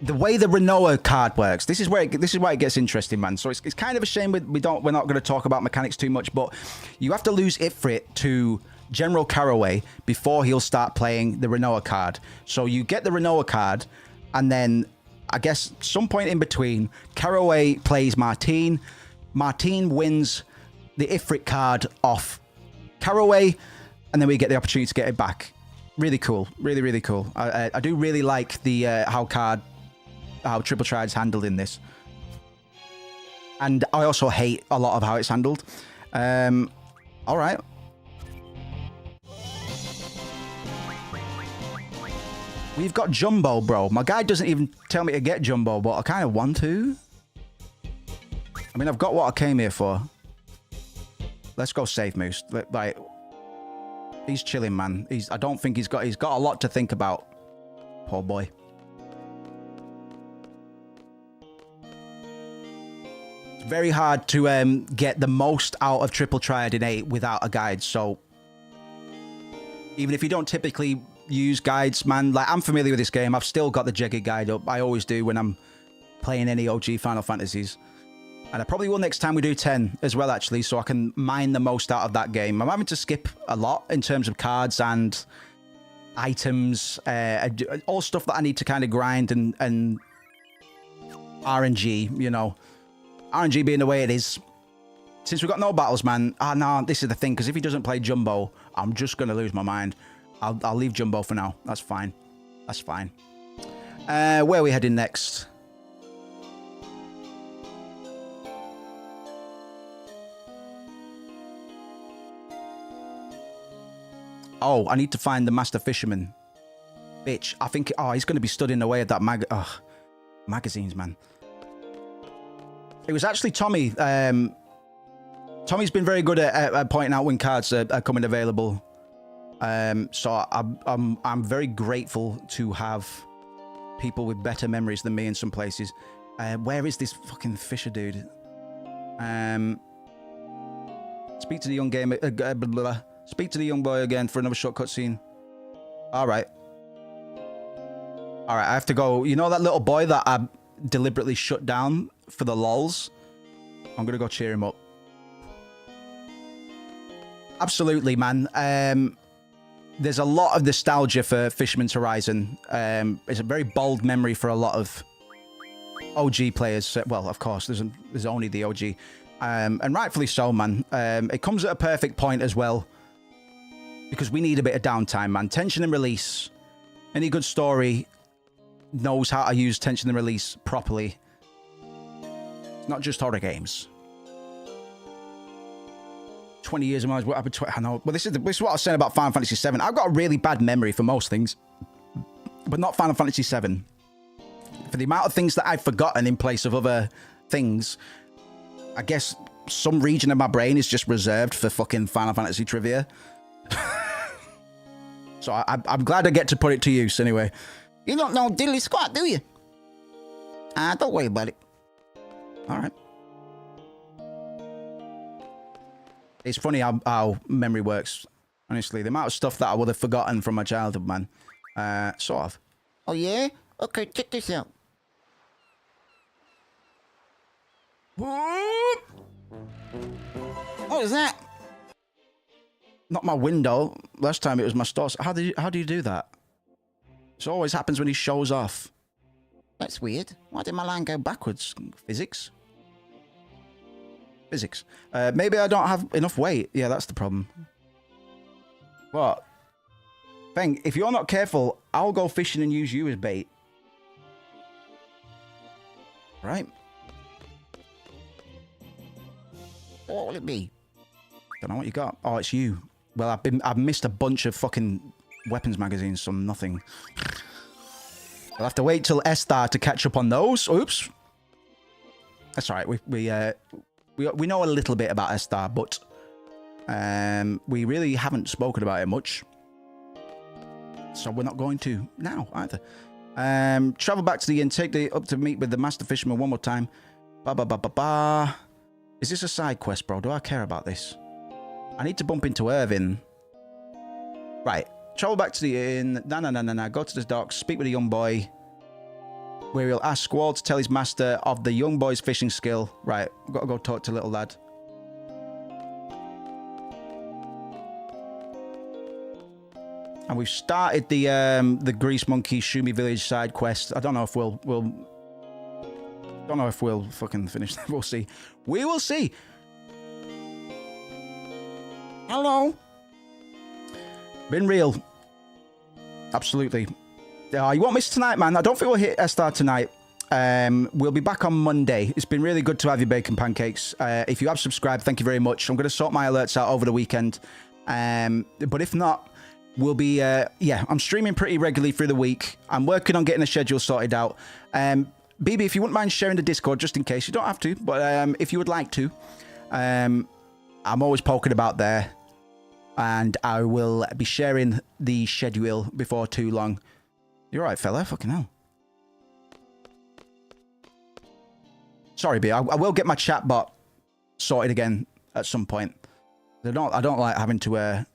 the Renoa card works. This is why it gets interesting, man. So it's kind of a shame we're not going to talk about mechanics too much, but you have to lose Ifrit to General Caraway before he'll start playing the Renoa card. So you get the Renoa card, and then I guess some point in between, Caraway plays Martine. Martine wins the Ifrit card off Caraway, and then we get the opportunity to get it back. Really cool. Really, really cool. I do really like the how Triple Triad's handled in this. And I also hate a lot of how it's handled. All right. We've got Jumbo, bro. My guy doesn't even tell me to get Jumbo, but I kind of want to. I mean, I've got what I came here for. Let's go save Moose. Like, he's chilling, man. I don't think he's got a lot to think about. Poor boy. It's very hard to get the most out of Triple Triad in 8 without a guide. So even if you don't typically use guides, man, like, I'm familiar with this game. I've still got the Jegged guide up. I always do when I'm playing any OG Final Fantasies. And I probably will next time we do 10 as well, actually, so I can mine the most out of that game. I'm having to skip a lot in terms of cards and items, all stuff that I need to kind of grind and RNG, you know. RNG being the way it is, Since we've got no battles, man. Ah, no, this is the thing, because if he doesn't play Jumbo, I'm just going to lose my mind. I'll leave Jumbo for now. That's fine. That's fine. Where are we heading next? Oh, I need to find the Master Fisherman. Bitch, I think... Oh, he's going to be studying away at that magazines, man. It was actually Tommy. Tommy's been very good at pointing out when cards are coming available. So I'm very grateful to have people with better memories than me in some places. Where is this fucking Fisher dude? Speak to the young gamer. Speak to the young boy again for another short cutscene. All right. All right, I have to go. You know that little boy that I deliberately shut down for the lols? I'm going to go cheer him up. Absolutely, man. There's a lot of nostalgia for Fisherman's Horizon. It's a very bold memory for a lot of OG players. Well, of course, there's only the OG. And rightfully so, man. It comes at a perfect point as well. Because we need a bit of downtime, man. Tension and release. Any good story knows how to use tension and release properly. It's not just horror games. 20 years of my life. I know. Well, this is what I was saying about Final Fantasy VII. I've got a really bad memory for most things. But not Final Fantasy VII. For the amount of things that I've forgotten in place of other things, I guess some region of my brain is just reserved for fucking Final Fantasy trivia. So I'm glad I get to put it to use anyway. You don't know diddly squat, do you? Don't worry about it. All right. It's funny how memory works. Honestly, the amount of stuff that I would have forgotten from my childhood, man. Sort of. Oh, yeah? Okay, check this out. What is that? Not my window. Last time it was my store. How do you do that? It always happens when he shows off. That's weird. Why did my line go backwards? Physics? Physics. Maybe I don't have enough weight. Yeah, that's the problem. What? Feng, if you're not careful, I'll go fishing and use you as bait. Right? What will it be? Don't know what you got. Oh, it's you. Well, I've missed a bunch of fucking weapons magazines, so nothing. I'll have to wait till S-Star to catch up on those. Oops. That's all right. We know a little bit about S-Star, but we really haven't spoken about it much. So we're not going to now either. Travel back to the inn. Take the up to meet with the Master Fisherman one more time. Ba. Is this a side quest, bro? Do I care about this? I need to bump into Irvin. Right. Travel back to the inn. No. Go to the docks. Speak with a young boy. Where he'll ask Squall to tell his master of the young boy's fishing skill. Right. I've got to go talk to little lad. And we've started the Grease Monkey Shumi Village side quest. I don't know if we'll don't know if we'll fucking finish that. We'll see. We will see. Hello. Been real. Absolutely. You won't miss tonight, man. I don't think we'll hit S-Star tonight. We'll be back on Monday. It's been really good to have you, Bacon Pancakes. If you have subscribed, thank you very much. I'm going to sort my alerts out over the weekend. But if not, we'll be... yeah, I'm streaming pretty regularly through the week. I'm working on getting a schedule sorted out. BB, if you wouldn't mind sharing the Discord, just in case. You don't have to, but if you would like to. I'm always poking about there. And I will be sharing the schedule before too long. You're right, fella. Fucking hell. Sorry, B. I will get my chat bot sorted again at some point. I don't like having to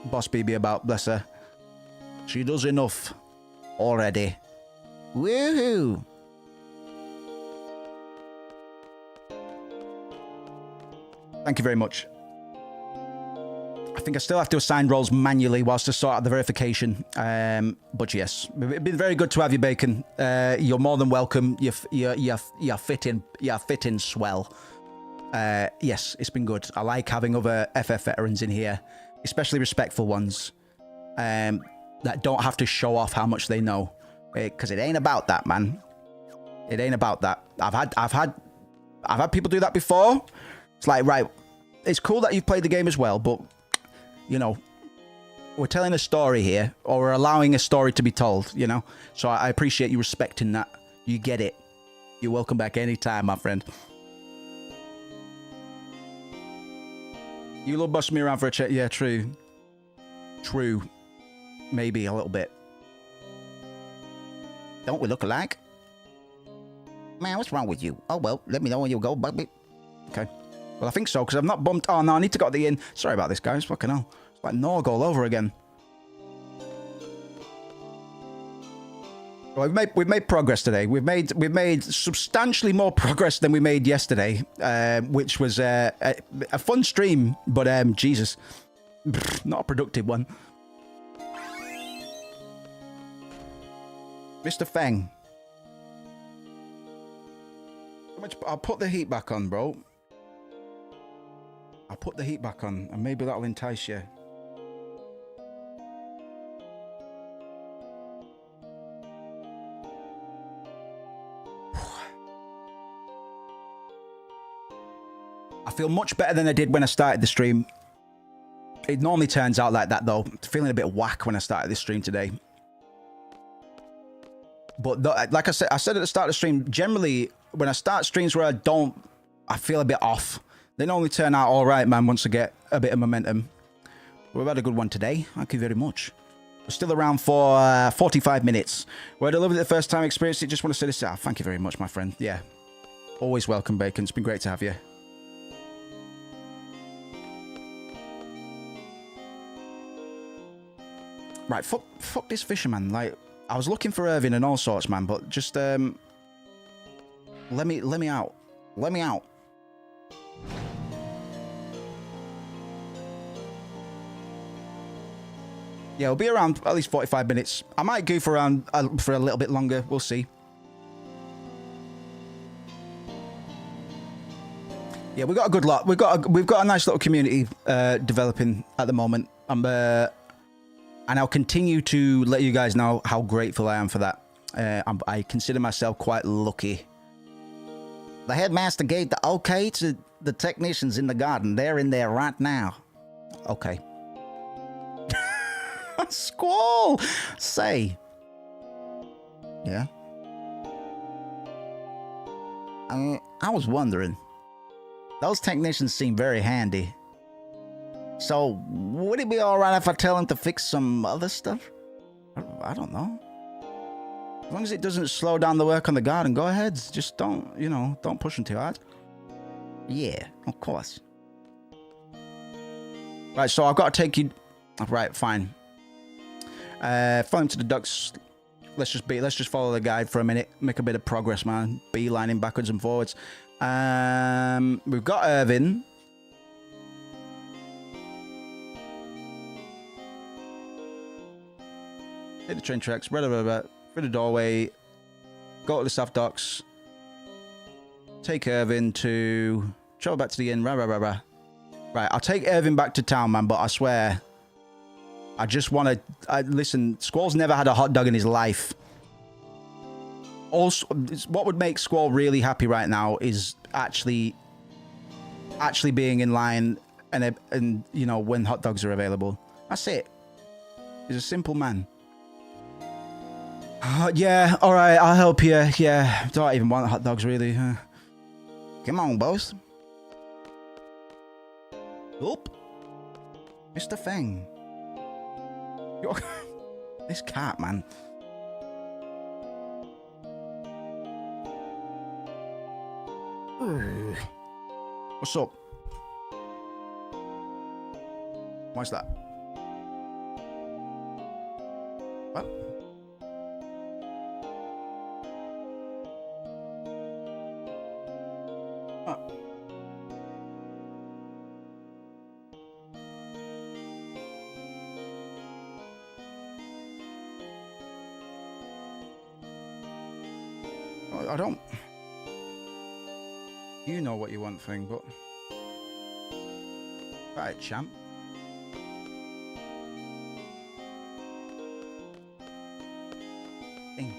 boss BB about, bless her. She does enough already. Woohoo! Thank you very much. I think I still have to assign roles manually whilst I sort out the verification. But yes, it's been very good to have you, Bacon. You're more than welcome. You're fitting swell. Yes, it's been good. I like having other FF veterans in here, especially respectful ones, that don't have to show off how much they know, because it ain't about that, man. It ain't about that. I've had people do that before. It's like, right, it's cool that you've played the game as well, but you know, we're telling a story here, or we're allowing a story to be told, you know. So I appreciate you respecting that. You get it. You're welcome back anytime, my friend. You love busting me around for a chat. Yeah, true. True. Maybe a little bit. Don't we look alike? Man, what's wrong with you? Oh, well, let me know when you go, Bugby. Okay. Well, I think so, because I've not bumped... Oh, no, I need to get the in. Sorry about this, guys. Fucking hell. It's like Nog all over again. Well, we've made progress today. We've made substantially more progress than we made yesterday, which was a fun stream, but Jesus, not a productive one. Mr. Feng, I'll put the heat back on, bro. I'll put the heat back on, and maybe that'll entice you. I feel much better than I did when I started the stream. It normally turns out like that, though. Feeling a bit whack when I started this stream today. But like I said at the start of the stream, generally, when I start streams where I feel a bit off. They normally turn out all right, man, once I get a bit of momentum. We've had a good one today. Thank you very much. We're still around for 45 minutes. We're loving it the first time experienced it. Just want to say this out. Thank you very much, my friend. Yeah. Always welcome, Bacon. It's been great to have you. Right, fuck this fisherman. Like, I was looking for Irvin and all sorts, man, but just let me out. Let me out. Yeah, we'll be around at least 45 minutes. I might goof around for a little bit longer. We'll see. Yeah, we've got a good lot. We've got a nice little community developing at the moment. And I'll continue to let you guys know how grateful I am for that. I consider myself quite lucky. The headmaster gave the okay to the technicians in the garden. They're in there right now. Okay. Squall! Say. Yeah. I was wondering. Those technicians seem very handy. So, would it be alright if I tell him to fix some other stuff? I don't know. As long as it doesn't slow down the work on the garden, go ahead. Just don't, don't push him too hard. Yeah, of course. Right, so I've got to take you... Right, fine. Follow him to the ducks. Let's just follow the guide for a minute. Make a bit of progress, man. Beelining backwards and forwards. We've got Irvin. Hit the train tracks, through the doorway, go to the staff docks, take Irvin to travel back to the inn. Right, I'll take Irvin back to town, man, but I swear, I just want to... listen, Squall's never had a hot dog in his life. Also, what would make Squall really happy right now is actually being in line and when hot dogs are available. That's it. He's a simple man. Yeah, all right, I'll help you. Yeah, don't even want hot dogs, really. Come on, boss. Oop. Mr. Feng. This cat, man. What's up? What's that? What? I don't... You know what you want, thing, but... Right, champ. Think.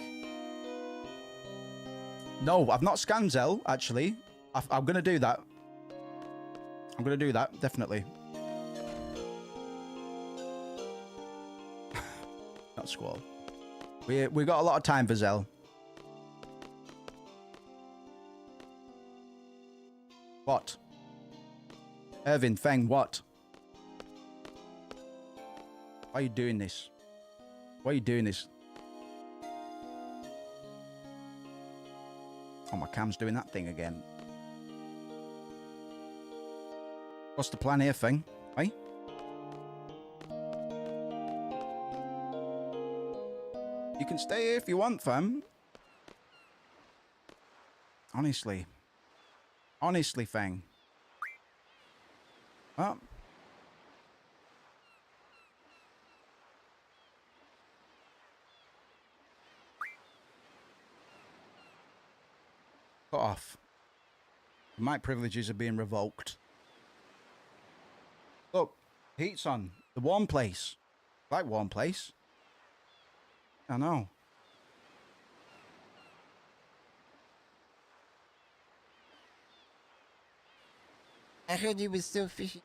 No, I've not scanned Zell, actually. I'm going to do that. I'm going to do that, definitely. Not Squall. We got a lot of time for Zell. What? Irvin, Feng, what? Why are you doing this? Why are you doing this? Oh, my cam's doing that thing again. What's the plan here, Feng? Hey? You can stay here if you want, fam. Honestly. Honestly, Feng. Oh. Cut off. My privileges are being revoked. Look, heat's on. The warm place. Like warm place. I know. I heard he was still fishing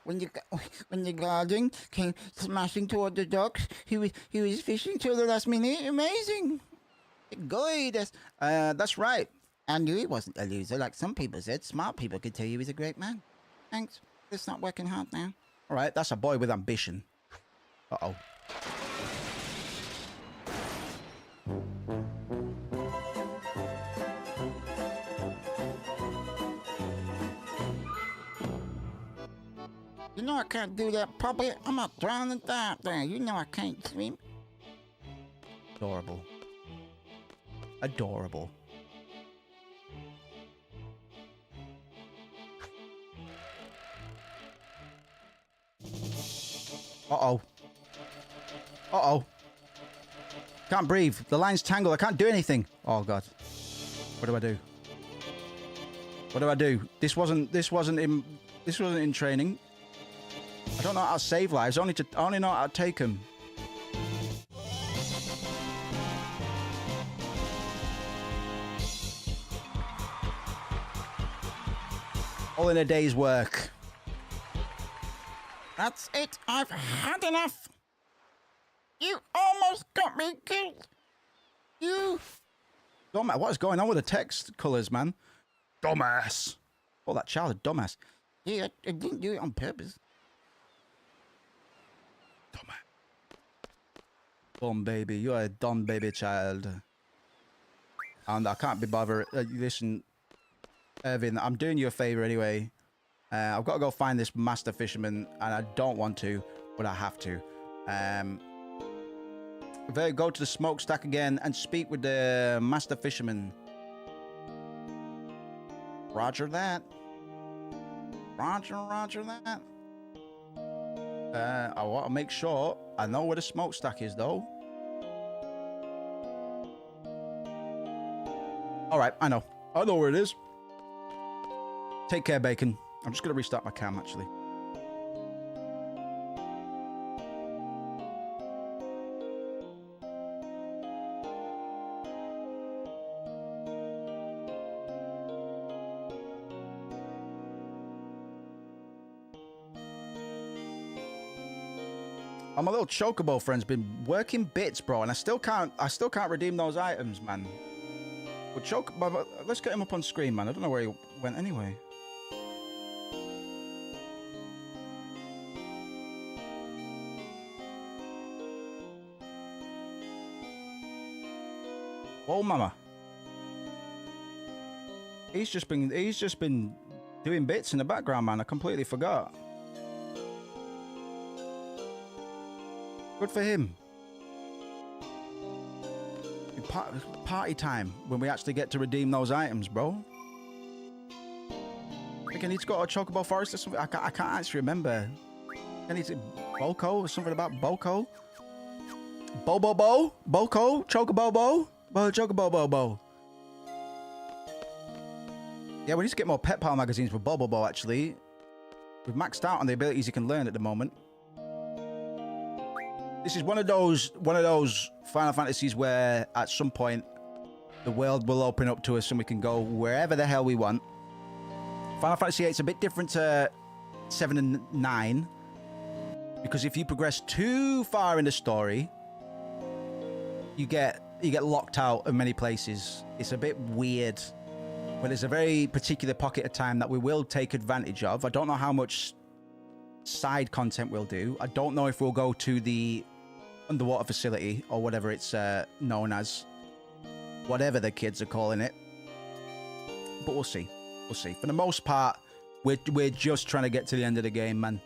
when the guardian came smashing toward the docks. He was fishing till the last minute. Amazing. Good. That's right. I knew he wasn't a loser, like some people said. Smart people could tell you he was a great man. Thanks. Let's not working hard now. All right, that's a boy with ambition. Uh-oh. You know I can't do that, puppet. I'm not drowning down there. You know I can't swim. Adorable. Adorable. Uh-oh. Uh-oh. Can't breathe. The line's tangled. I can't do anything. Oh, God. What do I do? What do I do? This wasn't in training. I don't know how to save lives. I only know how to take them. All in a day's work. That's it. I've had enough. You almost got me killed. You. Dumbass. What is going on with the text colours, man? Dumbass. Oh, that child, a dumbass. Yeah, I didn't do it on purpose. Dumbass. Dumb baby. You're a dumb baby child. And I can't be bothered. Listen, Irvin, I'm doing you a favour anyway. I've got to go find this master fisherman, and I don't want to, but I have to. Go to the smokestack again and speak with the master fisherman. Roger that. Roger that. I want to make sure I know where the smokestack is, though. All right, I know where it is. Take care, Bacon. I'm just going to restart my cam, actually. My little chocobo friend's been working bits, bro, and I still can't redeem those items, man. But let's get him up on screen, man. I don't know where he went anyway. Whoa, mama. He's just been doing bits in the background, man. I completely forgot. Good for him. Party time when we actually get to redeem those items, bro. I think I need to go to Chocobo Forest or something. I can't actually remember. I need to Boko or something about Boko. Boko, Chocobo, Chocobo. Yeah, we need to get more Pet Pal magazines for Bobo, actually. We've maxed out on the abilities you can learn at the moment. This is one of those Final Fantasies where at some point the world will open up to us and we can go wherever the hell we want. Final Fantasy VIII is a bit different to 7 and 9 because if you progress too far in the story, you get locked out of many places. It's a bit weird. But there's a very particular pocket of time that we will take advantage of. I don't know how much side content we'll do. I don't know if we'll go to the underwater facility or whatever it's known as. Whatever the kids are calling it. But we'll see. We'll see. For the most part, we're just trying to get to the end of the game, man.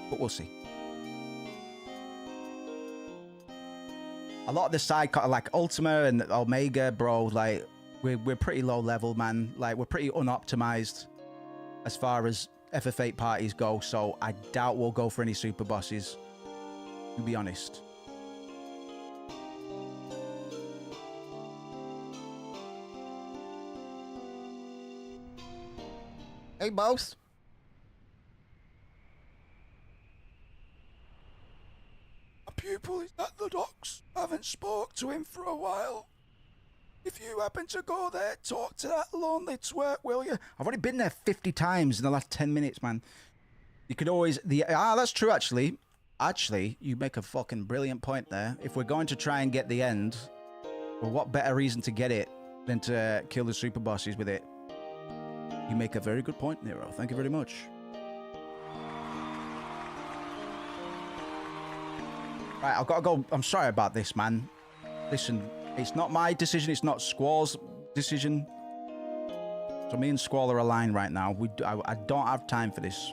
But we'll see. A lot of the side, like Ultima and Omega, bro, like, we're pretty low level, man. Like, we're pretty unoptimized as far as FF8 parties go, so I doubt we'll go for any super bosses, to be honest. Hey, boss. A pupil is at the docks. I haven't spoke to him for a while. If you happen to go there, talk to that lonely twerp, will you? I've already been there 50 times in the last 10 minutes, man. You could always... that's true, actually. Actually, you make a fucking brilliant point there. If we're going to try and get the end, well, what better reason to get it than to kill the super bosses with it? You make a very good point, Nero. Thank you very much. Right, I've got to go. I'm sorry about this, man. Listen... It's not my decision. It's not Squall's decision. So me and Squall are aligned right now. I don't have time for this.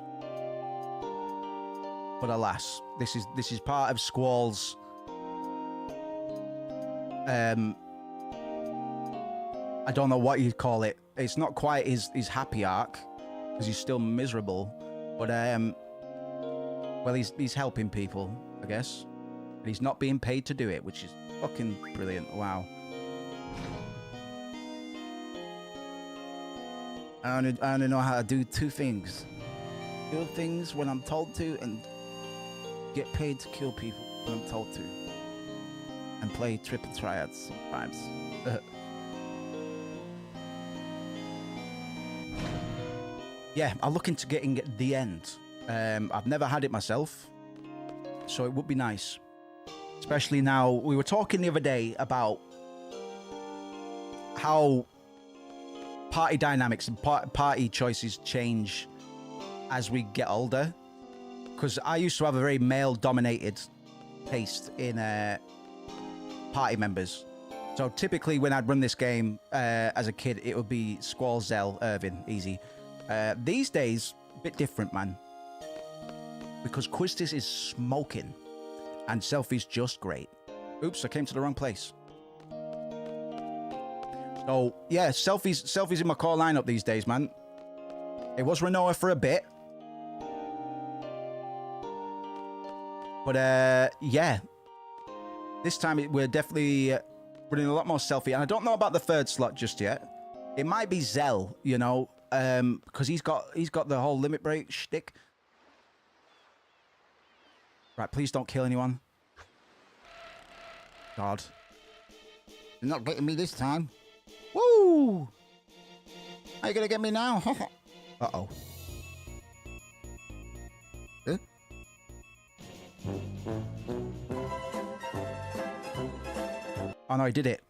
But alas, this is part of Squall's. I don't know what you'd call it. It's not quite his happy arc because he's still miserable. But well, he's helping people, I guess. And he's not being paid to do it, which is fucking brilliant. Wow. I only know how to do two things. Do things when I'm told to and get paid to kill people when I'm told to. And play triple triads sometimes. Yeah, I'm looking to getting the end. I've never had it myself, so it would be nice. Especially now, we were talking the other day about how party dynamics and party choices change as we get older. Because I used to have a very male-dominated taste in party members. So typically when I'd run this game as a kid, it would be Squall, Zell, Irvin, easy. These days, a bit different, man. Because Quistis is smoking. And Selfie's just great. Oops, I came to the wrong place. So, yeah, Selfie's in my core lineup these days, man. It was Renoa for a bit. But, yeah. This time, we're definitely running a lot more Selfie. And I don't know about the third slot just yet. It might be Zell, you know, because he's got the whole limit break shtick. Right, please don't kill anyone. God. You're not getting me this time. Woo! How you gonna get me now? Uh-oh. Huh? Oh no, he did it.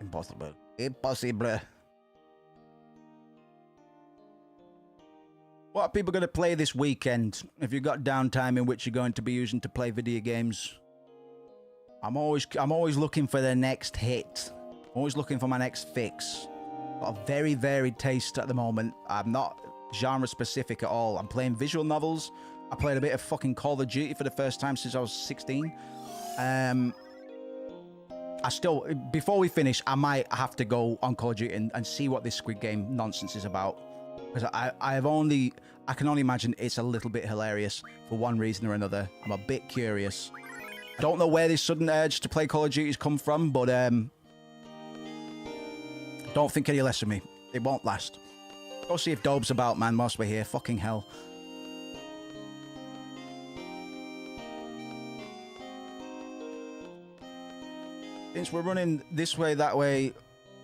Impossible. Impossible. What are people going to play this weekend? If you've got downtime in which you're going to be using to play video games, I'm always looking for the next hit. Always looking for my next fix. Got a very varied taste at the moment. I'm not genre specific at all. I'm playing visual novels. I played a bit of fucking Call of Duty for the first time since I was 16. I still, before we finish, I might have to go on Call of Duty and see what this Squid Game nonsense is about. Because I can only imagine it's a little bit hilarious for one reason or another. I'm a bit curious. I don't know where this sudden urge to play Call of Duty's come from, but don't think any less of me. It won't last. Go see if Dobe's about, man, whilst we're here. Fucking hell. Since we're running this way, that way,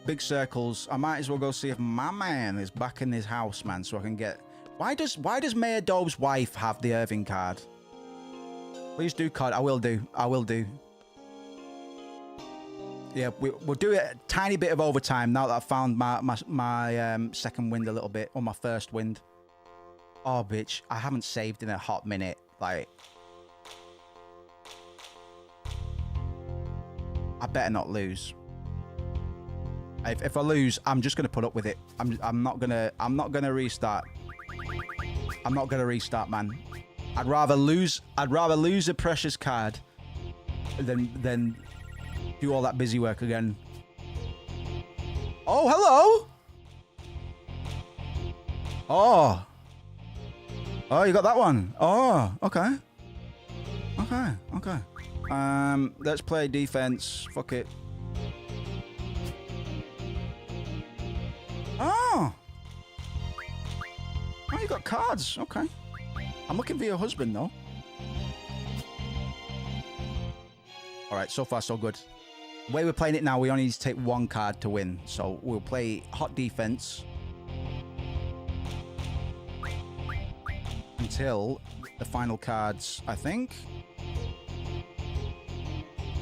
big circles, I might as well go see if my man is back in his house, man, so I can get... Why does Mayor Dobe's wife have the Irving card? Please do, card. I will do. I will do. Yeah, we'll do a tiny bit of overtime now that I've found my second wind a little bit, or my first wind. Oh, bitch. I haven't saved in a hot minute. Like... I better not lose. If I lose, I'm just gonna put up with it. I'm not gonna restart. I'm not gonna restart, man. I'd rather lose a precious card than do all that busy work again. Oh, hello. Oh, you got that one. Oh, okay. Okay. Let's play defense. Fuck it. Oh, you got cards. Okay. I'm looking for your husband, though. All right, so far so good. The way we're playing it now, we only need to take one card to win. So we'll play hot defense until the final cards, I think.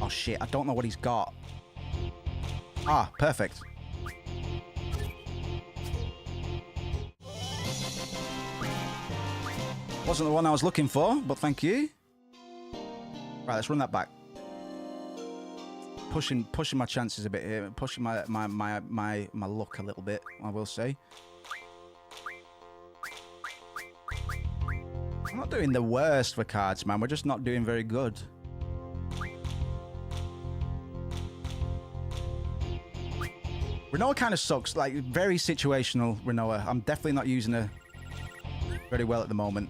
Oh shit, I don't know what he's got. Ah, perfect. Wasn't the one I was looking for, but thank you. Right, let's run that back. Pushing my chances a bit here, pushing my luck a little bit, I will say. I'm not doing the worst for cards, man. We're just not doing very good. Renoa kind of sucks, like very situational Renoa. I'm definitely not using her very well at the moment.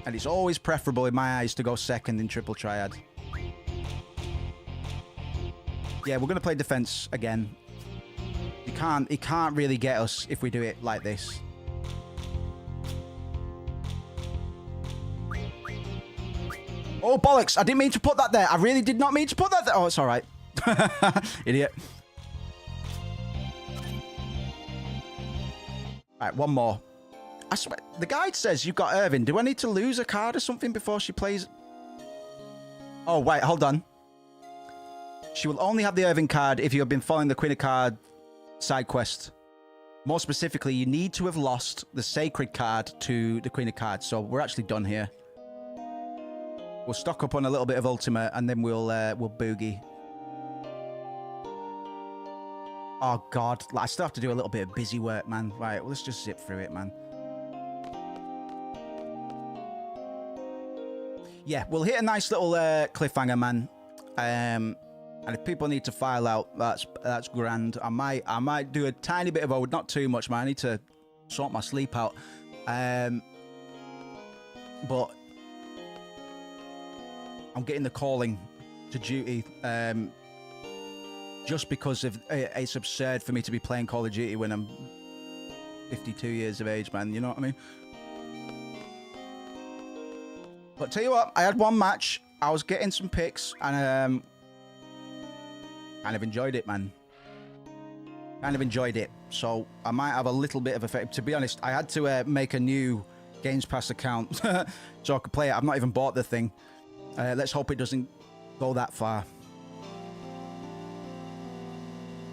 And it's always preferable in my eyes to go second in triple triad. Yeah, we're going to play defense again. He can't really get us if we do it like this. Oh, bollocks. I didn't mean to put that there. I really did not mean to put that there. Oh, it's all right. Idiot. All right, one more. I swear, the guide says you've got Irving. Do I need to lose a card or something before she plays? Oh, wait, hold on. She will only have the Irving card if you have been following the Queen of Cards side quest. More specifically, you need to have lost the Sacred card to the Queen of Cards. So we're actually done here. We'll stock up on a little bit of Ultimate and then we'll boogie. Oh, God. I still have to do a little bit of busy work, man. Right, well, let's just zip through it, man. Yeah, we'll hit a nice little cliffhanger, man. And if people need to file out, that's grand. I might do a tiny bit of overtime, not too much, man. I need to sort my sleep out. But I'm getting the calling to duty. Just because of it's absurd for me to be playing Call of Duty when I'm 52 years of age, man. You know what I mean? But tell you what, I had one match. I was getting some picks and kind of enjoyed it, man. Kind of enjoyed it. So I might have a little bit of effect. To be honest, I had to make a new Games Pass account so I could play it. I've not even bought the thing. Let's hope it doesn't go that far.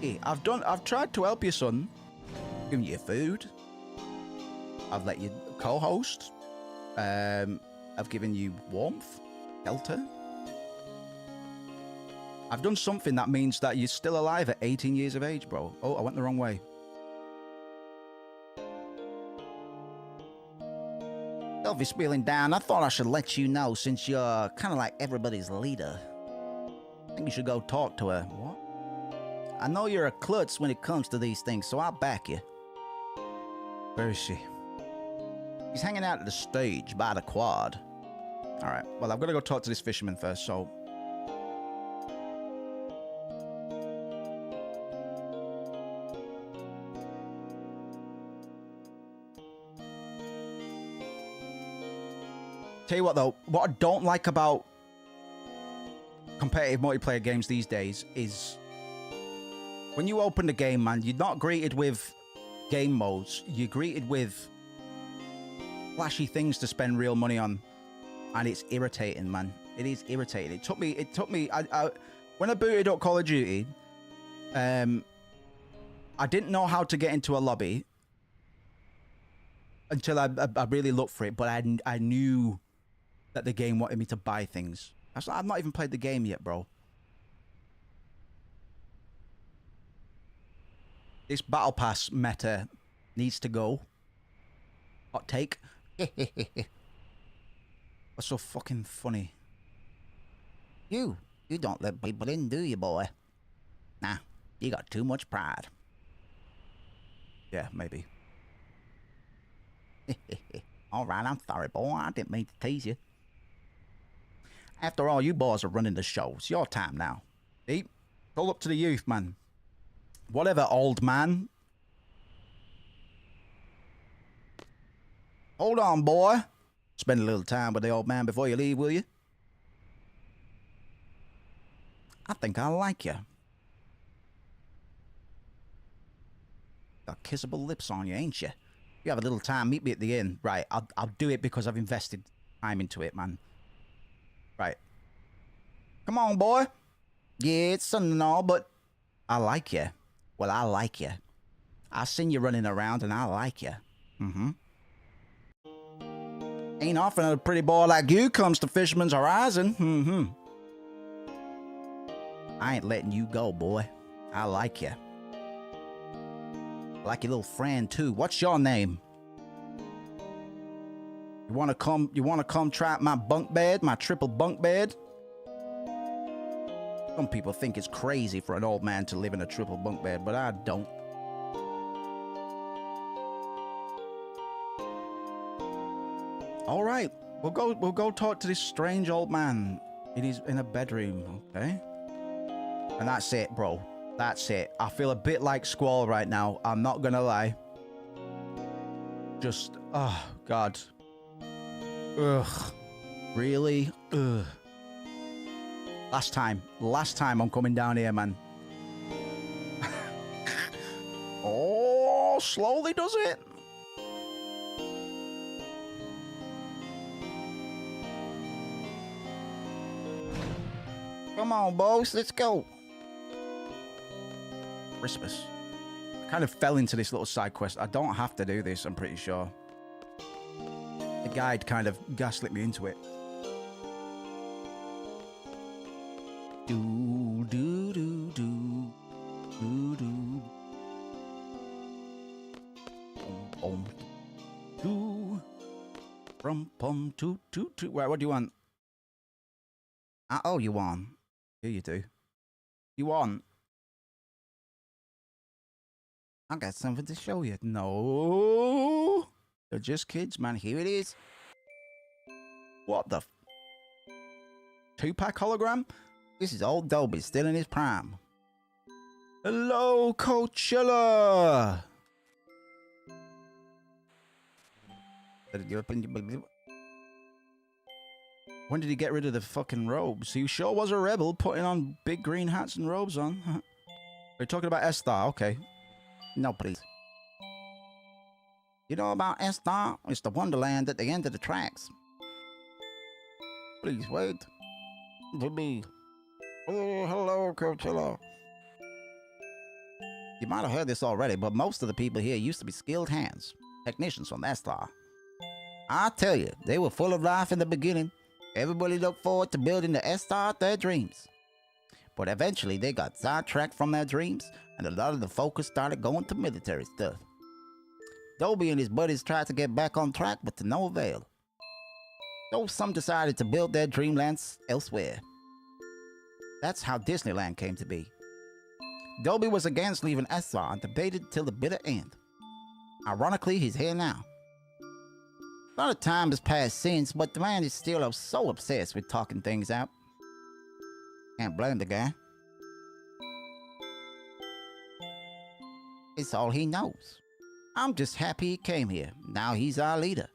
Hey, I've tried to help you, son. Given you food. I've let you co-host. I've given you warmth, shelter. I've done something that means that you're still alive at 18 years of age, bro. Oh, I went the wrong way. Elvis wheeling down. I thought I should let you know since you're kind of like everybody's leader. I think you should go talk to her. What? I know you're a klutz when it comes to these things, so I'll back you. Where is she? He's hanging out at the stage by the quad. All right. Well, I've got to go talk to this fisherman first, so... Tell you what, though. What I don't like about competitive multiplayer games these days is... when you open the game, man, you're not greeted with game modes. You're greeted with flashy things to spend real money on. And it's irritating, man. It is irritating. It took me, when I booted up Call of Duty, I didn't know how to get into a lobby until I really looked for it, but I knew that the game wanted me to buy things. I've not even played the game yet, bro. This battle pass meta needs to go. Hot take. What's so fucking funny? You don't let people in, do you, boy? Nah, you got too much pride. Yeah, maybe. All right, I'm sorry, boy. I didn't mean to tease you. After all, you boys are running the show. It's your time now. See? Roll up to the youth, man. Whatever, old man. Hold on, boy. Spend a little time with the old man before you leave, will you? I think I like you. Got kissable lips on you, ain't you? You have a little time, meet me at the inn. Right, I'll do it because I've invested time into it, man. Right. Come on, boy. Yeah, it's something and all, but I like you. Well, I like you. I seen you running around and I like you. Mm-hmm. Ain't often a pretty boy like you comes to Fisherman's Horizon. Mm-hmm. I ain't letting you go, boy. I like you. I like your little friend, too. What's your name? You wanna come try my bunk bed, my triple bunk bed? Some people think it's crazy for an old man to live in a triple bunk bed, but I don't. All right, we'll go talk to this strange old man. It is in a bedroom, okay? And that's it, bro. That's it. I feel a bit like Squall right now. I'm not gonna lie. Just, oh God. Ugh. Really? Ugh. Last time I'm coming down here, man. Oh, slowly does it. Come on, boss, let's go. Christmas. I kind of fell into this little side quest. I don't have to do this, I'm pretty sure. The guide kind of gaslit me into it. Do do do do do do. Bum do. Rum pum toot toot toot. Right, what do you want? Oh, you want? Yeah, you do. You want? I got something to show you. No. They're just kids, man. Here it is. What the? 2-pack hologram? This is old Dolby, still in his prime. Hello, Coachella. When did he get rid of the fucking robes? He sure was a rebel, putting on big green hats and robes on. We're talking about Estar, okay. No, please. You know about Estar? It's the Wonderland at the end of the tracks. Please wait. To me. Oh, hello, Coachella. You might have heard this already, but most of the people here used to be skilled hands, technicians from Estar. I tell you, they were full of life in the beginning. Everybody looked forward to building the Estar their dreams. But eventually they got sidetracked from their dreams, and a lot of the focus started going to military stuff. Dolby and his buddies tried to get back on track, but to no avail. So some decided to build their dreamlands elsewhere. That's how Disneyland came to be. Dolby was against leaving Estar and debated till the bitter end. Ironically, he's here now. A lot of time has passed since, but the man is still so obsessed with talking things out. Can't blame the guy. It's all he knows. I'm just happy he came here. Now he's our leader.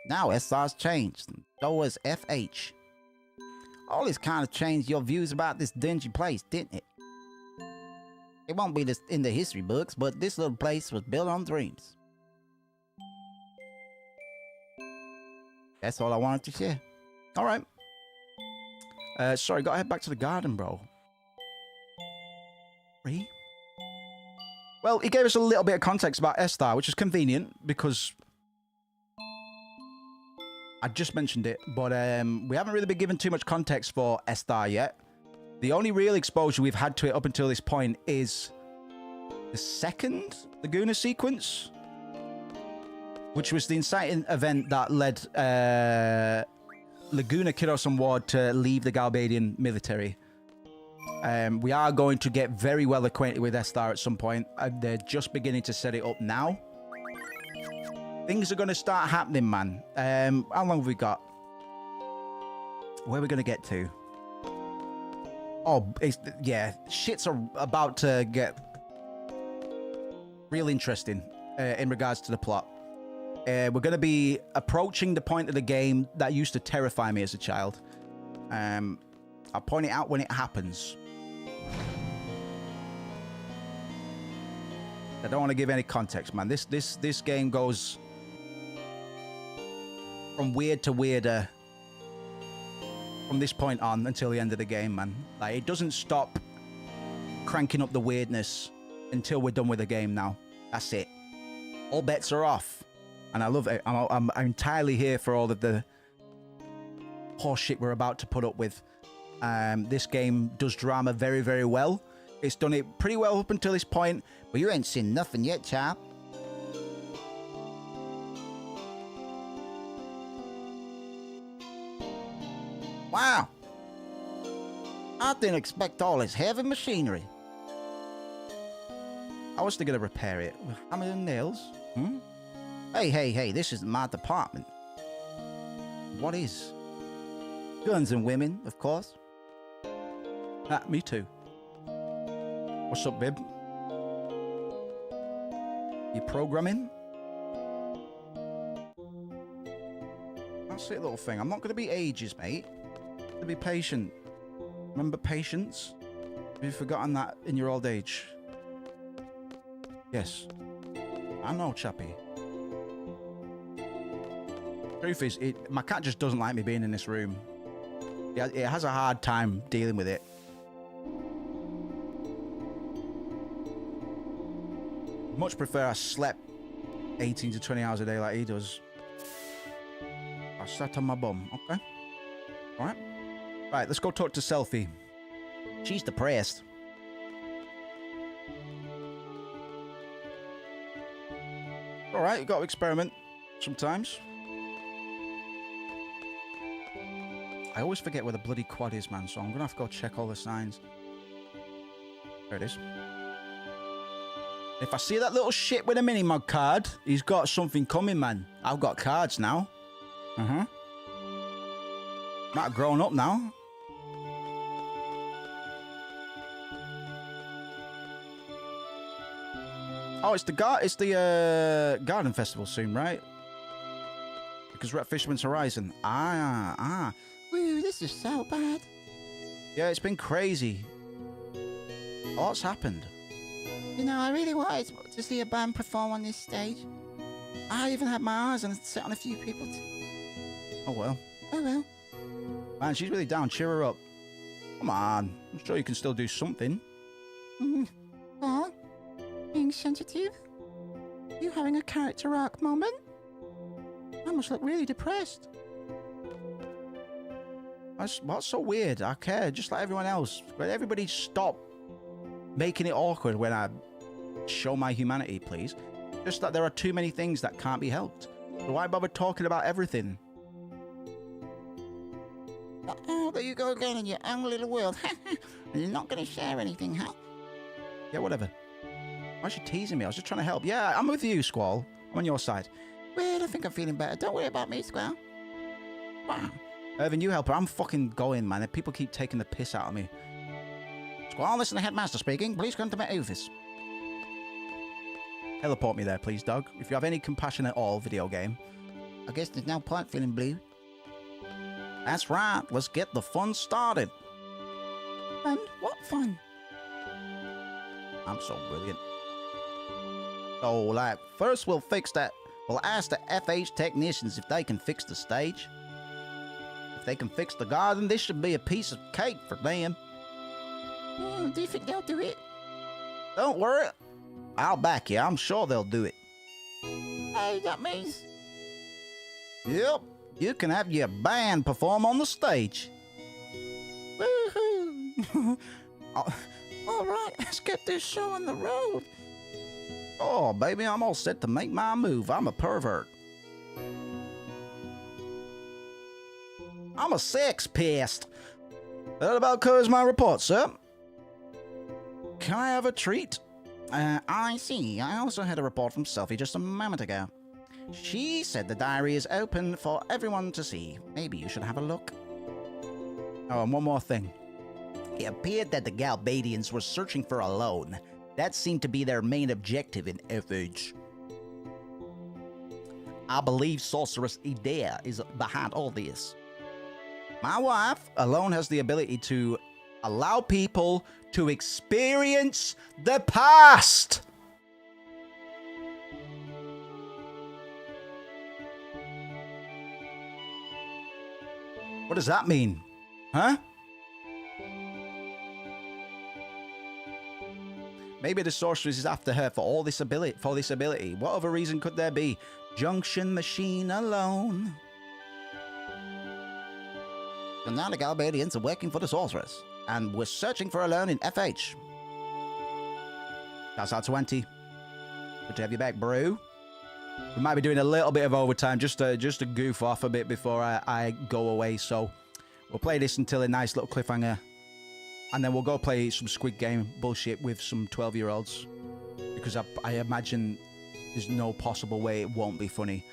Now SR's changed, and so has FH. All this kind of changed your views about this dingy place, didn't it? It won't be this in the history books, but this little place was built on dreams. That's all I wanted to share. All right. Sorry, gotta head back to the garden, bro. Free? Well, he gave us a little bit of context about Esthar, which is convenient because I just mentioned it, but we haven't really been given too much context for Esthar yet. The only real exposure we've had to it up until this point is the second Laguna sequence, which was the inciting event that led Laguna Kirosan Ward to leave the Galbadian military. We are going to get very well acquainted with Esthar at some point. They're just beginning to set it up now. Things are going to start happening, man. How long have we got? Where are we going to get to? Oh, yeah. Shits are about to get real interesting in regards to the plot. We're going to be approaching the point of the game that used to terrify me as a child. I'll point it out when it happens. I don't want to give any context, man. This game goes from weird to weirder from this point on until the end of the game, man. Like, it doesn't stop cranking up the weirdness until we're done with the game now. That's it. All bets are off. And I love it. I'm entirely here for all of the horse shit we're about to put up with. This game does drama very, very well. It's done it pretty well up until this point. But you ain't seen nothing yet, chap. Wow. I didn't expect all this heavy machinery. I was thinking to repair it with hammer and nails. Hey, this isn't my department. What is? Guns and women, of course. Ah, me too. What's up, babe? You programming? That's it, little thing. I'm not going to be ages, mate. I'm going to be patient. Remember patience? Have you forgotten that in your old age? Yes. I know, chappie. Truth is, my cat just doesn't like me being in this room. It has a hard time dealing with it. Much prefer I slept 18 to 20 hours a day like he does. I sat on my bum, okay? Alright? Right, let's go talk to Selfie. She's depressed. Alright, you got to experiment sometimes. I always forget where the bloody quad is, man, so I'm going to have to go check all the signs. There it is. If I see that little shit with a mini-mod card, he's got something coming, man. I've got cards now. Might have grown up now. Oh, it's the garden festival soon, right? Because we're at Fisherman's Horizon. Woo, this is so bad. Yeah, it's been crazy. A lot's happened. You know, I really wanted to see a band perform on this stage. I even had my eyes set on a few people. Oh well. Oh well. Man, she's really down. Cheer her up. Come on. I'm sure you can still do something. What? Being sensitive? You having a character arc moment? I must look really depressed. What's so weird? I care, just like everyone else. But everybody stop making it awkward when I show my humanity, please. Just that there are too many things that can't be helped. So why bother talking about everything? Oh, there you go again in your own little world. And you're not going to share anything, huh? Yeah, whatever. Why is she teasing me? I was just trying to help. Yeah, I'm with you, Squall. I'm on your side. Well, I think I'm feeling better. Don't worry about me, Squirrel. Wow. Irvin, you help her. I'm fucking going, man. People keep taking the piss out of me. Squirrel, this is the headmaster speaking. Please come to my office. Teleport me there, please, dog. If you have any compassion at all, video game. I guess there's no point feeling blue. That's right. Let's get the fun started. Fun? What fun? I'm so brilliant. So, like, first we'll fix that. We'll ask the FH technicians if they can fix the stage. If they can fix the garden, this should be a piece of cake for them. Do you think they'll do it? Don't worry. I'll back you. I'm sure they'll do it. Hey, that means... Yep. You can have your band perform on the stage. Woohoo! All right, let's get this show on the road. Oh, baby, I'm all set to make my move. I'm a pervert. I'm a sex pest. That about covers my report, sir. Can I have a treat? I see. I also had a report from Sophie just a moment ago. She said the diary is open for everyone to see. Maybe you should have a look. Oh, and one more thing. It appeared that the Galbadians were searching for a loan. That seemed to be their main objective in FH. I believe Sorceress Idea is behind all this. My wife alone has the ability to allow people to experience the past. What does that mean? Huh? Maybe the sorceress is after her for this ability. What other reason could there be? Junction machine alone. So now the Galbadians are working for the sorceress, and we're searching for a loan in FH. That's our 20. Good to have you back, bro. We might be doing a little bit of overtime just to goof off a bit before I go away. So we'll play this until a nice little cliffhanger. And then we'll go play some Squid Game bullshit with some 12-year-olds. Because I imagine there's no possible way it won't be funny.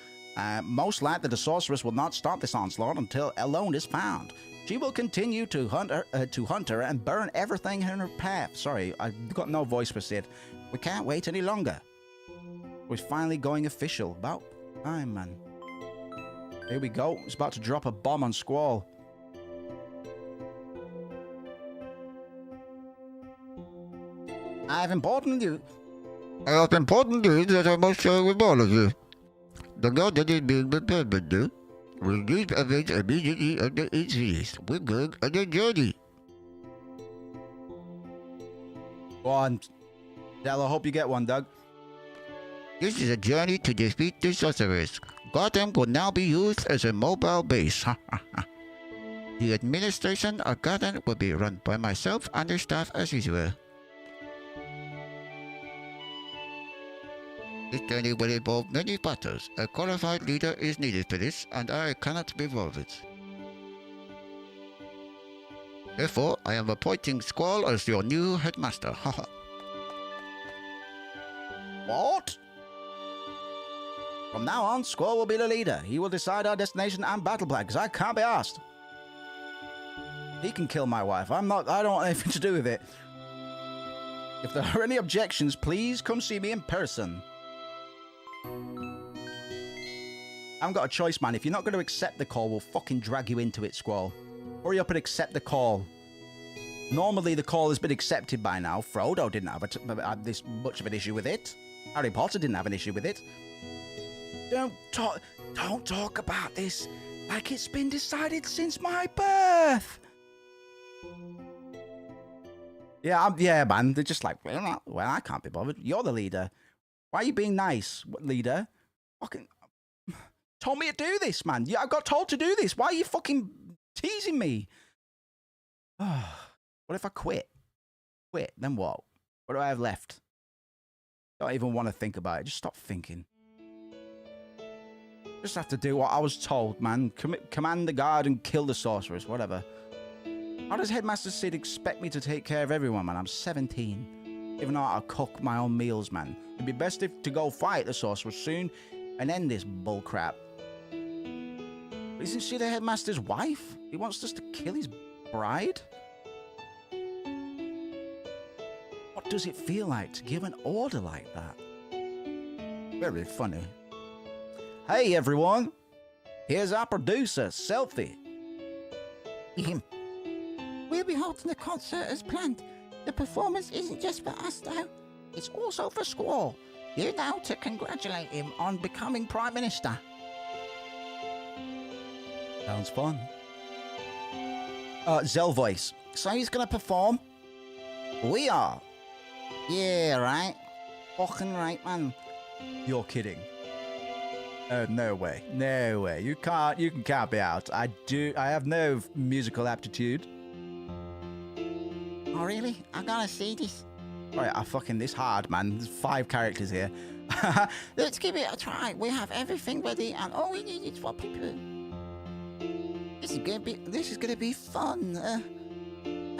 Most likely the sorceress will not start this onslaught until a loan is found. She will continue to hunt her and burn everything in her path. Sorry, I've got no voice for Sid. We can't wait any longer. We're finally going official. About time, man. Here we go. It's about to drop a bomb on Squall. I have important news that I must share with all of you. The note that is being prepared with you will leave events immediately after it's released. We're going on a journey. Go on. Dell, I hope you get one, Doug. This is a journey to defeat the sorceress. Gotham will now be used as a mobile base. The administration of Gotham will be run by myself and the staff as usual. This journey will involve many battles. A qualified leader is needed for this, and I cannot be involved. Therefore, I am appointing Squall as your new headmaster. What? From now on, Squall will be the leader. He will decide our destination and battle plan, because I can't be asked. He can kill my wife. I don't want anything to do with it. If there are any objections, please come see me in person. I haven't got a choice, man. If you're not going to accept the call, we'll fucking drag you into it, Squall. Hurry up and accept the call. Normally, the call has been accepted by now. Frodo didn't have this much of an issue with it. Harry Potter didn't have an issue with it. Don't talk about this like it's been decided since my birth. Yeah, man. They're just like, well, I can't be bothered. You're the leader. Why are you being nice, leader? Fucking told me to do this, man. Yeah, I got told to do this. Why are you fucking teasing me? What if I quit? Then what? What do I have left? Don't even want to think about it. Just stop thinking. Just have to do what I was told, man. Command the guard and kill the sorceress, whatever. How does Headmaster Sid expect me to take care of everyone, man? I'm 17. Even though I cook my own meals, man. It'd be best to go fight the sorceress soon. and end this bullcrap. Isn't she the headmaster's wife? He wants us to kill his bride? What does it feel like to give an order like that? Very funny. Hey everyone, here's our producer, Selfie. We'll be holding the concert as planned. The performance isn't just for us though, it's also for Squall. You're now to congratulate him on becoming Prime Minister. Sounds fun. Zell voice. So he's gonna perform? We are. Yeah, right. Fucking right, man. You're kidding. No way. No way. You can count me out. I have no musical aptitude. Oh, really? I gotta see this. Right, this hard, man. There's 5 characters here. Let's give it a try. We have everything ready and all we need is 4 people. This is gonna be fun.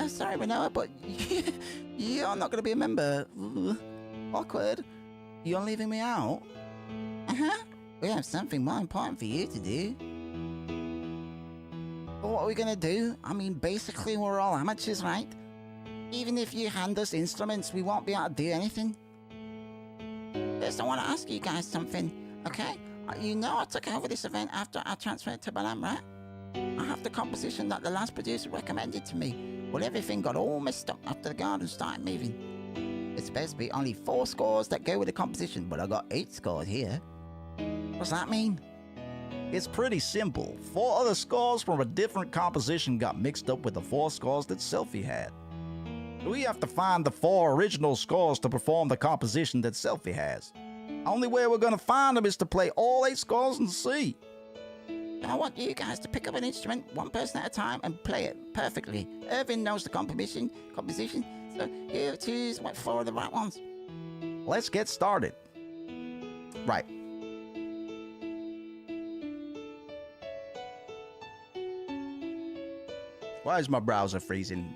Sorry, Manoa, but you're not gonna be a member. Ooh, awkward. You're leaving me out? We have something more important for you to do. But what are we gonna do? I mean, basically, we're all amateurs, right? Even if you hand us instruments, we won't be able to do anything. First, I want to ask you guys something, okay? You know I took over this event after I transferred to Balam, right? I have the composition that the last producer recommended to me. Well, everything got all messed up after the garden started moving. It's supposed to be only 4 scores that go with the composition, but I got 8 scores here. What's that mean? It's pretty simple. 4 other scores from a different composition got mixed up with the 4 scores that Selfie had. We have to find the 4 original scores to perform the composition that Selfie has. Only way we're gonna find them is to play all 8 scores and see. I want you guys to pick up an instrument, 1 person at a time, and play it perfectly. Irvin knows the composition, so you choose 4 of the right ones. Let's get started. Right. Why is my browser freezing?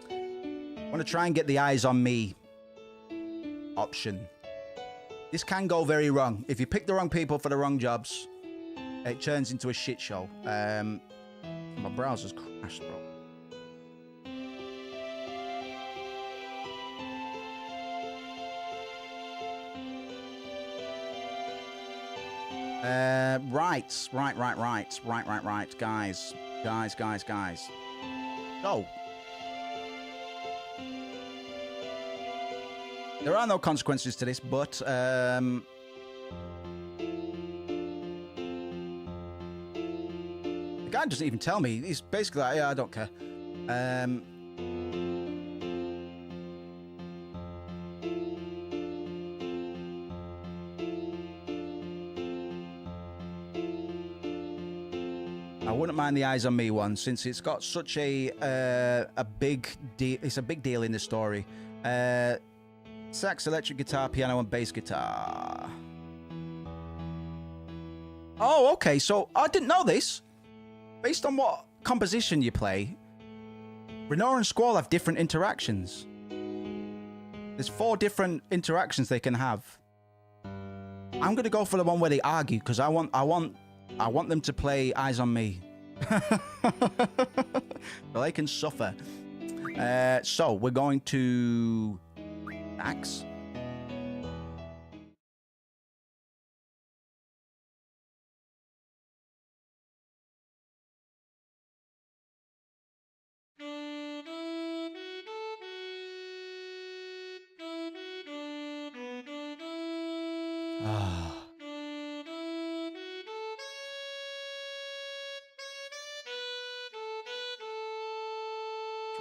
I want to try and get the eyes on me option. This can go very wrong. If you pick the wrong people for the wrong jobs, it turns into a shit show. My browser's crashed, bro. Right. Guys. So, there are no consequences to this, but the guy doesn't even tell me. He's basically like, yeah, I don't care. I wouldn't mind the eyes on me one, since it's got such a big deal. It's a big deal in the story. Sax, electric guitar, piano, and bass guitar. Oh, okay. So I didn't know this. Based on what composition you play, Renora and Squall have different interactions. There's 4 different interactions they can have. I'm gonna go for the one where they argue because I want them to play Eyes on Me. So they can suffer. So we're going to Axe.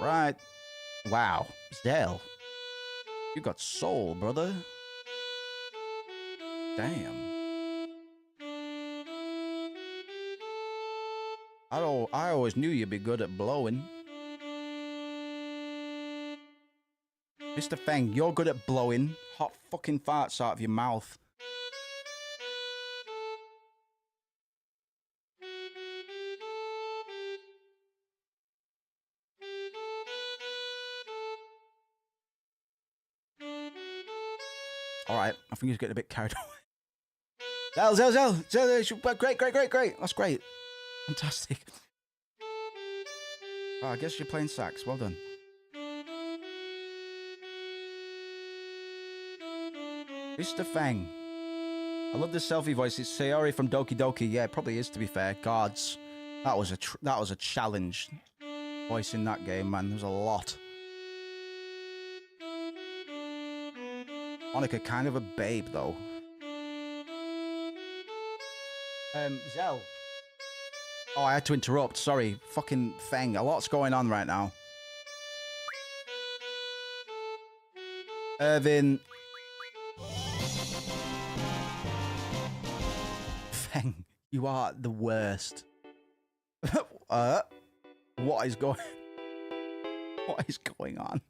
Right. Wow. Zell. You got soul, brother. Damn. I always knew you'd be good at blowing. Mr. Feng, you're good at blowing hot fucking farts out of your mouth. Alright, I think he's getting a bit carried away. Zell. Great. That's great. Fantastic. Oh, I guess you're playing sax. Well done. Mr. Fang. I love the selfie voice. It's Sayori from Doki Doki. Yeah, it probably is, to be fair. Gods. That was a challenge. Voice in that game, man. There's a lot. Monica, kind of a babe, though. Zell. Oh, I had to interrupt. Sorry. Fucking Fang. A lot's going on right now. Irvin. Fang, you are the worst. What is going on?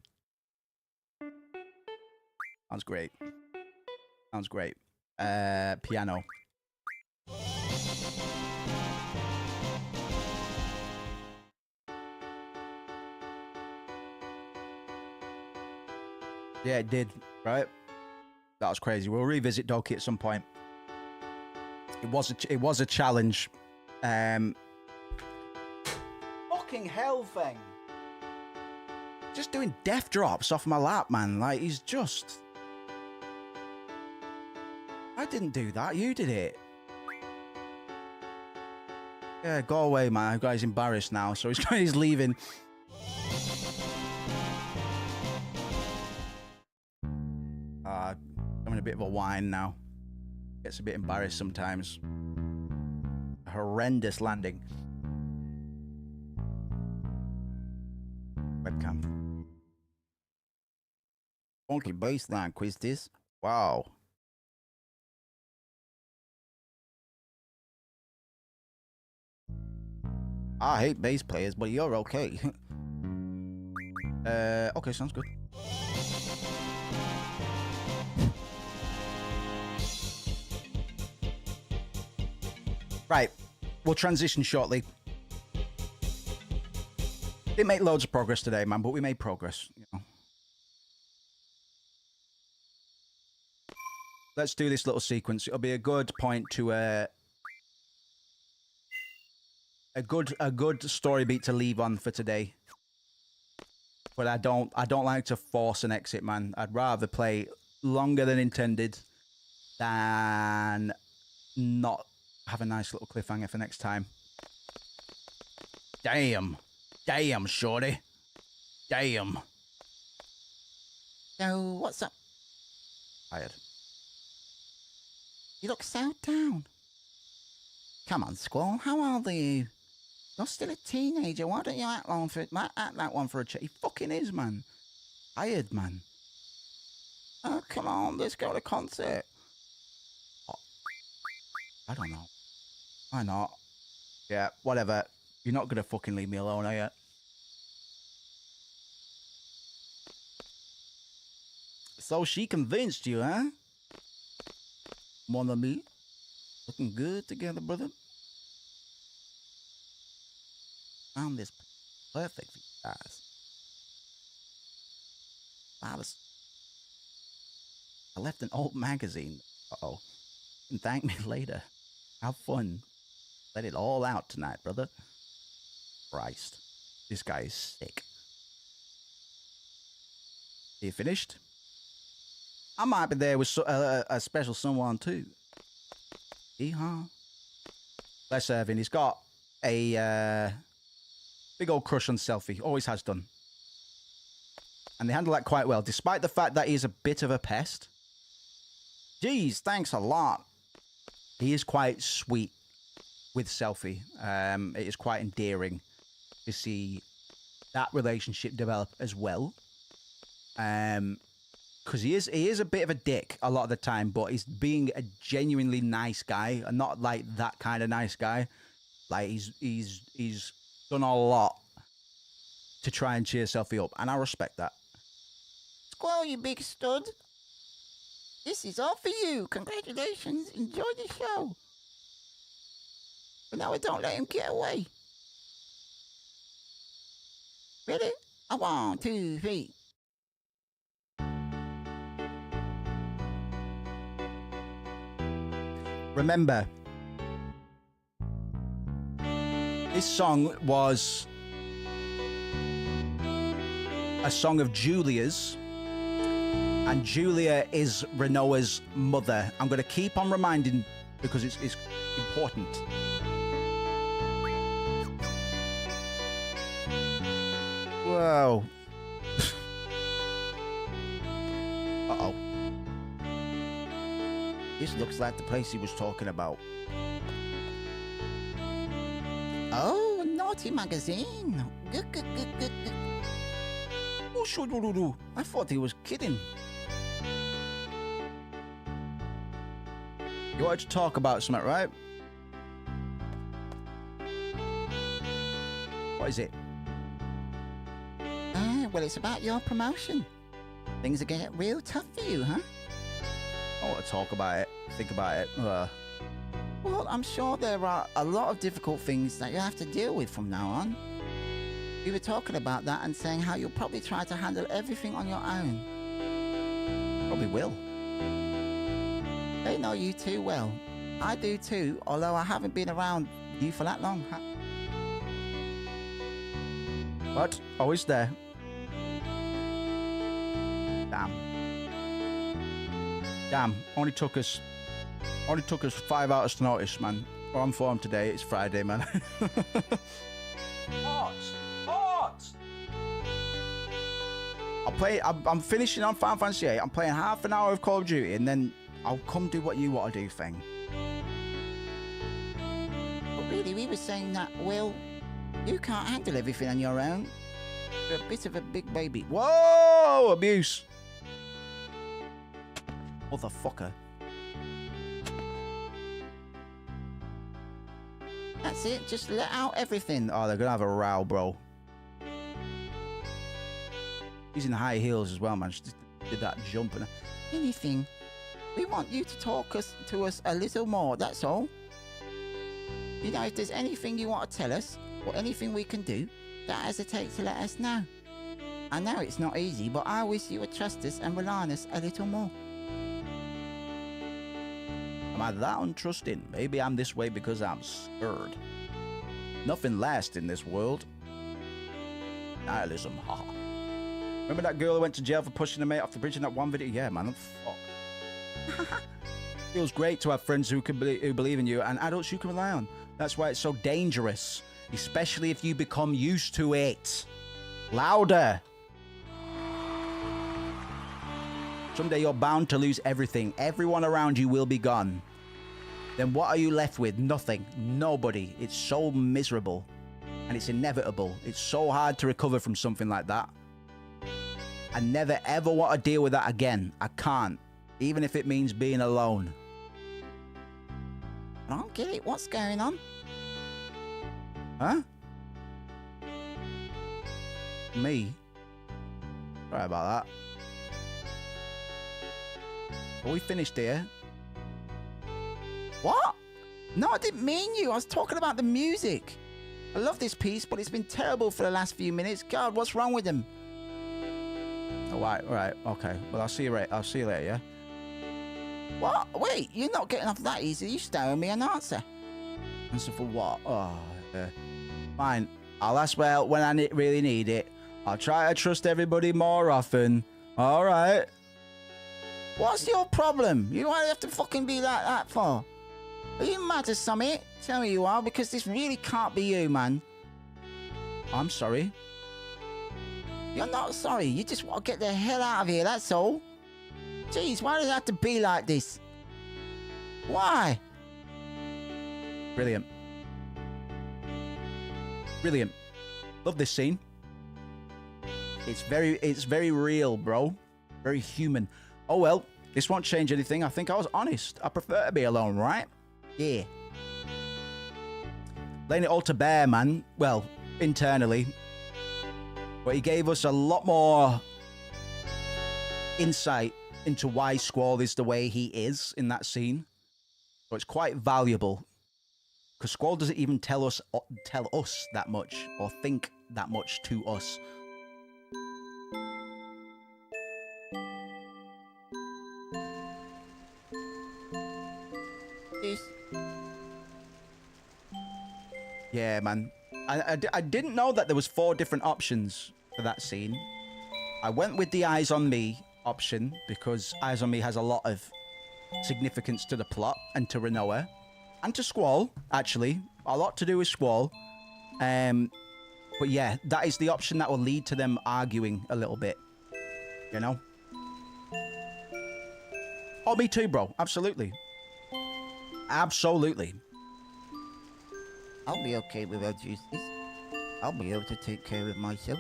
Sounds great. Piano. Yeah, it did, right? That was crazy. We'll revisit Doki at some point. It was a challenge. Fucking hell, Fang. Just doing death drops off my lap, man. Like, he's just... I didn't do that. You did it. Yeah, go away, man. The guy's embarrassed now, so he's leaving. I'm in a bit of a whine now. Gets a bit embarrassed sometimes. A horrendous landing. Webcam. Funky baseline quiz this. Wow. I hate bass players, but you're okay. Okay, sounds good. Right, we'll transition shortly. Didn't make loads of progress today, man, but we made progress, you know. Let's do this little sequence. It'll be a good point to a good story beat to leave on for today. But I don't like to force an exit, man. I'd rather play longer than intended than not have a nice little cliffhanger for next time. Damn, shorty. Damn. So, what's up? Tired. You look so down. Come on, Squall. How old are you? You're still a teenager. Why don't you act that one for a chat? He fucking is, man. Tired, man. Oh, come on. Let's go to the concert. Oh, I don't know. Why not? Yeah, whatever. You're not gonna fucking leave me alone, are you? So she convinced you, huh? Mon ami? Looking good together, brother? Found this perfect for you guys. I left an old magazine. Uh-oh. You can thank me later. Have fun. Let it all out tonight, brother. Christ. This guy is sick. Are you finished? I might be there with a special someone too. Hee-haw. Bless Irvin. He's got a big old crush on Selfie. Always has done. And they handle that quite well, despite the fact that he's a bit of a pest. Geez, thanks a lot. He is quite sweet with Selfie. It is quite endearing to see that relationship develop as well. Because he is a bit of a dick a lot of the time, but he's being a genuinely nice guy, and not like that kind of nice guy. Like he's done a lot to try and cheer Selfie up, and I respect that. Squall, you big stud. This is all for you. Congratulations. Enjoy the show. But now don't let him get away. Ready? 1, 2, 3. remember, this song was a song of Julia's, and Julia is Renoa's mother. I'm going to keep on reminding because it's important. Whoa. Uh-oh. This looks like the place he was talking about. Oh, naughty magazine. Oh, shoo-doo-doo-doo. I thought he was kidding. You wanted to talk about something, right? What is it? Well, it's about your promotion. Things are getting real tough for you, huh? I want to talk about it. Think about it. Well, I'm sure there are a lot of difficult things that you have to deal with from now on. We were talking about that and saying how you'll probably try to handle everything on your own. Probably will. They know you too well. I do too, although I haven't been around you for that long. But always there. Damn. Only took us 5 hours to notice, man. We're on form today. It's Friday, man. Hot. I'm finishing on Final Fantasy VIII. I'm playing half an hour of Call of Duty, and then I'll come do what you want to do, thing. But really, we were saying that, Will, you can't handle everything on your own. You're a bit of a big baby. Whoa! Abuse. Motherfucker. That's it. Just let out everything. Oh, they're gonna have a row, bro. He's in high heels as well, man. She just did that jump and Anything. We want you to talk to us a little more, that's all. You know, if there's anything you want to tell us, or anything we can do, don't hesitate to let us know. I know it's not easy, but I wish you would trust us and rely on us a little more. Am I that untrusting? Maybe I'm this way because I'm scared. Nothing lasts in this world. Nihilism, haha. Remember that girl who went to jail for pushing a mate off the bridge in that one video? Yeah, man, I'm fucked. Feels great to have friends who believe in you and adults you can rely on. That's why it's so dangerous, especially if you become used to it. Louder. Someday you're bound to lose everything. Everyone around you will be gone. Then what are you left with? Nothing. Nobody. It's so miserable. And it's inevitable. It's so hard to recover from something like that. I never ever want to deal with that again. I can't. Even if it means being alone. I don't get it. What's going on? Huh? Me? Sorry about that. Are we finished here? What? No, I didn't mean you. I was talking about the music. I love this piece, but it's been terrible for the last few minutes. God, what's wrong with them? All right, okay. Well, I'll see you later, yeah? What? Wait, you're not getting off that easy. You still owe me an answer. Answer for what? Oh, fine. I'll ask for help when I really need it. I'll try to trust everybody more often. All right. What's your problem? You don't have to fucking be like that for. Are you mad or something? Tell me you are, because this really can't be you, man. I'm sorry. You're not sorry. You just want to get the hell out of here, that's all. Jeez, why does it have to be like this? Why? Brilliant. Brilliant. Love this scene. It's very real, bro. Very human. Oh well, this won't change anything. I think I was honest. I prefer to be alone, right? Yeah. Laying it all to bear, man. Well, internally. But he gave us a lot more insight into why Squall is the way he is in that scene. So it's quite valuable. Because Squall doesn't even tell us that much or think that much to us. this. Yeah, man. I didn't know that there was 4 different options for that scene. I went with the Eyes on Me option because Eyes on Me has a lot of significance to the plot and to Renoa. And to Squall, actually. A lot to do with Squall. But yeah, that is the option that will lead to them arguing a little bit. You know? Oh, me too, bro. Absolutely. Absolutely. I'll be okay without justice. I'll be able to take care of myself.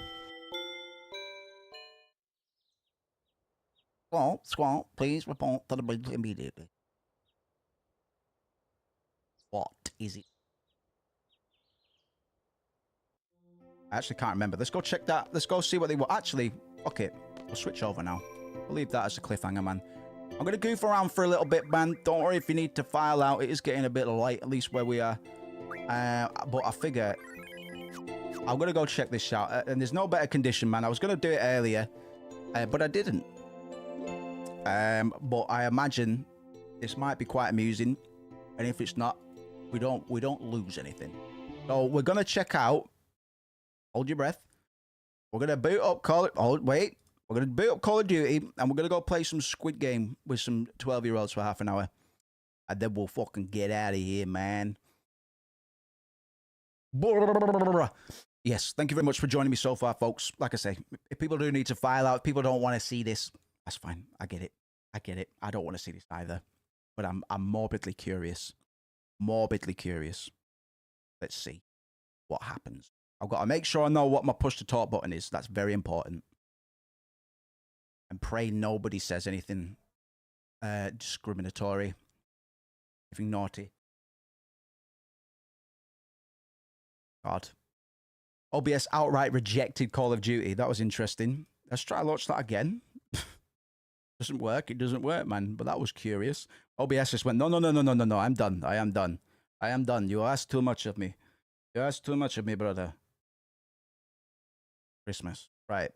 Squall, please report to the bridge immediately. What is it? I actually can't remember. Let's go check that. Let's go see what they were. Actually, fuck it. We'll switch over now. We'll leave that as a cliffhanger, man. I'm going to goof around for a little bit, man. Don't worry if you need to file out. It is getting a bit late, at least where we are. But I figure I'm going to go check this out. And there's no better condition, man. I was going to do it earlier, but I didn't. But I imagine this might be quite amusing. And if it's not, we don't lose anything. So we're going to check out. Hold your breath. We're going to boot up We're going to boot up Call of Duty, and we're going to go play some Squid Game with some 12-year-olds for half an hour. And then we'll fucking get out of here, man. Yes, thank you very much for joining me so far, folks. Like I say, if people do need to file out, if people don't want to see this, that's fine. I get it. I don't want to see this either. But I'm morbidly curious. Morbidly curious. Let's see what happens. I've got to make sure I know what my push to talk button is. That's very important. And pray nobody says anything discriminatory. Anything naughty. God. OBS outright rejected Call of Duty. That was interesting. Let's try launch that again. Doesn't work. It doesn't work, man. But that was curious. OBS just went, no. I'm done. I am done. You asked too much of me. You asked too much of me, brother. Christmas. Right.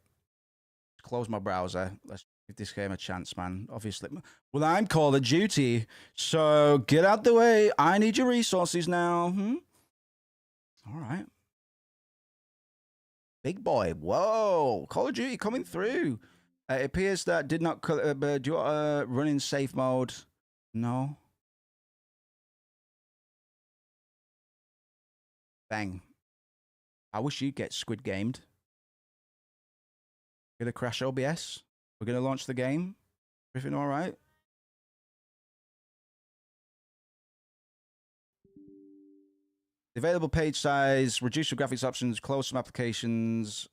Close my browser. Let's give this game a chance, man. Obviously. Well, I'm Call of Duty. So get out the way. I need your resources now. All right. Big boy. Whoa. Call of Duty coming through. It appears that did not... do you want to run in safe mode? No. Bang. I wish you'd get Squid Gamed. Gonna crash OBS. We're gonna launch the game. Everything all right? The available page size, reduce your graphics options, close some applications.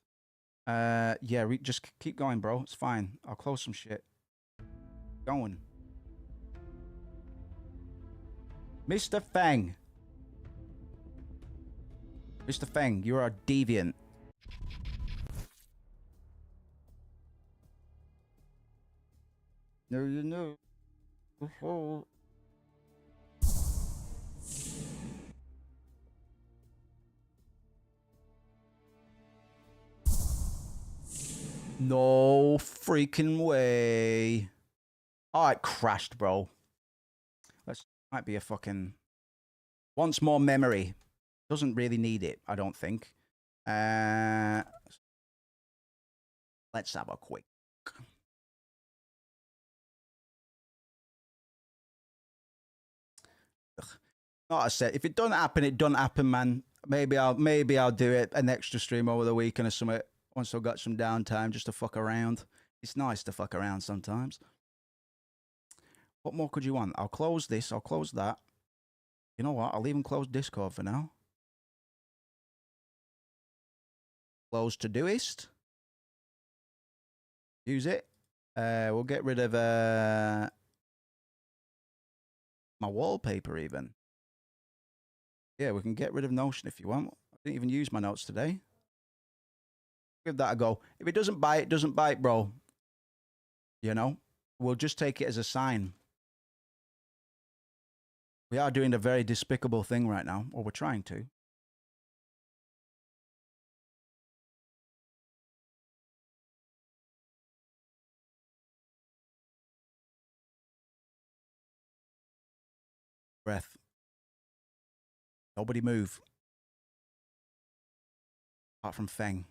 Yeah, just keep going, bro. It's fine. I'll close some shit. Going. Mr. Feng. Mr. Feng, you are a deviant. No, you know. Oh. No freaking way. Oh, it crashed, bro. Might be a fucking... Wants more memory. Doesn't really need it, I don't think. Let's have a quick... Like I said, if it doesn't happen, it doesn't happen, man. Maybe I'll do it an extra stream over the weekend or something. Once I've got some downtime just to fuck around. It's nice to fuck around sometimes. What more could you want? I'll close this. I'll close that. You know what? I'll even close Discord for now. Close Todoist. Use it. We'll get rid of my wallpaper even. Yeah, we can get rid of Notion if you want. I didn't even use my notes today. Give that a go. If it doesn't bite, it doesn't bite, bro. You know? We'll just take it as a sign. We are doing a very despicable thing right now, or we're trying to. breath. Nobody move. Apart from Feng.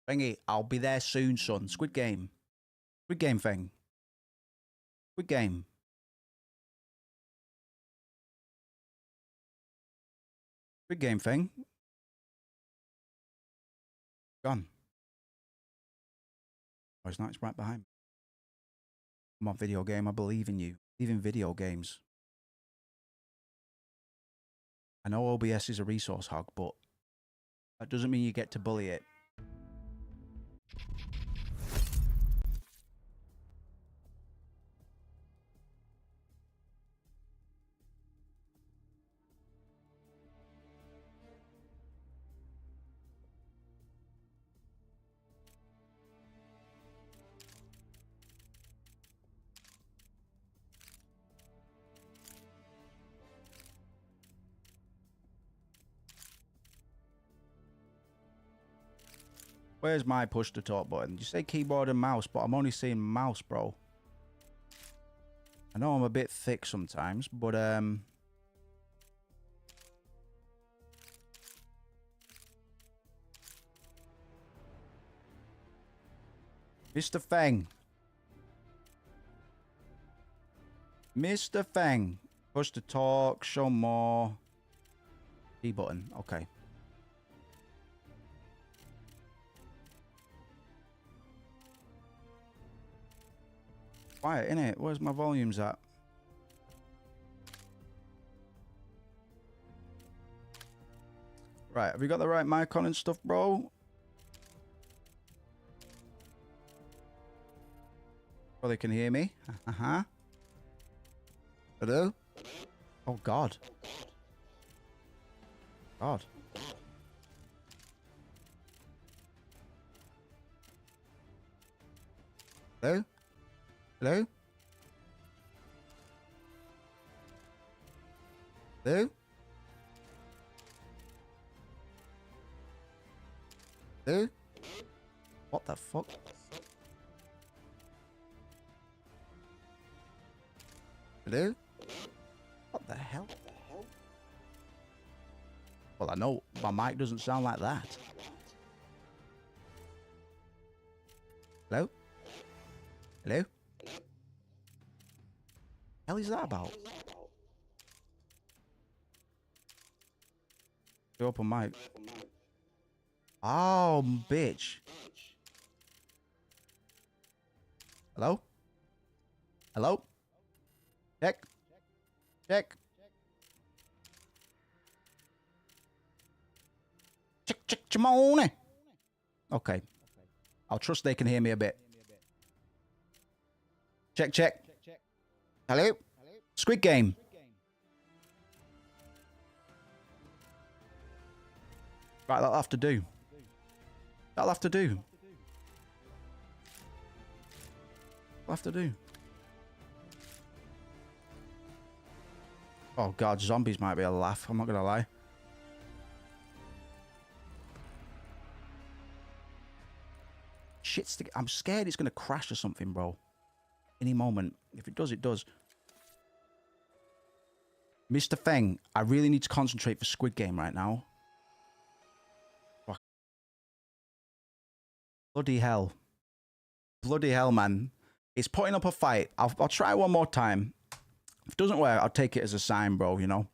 Fengy, I'll be there soon, son. Squid Game. Squid Game, Feng. Squid Game. Squid Game, Feng. Gone. Oh, it's not. It's right behind me. Come on, video game. I believe in you. I believe in video games. I know OBS is a resource hog, but that doesn't mean you get to bully it. Where's my push to talk button? You say keyboard and mouse, but I'm only seeing mouse, bro. I know I'm a bit thick sometimes, but Mr. Feng. Mr. Feng. Push to talk, show more. D button, okay. Quiet, innit? Where's my volumes at? Right, have you got the right mic on and stuff, bro? Oh, they can hear me? Uh-huh. Hello? Oh, God. God. Hello? Hello? Hello? Hello? What the fuck? Hello? What the hell? Well, I know my mic doesn't sound like that. Hello? Hello? Hell is that about? Open mic. Oh, bitch. Hello? Hello? Check. Check. Check, Chimone. Okay. I'll trust they can hear me a bit. Check, check. Hello? Squid Game. Right, that'll have to do. That'll have to do. That'll have to do. Oh god, zombies might be a laugh, I'm not gonna lie. Shit's I'm scared it's gonna crash or something, bro. Any moment. If it does, it does. Mr. Feng, I really need to concentrate for Squid Game right now. Fuck. Bloody hell. Bloody hell, man. It's putting up a fight. I'll try one more time. If it doesn't work, I'll take it as a sign, bro, you know?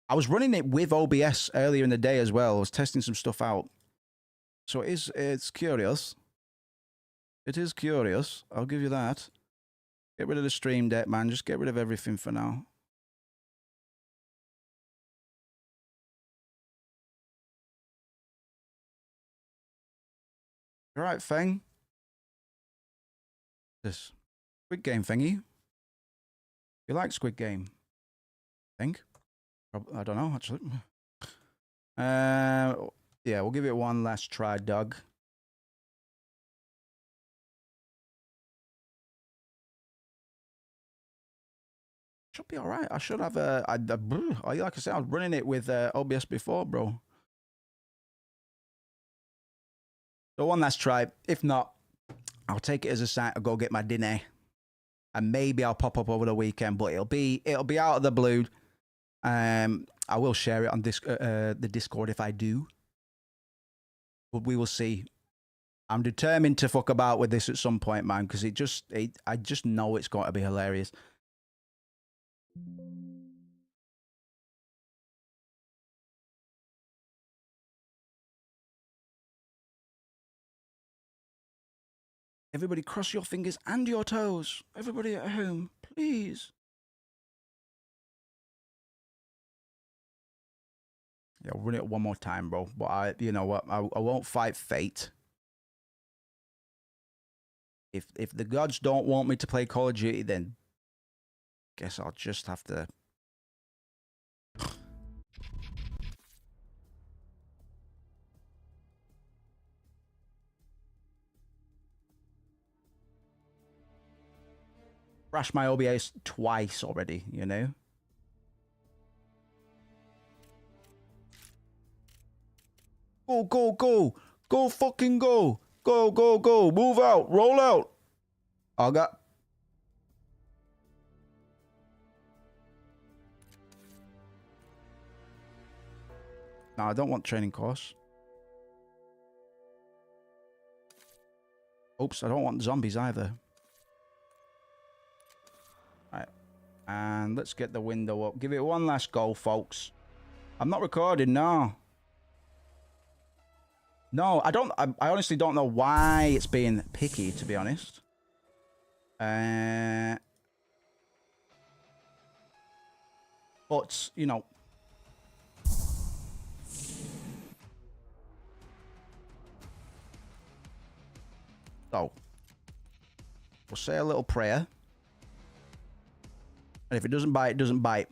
I was running it with OBS earlier in the day as well. I was testing some stuff out. So it's curious. It is curious. I'll give you that. Get rid of the stream deck, man. Just get rid of everything for now. All right, Feng. This Squid Game, Fengy. You like Squid Game? Think? I don't know, actually. Yeah, we'll give it one last try, Doug. Should be all right. I should have like I said, I was running it with OBS before, bro. So one last try. If not, I'll take it as a sign to go get my dinner. and maybe I'll pop up over the weekend, but it'll be out of the blue. I will share it on the Discord if I do, but we will see. I'm determined to fuck about with this at some point, man, because I just know it's going to be hilarious. Everybody cross your fingers and your toes. Everybody at home, please. Yeah, I'll run it one more time, bro. But you know what? I won't fight fate. If the gods don't want me to play Call of Duty, then guess I'll just have to. Crash my OBS twice already, you know? Go, go, go. Go fucking go. Go, go, go. Move out. Roll out. I got... No, I don't want training course. Oops, I don't want zombies either. Right. And let's get the window up. Give it one last go, folks. I'm not recording, no. No, I don't. I honestly don't know why it's being picky, to be honest. But, you know. So, we'll say a little prayer. And if it doesn't bite, it doesn't bite.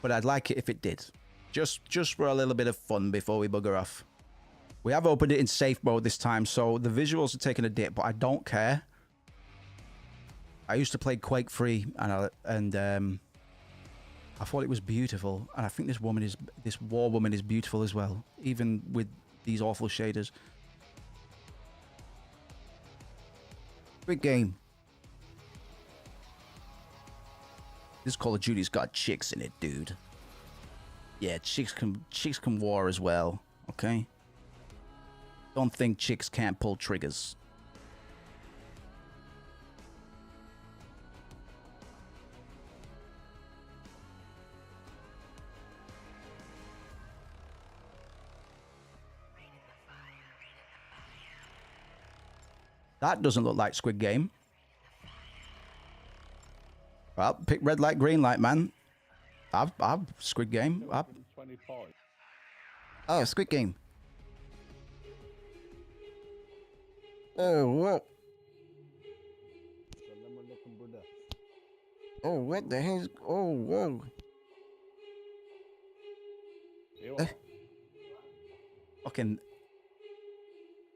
But I'd like it if it did. Just for a little bit of fun before we bugger off. We have opened it in safe mode this time, so the visuals are taking a dip, but I don't care. I used to play Quake 3, and I thought it was beautiful, and I think this war woman is beautiful as well, even with these awful shaders. Great game. This Call of Duty's got chicks in it, dude. Yeah, chicks can war as well, okay? Don't think chicks can't pull triggers. That doesn't look like Squid Game. Well, pick red light, green light, man. I've Squid Game. Oh, Squid Game. Oh, whoa. Oh, what the hell? Oh, whoa. Fucking.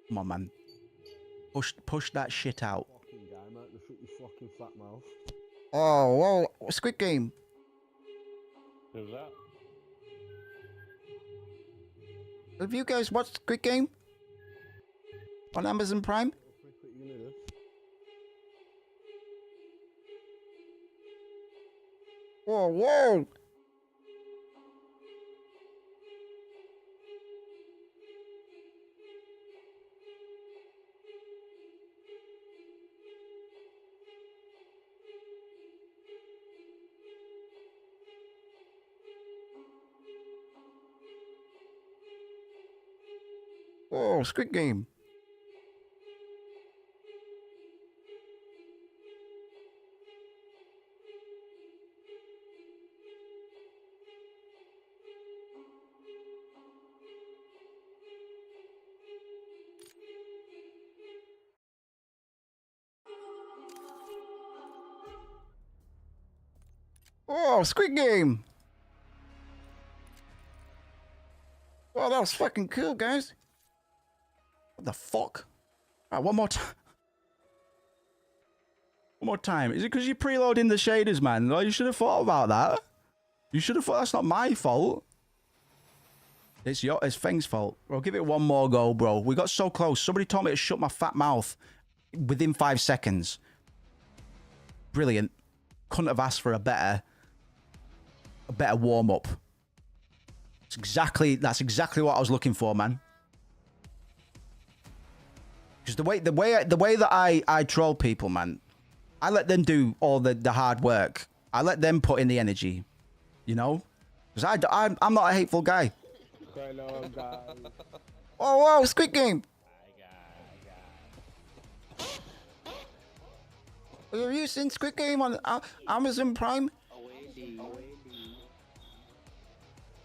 Come on, man. Push that shit out. Oh, whoa. Squid Game. Who's that? Have you guys watched Squid Game? On Amazon Prime? Whoa, whoa! Whoa, Squid Game. Oh, Squid Game! Oh, that was fucking cool, guys. What the fuck? Alright, one more time. One more time. Is it because you're preloading the shaders, man? Oh, you should have thought about that. You should have thought that's not my fault. It's Feng's fault. Bro, give it one more go, bro. We got so close. Somebody told me to shut my fat mouth within 5 seconds. Brilliant. Couldn't have asked for a better warm-up. That's exactly what I was looking for, man. Because the way that I troll people, man, I let them do all the hard work. I let them put in the energy, you know? Because I'm not a hateful guy. Oh, whoa, Squid Game. Have you seen Squid Game on Amazon Prime?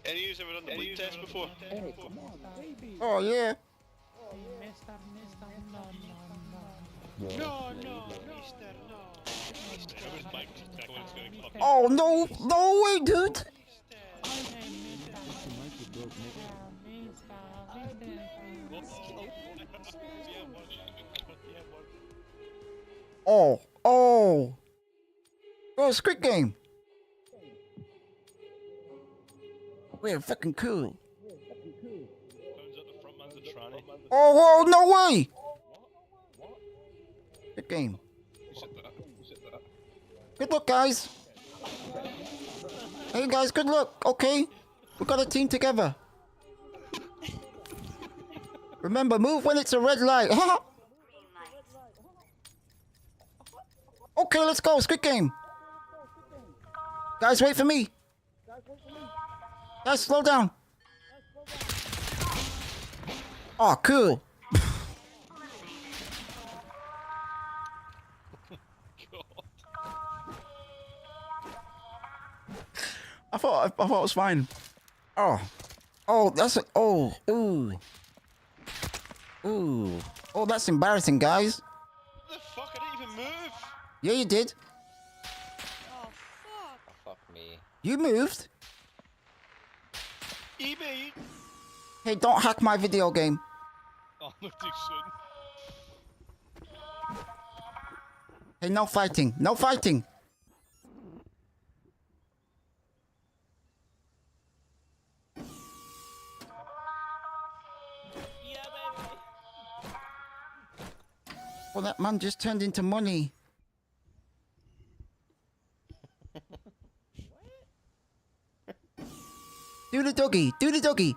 Any of you ever done the bleed test before? Oh, yeah. No. Oh, no way, dude. Oh. Oh, Squid Game. We're fucking cool. Oh, whoa, no way. Squid Game. Good luck, guys. Hey, guys, good luck. Okay. We got a team together. Remember, move when it's a red light. Okay, let's go. Squid Game. Guys, wait for me. Guys, slow down. Oh, cool. I thought it was fine. Oh, that's ooh. Oh, that's embarrassing, guys. What the fuck? I didn't even move. Yeah, you did. Oh, fuck me. You moved. eBay. Hey, don't hack my video game. Oh, no, too soon. Hey, no fighting. No fighting. Well, that man just turned into money. Do the doggy. Do the doggy.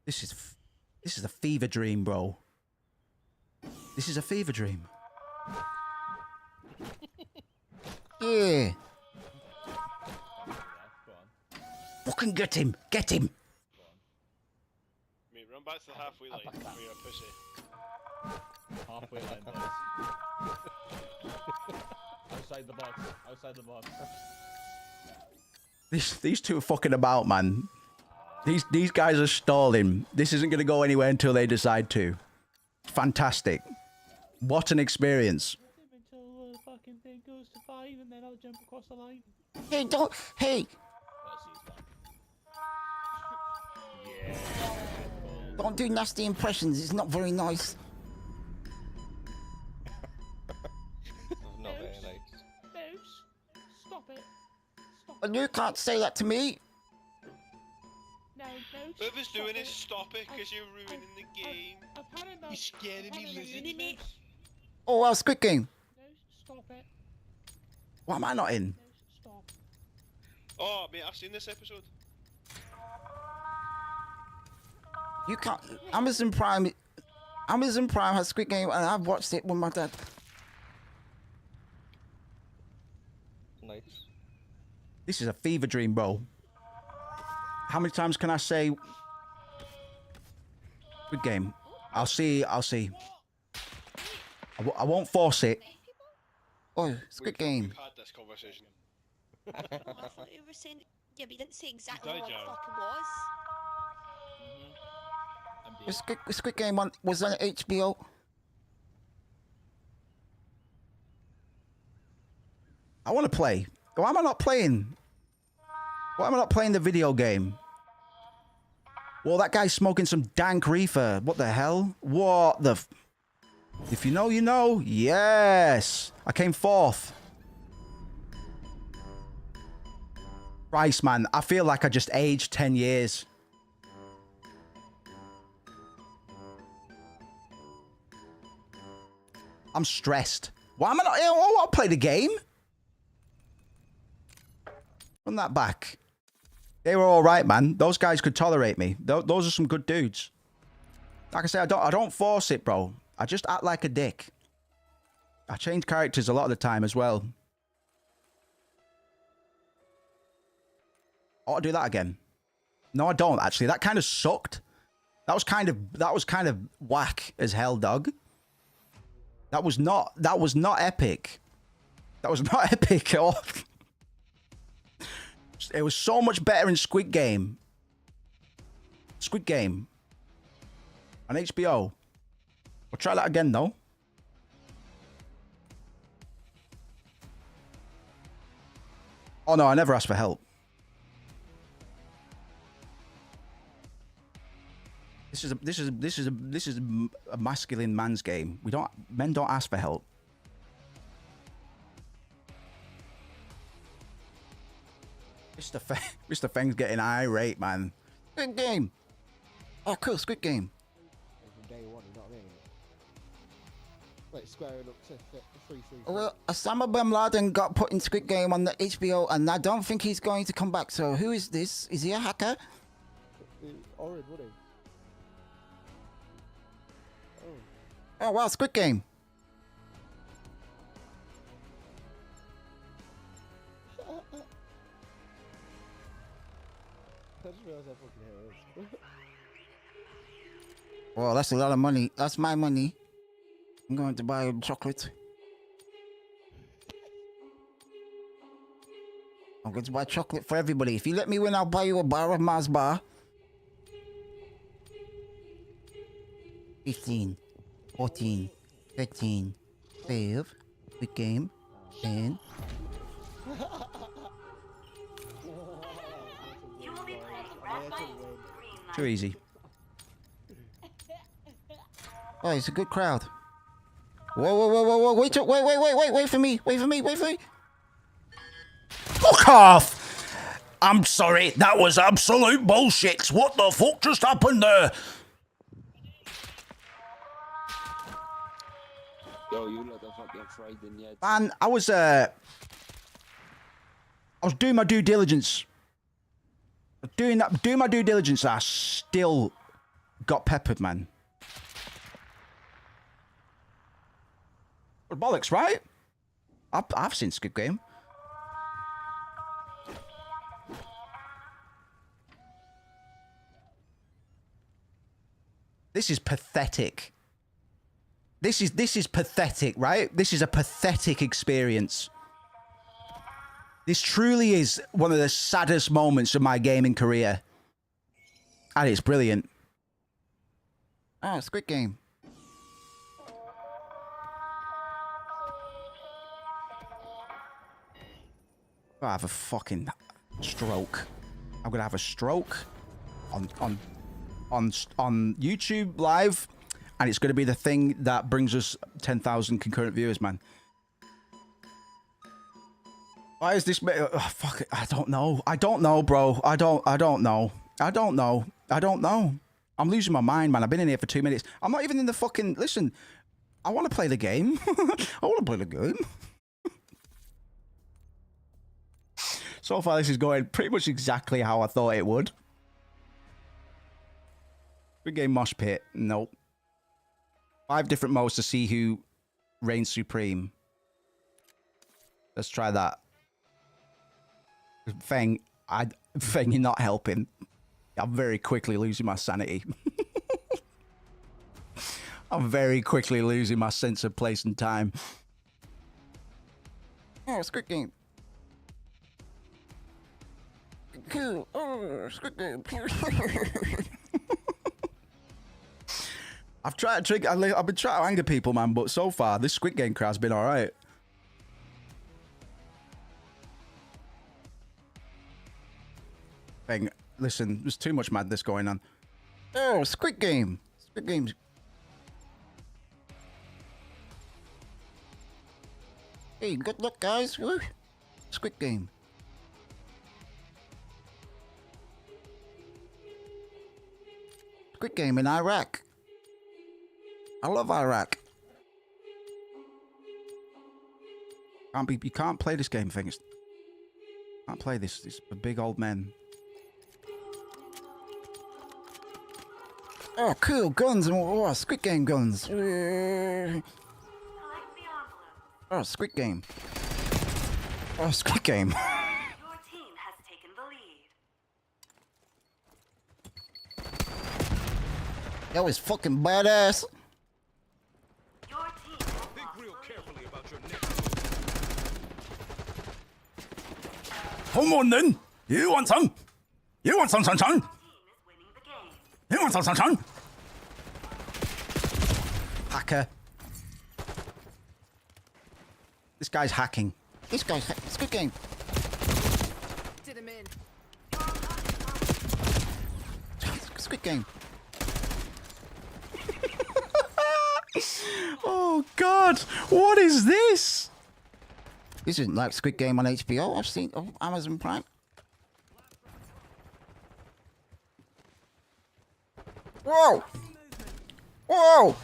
This is a fever dream, bro. This is a fever dream. Yeah. Fucking get him. Get him. Mate, run back to the halfway line. You're a pussy. Halfway line, boys. Outside the box. Outside the box. These two are fucking about, man. These guys are stalling. This isn't going to go anywhere until they decide to. Fantastic. What an experience. Until the fucking thing goes to 5 and then I'll jump across the line. Hey, don't. Hey. Don't do nasty impressions. It's not very nice. Not very nice. Mouse, stop it. Stop And you can't say that to me. No, Mouse. Whoever's doing this, stop it, because you're ruining the game. I've had enough. You're scaring me, lizard. Oh, well, Squid Game. Mouse, stop it. What am I not in? Mouse, stop. Oh, mate, I've seen this episode. You can't. Amazon Prime has Squid Game, and I've watched it with my dad. Nice. This is a fever dream, bro. How many times can I say Squid Game? I'll see. I won't force it. Oh, Squid Game. We've had this conversation. I thought you were saying. Yeah, but you didn't say exactly died, what the Joe. fuck it was. Squid Game was on HBO. I want to play. Why am I not playing? Why am I not playing the video game? Well, that guy's smoking some dank reefer. What the hell? What the... If you know, you know. Yes. I came fourth. Christ, man, I feel like I just aged 10 years. I'm stressed. Why am I not? I'll play the game. Run that back. They were all right, man. Those guys could tolerate me. Those are some good dudes. Like I say, I don't force it, bro. I just act like a dick. I change characters a lot of the time as well. I ought to do that again. No, I don't actually. That kind of sucked. That was kind of whack as hell, dog. That was not epic. That was not epic at all. It was so much better in Squid Game. Squid Game. On HBO. We'll try that again though. Oh no, I never asked for help. This is a masculine man's game. Men don't ask for help. Mr. Feng's getting irate, man. Squid Game. Oh, cool, Squid Game. From day one, you know what I mean? Like squaring up to 3-3. Well, Osama bin Laden got put in Squid Game on the HBO, and I don't think he's going to come back. So who is this? Is he a hacker? Orin, would he? Oh wow, Squid Game. I just realised how fucking hair is. Well, that's a lot of money. That's my money. I'm going to buy chocolate. I'm going to buy chocolate for everybody. If you let me win, I'll buy you a bar of Mars bar. 15, 14, 13, 12, Squid Game, 10. Too easy. Oh, it's a good crowd. Whoa, wait for me. Fuck off! I'm sorry, that was absolute bullshit. What the fuck just happened there? Yo, you lot are fucking frightened yet. Man, I was doing my due diligence. Doing my due diligence, I still got peppered, man. Bollocks, right? I've seen Squid Game. This is pathetic. This is pathetic, right? This is a pathetic experience. This truly is one of the saddest moments of my gaming career. And it's brilliant. Oh, Squid Game. I have a fucking stroke. I'm gonna have a stroke on YouTube live, and it's gonna be the thing that brings us 10,000 concurrent viewers, man. Why is this? Oh, fuck it. I don't know. I don't know, bro. I don't know. I'm losing my mind, man. I've been in here for 2 minutes. I'm not even in the fucking. Listen, I want to play the game. I want to play the game. So far, this is going pretty much exactly how I thought it would. Big game mosh pit. Nope. 5 different modes to see who reigns supreme. Let's try that. Feng, you're not helping. I'm very quickly losing my sanity. I'm very quickly losing my sense of place and time. Oh, Squid Game. Cool. Oh, Squid Game. I've tried to trick. I've been trying to anger people, man, but so far this Squid Game crowd's been all right. Thing. Listen, there's too much madness going on. Oh, Squid Game. Squid Game's. Hey, good luck, guys. Woo. Squid Game. Squid Game in Iraq. I love Iraq. You can't play this game, things. Can't play this. It's for big old men. Oh, cool guns and oh, Squid Game guns. Oh, Squid Game. Oh, Squid Game. Your team has taken the lead. That was fucking badass. Your team has Think real carefully about your next. Come on then. You want some? You want some sunshine? You want some sunshine? Hacker. This guy's hacking. This guy's Squid Game. Did him in. Squid Game. Oh God! What is this? This isn't like Squid Game on HBO. I've seen Amazon Prime. Whoa! Whoa!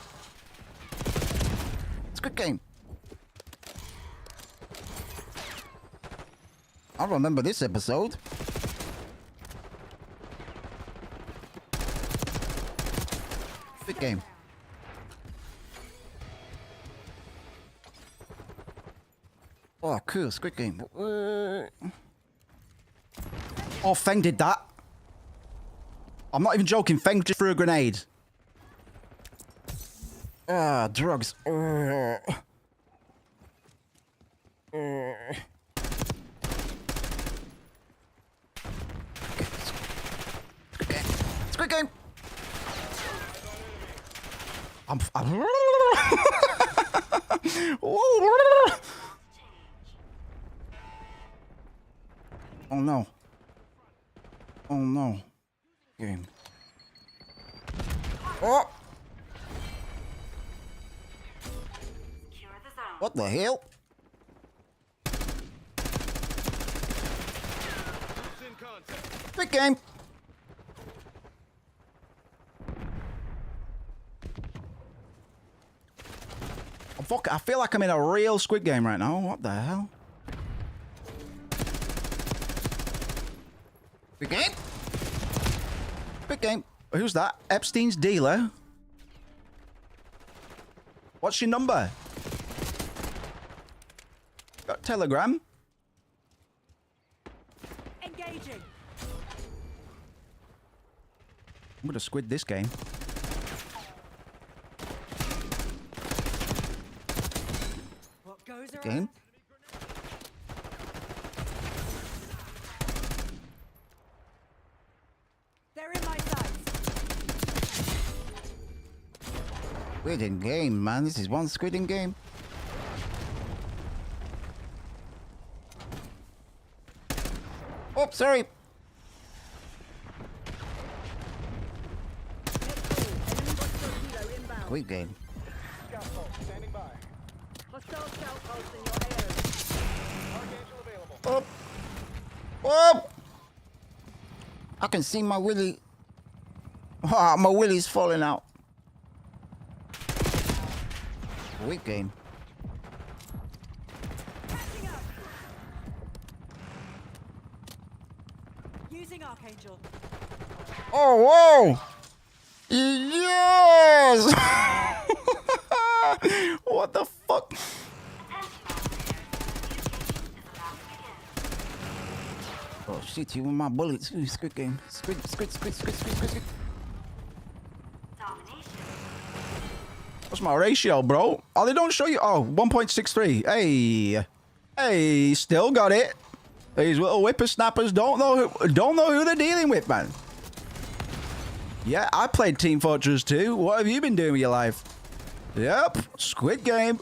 Squid Game. I remember this episode. Squid Game. Oh, cool, Squid Game. Oh, Feng did that. I'm not even joking. Feng just threw a grenade. Ah, drugs. Squid Game. Oh no. Oh no. Game. Oh! What the hell? Big game. I feel like I'm in a real Squid Game right now. What the hell? Big game. Big game. Who's that? Epstein's dealer? What's your number? Got Telegram? Engaging. I'm gonna squid this game. What goes around? Game. They're in my sights. Squid in game, man. This is one Squid in game. Oh, sorry. Squid game. Oh. Oh. I can see my willy. Ah, my willy's falling out. Squid game. Using Archangel. Oh, whoa! Yes! What the fuck? Oh shit, you with my bullets. Ooh, Squid game. Squid. What's my ratio, bro? Oh, they don't show you. Oh, 1.63. Hey. Hey, still got it. These little whippersnappers don't know who they're dealing with, man. Yeah, I played Team Fortress 2. What have you been doing with your life? Yep, Squid Game.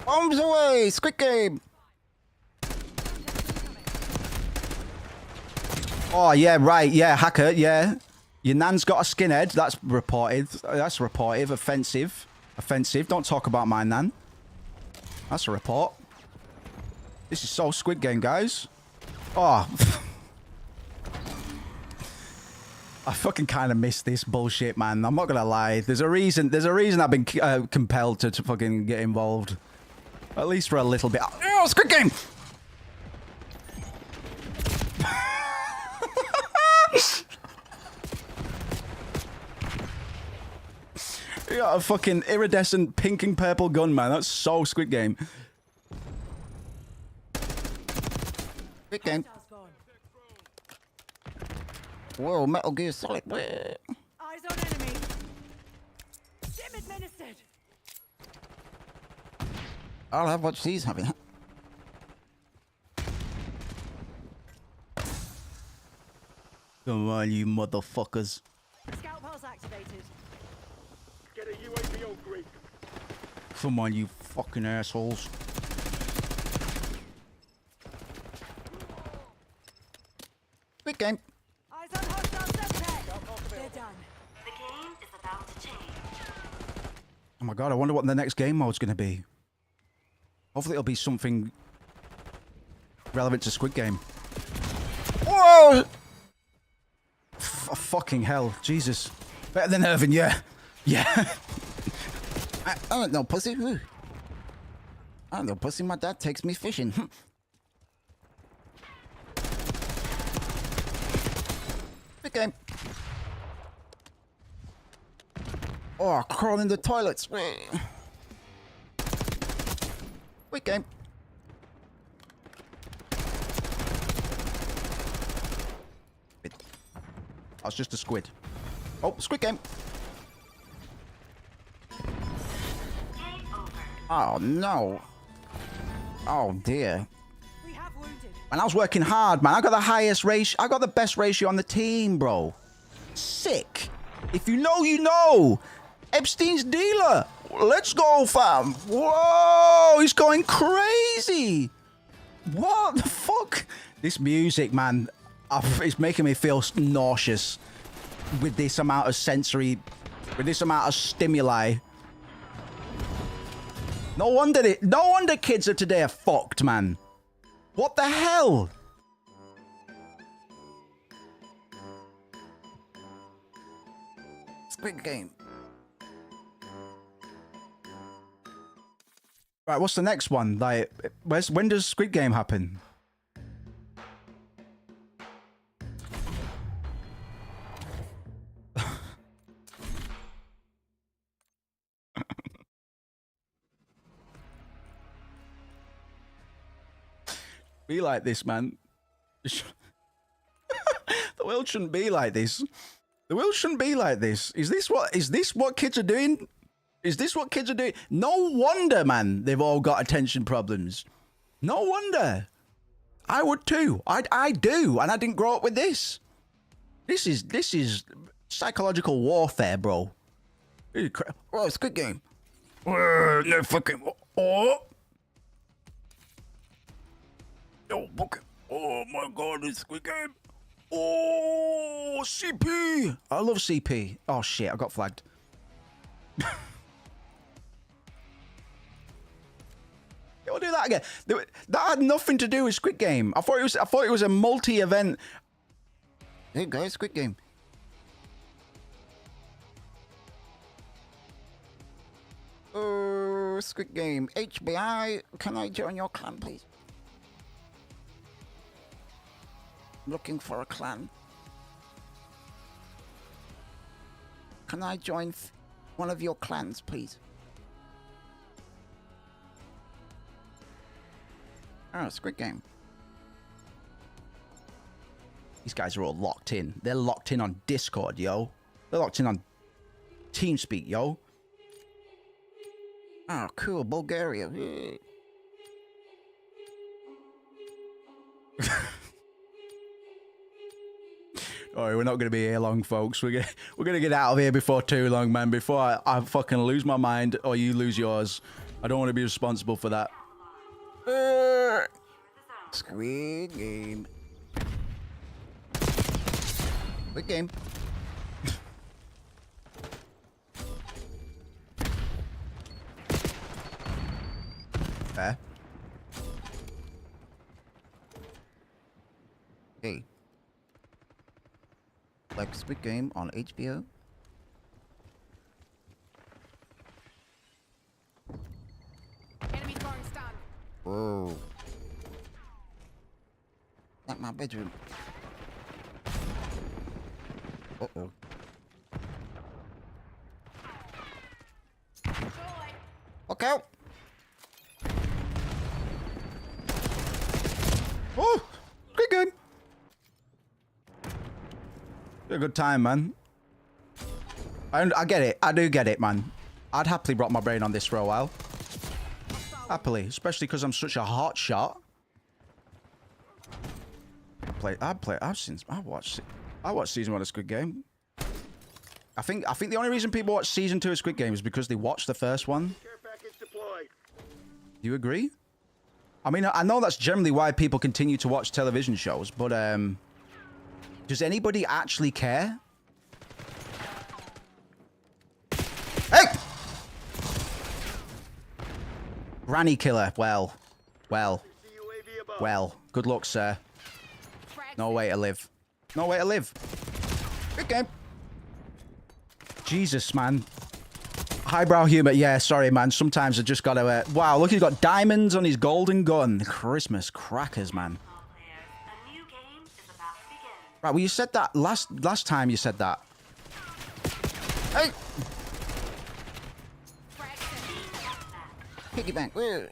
Bombs away! Squid game! Oh, yeah, right. Yeah, hacker, yeah. Your nan's got a skinhead. That's reported. That's reported. Offensive. Offensive. Don't talk about my nan. That's a report. This is so Squid Game, guys. Oh. I fucking kind of miss this bullshit, man. I'm not gonna lie. There's a reason I've been compelled to fucking get involved. At least for a little bit. Oh, Squid Game! You got a fucking iridescent pink and purple gun, man. That's so Squid Game. Squid Game. Whoa, Metal Gear Solid. Eyes on enemy. Dim administered. I'll have what she's having. Come on, you motherfuckers. Scout pulse activated. Get a UAV on grid. Come on, you fucking assholes. Squid Game. Eyes on hostile subtech. They're done. The game is about to change. Oh my god, I wonder what the next game mode's gonna be. Hopefully it'll be something relevant to Squid Game. Whoa! Fucking hell, Jesus. Better than Irvin, yeah. Yeah. I don't know, pussy. Ooh. I don't know, pussy. My dad takes me fishing. Squid Game. Oh, crawl in the toilets. Squid Game. That's just a squid. Oh, Squid Game. Oh, no. Oh, dear. We have wounded. Man, I was working hard, man. I got the highest ratio. I got the best ratio on the team, bro. Sick. If you know, you know. Epstein's dealer. Let's go, fam. Whoa, he's going crazy. What the fuck? This music, man, it's making me feel nauseous with this amount of sensory, with this amount of stimuli. No wonder kids of today are fucked, man. What the hell? Squid Game. Right, what's the next one? Like, when does Squid Game happen? Be like this, man. The world shouldn't be like this. The world shouldn't be like this. Is this what kids are doing? Is this what kids are doing? No wonder, man, they've all got attention problems. No wonder. I would too. I do, and I didn't grow up with this. This is psychological warfare, bro. Oh, Squid Game. No fucking. Oh. Oh, fucking. Oh my god, it's Squid Game. Oh, CP. I love CP. Oh shit, I got flagged. We'll do that again. That had nothing to do with Squid Game. I thought it was a multi-event. Hey guys, Squid Game. Squid Game. HBI, can I join your clan, please? Looking for a clan. Can I join one of your clans, please? Oh, Squid Game. These guys are all locked in. They're locked in on Discord, yo. They're locked in on TeamSpeak, yo. Oh, cool. Bulgaria. Alright, we're not going to be here long, folks. We're gonna get out of here before too long, man. Before I fucking lose my mind or you lose yours. I don't want to be responsible for that. Squid Game. Squid Game. Fair. Hey. Like Squid Game on HBO? Enemy throwing stun. Whoa. Not my bedroom. Uh-oh. Look out! Oh! Good game! A good time, man. I get it. I do get it, man. I'd happily rock my brain on this for a while. Happily. Especially because I'm such a hot shot. I watched season 1 of Squid Game. I think the only reason people watch season 2 of Squid Game is because they watched the first one. Do you agree? I mean, I know that's generally why people continue to watch television shows, but does anybody actually care? Hey! Granny killer. Well. Good luck, sir. No way to live. No way to live. Good game. Jesus, man. Highbrow humor. Yeah, sorry, man. Sometimes I just gotta... wow, look, he's got diamonds on his golden gun. Christmas crackers, man. Right, well, you said that last time you said that. Hey! Piggy bank. Woo.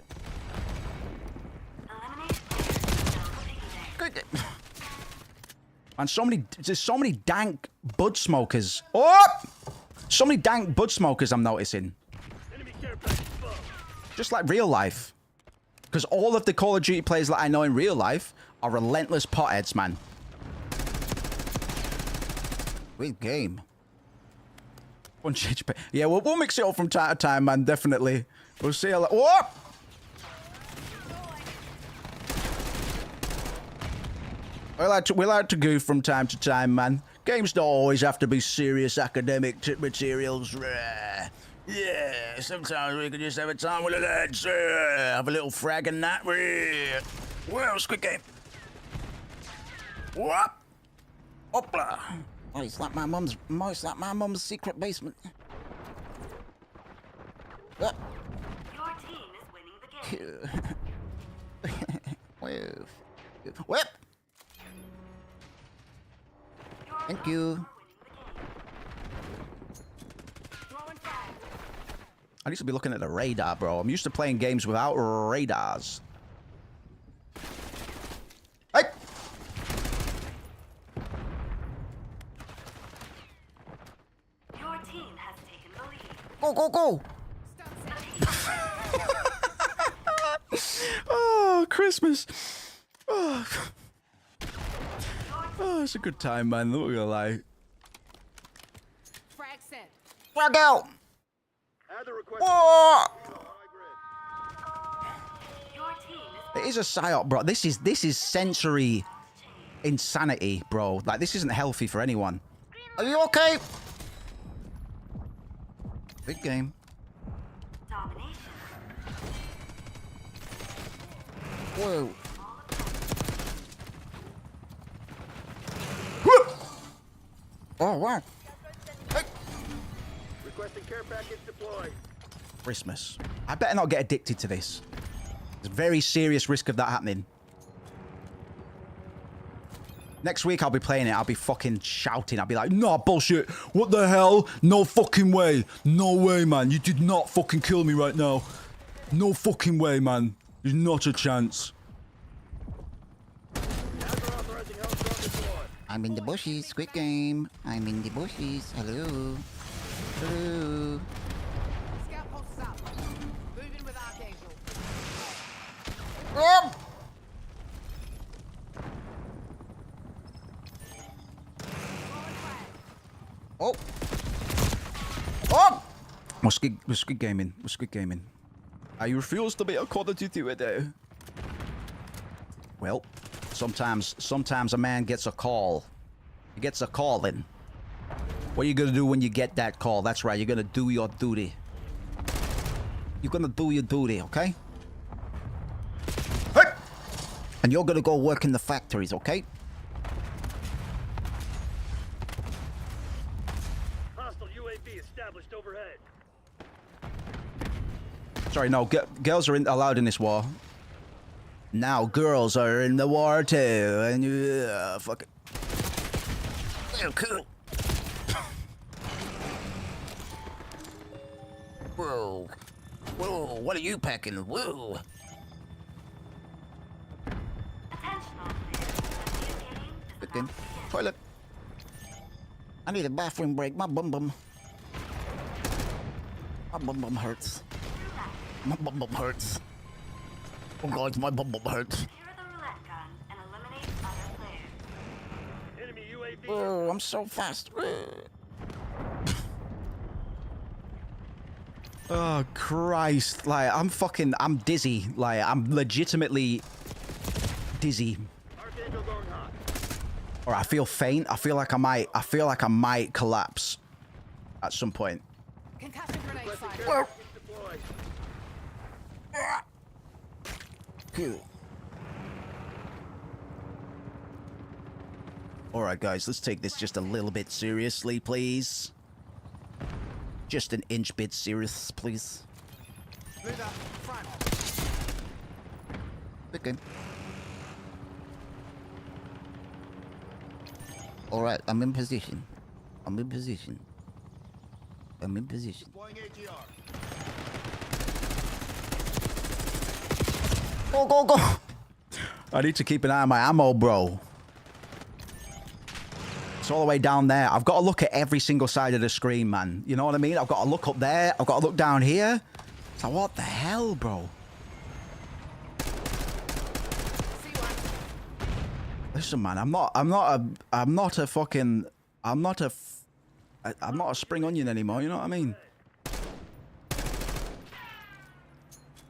Good. Man, there's so many dank bud smokers. Oh! So many dank bud smokers I'm noticing. Just like real life. Because all of the Call of Duty players that I know in real life are relentless potheads, man. Great game. Yeah, we'll mix it up from time to time, man. Definitely. We'll see how... Whoa! We like to goof from time to time, man. Games don't always have to be serious academic materials. Yeah, sometimes we can just have a time with the lads. Have a little frag and that. Well, Squid Game. What? Hopla. Oh, it's like my mum's secret basement. Your team is winning the game. Whip. Thank you. I need to be looking at the radar, bro. I'm used to playing games without radars. Hey! Your team has taken the lead. Go, go, go! Oh, Christmas. Oh. Oh, it's a good time, man. Not gonna lie. Frag set. Frag out! Whoa! It is a psyop, bro. This is sensory insanity, bro. Like, this isn't healthy for anyone. Are you okay? Big game. Whoa. Oh, wow. Hey. Requesting care package deployed. Christmas. I better not get addicted to this. There's a very serious risk of that happening. Next week I'll be playing it. I'll be fucking shouting. I'll be like, nah, bullshit. What the hell? No fucking way. No way, man. You did not fucking kill me right now. No fucking way, man. There's not a chance. I'm in the bushes, Squid Game. I'm in the bushes. Hello. Hello. Scout posts up. Moving with Archangel. Oh. Oh! We're Squid Gaming. We're Squid Gaming. I refuse to be a Call of Duty today. Well, sometimes a man gets a call. He gets a call in. What are you gonna do when you get that call? That's right, you're gonna do your duty. You're gonna do your duty, okay? Hey! And you're gonna go work in the factories, okay? UAV established overhead. Sorry, no, girls are allowed in this war. Now girls are in the war too, and fuck it. Oh, cool. Whoa. Whoa, what are you packing? Whoa. Again. Toilet. I need a bathroom break. My bum bum. My bum bum hurts. My bum bum hurts. Oh God, my bum bum hurts. Enemy UAV. Oh, I'm so fast. Oh Christ! Like I'm dizzy. Like I'm legitimately dizzy. Archangel going hot. Or I feel faint. I feel like I might collapse at some point. Concussion grenade Requesting fire. care package deployed. Cool. All right, guys, let's take this just a little bit seriously, please. Just an inch bit serious, please. Move up front. Okay. All right, I'm in position. I'm in position. I'm in position. Deploying ATR. Go, go, go! I need to keep an eye on my ammo, bro. It's all the way down there. I've got to look at every single side of the screen, man. You know what I mean? I've got to look up there. I've got to look down here. So what the hell, bro? Listen, man, I'm not a spring onion anymore. You know what I mean?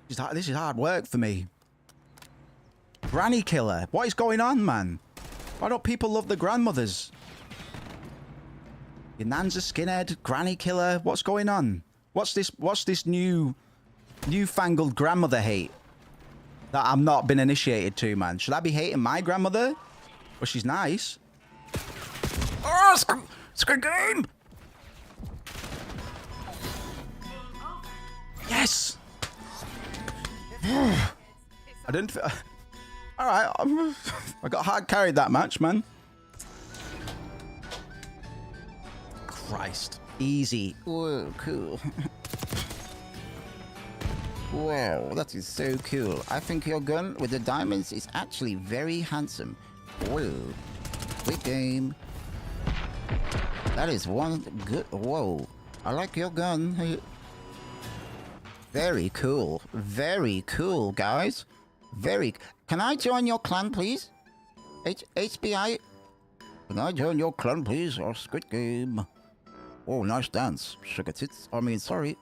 This is hard work for me. Granny killer. What is going on, man? Why don't people love the grandmothers? Your nan's a skinhead, granny killer. What's going on? What's this newfangled grandmother hate that I'm not been initiated to, man? Should I be hating my grandmother? Well, she's nice. Oh, Squid Game! Yes! I didn't... Alright, I got hard carried that match, man. Christ. Easy. Whoa, cool. Wow, that is so cool. I think your gun with the diamonds is actually very handsome. Whoa. Quick game. That is one good... Whoa. I like your gun. Very cool. Very cool, guys. Very... Can I join your clan, please? HBI? Can I join your clan, please? Or Squid Game? Oh, nice dance. Sugar tits. I mean, sorry.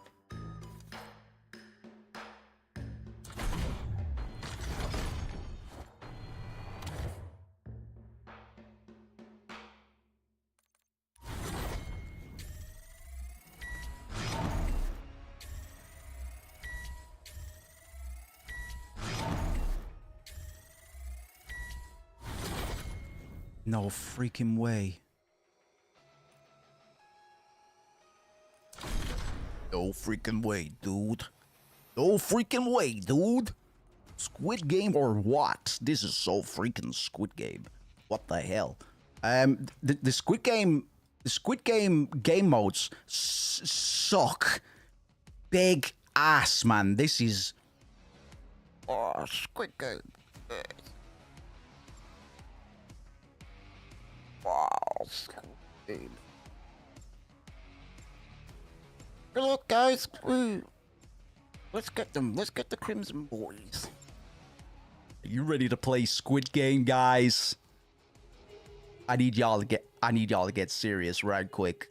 No freaking way. No freaking way, dude. No freaking way, dude. Squid Game or what? This is so freaking Squid Game. What the hell? The Squid Game game modes suck. Big ass, man. This is... Oh, Squid Game. Wow, Squid Game. Good luck, guys. Ooh. Let's get them. Let's get the Crimson Boys. Are you ready to play Squid Game, guys? I need y'all to get serious right quick.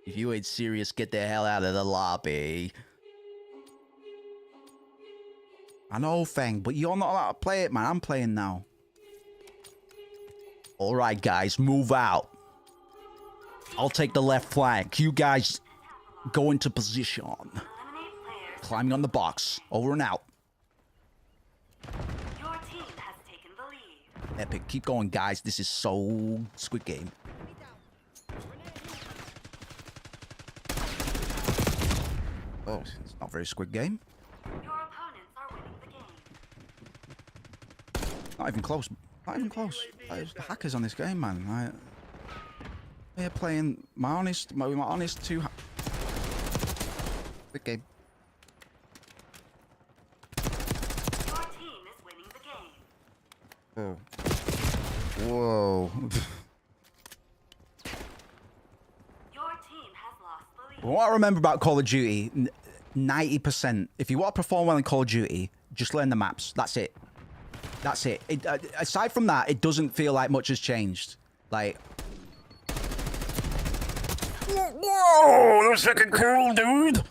If you ain't serious, get the hell out of the lobby. I know, Fang, but you're not allowed to play it, man. I'm playing now. All right, guys, move out. I'll take the left flank. You guys go into position. Climbing on the box. Over and out. Your team has taken the lead. Epic. Keep going, guys. This is so Squid Game. Oh, it's not very Squid Game. Your opponents are winning the game. Not even close. Not even close. There's hackers on this game, man. They're playing my honest two. Good game. Your team is winning the game. Oh. Whoa. Your team has lost the lead. What I remember about Call of Duty, 90%. If you want to perform well in Call of Duty, just learn the maps. That's it. That's it. Aside from that, it doesn't feel like much has changed. Like. Whoa! That's fucking cool, dude.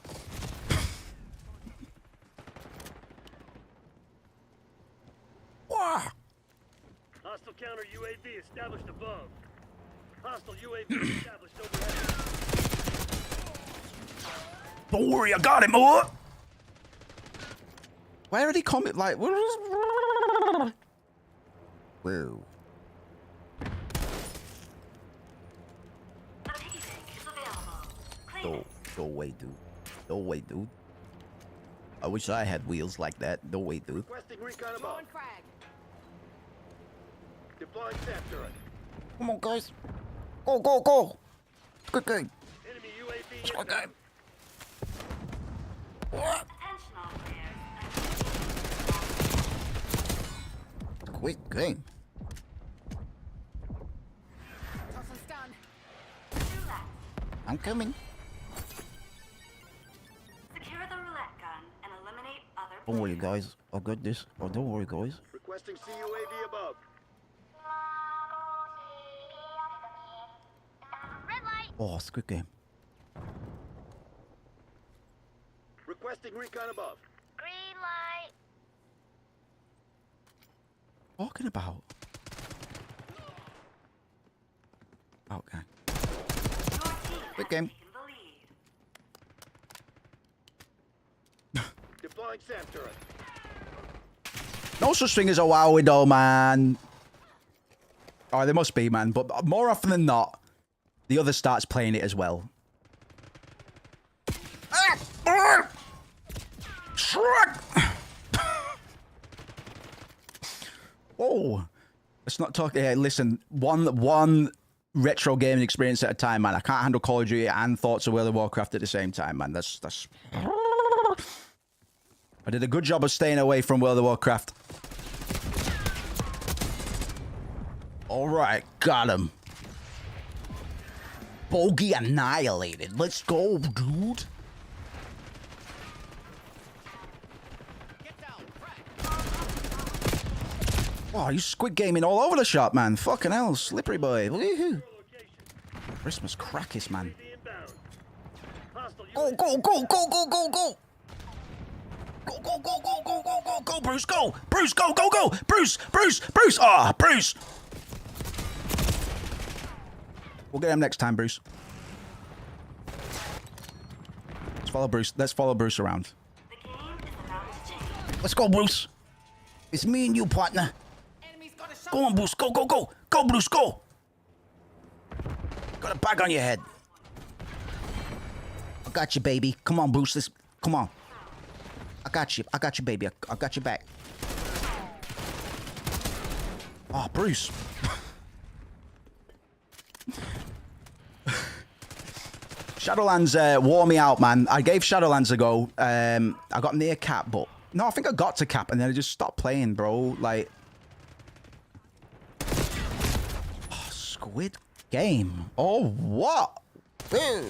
Wow. Hostile counter UAV established above. Hostile UAV established overhead. Don't worry, I got him, boy. Where did he come? Like, whoa. Go away, dude. Go away, dude. I wish I had wheels like that. No way, dude. Requesting recon above. Deploying SAP turret. Come on, guys. Go, go, go. Good game. Enemy UAV Good game. Quick game. I'm coming. Secure the roulette gun and eliminate other Don't worry, guys. I got this. Oh, don't worry, guys. Requesting CUAV above. Oh, it's a good game. Requesting recon above. Green light. Talking about. Okay. Good game. Deploying SAP turret. No such thing as a WoW window, man. Oh, there must be, man. But more often than not, the other starts playing it as well. Shrek! Whoa. Let's not talk. Listen, one retro gaming experience at a time, man. I can't handle Call of Duty and thoughts of World of Warcraft at the same time, man. That's. I did a good job of staying away from World of Warcraft. All right, got him. Bogey annihilated. Let's go, dude. Oh, you Squid Gaming all over the shop, man. Fucking hell, slippery boy. Woohoo. Christmas crackers, man. Go, go, go, go, go, go, go. Go, go, go, go, go, go, go, go, Bruce, go. Bruce, go, go, go. Bruce, Bruce, Bruce. Ah, Bruce. We'll get him next time, Bruce. Let's follow Bruce. Let's follow Bruce around. Let's go, Bruce. It's me and you, partner. Go on, Bruce. Go, go, go. Go, Bruce, go. Got a bag on your head. I got you, baby. Come on, Bruce. Come on. I got you. I got you, baby. I got your back. Oh, Bruce. Shadowlands wore me out, man. I gave Shadowlands a go. I got near cap, but... No, I think I got to cap, and then I just stopped playing, bro. Like... Oh, Squid Game. Oh, what? Hey.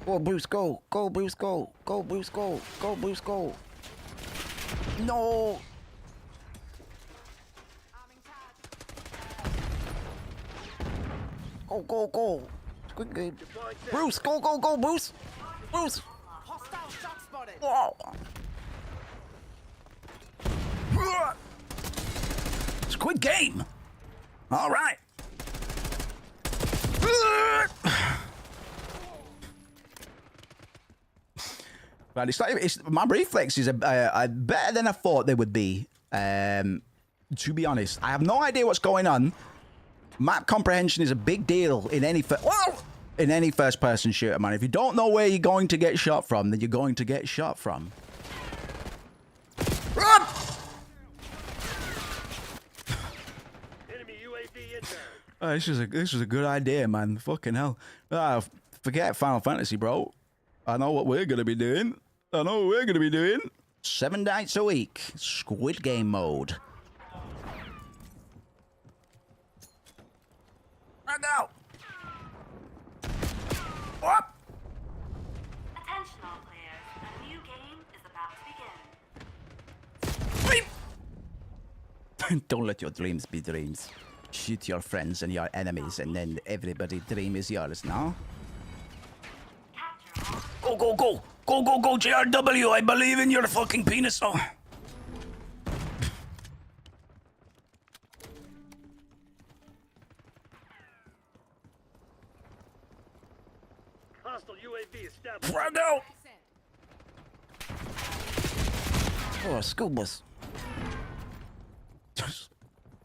Go, Bruce, go. Go, Bruce, go. Go, Bruce, go. Go, Bruce, go. No. Go, go, go. Squid Game. Bruce, go, go, go, Bruce. Bruce. Hostile shot spotted. Whoa. Squid Game. All right. Right, my reflexes are better than I thought they would be. To be honest, I have no idea what's going on. Map comprehension is a big deal in any... Whoa! In any first-person shooter, man. If you don't know where you're going to get shot from, then you're going to get shot from. Run! Enemy UAV inbound. Oh, this is a good idea, man. Fucking hell. Forget Final Fantasy, bro. I know what we're gonna be doing. 7 nights a week. Squid Game mode. Right now. What? Attention all players, a new game is about to begin. Don't let your dreams be dreams. Shoot your friends and your enemies, and then everybody's dream is yours, no? Go, go, go! Go, go, go, JRW! I believe in your fucking penis! Oh. Hostile UAV established. Frag out! Oh, school bus.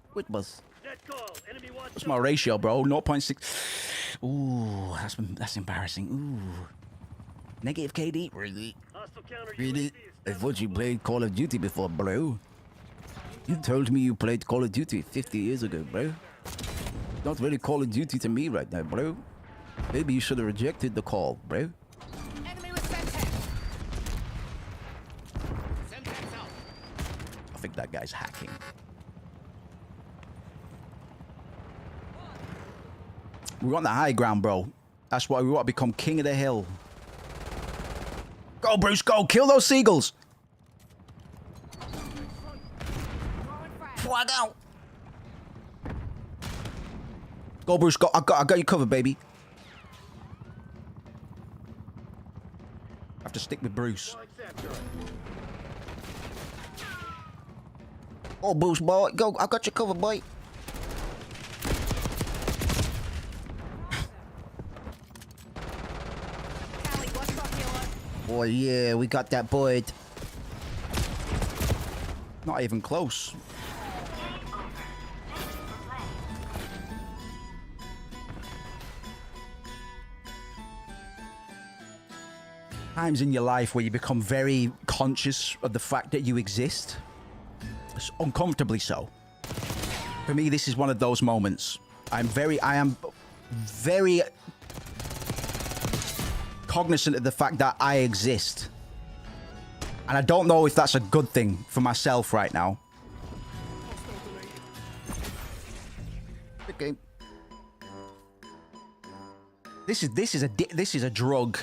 Squid bus. Net call. Enemy watch. What's my ratio, bro? 0.6. Ooh, that's embarrassing. Ooh. Negative KD? Really? Hostile counter Really? UAV I thought you played Call of Duty before, bro. You told me you played Call of Duty 50 years ago, bro. Not really Call of Duty to me right now, bro. Maybe you should have rejected the call, bro. Enemy with Semtex. Semtex out. I think that guy's hacking. We want the high ground, bro. That's why we want to become king of the hill. Go, Bruce, go. Kill those seagulls. Flag out. Go, Bruce, go. I got you covered, baby. I have to stick with Bruce. Oh, Bruce, boy. Go. I got you covered, boy. Boy, yeah, we got that boy. Not even close. Times in your life where you become very conscious of the fact that you exist. It's uncomfortably so. For me, this is one of those moments. I am very cognizant of the fact that I exist. And I don't know if that's a good thing for myself right now. Okay. This is a drug.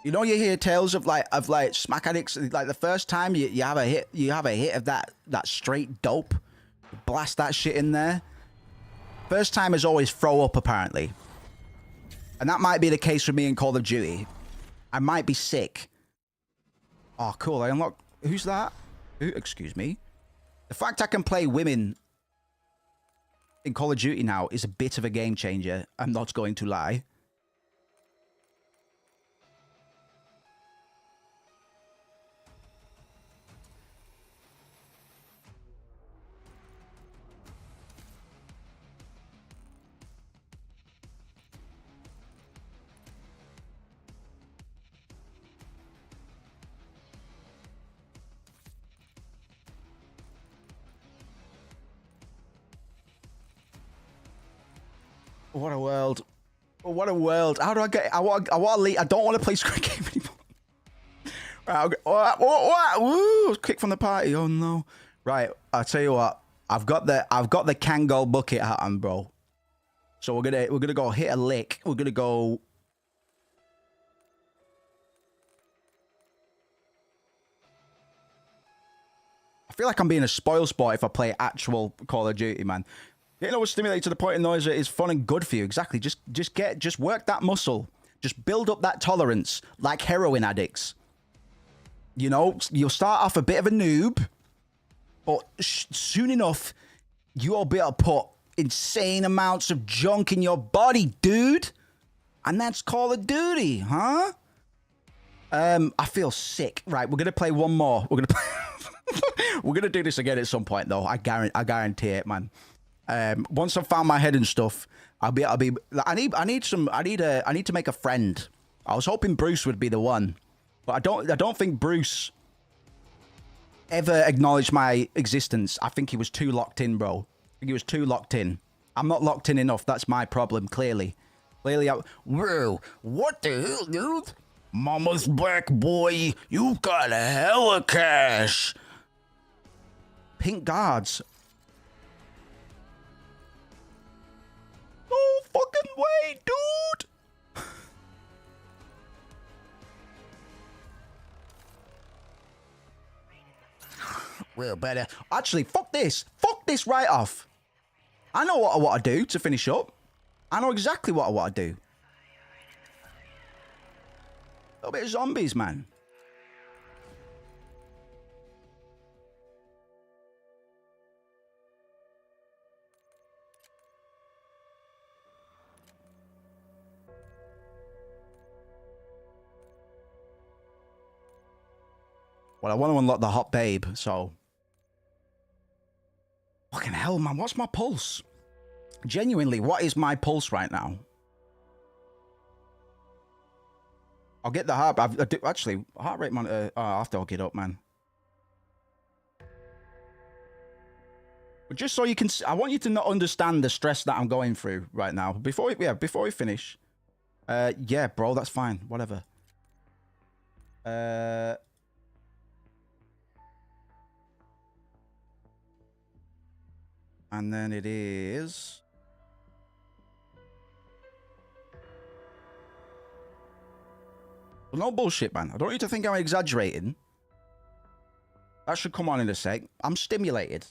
You know, you hear tales of like smack addicts. Like the first time you have a hit of that straight dope, blast that shit in there. First timers always throw up, apparently. And that might be the case for me in Call of Duty. I might be sick. Oh, cool. I unlocked... Who's that? Excuse me. The fact I can play women in Call of Duty now is a bit of a game changer. I'm not going to lie. What a world. What a world. How do I get... I want to leave. I don't want to play Squid Game anymore. Right, Woo! Kick from the party. Oh, no. Right, I'll tell you what. I've got the Kango bucket hat on, bro. So we're gonna go hit a lick. We're gonna go... I feel like I'm being a spoil sport if I play actual Call of Duty, man. Getting overstimulated to the point of nausea is fun and good for you. Exactly. Just work that muscle. Just build up that tolerance like heroin addicts. You know, you'll start off a bit of a noob, but soon enough, you'll be able to put insane amounts of junk in your body, dude. And that's Call of Duty, huh? I feel sick. Right, we're gonna play one more. We're gonna play. We're gonna do this again at some point, though. I guarantee it, man. Once I've found my head and stuff, I need to make a friend. I was hoping Bruce would be the one, but I don't think Bruce ever acknowledged my existence. I think he was too locked in, bro. I think he was too locked in. I'm not locked in enough. That's my problem, clearly. Whoa, what the hell, dude? Mama's back, boy. You got a hella cash. Pink guards. No fucking way, dude. Well, better. Actually, fuck this. Fuck this right off. I know what I want to do to finish up. I know exactly what I want to do. A little bit of zombies, man. Well, I want to unlock the hot babe, so... Fucking hell, man. What's my pulse? Genuinely, what is my pulse right now? I'll get the heart... actually, heart rate monitor... Oh, I have to hook it up, man. But just so you can... I want you to not understand the stress that I'm going through right now. Before we finish. Yeah, bro, that's fine. Whatever. And then it is... Well, no bullshit, man. I don't need to think I'm exaggerating. That should come on in a sec. I'm stimulated.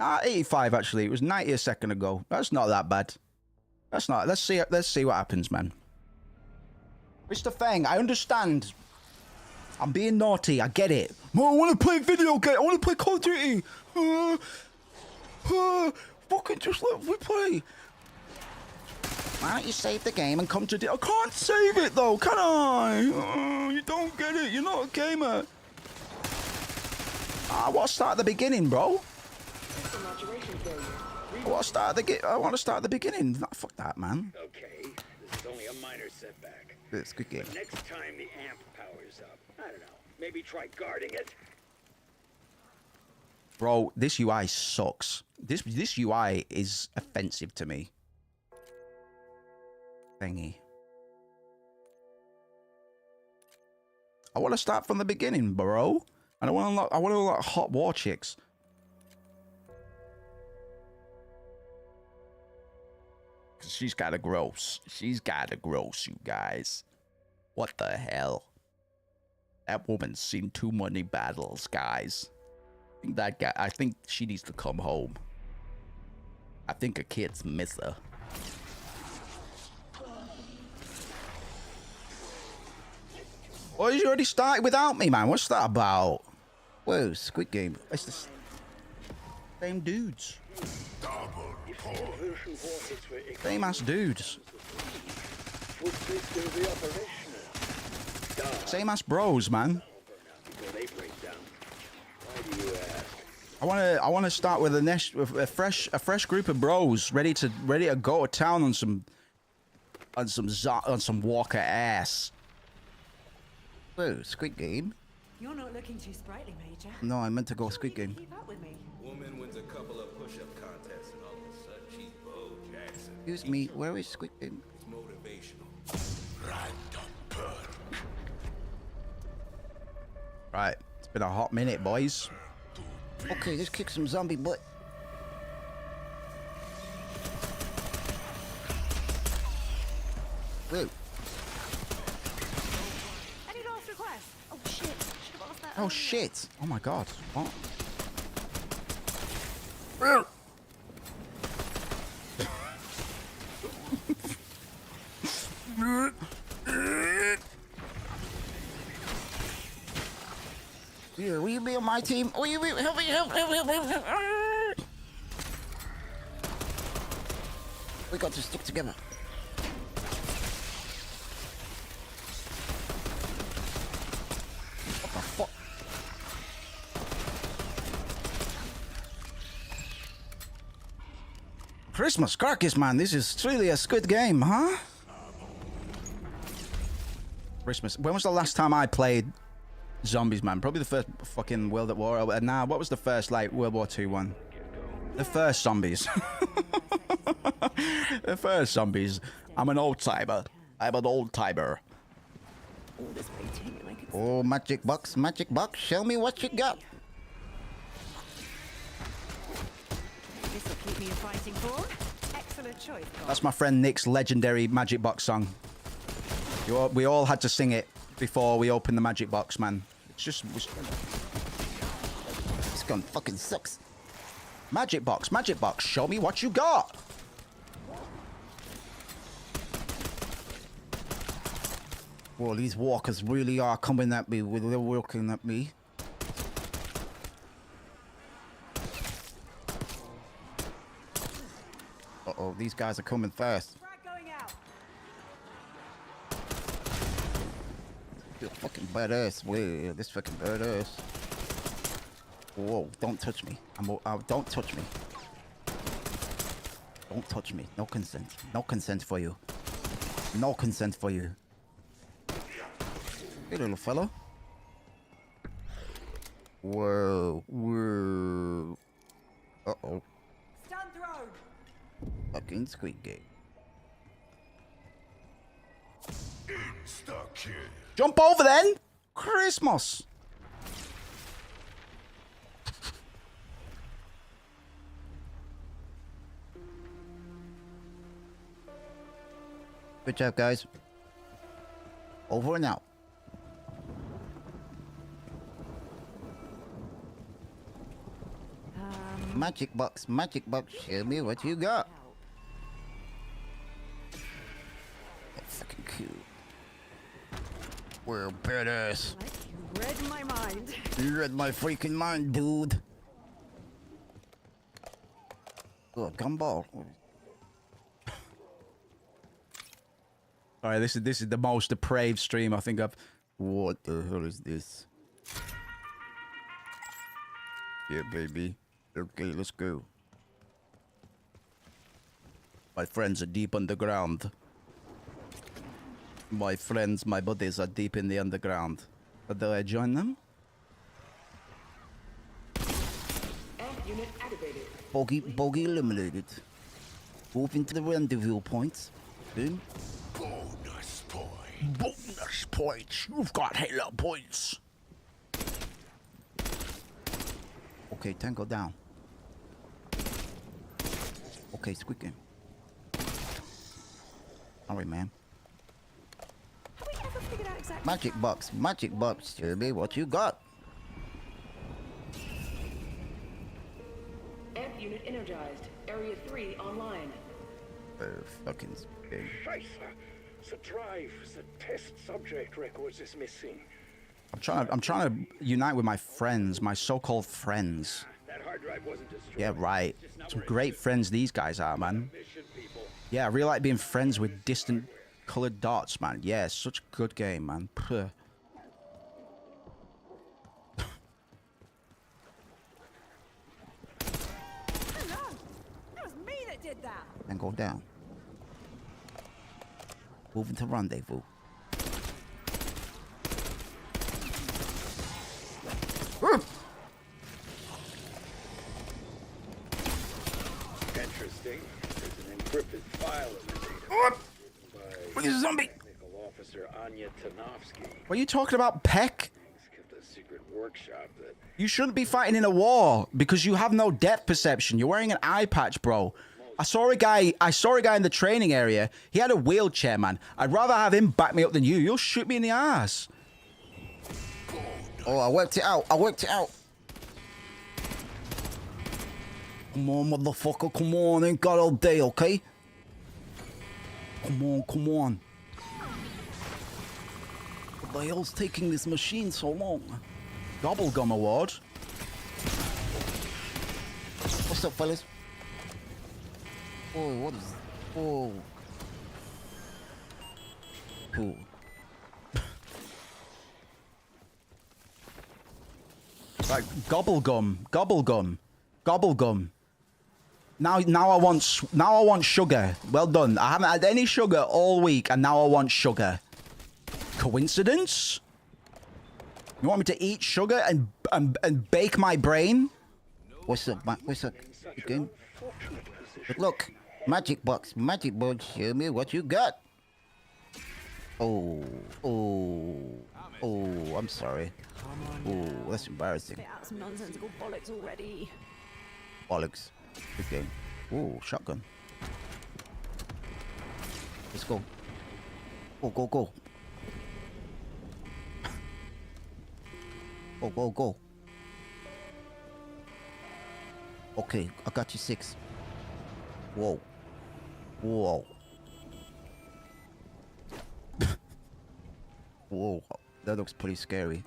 85 actually. It was 90 a second ago. That's not that bad. That's not... Let's see what happens, man. Mr. Feng, I understand. I'm being naughty. I get it. Well, I want to play video game. I want to play Call of Duty. Fucking just let me play. Why don't you save the game and come to... I can't save it though, can I? You don't get it. You're not a gamer. I want to start at the beginning, bro. I want to start at the beginning. Nah, fuck that, man. Okay, this is only a minor setback. It's a good game. But next time the amp powers up, I don't know, maybe try guarding it. Bro, this UI sucks. This UI is offensive to me. Thingy. I want to start from the beginning, bro. And I want to unlock hot war chicks. She's got a gross. She's got a gross, you guys. What the hell? That woman's seen too many battles, guys. I think she needs to come home. I think her kids miss her. Oh, you already started without me, man. What's that about? Whoa, Squid Game. It's the same dudes. Same ass dudes. Same ass bros, man. I want to start with a fresh group of bros ready to go to town on some Walker ass. Whoa, Squid Game. You're not looking too sprightly, Major. No, I meant to go Squid Game. Keep up with me. Woman wins a couple of push-up contests and all of a sudden she's Bo Jackson. Excuse me, where is Squid Game? It's motivational. Right, it's been a hot minute, boys. Okay, let's kick some zombie butt. Whoa. Any last requests? Oh shit! Should have asked that. Oh shit! Oh my god! What? Here, will you be on my team? Will you be, help me, help. We got to stick together. What the fuck? Christmas crackers, man. This is really a good game, huh? Christmas. When was the last time I played zombies, man? Probably the first fucking World at War. Nah, what was the first, like, World War II one? The first zombies. The first zombies. I'm an old timer. I'm an old timer. Oh, magic box, show me what you got. This'll keep me in fighting form. Excellent choice. That's my friend Nick's legendary magic box song. We all had to sing it before we opened the magic box, man. It's just... This gun fucking sucks. Magic box, show me what you got. Well, these walkers really are coming at me. They're working at me. Uh-oh, these guys are coming fast. You're fucking badass. Wait, this fucking badass. Whoa, don't touch me. Don't touch me. Don't touch me. No consent. No consent for you. No consent for you. Hey, little fella. Whoa. Whoa. Uh-oh. Stun thrown. Fucking squeak game. Jump over then. Christmas. Good job, guys. Over and out. Magic box, show me what you got. That's fucking cool. We're badass. Like you read my mind. You read my freaking mind, dude. Oh, gumball. Alright, this is the most depraved stream I think I've... What the hell is this? Yeah, baby. Okay, let's go. My friends are deep underground. My friends, my buddies are deep in the underground. But do I join them? Unit activated. Bogey eliminated. Move into the rendezvous points. Boom. Bonus points. Bonus points. You've got Halo points. Okay, Tango down. Okay, squeaking. Alright, man. Have we ever figured out exactly? Magic box, show me what you got. Amp unit energized. Area 3 online. Fucking big. Scheiße. The drive, the test subject records is missing. I'm trying to unite with my friends, my so-called friends. That hard drive wasn't destroyed. Yeah, right. Some great friends these guys are, man. Yeah, I really like being friends with distant colored dots, man. Yeah, such a good game, man. Puh. Hang on. That was me that did that. And go down. Moving to rendezvous. Interesting. There's an encrypted file in the database Look at the zombie. Technical Officer Anya Tanovsky. What are you talking about, Peck? Kept a secret workshop that You shouldn't be fighting in a war because you have no depth perception. You're wearing an eye patch, bro. I saw a guy in the training area. He had a wheelchair, man. I'd rather have him back me up than you. You'll shoot me in the ass. Oh, I worked it out. Come on, motherfucker. Come on. Ain't got all day, okay? Come on. What the hell's taking this machine so long? Gobblegum award. What's up, fellas? Oh, what is... Oh. Cool. Like, gobblegum. Now I want sugar. Well done. I haven't had any sugar all week, and now I want sugar. Coincidence? You want me to eat sugar and bake my brain? What's up, man? What's up? Okay. Look, magic box, show me what you got. Oh, I'm sorry. Oh, that's embarrassing. Spit out some nonsensical bollocks already. Bollocks. Okay. Oh, shotgun. Let's go. Go. Go. Okay, I got you 6. Whoa. Whoa, that looks pretty scary.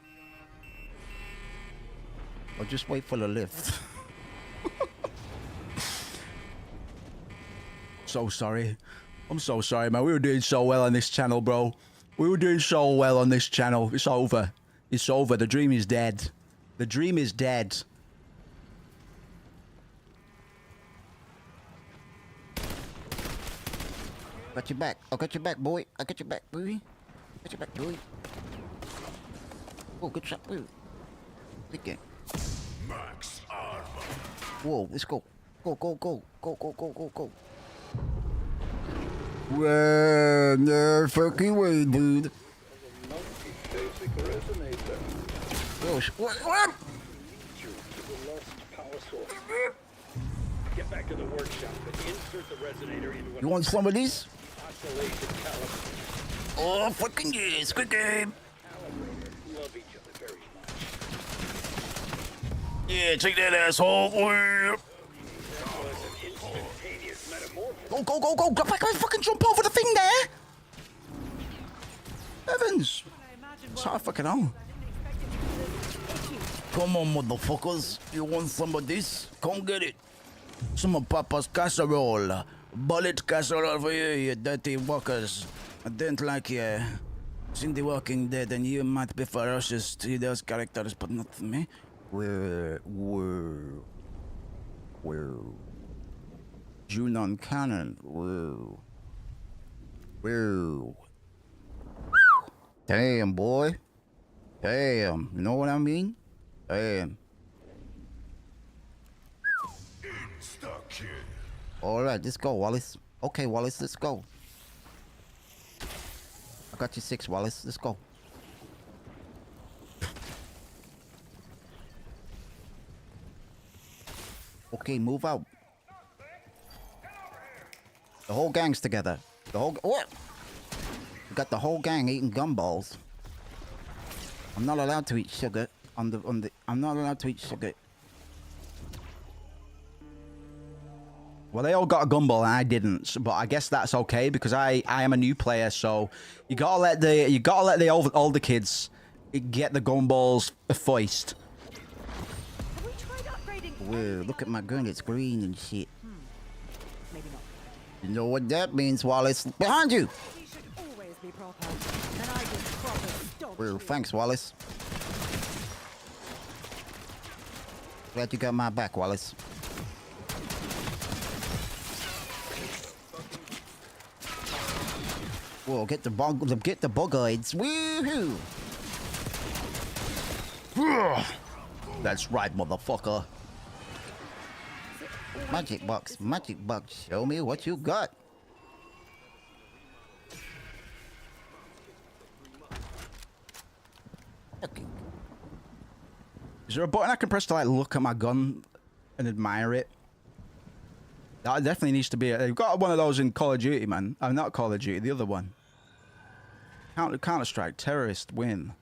I'll just wait for the lift. So sorry. I'm so sorry, man. We were doing so well on this channel, bro. We were doing so well on this channel. It's over. It's over. The dream is dead. The dream is dead. Got your back. I got your back, boy. I got your back, boy. Got your back, boy. Oh, good shot, boy. Big game. Max armor. Whoa, let's go. Go. Well, no fucking way, dude. Oh, what? Get back to the workshop and insert the resonator into You want some of these? oscillation calibrator. Oh, fucking yes, quick game. Love each other very much. Yeah, check that asshole. That was an instantaneous metamorphosis. Go. Go back and fucking jump over the thing there. Evans. Sorry, fucking hell. Come on, motherfuckers. You want some of this? Come get it. Some of Papa's casserole. Bullet casserole for you, you dirty walkers. I don't like you. Seen The Walking Dead, and you might be ferocious to those characters, but not to me. Whoa. Junon Cannon. Whoa. Damn, boy. Damn. You know what I mean? Damn. Alright, let's go, Wallace. Okay, Wallace, let's go. I got you 6, Wallace. Let's go. Okay, move out. The whole gang's together. The whole... What? We got the whole gang eating gumballs. I'm not allowed to eat sugar. I'm not allowed to eat sugar. Well, they all got a gumball and I didn't, but I guess that's okay because I am a new player, so you gotta let the older kids get the gumballs first. Whoa, look at my gun, it's green and shit. Maybe not. You know what that means, Wallace? Behind you! He should always be proper. And I just proper stop. Well, thanks, Wallace. Glad you got my back, Wallace. Whoa, get the bug-eyeds. Woohoo! That's right, motherfucker. Magic box, show me what you got. Okay. Is there a button I can press to like look at my gun and admire it? That definitely needs to be. You've got one of those in Call of Duty, man. I'm not Call of Duty. The other one. Counter-Strike. Terrorist win.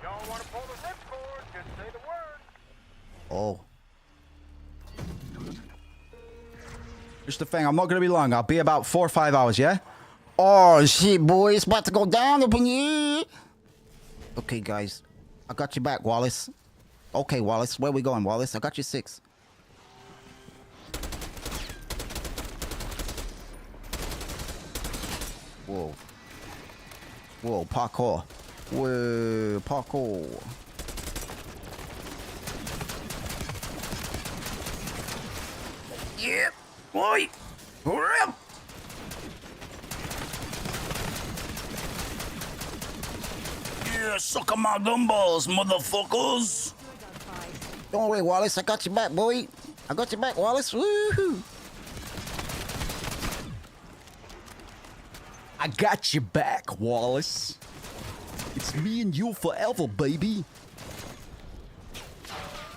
Y'all want to pull the ripcord? Just say the word. Oh. Just the thing. I'm not going to be long. I'll be about 4 or 5 hours. Yeah. Oh shit, boy! It's about to go down up in here. Okay, guys, I got your back, Wallace. Okay, Wallace, where we going, Wallace? I got you 6. Whoa. Whoa, parkour. Whoa, parkour. Oi! Hurry up! Yeah, suck on my gumballs, motherfuckers! Don't worry, Wallace. I got your back, boy. I got your back, Wallace. Woohoo! I got your back, Wallace. It's me and you forever, baby.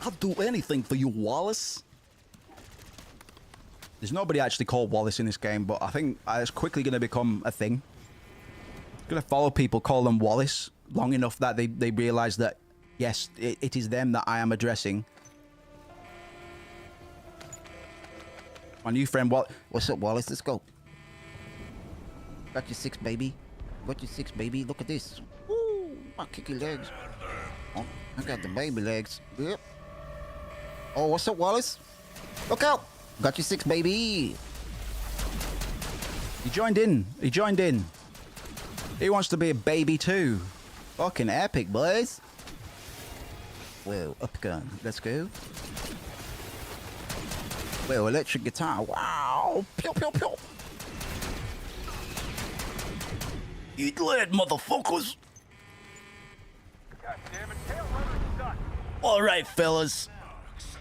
I'll do anything for you, Wallace. There's nobody actually called Wallace in this game, but I think it's quickly going to become a thing. I'm going to follow people, call them Wallace, long enough that they realize that, yes, it is them that I am addressing. My new friend, What's up, Wallace? Let's go. Got your 6, baby. Got your 6, baby. Look at this. Woo! My kicky legs. Oh, I got the baby legs. Yep. Oh, what's up, Wallace? Look out! Got your 6, baby. He joined in. He joined in. He wants to be a baby too. Fucking epic, boys. Whoa, up gun. Let's go. Whoa, electric guitar. Wow. Pew, pew, pew. Eat lead, motherfuckers. All right, fellas.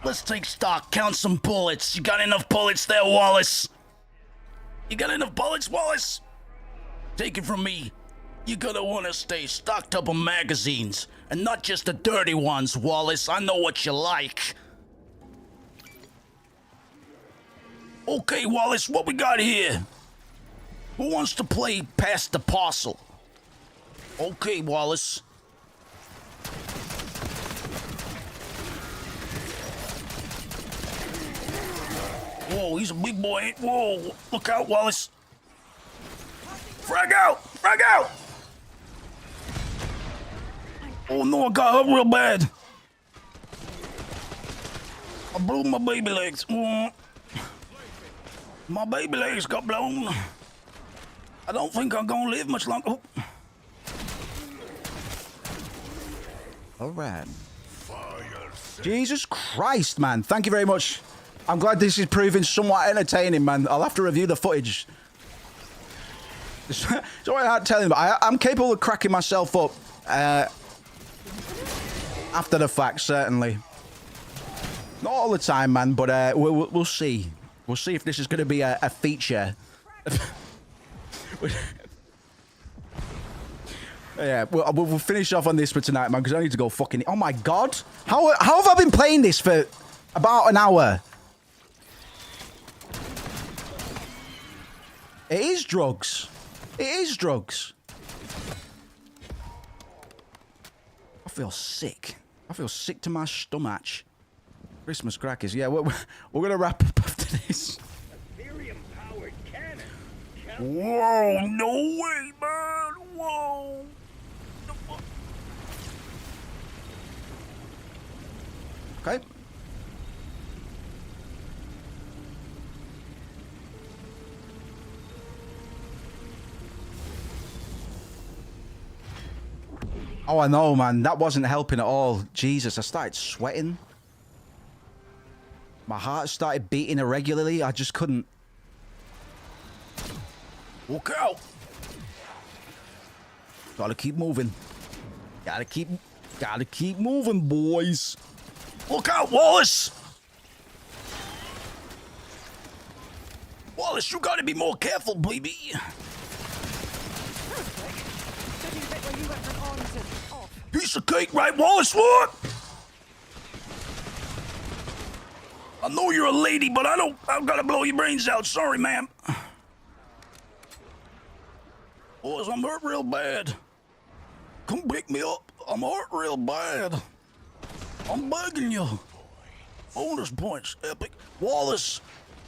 Let's take stock. Count some bullets. You got enough bullets there, Wallace? You got enough bullets, Wallace? Take it from me. You're gonna want to stay stocked up on magazines. And not just the dirty ones, Wallace. I know what you like. Okay, Wallace, what we got here? Who wants to play pass the parcel? Okay, Wallace. Whoa, he's a big boy. Whoa, look out, Wallace. Frag out! Frag out! Oh no, I got hurt real bad. I blew my baby legs. My baby legs got blown. I don't think I'm gonna live much longer. Oh. All right. Jesus Christ, man. Thank you very much. I'm glad this is proving somewhat entertaining, man. I'll have to review the footage. It's alright hard telling, but I'm capable of cracking myself up after the fact, certainly. Not all the time, man, but we'll see. We'll see if this is going to be a feature. Yeah, we'll finish off on this for tonight, man, because I need to go fucking... Oh, my God. How have I been playing this for about an hour? It is drugs. It is drugs. I feel sick. I feel sick to my stomach. Christmas crackers. Yeah, we're going to wrap up after this. Whoa, no way, man. Whoa. Okay. Oh, I know, man. That wasn't helping at all. Jesus, I started sweating. My heart started beating irregularly. I just couldn't. Look out! Gotta keep moving. Gotta keep moving, boys. Look out, Wallace! Wallace, you gotta be more careful, baby. Piece of cake, right, Wallace? What? I know you're a lady, but I've gotta blow your brains out. Sorry, ma'am. Boys, I'm hurt real bad. Come pick me up. I'm hurt real bad. I'm begging you. Bonus points, epic. Wallace!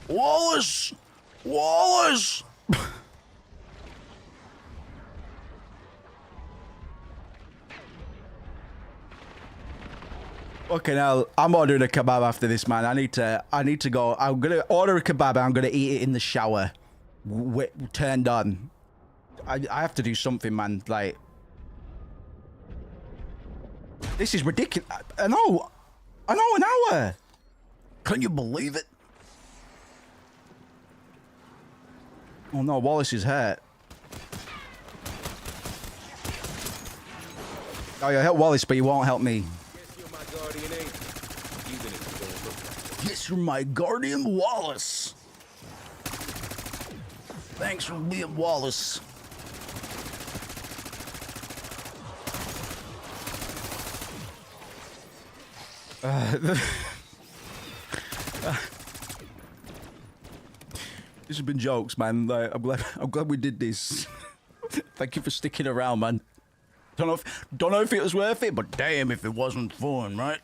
Wallace! Wallace! Okay, now I'm ordering a kebab after this, man. I need to go. I'm gonna order a kebab and I'm gonna eat it in the shower. Turned on. I have to do something, man. Like, this is ridiculous. I know, an hour. Can you believe it? Oh no, Wallace is hurt. Oh, you'll help Wallace, but you won't help me. Yes, you're my guardian, Wallace. Thanks for being Wallace. This has been jokes, man. Like, I'm glad we did this. Thank you for sticking around, man. Don't know if it was worth it, but damn if it wasn't fun, right?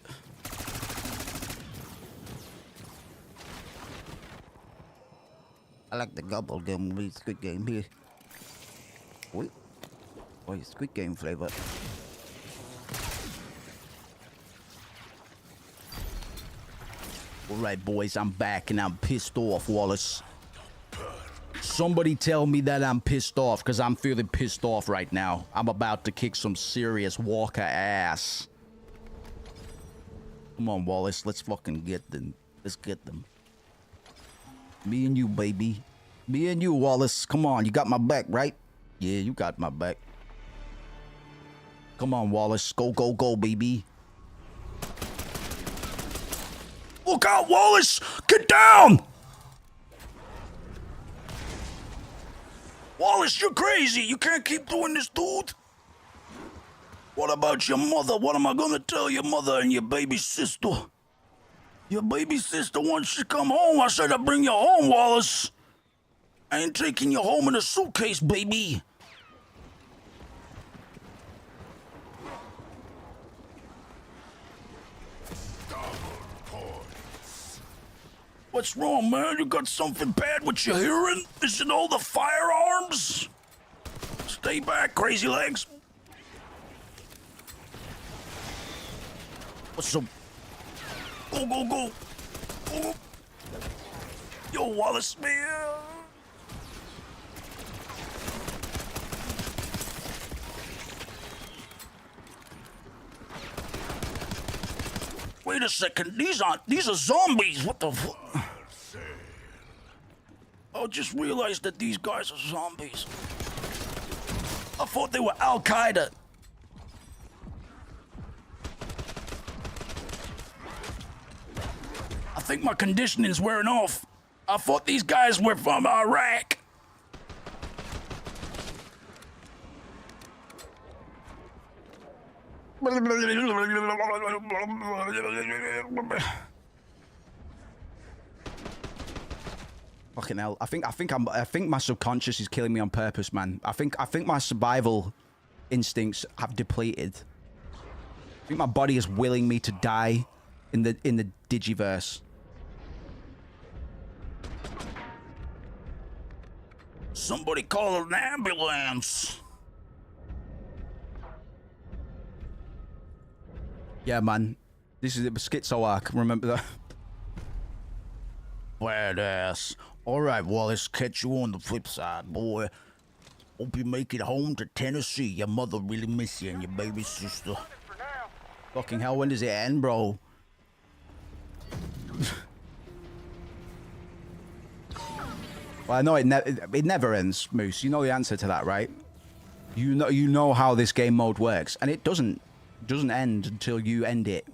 I like the gobble gum with Squid Game here. Wait. Oh, it's Squid Game flavor. Alright, boys, I'm back and I'm pissed off, Wallace. Somebody tell me that I'm pissed off, because I'm feeling pissed off right now. I'm about to kick some serious Walker ass. Come on, Wallace, let's fucking get them. Let's get them. Me and you, baby. Me and you, Wallace. Come on, you got my back, right? Yeah, you got my back. Come on, Wallace. Go, go, go, baby. Look out, Wallace! Get down! Wallace, you're crazy. You can't keep doing this, dude. What about your mother? What am I gonna tell your mother and your baby sister? Your baby sister wants you to come home. I said I'd bring you home, Wallace. I ain't taking you home in a suitcase, baby. What's wrong, man? You got something bad with your hearing? Is it all the firearms? Stay back, crazy legs. What's up? Go, go, go. Go. Yo, Wallace, man. Wait a second. These are zombies. What the fuck? I just realized that these guys are zombies. I thought they were Al-Qaeda. I think my conditioning's wearing off. I thought these guys were from Iraq. Fucking hell! I think my subconscious is killing me on purpose, man. I think my survival instincts have depleted. I think my body is willing me to die in the Digiverse. Somebody call an ambulance. Yeah, man. This is the schizo arc. Remember that? Badass. Alright, Wallace. Catch you on the flip side, boy. Hope you make it home to Tennessee. Your mother really miss you and your baby sister. Fucking hell, when does it end, bro? Well, I know it never ends, Moose. You know the answer to that, right? You know how this game mode works, and it doesn't end until you end it.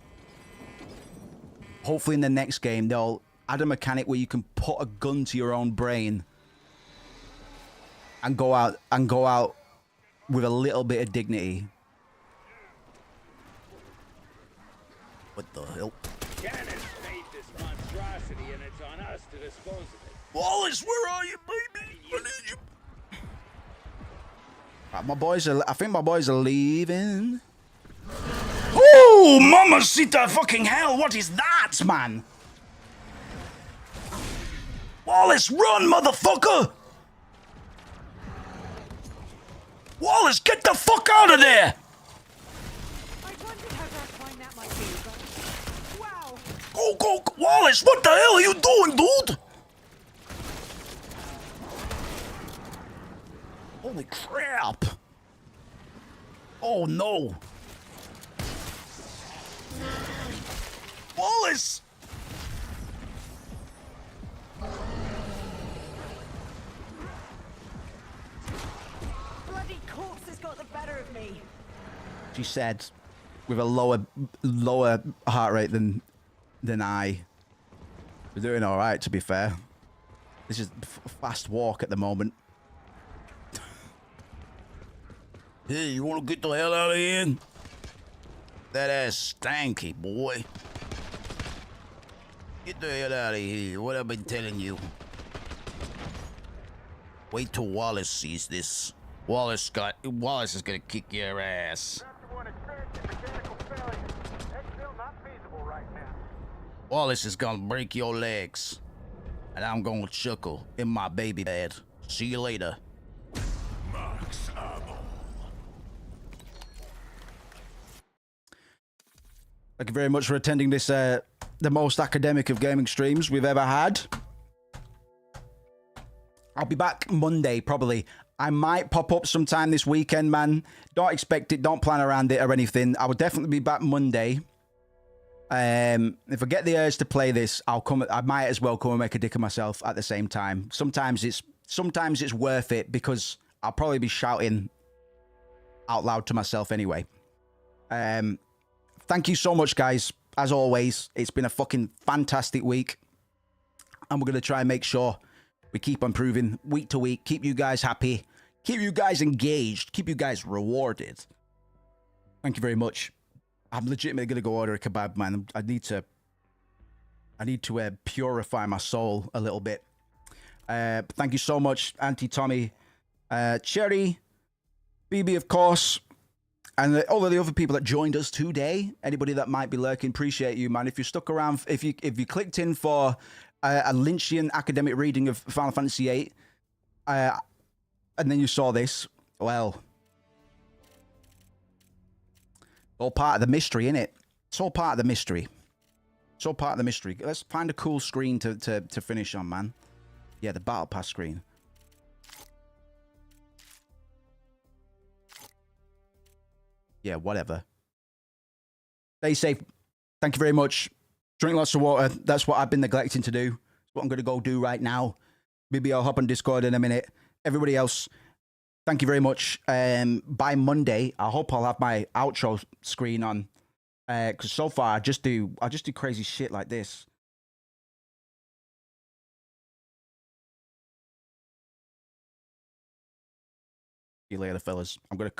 Hopefully in the next game they'll add a mechanic where you can put a gun to your own brain and go out with a little bit of dignity. What the hell? Cannons made this monstrosity, and it's on us to dispose of it. Wallace, where are you, baby? I need you. Right, I think my boys are leaving. Oh, mamacita fucking hell, what is that, man? Wallace, run, motherfucker! Wallace, get the fuck out of there! I wondered how terrifying that might be, but wow. Go, Wallace, what the hell are you doing, dude? Holy crap. Oh, no. Wallace! She said, with a lower heart rate than I. We're doing all right, to be fair. This is fast walk at the moment. Hey, you want to get the hell out of here? That ass stanky, boy. Get the hell out of here. What I've been telling you. Wait till Wallace sees this. Wallace is gonna kick your ass. Wallace is gonna break your legs. And I'm gonna chuckle in my baby bed. See you later. Max ammo. Thank you very much for attending this, the most academic of gaming streams we've ever had. I'll be back Monday, probably. I might pop up sometime this weekend, man. Don't expect it. Don't plan around it or anything. I will definitely be back Monday. If I get the urge to play this, I'll come. I might as well come and make a dick of myself at the same time. Sometimes it's worth it because I'll probably be shouting out loud to myself anyway. Thank you so much, guys. As always, it's been a fucking fantastic week. And we're going to try and make sure we keep improving week to week. Keep you guys happy. Keep you guys engaged. Keep you guys rewarded. Thank you very much. I'm legitimately going to go order a kebab, man. I need to purify my soul a little bit. Thank you so much, Auntie Tommy, Cherry, BB, of course. And all of the other people that joined us today, anybody that might be lurking, appreciate you, man. If you stuck around, if you clicked in for a Lynchian academic reading of Final Fantasy VIII, and then you saw this, well, all part of the mystery, innit? It's all part of the mystery. It's all part of the mystery. Let's find a cool screen to finish on, man. Yeah, the Battle Pass screen. Yeah, whatever. Stay safe. Thank you very much. Drink lots of water. That's what I've been neglecting to do. That's what I'm going to go do right now. Maybe I'll hop on Discord in a minute. Everybody else, thank you very much. By Monday, I hope I'll have my outro screen on. Because so far, I just do crazy shit like this. See you later, fellas. I'm going to cut.